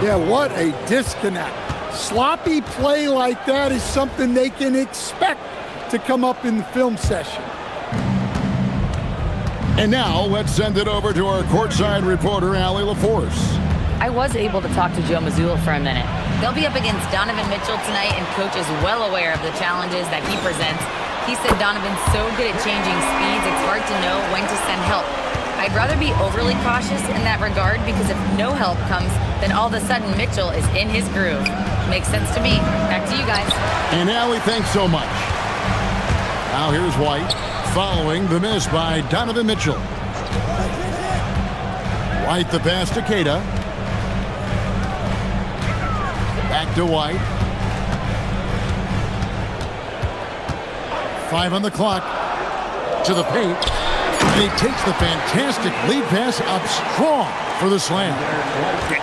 Yeah, what a disconnect. Sloppy play like that is something they can expect to come up in the film session. And now let's send it over to our courtside reporter, Allie LaForce. I was able to talk to Joe Mazzulla for a minute. They'll be up against Donovan Mitchell tonight, and Coach is well aware of the challenges that he presents. He said Donovan's so good at changing speeds, it's hard to know when to send help. I'd rather be overly cautious in that regard, because if no help comes, then all of a sudden Mitchell is in his groove. Makes sense to me. Back to you guys. And Allie, thanks so much. Now here's White, following the miss by Donovan Mitchell. White the pass to Keita. Back to White. 5 on the clock. To the paint. And he takes the fantastic lead pass up strong for the slam.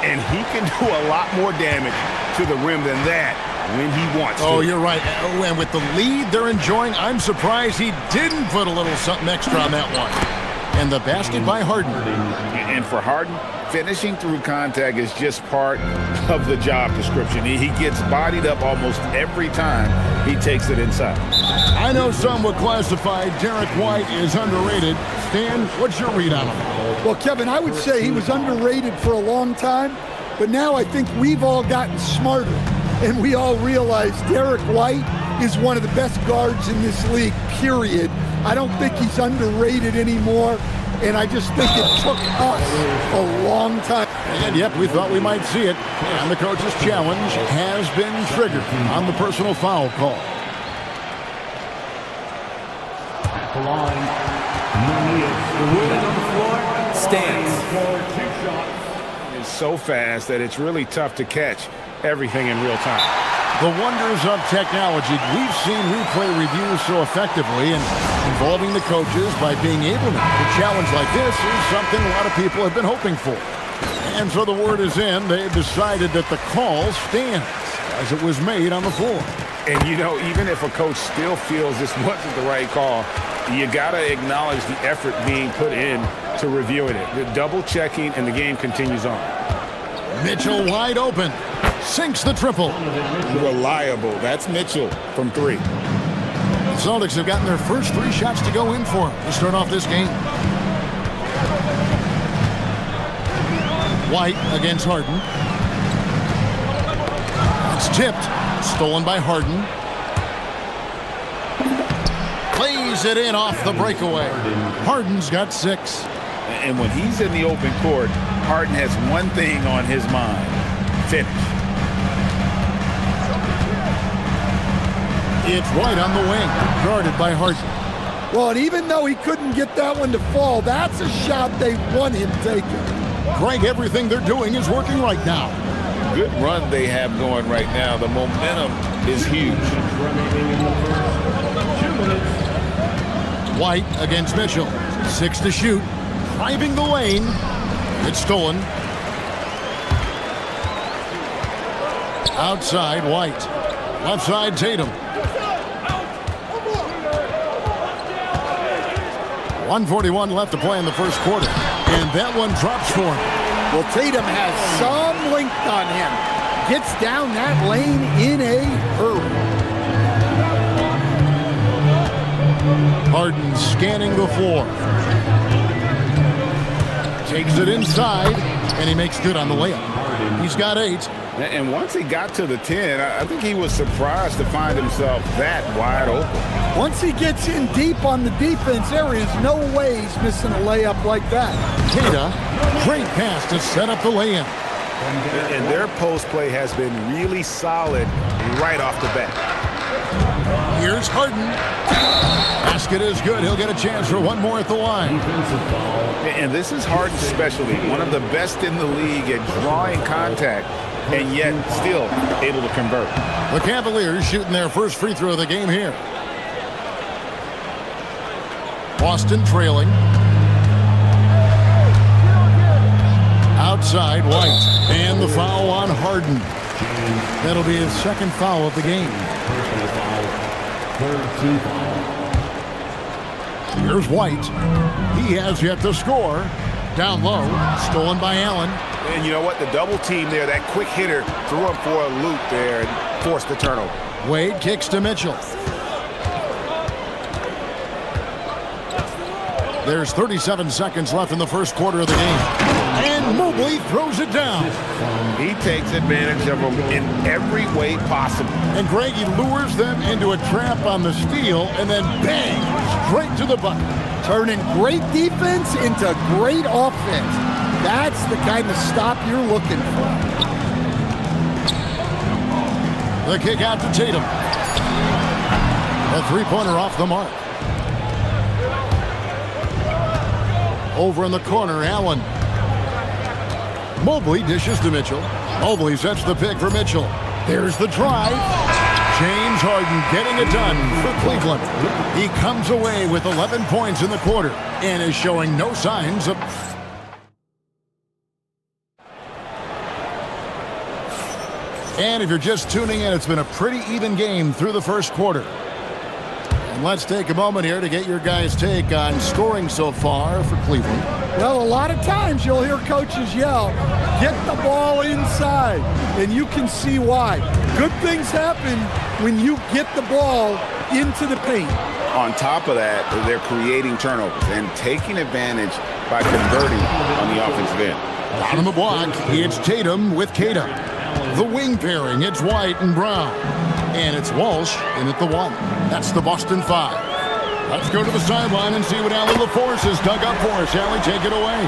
And he can do a lot more damage to the rim than that when he wants to. Oh, you're right. And with the lead they're enjoying, I'm surprised he didn't put a little something extra on that one. And the basket by Harden. And for Harden, finishing through contact is just part of the job description. He gets bodied up almost every time he takes it inside. I know some would classify Derek White as underrated. Stan, what's your read on him? Well, Kevin, I would say he was underrated for a long time, but now I think we've all gotten smarter, and we all realize Derek White is one of the best guards in this league, period. I don't think he's underrated anymore, and I just think it took us a long time. And yep, we thought we might see it, and the coach's challenge has been triggered on the personal foul call. At the line, the ruling on the floor stands. It's so fast that it's really tough to catch everything in real time. The wonders of technology. We've seen replay reviews so effectively, and involving the coaches by being able to challenge like this is something a lot of people have been hoping for. And so the word is in. They've decided that the call stands as it was made on the floor. And, you know, even if a coach still feels this wasn't the right call, you got to acknowledge the effort being put in to reviewing it. The double checking, and the game continues on. Mitchell wide open. Sinks the triple. Reliable. That's Mitchell from 3. The Celtics have gotten their first 3 shots to go in for him to start off this game. White against Harden. It's tipped. Stolen by Harden. Plays it in off the breakaway. Harden's got 6. And when he's in the open court, Harden has one thing on his mind: finish. It's White on the wing, guarded by Harden. Well, and even though he couldn't get that one to fall, that's a shot they want him taking. Greg, everything they're doing is working right now. Good run they have going right now. The momentum is huge. White against Mitchell. 6 to shoot. Driving the lane. It's stolen. Outside, White. Left side, Tatum. 1:41 left to play in the first quarter. And that one drops for him. Well, Tatum has some length on him. Gets down that lane in a hurry. Harden scanning the floor. Takes it inside, and he makes good on the layup. He's got 8. And once he got to the 10, I think he was surprised to find himself that wide open. Once he gets in deep on the defense, there is no way he's missing a layup like that. Keita, great pass to set up the lay-in. And their post play has been really solid right off the bat. Here's Harden. Basket is good. He'll get a chance for one more at the line. And this is Harden's specialty. One of the best in the league at drawing contact, and yet still able to convert. The Cavaliers shooting their first free throw of the game here. Boston trailing. Outside, White. And the foul on Harden. That'll be his second foul of the game. Here's White. He has yet to score. Down low, stolen by Allen. And you know what? The double team there, that quick hitter threw him for a loop there and forced the turnover. Wade kicks to Mitchell. There's 37 seconds left in the first quarter of the game. And Mobley throws it down. He takes advantage of them in every way possible. And Greg, he lures them into a trap on the steal and then bang, straight to the bucket. Turning great defense into great offense. That's the kind of stop you're looking for. The kick out to Tatum. A three-pointer off the mark. Over in the corner, Allen. Mobley dishes to Mitchell. Mobley sets the pick for Mitchell. There's the drive. James Harden getting it done for Cleveland. He comes away with 11 points in the quarter and is showing no signs of... And if you're just tuning in, it's been a pretty even game through the first quarter. And let's take a moment here to get your guys' take on scoring so far for Cleveland. Well, a lot of times you'll hear coaches yell, get the ball inside, and you can see why. Good things happen when you get the ball into the paint. On top of that, they're creating turnovers and taking advantage by converting on the offensive end. Down on the block, it's Tatum with Kata. The wing pairing, it's White and Brown. And it's Walsh in at the one. That's the Boston 5. Let's go to the sideline and see what Allie LaForce has dug up for us. Allie, take it away.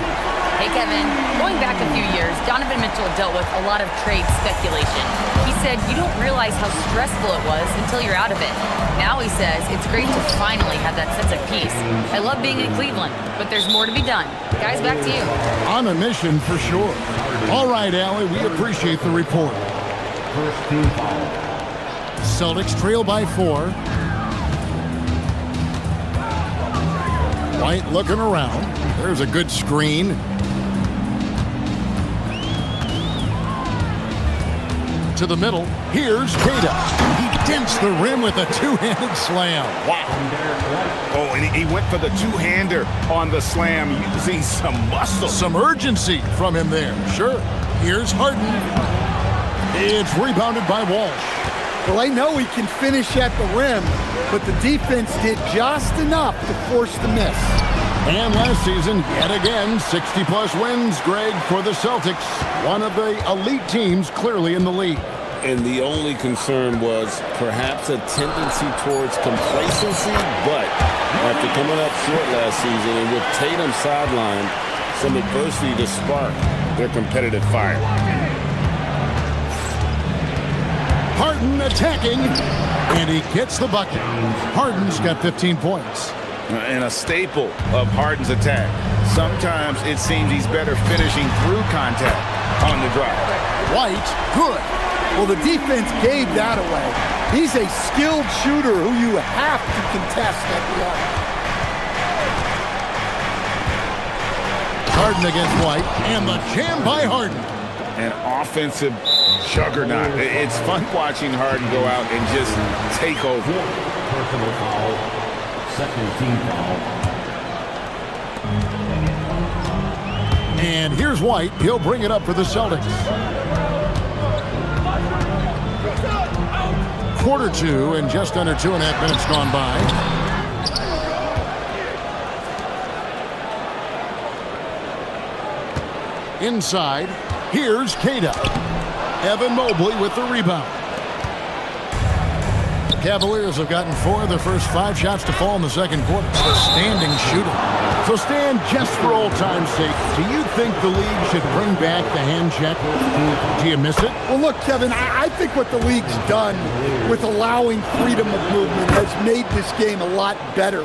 Hey, Kevin. Going back a few years, Donovan Mitchell dealt with a lot of trade speculation. He said you don't realize how stressful it was until you're out of it. Now he says it's great to finally have that sense of peace. I love being in Cleveland, but there's more to be done. Guys, back to you. On a mission for sure. All right, Allie, we appreciate the report. First team foul. Celtics trail by 4. White looking around. There's a good screen. To the middle. Here's Kata. He dents the rim with a two-handed slam. Wow. Oh, and he went for the two-hander on the slam using some muscle. Some urgency from him there. Sure. Here's Harden. It's rebounded by Walsh. Well, I know he can finish at the rim, but the defense did just enough to force the miss. And last season, yet again, 60-plus wins, Greg, for the Celtics. One of the elite teams clearly in the league. And the only concern was perhaps a tendency towards complacency, but after coming up short last season and with Tatum sidelined, some adversity to spark their competitive fire. Harden attacking, and he gets the bucket. Harden's got 15 points. And a staple of Harden's attack. Sometimes it seems he's better finishing through contact on the drive. White, good. Well, the defense gave that away. He's a skilled shooter who you have to contest at the arc. Harden against White, and the jam by Harden. An offensive juggernaut. It's fun watching Harden go out and just take over. Personal foul. Second team foul. And here's White. He'll bring it up for the Celtics. Quarter 2 and just under 2.5 minutes gone by. Inside, here's Kata. Evan Mobley with the rebound. The Cavaliers have gotten 4 of their first 5 shots to fall in the second quarter. Outstanding shooting. So Stan, just for old time's sake, do you think the league should bring back the hand check? Do you miss it? Well, look, Kevin, I think what the league's done with allowing freedom of movement has made this game a lot better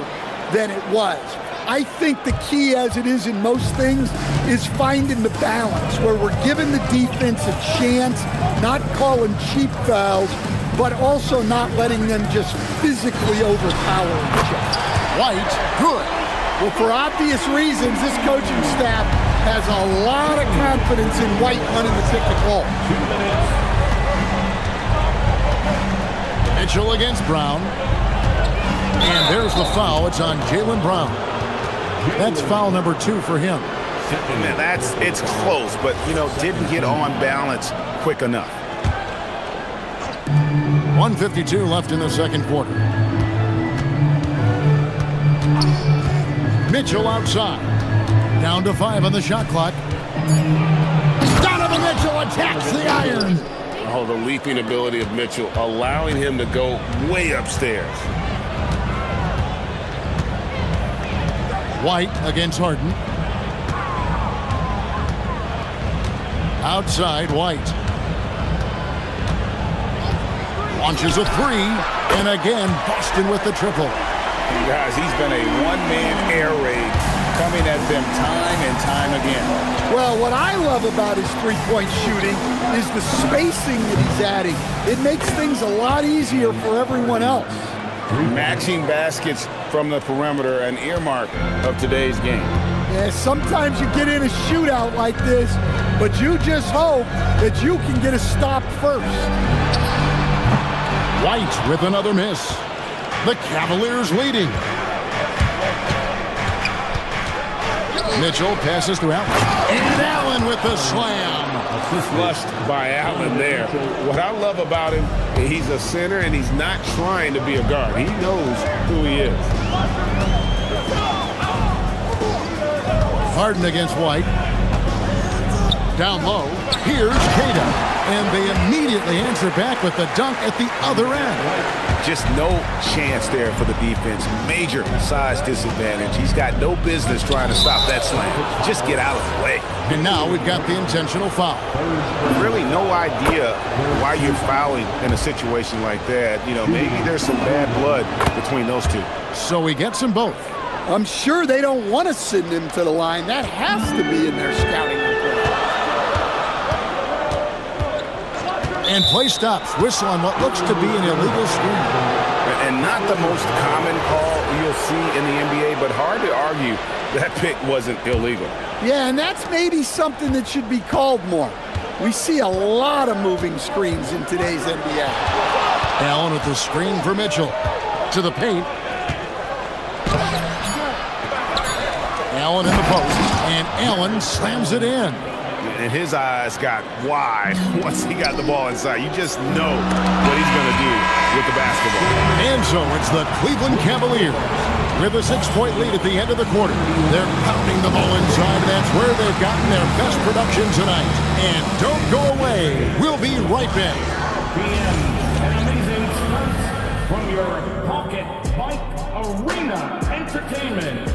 than it was. I think the key, as it is in most things, is finding the balance where we're giving the defense a chance, not calling cheap fouls, but also not letting them just physically overpower each other. White, good. Well, for obvious reasons, this coaching staff has a lot of confidence in White running the pick and roll. Mitchell against Brown. And there's the foul. It's on Jaylen Brown. That's foul number 2 for him. And it's close, but, didn't get on balance quick enough. 1:52 left in the second quarter. Mitchell outside. Down to 5 on the shot clock. Donovan Mitchell attacks the iron. Oh, the leaping ability of Mitchell, allowing him to go way upstairs. White against Harden. Outside, White. Launches a 3, and again, Boston with the triple. And guys, he's been a one-man air raid coming at them time and time again. Well, what I love about his three-point shooting is the spacing that he's adding. It makes things a lot easier for everyone else. Matching baskets from the perimeter, an earmark of today's game. Yeah, sometimes you get in a shootout like this, but you just hope that you can get a stop first. White with another miss. The Cavaliers leading. Mitchell passes to Allen. And Allen with the slam. Flushed by Allen there. What I love about him, he's a center and he's not trying to be a guard. He knows who he is. Harden against White. Down low. Here's Kata. And they immediately answer back with the dunk at the other end. Just no chance there for the defense. Major size disadvantage. He's got no business trying to stop that slam. Just get out of the way. And now we've got the intentional foul. Really no idea why you're fouling in a situation like that. Maybe there's some bad blood between those two. So he gets them both. I'm sure they don't want to send him to the line. That has to be in their scouting report. And play stops. Whistle on what looks to be an illegal screen. And not the most common call you'll see in the NBA, but hard to argue that pick wasn't illegal. Yeah, and that's maybe something that should be called more. We see a lot of moving screens in today's NBA. Allen with the screen for Mitchell. To the paint. Allen in the post. And Allen slams it in. And his eyes got wide once he got the ball inside. You just know what he's going to do with the basketball. And so it's the Cleveland Cavaliers with a 6-point lead at the end of the quarter. They're pounding the ball inside. That's where they've gotten their best production tonight. And don't go away. We'll be right back. An amazing start from your Pocket Bike Arena Entertainment.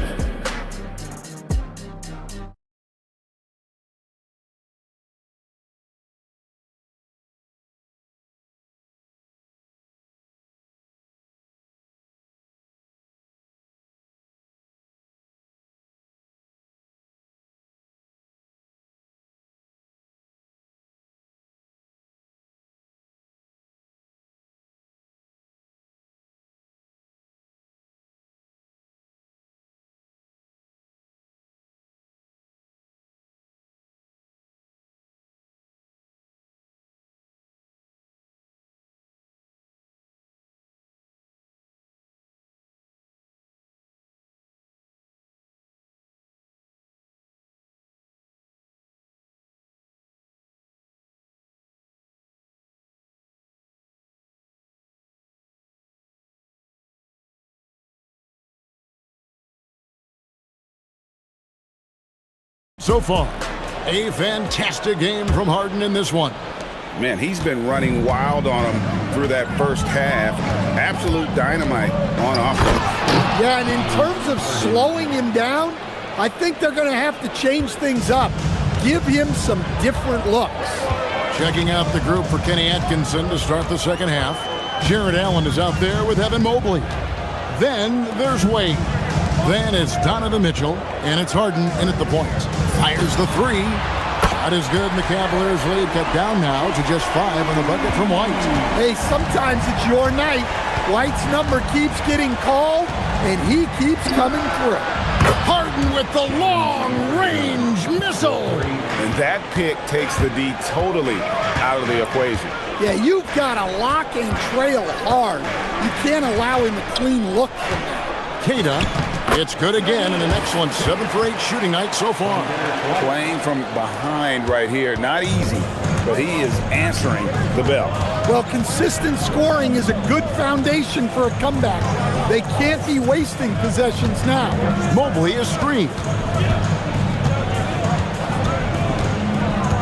So far, a fantastic game from Harden in this one. Man, he's been running wild on him through that first half. Absolute dynamite on offense. Yeah, and in terms of slowing him down, I think they're going to have to change things up. Give him some different looks. Checking out the group for Kenny Atkinson to start the second half. Jared Allen is out there with Evan Mobley. Then there's Wade. Then it's Donovan Mitchell, and it's Harden in at the point. Fires the three. That is good, and the Cavaliers lead cut down now to just 5 on the bucket from White. Hey, sometimes it's your night. White's number keeps getting called, and he keeps coming through. Harden with the long-range missile. And that pick takes the D totally out of the equation. Yeah, you've got to lock and trail hard. You can't allow him a clean look from that. Queta, it's good again, and an excellent 7 for 8 shooting night so far. Playing from behind right here, not easy, but he is answering the bell. Well, consistent scoring is a good foundation for a comeback. They can't be wasting possessions now. Mobley is screened.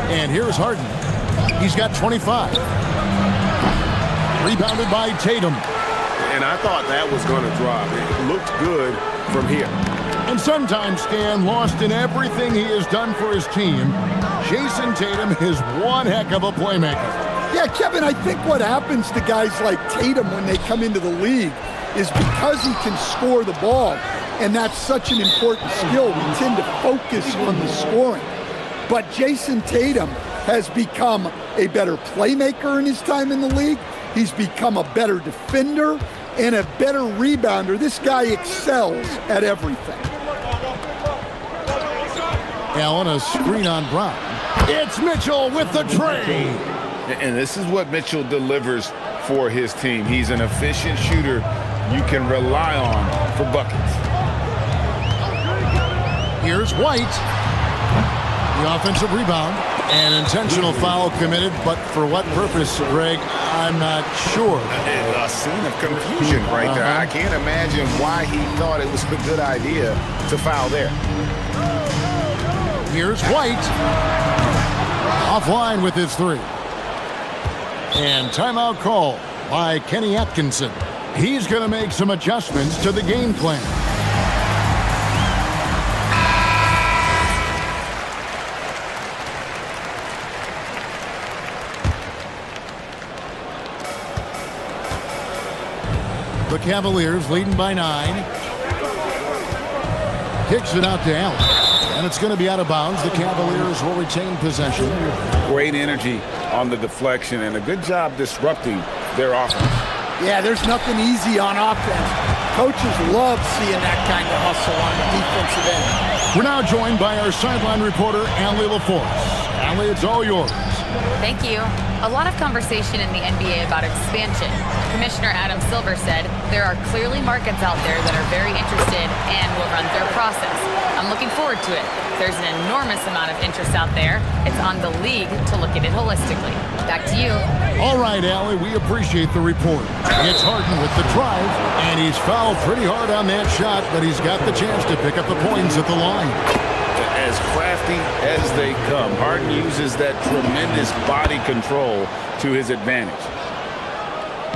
And here's Harden. He's got 25. Rebounded by Tatum. And I thought that was going to drop. It looked good from here. And sometimes, Stan, lost in everything he has done for his team, Jason Tatum is one heck of a playmaker. Yeah, Kevin, I think what happens to guys like Tatum when they come into the league is because he can score the ball, and that's such an important skill, we tend to focus on the scoring. But Jason Tatum has become a better playmaker in his time in the league. He's become a better defender and a better rebounder. This guy excels at everything. Allen, a screen on Brown. It's Mitchell with the tray. And this is what Mitchell delivers for his team. He's an efficient shooter you can rely on for buckets. Here's White. The offensive rebound. An intentional foul committed, but for what purpose, Greg, I'm not sure. A scene of confusion right there. I can't imagine why he thought it was a good idea to foul there. Here's White. Offline with his three. And timeout call by Kenny Atkinson. He's going to make some adjustments to the game plan. The Cavaliers leading by 9. Kicks it out to Allen. And it's going to be out of bounds. The Cavaliers will retain possession. Great energy on the deflection and a good job disrupting their offense. Yeah, there's nothing easy on offense. Coaches love seeing that kind of hustle on the defensive end. We're now joined by our sideline reporter, Allie LaForce. Allie, it's all yours. Thank you. A lot of conversation in the NBA about expansion. Commissioner Adam Silver said there are clearly markets out there that are very interested and will run their process. I'm looking forward to it. There's an enormous amount of interest out there. It's on the league to look at it holistically. Back to you. All right, Allie, we appreciate the report. It's Harden with the drive, and he's fouled pretty hard on that shot, but he's got the chance to pick up the points at the line. As crafty as they come, Harden uses that tremendous body control to his advantage.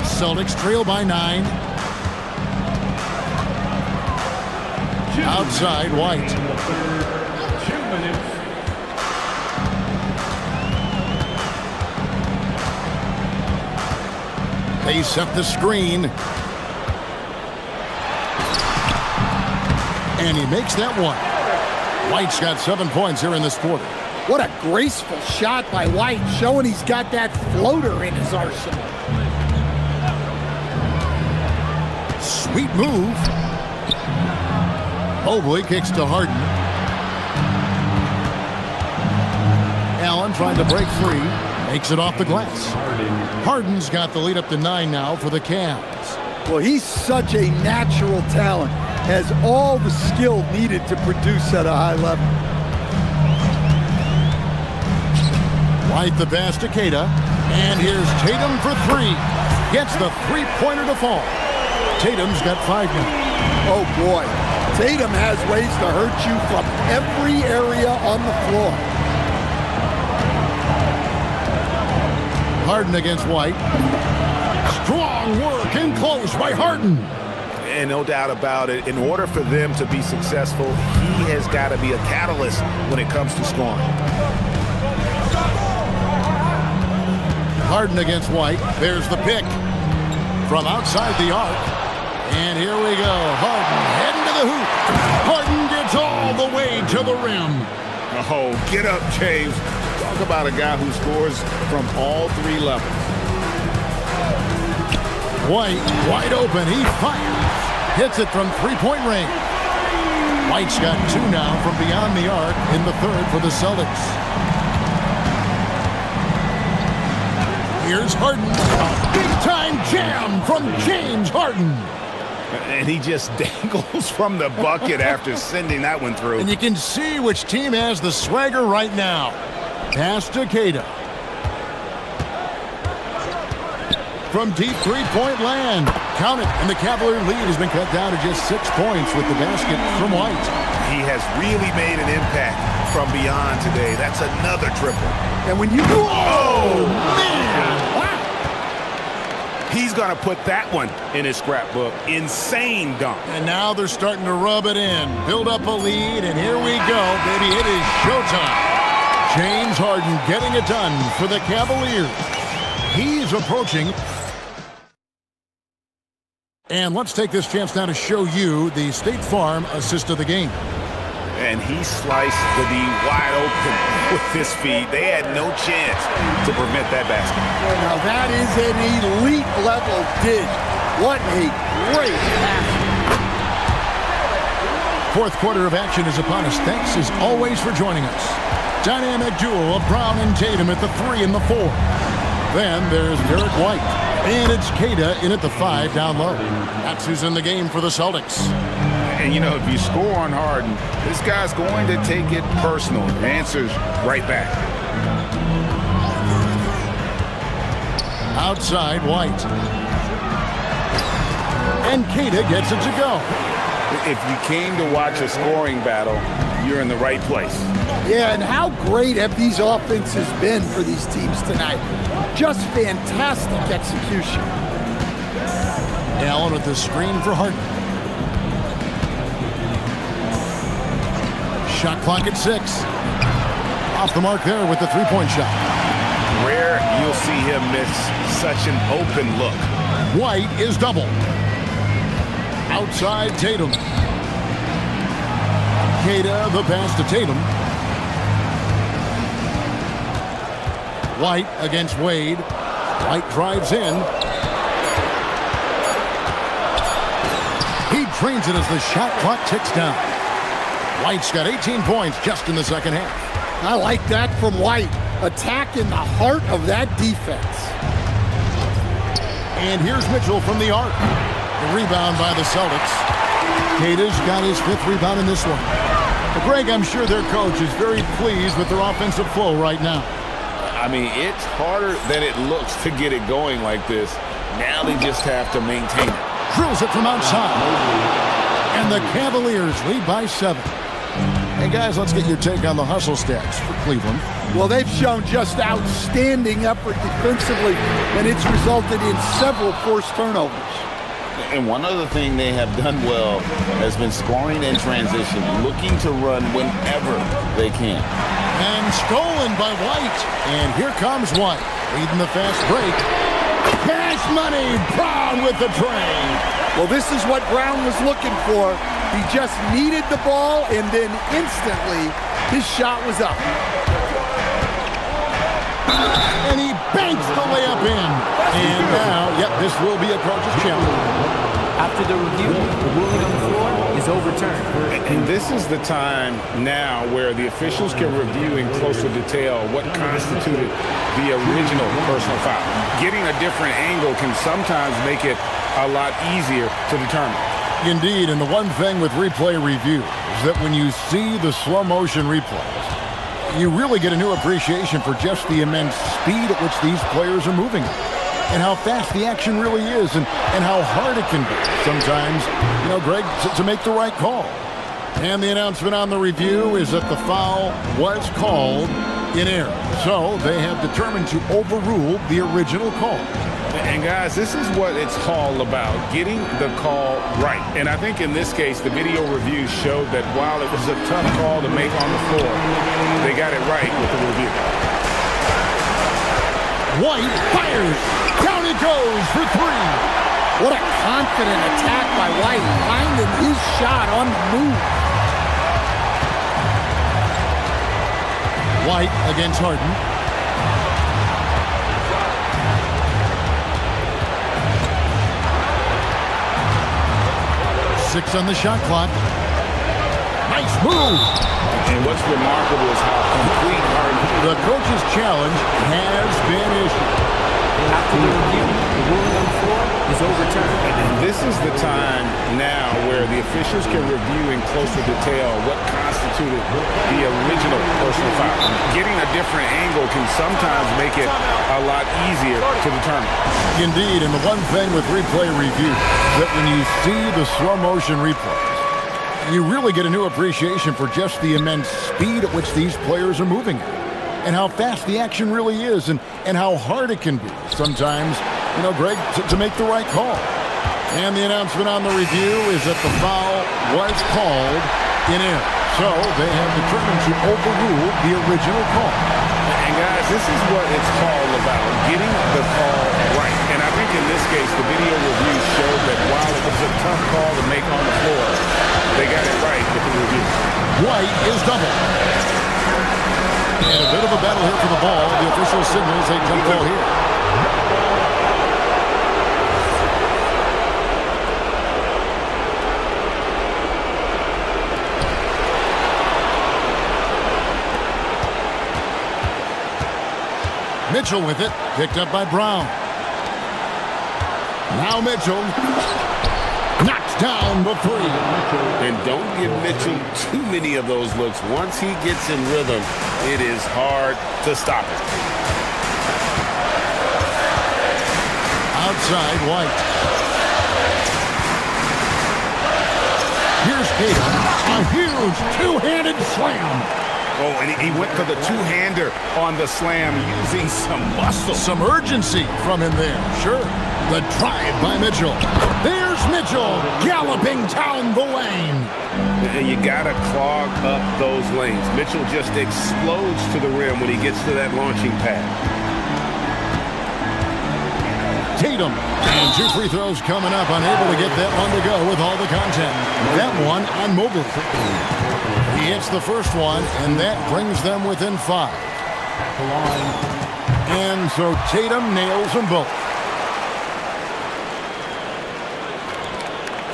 Celtics trail by 9. Outside, White. 2 minutes. They set the screen. And he makes that one. White's got 7 points here in this quarter. What a graceful shot by White, showing he's got that floater in his arsenal. Sweet move. Mobley kicks to Harden. Allen trying to break free. Makes it off the glass. Harden's got the lead up to 9 now for the Cavs. Well, he's such a natural talent. Has all the skill needed to produce at a high level. White the pass to Queta. And here's Tatum for 3. Gets the three-pointer to fall. Tatum's got 5 now. Oh, boy. Tatum has ways to hurt you from every area on the floor. Harden against White. Strong work in close by Harden. And no doubt about it, in order for them to be successful, he has got to be a catalyst when it comes to scoring. Harden against White. There's the pick from outside the arc. And here we go. Harden heading to the hoop. Harden gets all the way to the rim. Oh, get up, James. Talk about a guy who scores from all three levels. White, wide open. He fires. Hits it from three-point range. White's got two now from beyond the arc in the third for the Celtics. Here's Harden. A big-time jam from James Harden. And he just dangles from the bucket after sending that one through. And you can see which team has the swagger right now. Pass to Keita. From deep three-point land. Count it, and the Cavalier lead has been cut down to just 6 points with the basket from White. He has really made an impact from beyond today. That's another triple. And when you go, oh, man! Wow. He's going to put that one in his scrapbook. Insane dunk. And now they're starting to rub it in. Build up a lead, and here we go, baby. It is showtime. James Harden getting it done for the Cavaliers. He's approaching. And let's take this chance now to show you the State Farm assist of the game. And he sliced the D wide open with his feet. They had no chance to prevent that basket. Now that is an elite level dish. What a great pass. Fourth quarter of action is upon us. Thanks as always for joining us. Dynamic duo of Brown and Tatum at the 3 and the 4. Then there's Derek White. And it's Keita in at the 5 down low. That's who's in the game for the Celtics. And, you know, if you score on Harden, this guy's going to take it personal. The answer's right back. Outside, White. And Keita gets it to go. If you came to watch a scoring battle, you're in the right place. Yeah, and how great have these offenses been for these teams tonight? Just fantastic execution. Allen with the screen for Harden. Shot clock at 6. Off the mark there with the three-point shot. Rare you'll see him miss such an open look. White is double. Outside Tatum. Keita the pass to Tatum. White against Wade. White drives in. He drains it as the shot clock ticks down. White's got 18 points just in the second half. I like that from White. Attack in the heart of that defense. And here's Mitchell from the arc. The rebound by the Celtics. Keita's got his 5th rebound in this one. But Greg, I'm sure their coach is very pleased with their offensive flow right now. I mean, it's harder than it looks to get it going like this. Now they just have to maintain it. Drills it from outside. And the Cavaliers lead by 7. Hey, guys, let's get your take on the hustle stats for Cleveland. Well, they've shown just outstanding effort defensively, and it's resulted in several forced turnovers. And one other thing they have done well has been scoring in transition, looking to run whenever they can. And stolen by White. And here comes White, leading the fast break. Cash money, Brown with the train. Well, this is what Brown was looking for. He just needed the ball, and then instantly his shot was up. And he banks the layup in. And now, yep, this will be a coach's challenge. After the review, the ruling on the floor is overturned. And this is the time now where the officials can review in closer detail what constituted the original personal foul. Getting a different angle can sometimes make it a lot easier to determine. Indeed, and the one thing with replay review is that when you see the slow motion replays, you really get a new appreciation for just the immense speed at which these players are moving and how fast the action really is and how hard it can be sometimes, you know, Greg, to make the right call. And the announcement on the review is that the foul was called in error. So they have determined to overrule the original call. And guys, this is what it's all about, getting the call right. And I think in this case, the video review showed that while it was a tough call to make on the floor, they got it right with the review. White fires. Down he goes for three. What a confident attack by White, finding his shot on the move. White against Harden. Six on the shot clock. Nice move. And what's remarkable is how complete Harden. The coach's challenge has been issued. After the review, the ruling on the floor is overturned. And this is the time now where the officials can review in closer detail what constituted the original personal foul. Getting a different angle can sometimes make it a lot easier to determine. Indeed, and the one thing with replay review, that when you see the slow motion replays, you really get a new appreciation for just the immense speed at which these players are moving at, and how fast the action really is, and how hard it can be sometimes, you know, Greg, to make the right call. And the announcement on the review is that the foul was called in error. So they have determined to overrule the original call. And guys, this is what it's all about, getting the call right. And I think in this case, the video review showed that while it was a tough call to make on the floor, they got it right with the review. White is double. And a bit of a battle here for the ball. The official signals a jump ball here. Mitchell with it, picked up by Brown. Now Mitchell knocks down the three. And don't give Mitchell too many of those looks. Once he gets in rhythm, it is hard to stop it. Outside, White. Here's Tatum. A huge two-handed slam. Oh, and he went for the two-hander on the slam using some muscle. Some urgency from him there, sure. The drive by Mitchell. There's Mitchell galloping down the lane. And you got to clog up those lanes. Mitchell just explodes to the rim when he gets to that launching pad. Tatum. And two free throws coming up. Unable to get that one to go with all the content. That one on Mobley. He hits the first one, and that brings them within 5. And so Tatum nails them both.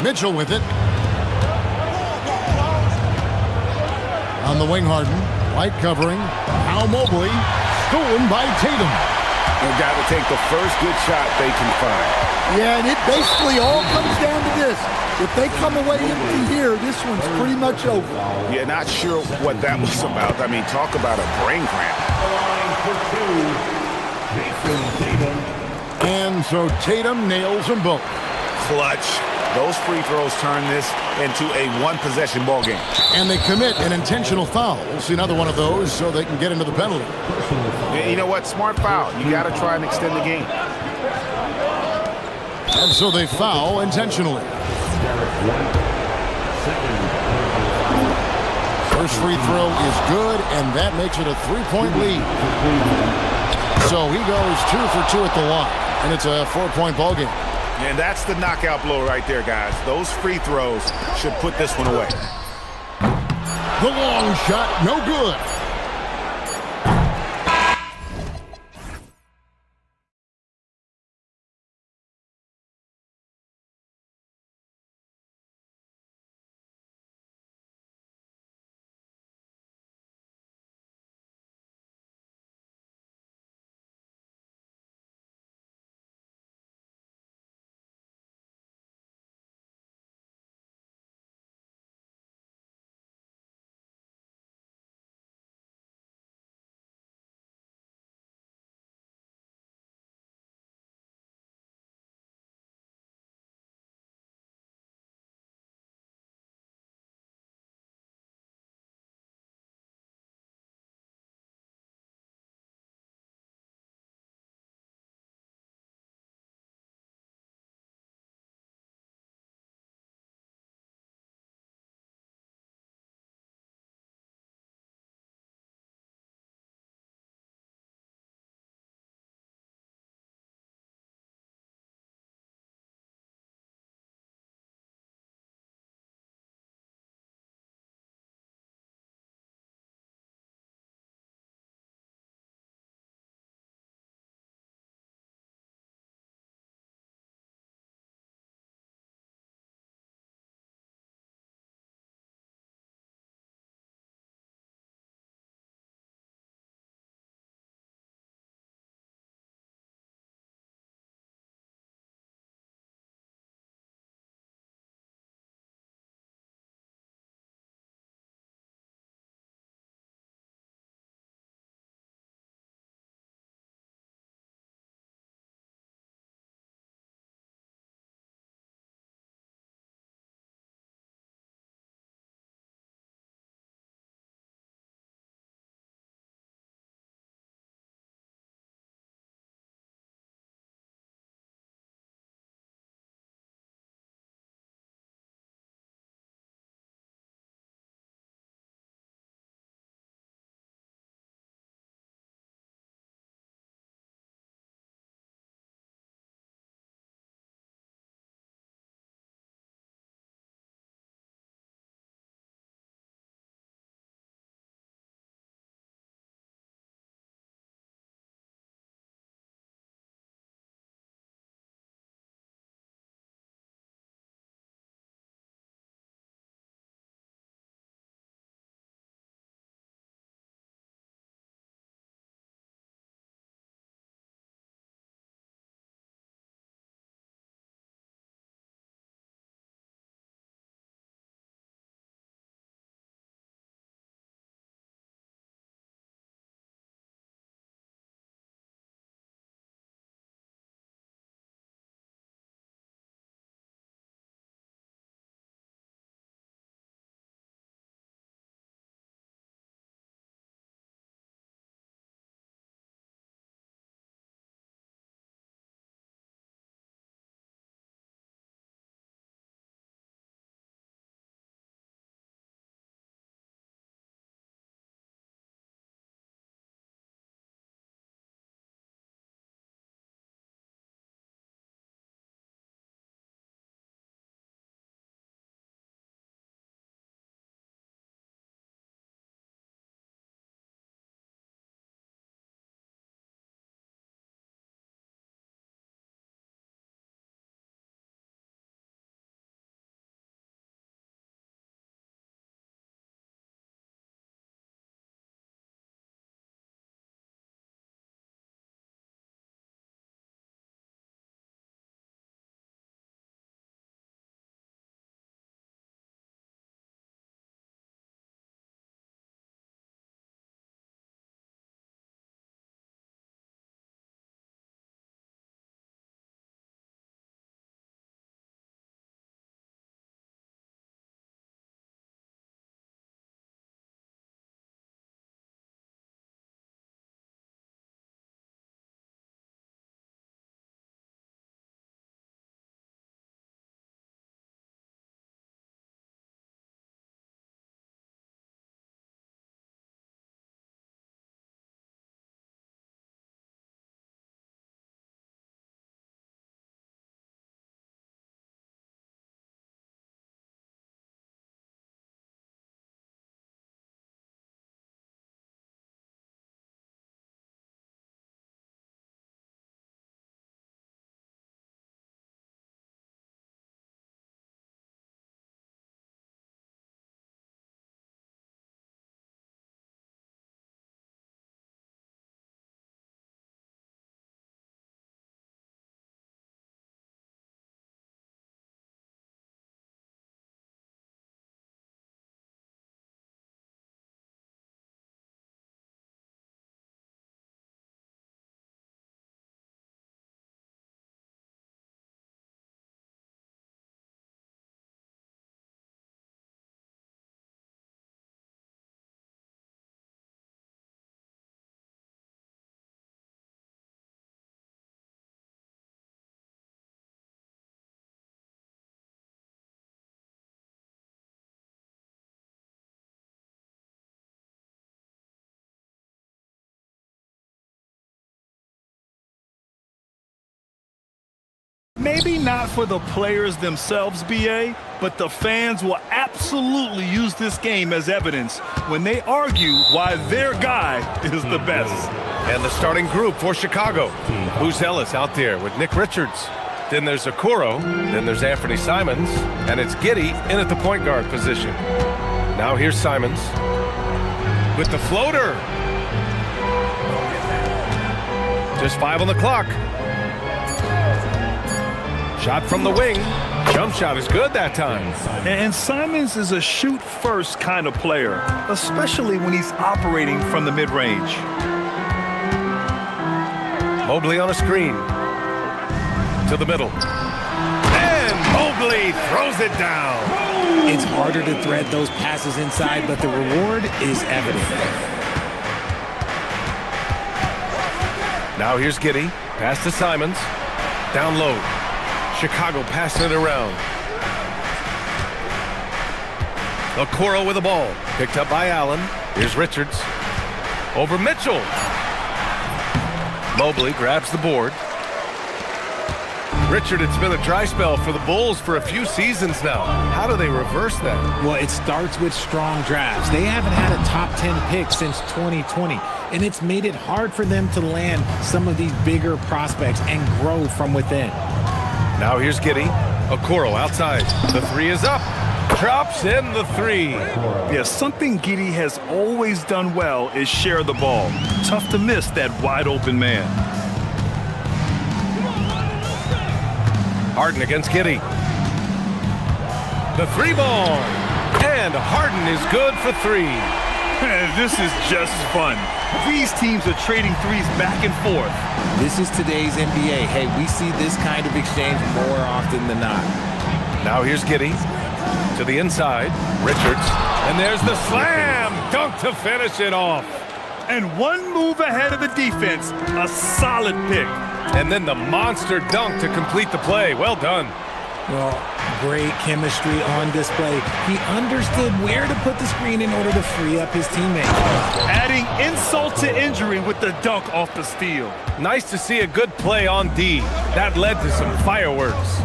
Mitchell with it. On the wing, Harden. White covering. Now Mobley. Stolen by Tatum. They've got to take the first good shot they can find. Yeah, and it basically all comes down to this. If they come away empty here, this one's pretty much over. Yeah, not sure what that was about. I mean, talk about a brain cramp. And so Tatum nails them both. Clutch. Those free throws turn this into a one-possession ball game. And they commit an intentional foul. We'll see another one of those so they can get into the penalty. And you know what? Smart foul. You got to try and extend the game. And so they foul intentionally. First free throw is good, and that makes it a 3-point lead. So he goes 2 for 2 at the line, and it's a 4-point ball game. And that's the knockout blow right there, guys. Those free throws should put this one away. The long shot, no good. Maybe not for the players themselves, BA, but the fans will absolutely use this game as evidence when they argue why their guy is the best. And the starting group for Chicago. Booz Ellis out there with Nick Richards. Then there's Okoro. Then there's Anthony Simons. And it's Giddey in at the point guard position. Now here's Simons with the floater. Just 5 on the clock. Shot from the wing. Jump shot is good that time. And Simons is a shoot-first kind of player, especially when he's operating from the mid-range. Mobley on a screen. To the middle. And Mobley throws it down. It's harder to thread those passes inside, but the reward is evident. Now here's Giddey. Pass to Simons. Down low. Chicago passing it around. Okoro with the ball. Picked up by Allen. Here's Richards. Over Mitchell. Mobley grabs the board. Richard, it's been a dry spell for the Bulls for a few seasons now. How do they reverse that? Well, it starts with strong drafts. They haven't had a top 10 pick since 2020, and it's made it hard for them to land some of these bigger prospects and grow from within. Now here's Giddey. Okoro outside. The three is up. Drops in the three. Yeah, something Giddey has always done well is share the ball. Tough to miss that wide open man. Harden against Giddey. The three ball. And Harden is good for three. This is just fun. These teams are trading threes back and forth. This is today's NBA. Hey, we see this kind of exchange more often than not. Now here's Giddey. To the inside. Richards. And there's the slam. Dunk to finish it off. And one move ahead of the defense. A solid pick. And then the monster dunk to complete the play. Well done. Well, great chemistry on display. He understood where to put the screen in order to free up his teammate. Adding insult to injury with the dunk off the steal. Nice to see a good play on D. That led to some fireworks.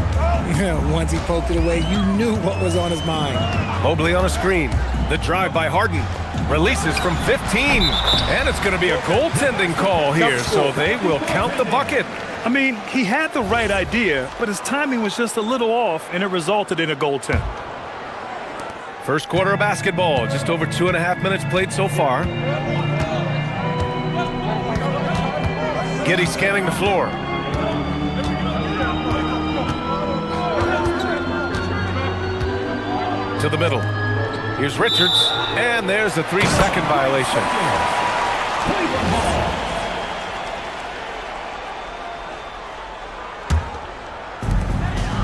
Once he poked it away, you knew what was on his mind. Mobley on a screen. The drive by Harden. Releases from 15. And it's going to be a goaltending call here, so they will count the bucket. I mean, he had the right idea, but his timing was just a little off, and it resulted in a goaltend. First quarter of basketball. Just over 2.5 minutes played so far. Giddey scanning the floor. To the middle. Here's Richards, and there's a 3-second violation.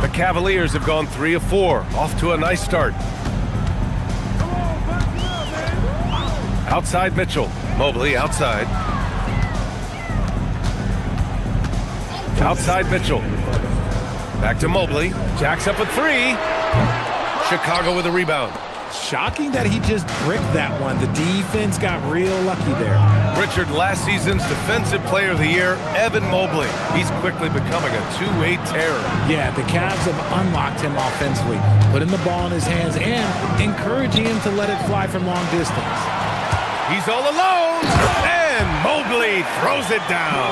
The Cavaliers have gone 3 of 4, off to a nice start. Outside Mitchell. Mobley outside. Outside Mitchell. Back to Mobley. Jacks up a 3. Chicago with a rebound. Shocking that he just bricked that one. The defense got real lucky there. Richard, last season's Defensive Player of the Year, Evan Mobley. He's quickly becoming a two-way terror. Yeah, the Cavs have unlocked him offensively, putting the ball in his hands and encouraging him to let it fly from long distance. He's all alone, and Mobley throws it down.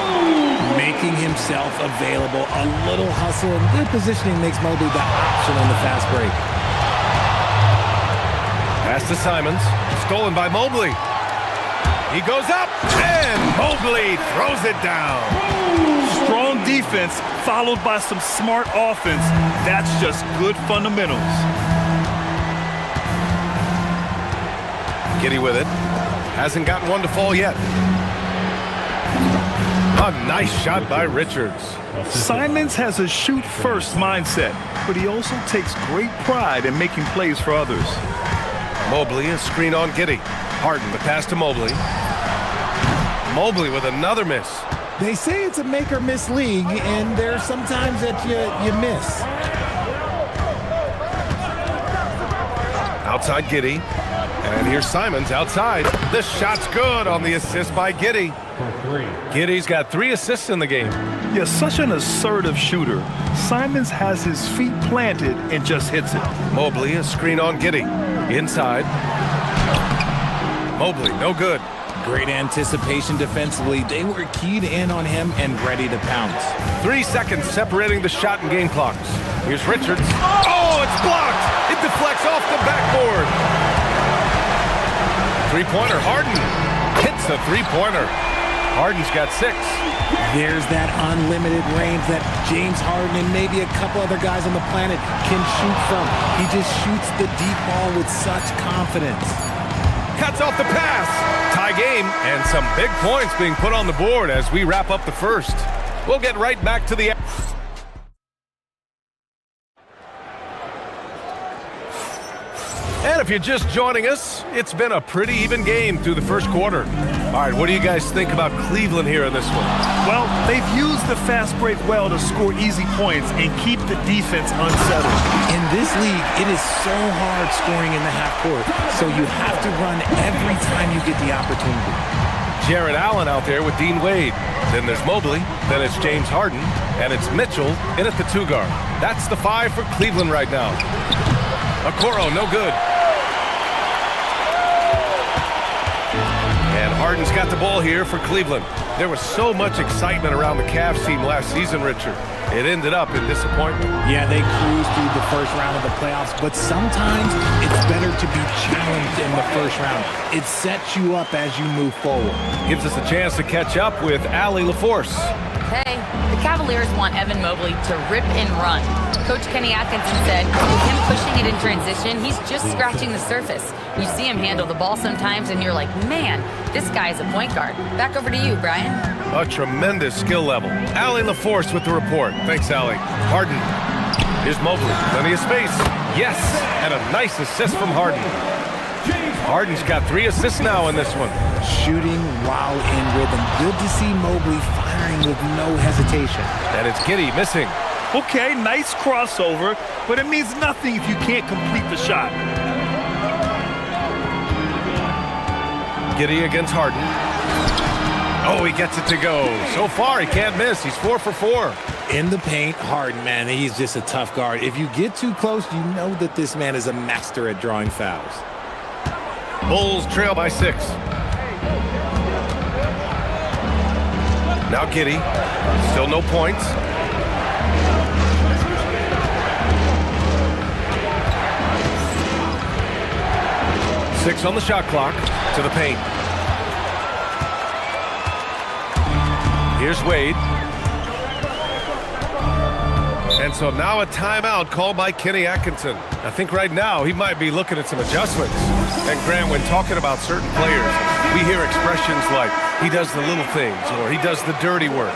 Making himself available. A little hustle and good positioning makes Mobley the option on the fast break. Pass to Simons, stolen by Mobley. He goes up, and Mobley throws it down. Strong defense followed by some smart offense. That's just good fundamentals. Giddey with it. Hasn't gotten one to fall yet. A nice shot by Richards. Simons has a shoot-first mindset, but he also takes great pride in making plays for others. Mobley, a screen on Giddey. Harden, the pass to Mobley. Mobley with another miss. They say it's a make-or-miss league, and there's sometimes that you miss. Outside Giddey. And here's Simons outside. The shot's good on the assist by Giddey. Giddey's got 3 assists in the game. Yeah, such an assertive shooter. Simons has his feet planted and just hits it. Mobley, a screen on Giddey. Inside. Mobley, no good. Great anticipation defensively. They were keyed in on him and ready to pounce. 3 seconds separating the shot and game clocks. Here's Richards. Oh, it's blocked. It deflects off the backboard. Three-pointer, Harden. Hits a three-pointer. Harden's got 6. There's that unlimited range that James Harden and maybe a couple other guys on the planet can shoot from. He just shoots the deep ball with such confidence. Cuts off the pass. Tie game, and some big points being put on the board as we wrap up the first. We'll get right back to the... And if you're just joining us, it's been a pretty even game through the first quarter. All right, what do you guys think about Cleveland here in this one? Well, they've used the fast break well to score easy points and keep the defense unsettled. In this league, it is so hard scoring in the half court, so you have to run every time you get the opportunity. Jared Allen out there with Dean Wade. Then there's Mobley, then it's James Harden, and it's Mitchell in at the 2 guard. That's the 5 for Cleveland right now. Okoro, no good. And Harden's got the ball here for Cleveland. There was so much excitement around the Cavs team last season, Richard. It ended up in disappointment. Yeah, they cruised through the first round of the playoffs, but sometimes it's better to be challenged in the first round. It sets you up as you move forward. Gives us a chance to catch up with Allie LaForce. Hey, the Cavaliers want Evan Mobley to rip and run. Coach Kenny Atkinson said with him pushing it in transition, he's just scratching the surface. You see him handle the ball sometimes and you're like, man, this guy is a point guard. Back over to you, Brian. A tremendous skill level. Allie LaForce with the report. Thanks, Allie. Harden. Here's Mobley. Plenty of space. Yes, and a nice assist from Harden. Harden's got 3 assists now in this one. Shooting while in rhythm. Good to see Mobley firing with no hesitation. And it's Giddey missing. Okay, nice crossover, but it means nothing if you can't complete the shot. Giddey against Harden. Oh, he gets it to go. So far, he can't miss. He's 4 for 4. In the paint, Harden, man, he's just a tough guard. If you get too close, you know that this man is a master at drawing fouls. Bulls trail by 6. Now Giddey. Still no points. Six on the shot clock. To the paint. Here's Wade. And so now a timeout called by Kenny Atkinson. I think right now he might be looking at some adjustments. And Grant, when talking about certain players, we hear expressions like, he does the little things, or he does the dirty work.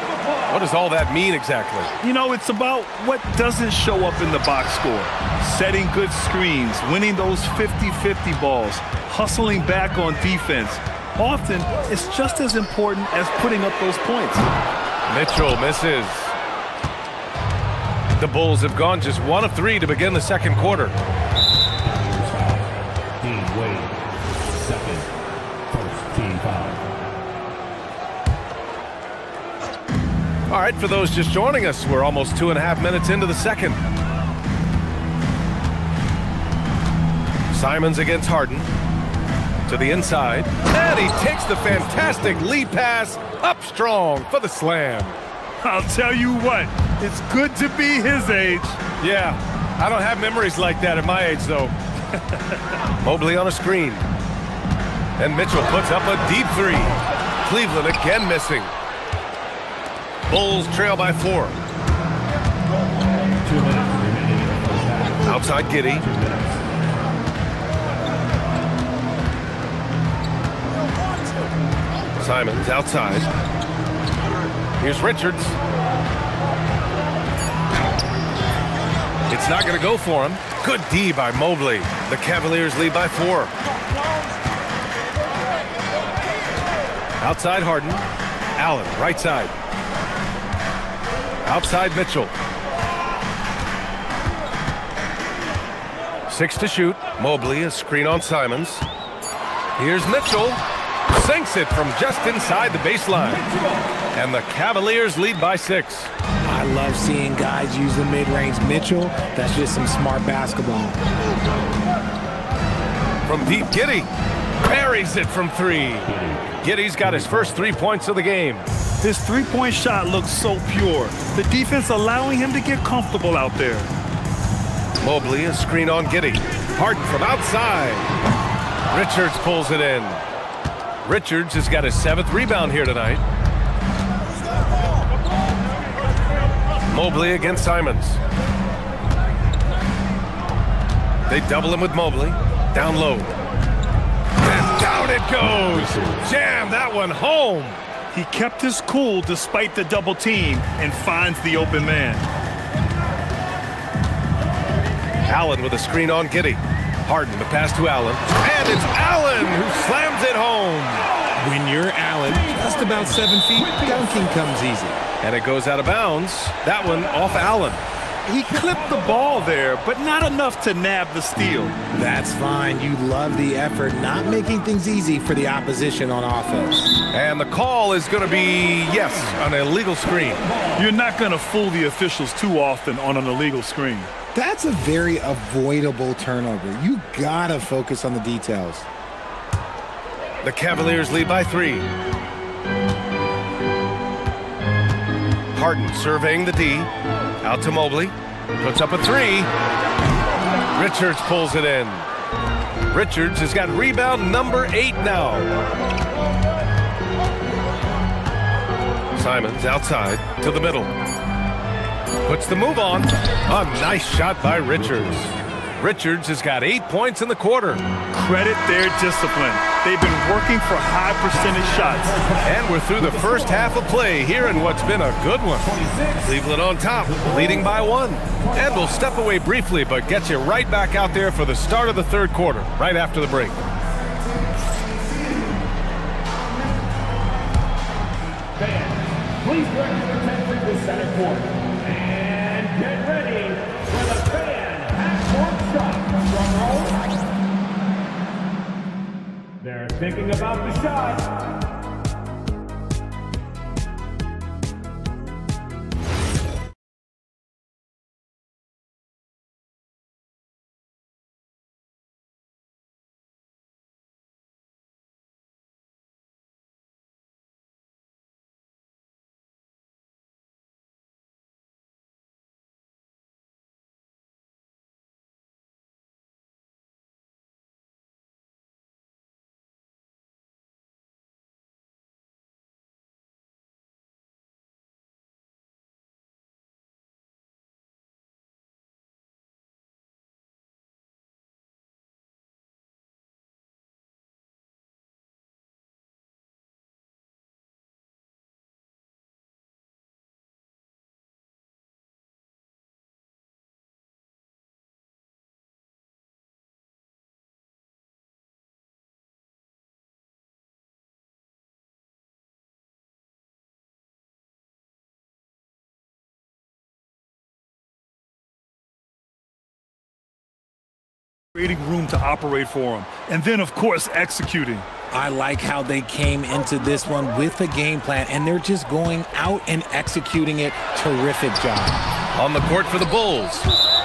What does all that mean exactly? You know, it's about what doesn't show up in the box score. Setting good screens, winning those 50-50 balls, hustling back on defense. Often, it's just as important as putting up those points. Mitchell misses. The Bulls have gone just 1 of 3 to begin the second quarter. Dean Wade, second, first team foul. All right, for those just joining us, we're almost 2.5 minutes into the second. Simons against Harden. To the inside. And he takes the fantastic lead pass up strong for the slam. I'll tell you what, it's good to be his age. Yeah, I don't have memories like that at my age, though. Mobley on a screen. And Mitchell puts up a deep 3. Cleveland again missing. Bulls trail by 4. 2 minutes remaining in the first half. Outside Giddey. Simons outside. Here's Richards. It's not going to go for him. Good D by Mobley. The Cavaliers lead by 4. Outside Harden. Allen, right side. Outside Mitchell. 6 to shoot. Mobley, a screen on Simons. Here's Mitchell. Sinks it from just inside the baseline. And the Cavaliers lead by 6. I love seeing guys use the mid-range. Mitchell, that's just some smart basketball. From deep, Giddey parries it from 3. Giddey's got his first 3 points of the game. His three-point shot looks so pure. The defense allowing him to get comfortable out there. Mobley, a screen on Giddey. Harden from outside. Richards pulls it in. Richards has got his 7th rebound here tonight. Mobley against Simons. They double him with Mobley. Down low. And down it goes. Jam that one home. He kept his cool despite the double team and finds the open man. Allen with a screen on Giddey. Harden, the pass to Allen. And it's Allen who slams it home. When you're Allen, just about 7 feet, dunking comes easy. And it goes out of bounds. That one off Allen. He clipped the ball there, but not enough to nab the steal. That's fine. You love the effort, not making things easy for the opposition on offense. And the call is going to be, yes, an illegal screen. You're not going to fool the officials too often on an illegal screen. That's a very avoidable turnover. You gotta focus on the details. The Cavaliers lead by 3. Harden surveying the D. Out to Mobley. Puts up a 3. Richards pulls it in. Richards has got rebound number 8 now. Simons outside to the middle. Puts the move on. A nice shot by Richards. Richards has got 8 points in the quarter. Credit their discipline. They've been working for high percentage shots. And we're through the first half of play here in what's been a good one. Cleveland on top, leading by 1. And we'll step away briefly, but get you right back out there for the start of the third quarter, right after the break. Please direct your attention to center court. And get ready for the fan half-court shot. Drum roll. They're thinking about the shot. Creating room to operate for him. And then, of course, executing. I like how they came into this one with a game plan, and they're just going out and executing it. Terrific job. On the court for the Bulls,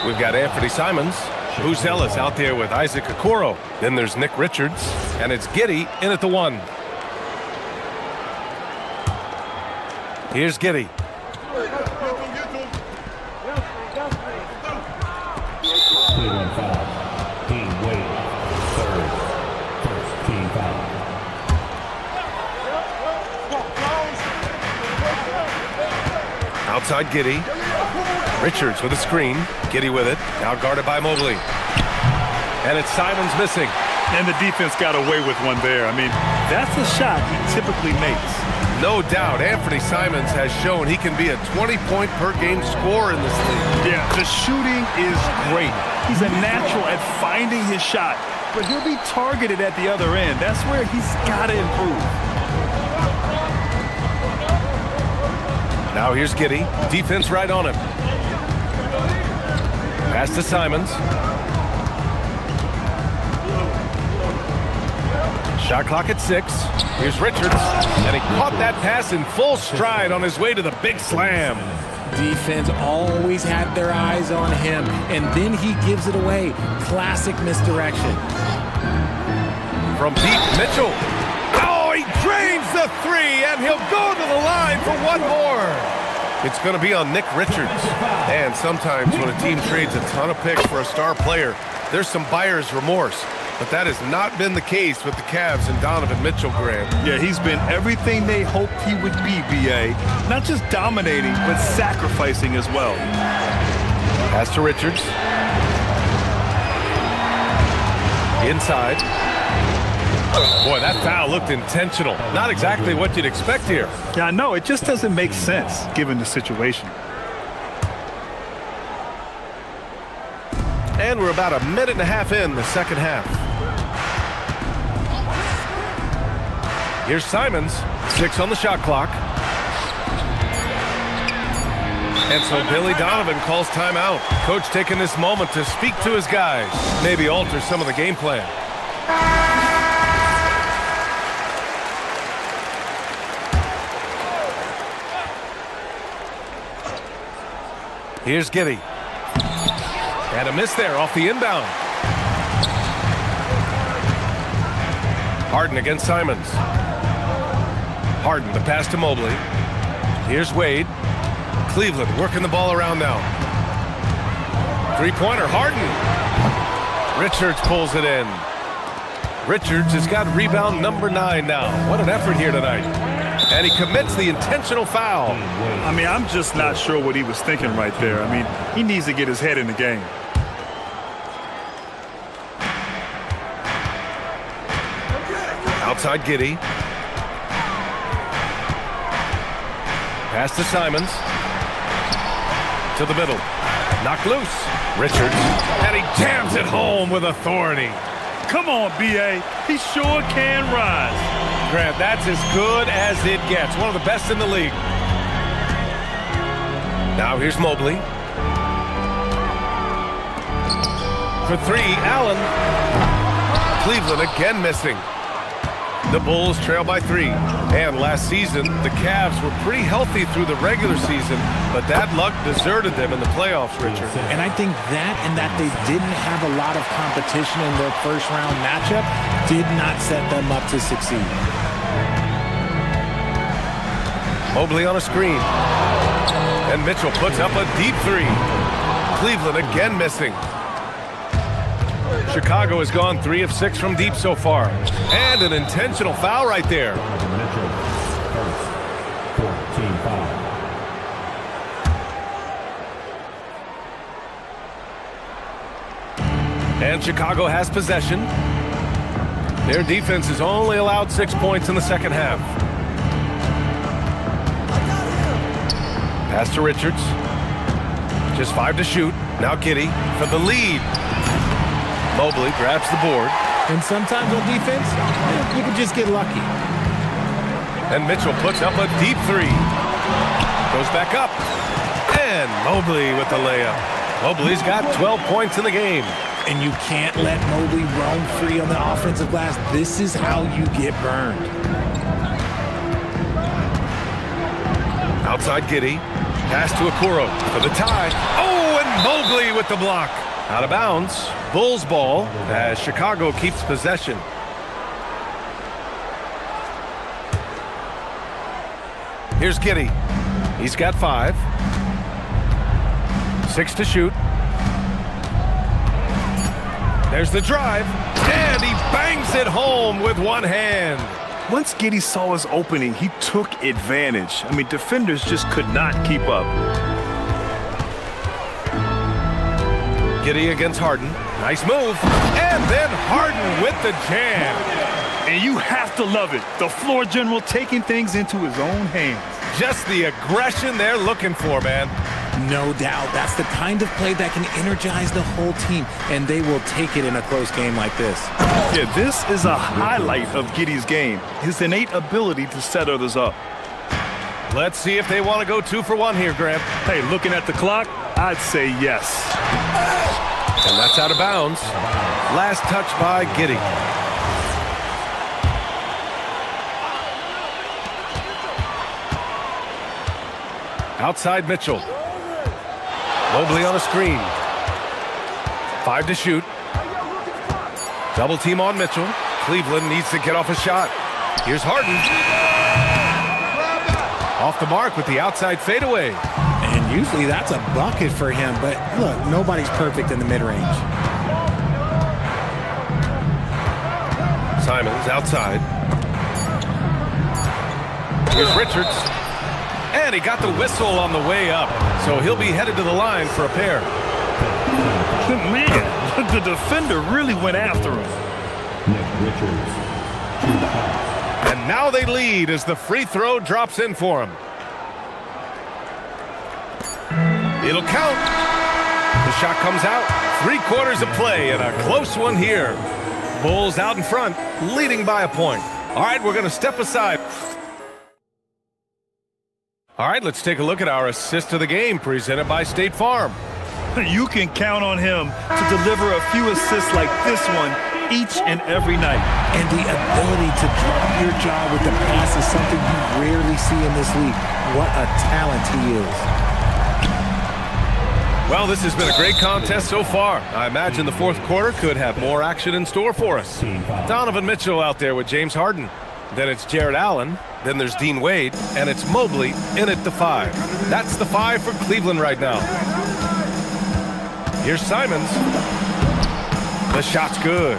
we've got Anthony Simons. Buzella's out there with Isaac Okoro. Then there's Nick Richards, and it's Giddey in at the 1. Here's Giddey. Cleveland foul. Team Wade. Third. First team foul. Outside Giddey. Richards with a screen. Giddey with it. Now guarded by Mobley. And it's Simons missing. And the defense got away with one there. I mean, that's a shot he typically makes. No doubt, Anthony Simons has shown he can be a 20-point-per-game scorer in this league. Yeah, the shooting is great. He's a natural at finding his shot, but he'll be targeted at the other end. That's where he's got to improve. Now here's Giddey. Defense right on him. Pass to Simons. Shot clock at 6. Here's Richards, and he caught that pass in full stride on his way to the big slam. Defense always had their eyes on him, and then he gives it away. Classic misdirection. From deep, Mitchell. Oh, he drains the 3, and he'll go to the line for one more. It's going to be on Nick Richards. And sometimes when a team trades a ton of picks for a star player, there's some buyer's remorse. But that has not been the case with the Cavs and Donovan Mitchell, Grant. Yeah, he's been everything they hoped he would be, B.A. Not just dominating, but sacrificing as well. Pass to Richards. Inside. Boy, that foul looked intentional. Not exactly what you'd expect here. Yeah, I know. It just doesn't make sense, given the situation. And we're about a minute and a half in the second half. Here's Simons, 6 on the shot clock. And so Billy Donovan calls timeout. Coach taking this moment to speak to his guys, maybe alter some of the game plan. Here's Giddey. And a miss there off the inbound. Harden against Simons. Harden, the pass to Mobley. Here's Wade. Cleveland working the ball around now. Three-pointer, Harden. Richards pulls it in. Richards has got rebound number 9 now. What an effort here tonight. And he commits the intentional foul. I mean, I'm just not sure what he was thinking right there. I mean, he needs to get his head in the game. Outside Giddey. Pass to Simons. To the middle. Knocked loose. Richards. And he jams it home with authority. Come on, B.A. He sure can rise. Grant, that's as good as it gets. One of the best in the league. Now here's Mobley. For 3, Allen. Cleveland again missing. The Bulls trail by 3. And last season, the Cavs were pretty healthy through the regular season, but that luck deserted them in the playoffs, Richard. And I think that and that they didn't have a lot of competition in their first-round matchup did not set them up to succeed. Mobley on a screen. And Mitchell puts up a deep 3. Cleveland again missing. Chicago has gone 3 of 6 from deep so far. And an intentional foul right there. And Chicago has possession. Their defense has only allowed 6 points in the second half. Pass to Richards. Just 5 to shoot. Now Giddey for the lead. Mobley grabs the board. And sometimes on defense, you can just get lucky. And Mitchell puts up a deep 3. Goes back up. And Mobley with the layup. Mobley's got 12 points in the game. And you can't let Mobley roam free on the offensive glass. This is how you get burned. Outside Giddey. Pass to Okoro for the tie. Oh, and Mobley with the block. Out of bounds. Bulls ball as Chicago keeps possession. Here's Giddey. He's got 5. 6 to shoot. There's the drive. And he bangs it home with one hand. Once Giddey saw his opening, he took advantage. I mean, defenders just could not keep up. Giddey against Harden. Nice move. And then Harden with the jam. And you have to love it. The floor general taking things into his own hands. Just the aggression they're looking for, man. No doubt. That's the kind of play that can energize the whole team, and they will take it in a close game like this. Yeah, this is a highlight of Giddey's game. His innate ability to set others up. Let's see if they want to go 2 for 1 here, Grant. Hey, looking at the clock, I'd say yes. And that's out of bounds. Last touch by Giddey. Outside Mitchell. Mobley on a screen. 5 to shoot. Double team on Mitchell. Cleveland needs to get off a shot. Here's Harden. Off the mark with the outside fadeaway. And usually that's a bucket for him, but look, nobody's perfect in the mid-range. Simons outside. Here's Richards. And he got the whistle on the way up, so he'll be headed to the line for a pair. Man, the defender really went after him. Nick Richards. And now they lead as the free throw drops in for him. It'll count. The shot comes out. 3/4 of play and a close one here. Bulls out in front, leading by a point. All right, we're going to step aside. All right, let's take a look at our assist of the game presented by State Farm. You can count on him to deliver a few assists like this one each and every night. And the ability to drop your jaw with the pass is something you rarely see in this league. What a talent he is. Well, this has been a great contest so far. I imagine the fourth quarter could have more action in store for us. Donovan Mitchell out there with James Harden. Then it's Jared Allen. Then there's Dean Wade. And it's Mobley in at the 5. That's the 5 for Cleveland right now. Here's Simons. The shot's good.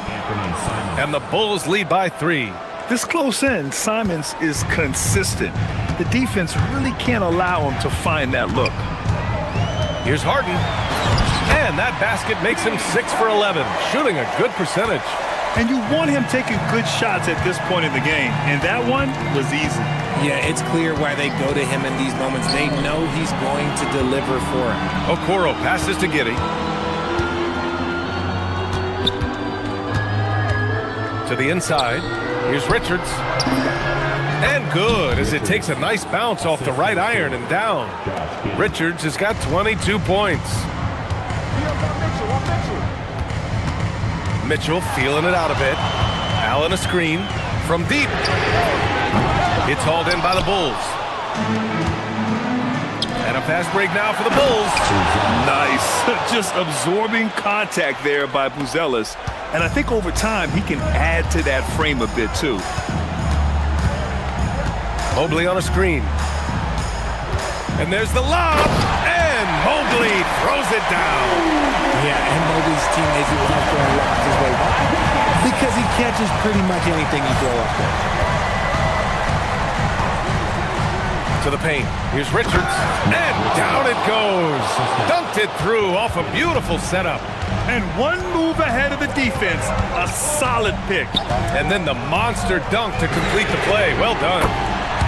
And the Bulls lead by 3. This close in, Simons is consistent. The defense really can't allow him to find that look. Here's Harden. And that basket makes him 6 for 11, shooting a good percentage. And you want him taking good shots at this point in the game. And that one was easy. Yeah, it's clear why they go to him in these moments. They know he's going to deliver for him. Okoro passes to Giddey. To the inside. Here's Richards. And good, as it takes a nice bounce off the right iron and down. Richards has got 22 points. Mitchell feeling it out a bit. Allen a screen from deep. It's hauled in by the Bulls. And a fast break now for the Bulls. Nice. Just absorbing contact there by Buzelis. And I think over time he can add to that frame a bit too. Mobley on a screen. And there's the lob. And Mobley throws it down. Yeah, and Mobley's teammates love throwing lobs his way. Why? Because he catches pretty much anything you throw up there. To the paint. Here's Richards. And down it goes. Dunked it through off a beautiful setup. And one move ahead of the defense. A solid pick. And then the monster dunk to complete the play. Well done.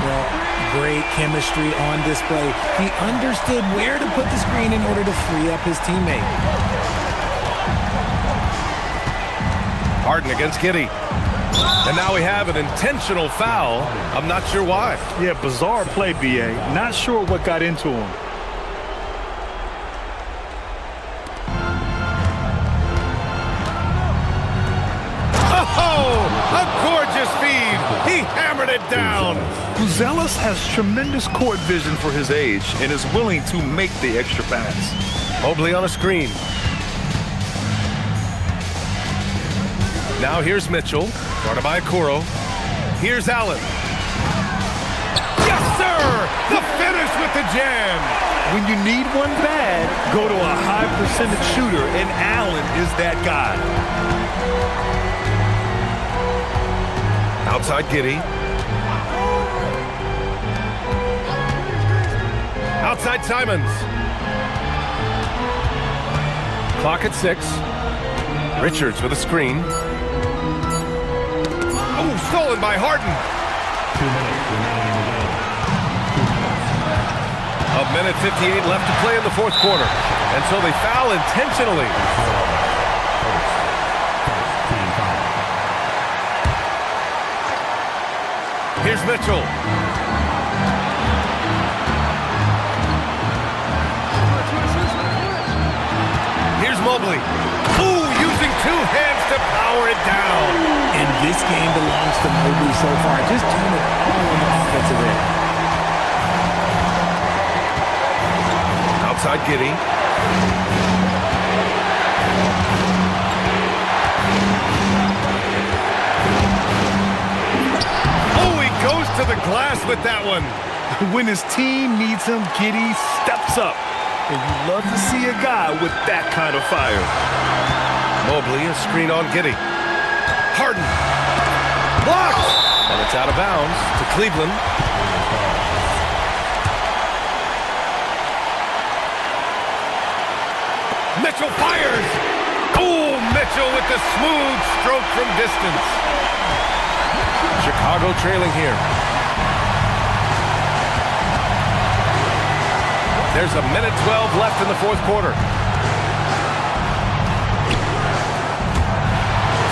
Well, great chemistry on display. He understood where to put the screen in order to free up his teammate. Harden against Giddey. And now we have an intentional foul. I'm not sure why. Yeah, bizarre play, B.A. Not sure what got into him. Oh, a gorgeous feed. He hammered it down. Buzelis has tremendous court vision for his age and is willing to make the extra pass. Mobley on a screen. Now here's Mitchell, guarded by Okoro. Here's Allen. Yes, sir! The finish with the jam. When you need one bad, go to a high percentage shooter, and Allen is that guy. Outside Giddey. Outside Simons. Clock at 6. Richards with a screen. Oh, stolen by Harden. 2 minutes remaining in the game. 1:58 left to play in the fourth quarter. And so they foul intentionally. Here's Mitchell. Here's Mobley. Ooh, using 2 hands to power it down. And this game belongs to Mobley so far. Just doing it all on the offensive end. Outside Giddy. Oh, he goes to the glass with that one. When his team needs him, Giddy steps up. And you love to see a guy with that kind of fire. Mobley, a screen on Giddy. Harden. Blocked. And it's out of bounds to Cleveland. Mitchell fires. Oh, Mitchell with the smooth stroke from distance. Chicago trailing here. There's a minute 12 left in the fourth quarter.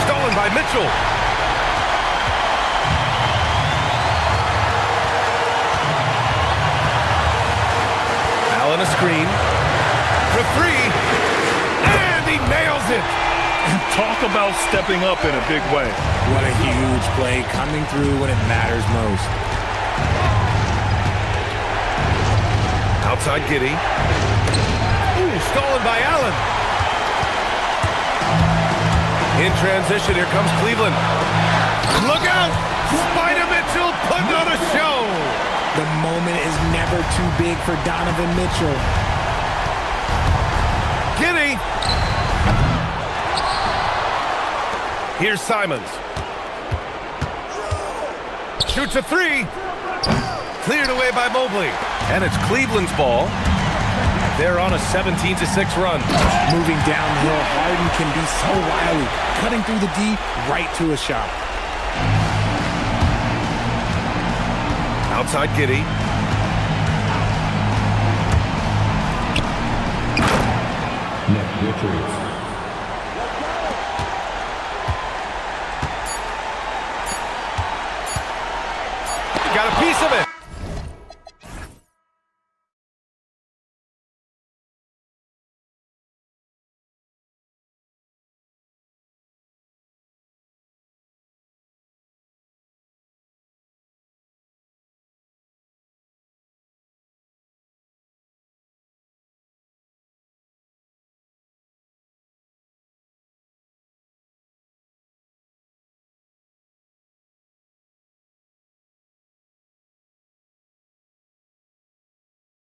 Stolen by Mitchell. Allen a screen. For three. And he nails it. Talk about stepping up in a big way. What a huge play, coming through when it matters most. Outside Giddy. Ooh, stolen by Allen. In transition, here comes Cleveland. Look out! Spider Mitchell putting on a show. The moment is never too big for Donovan Mitchell. Giddy. Here's Simons. Shoots a three. Cleared away by Mobley. And it's Cleveland's ball. They're on a 17-6 run. Moving downhill, Harden can be so wily. Cutting through the D, right to a shot. Outside Giddy.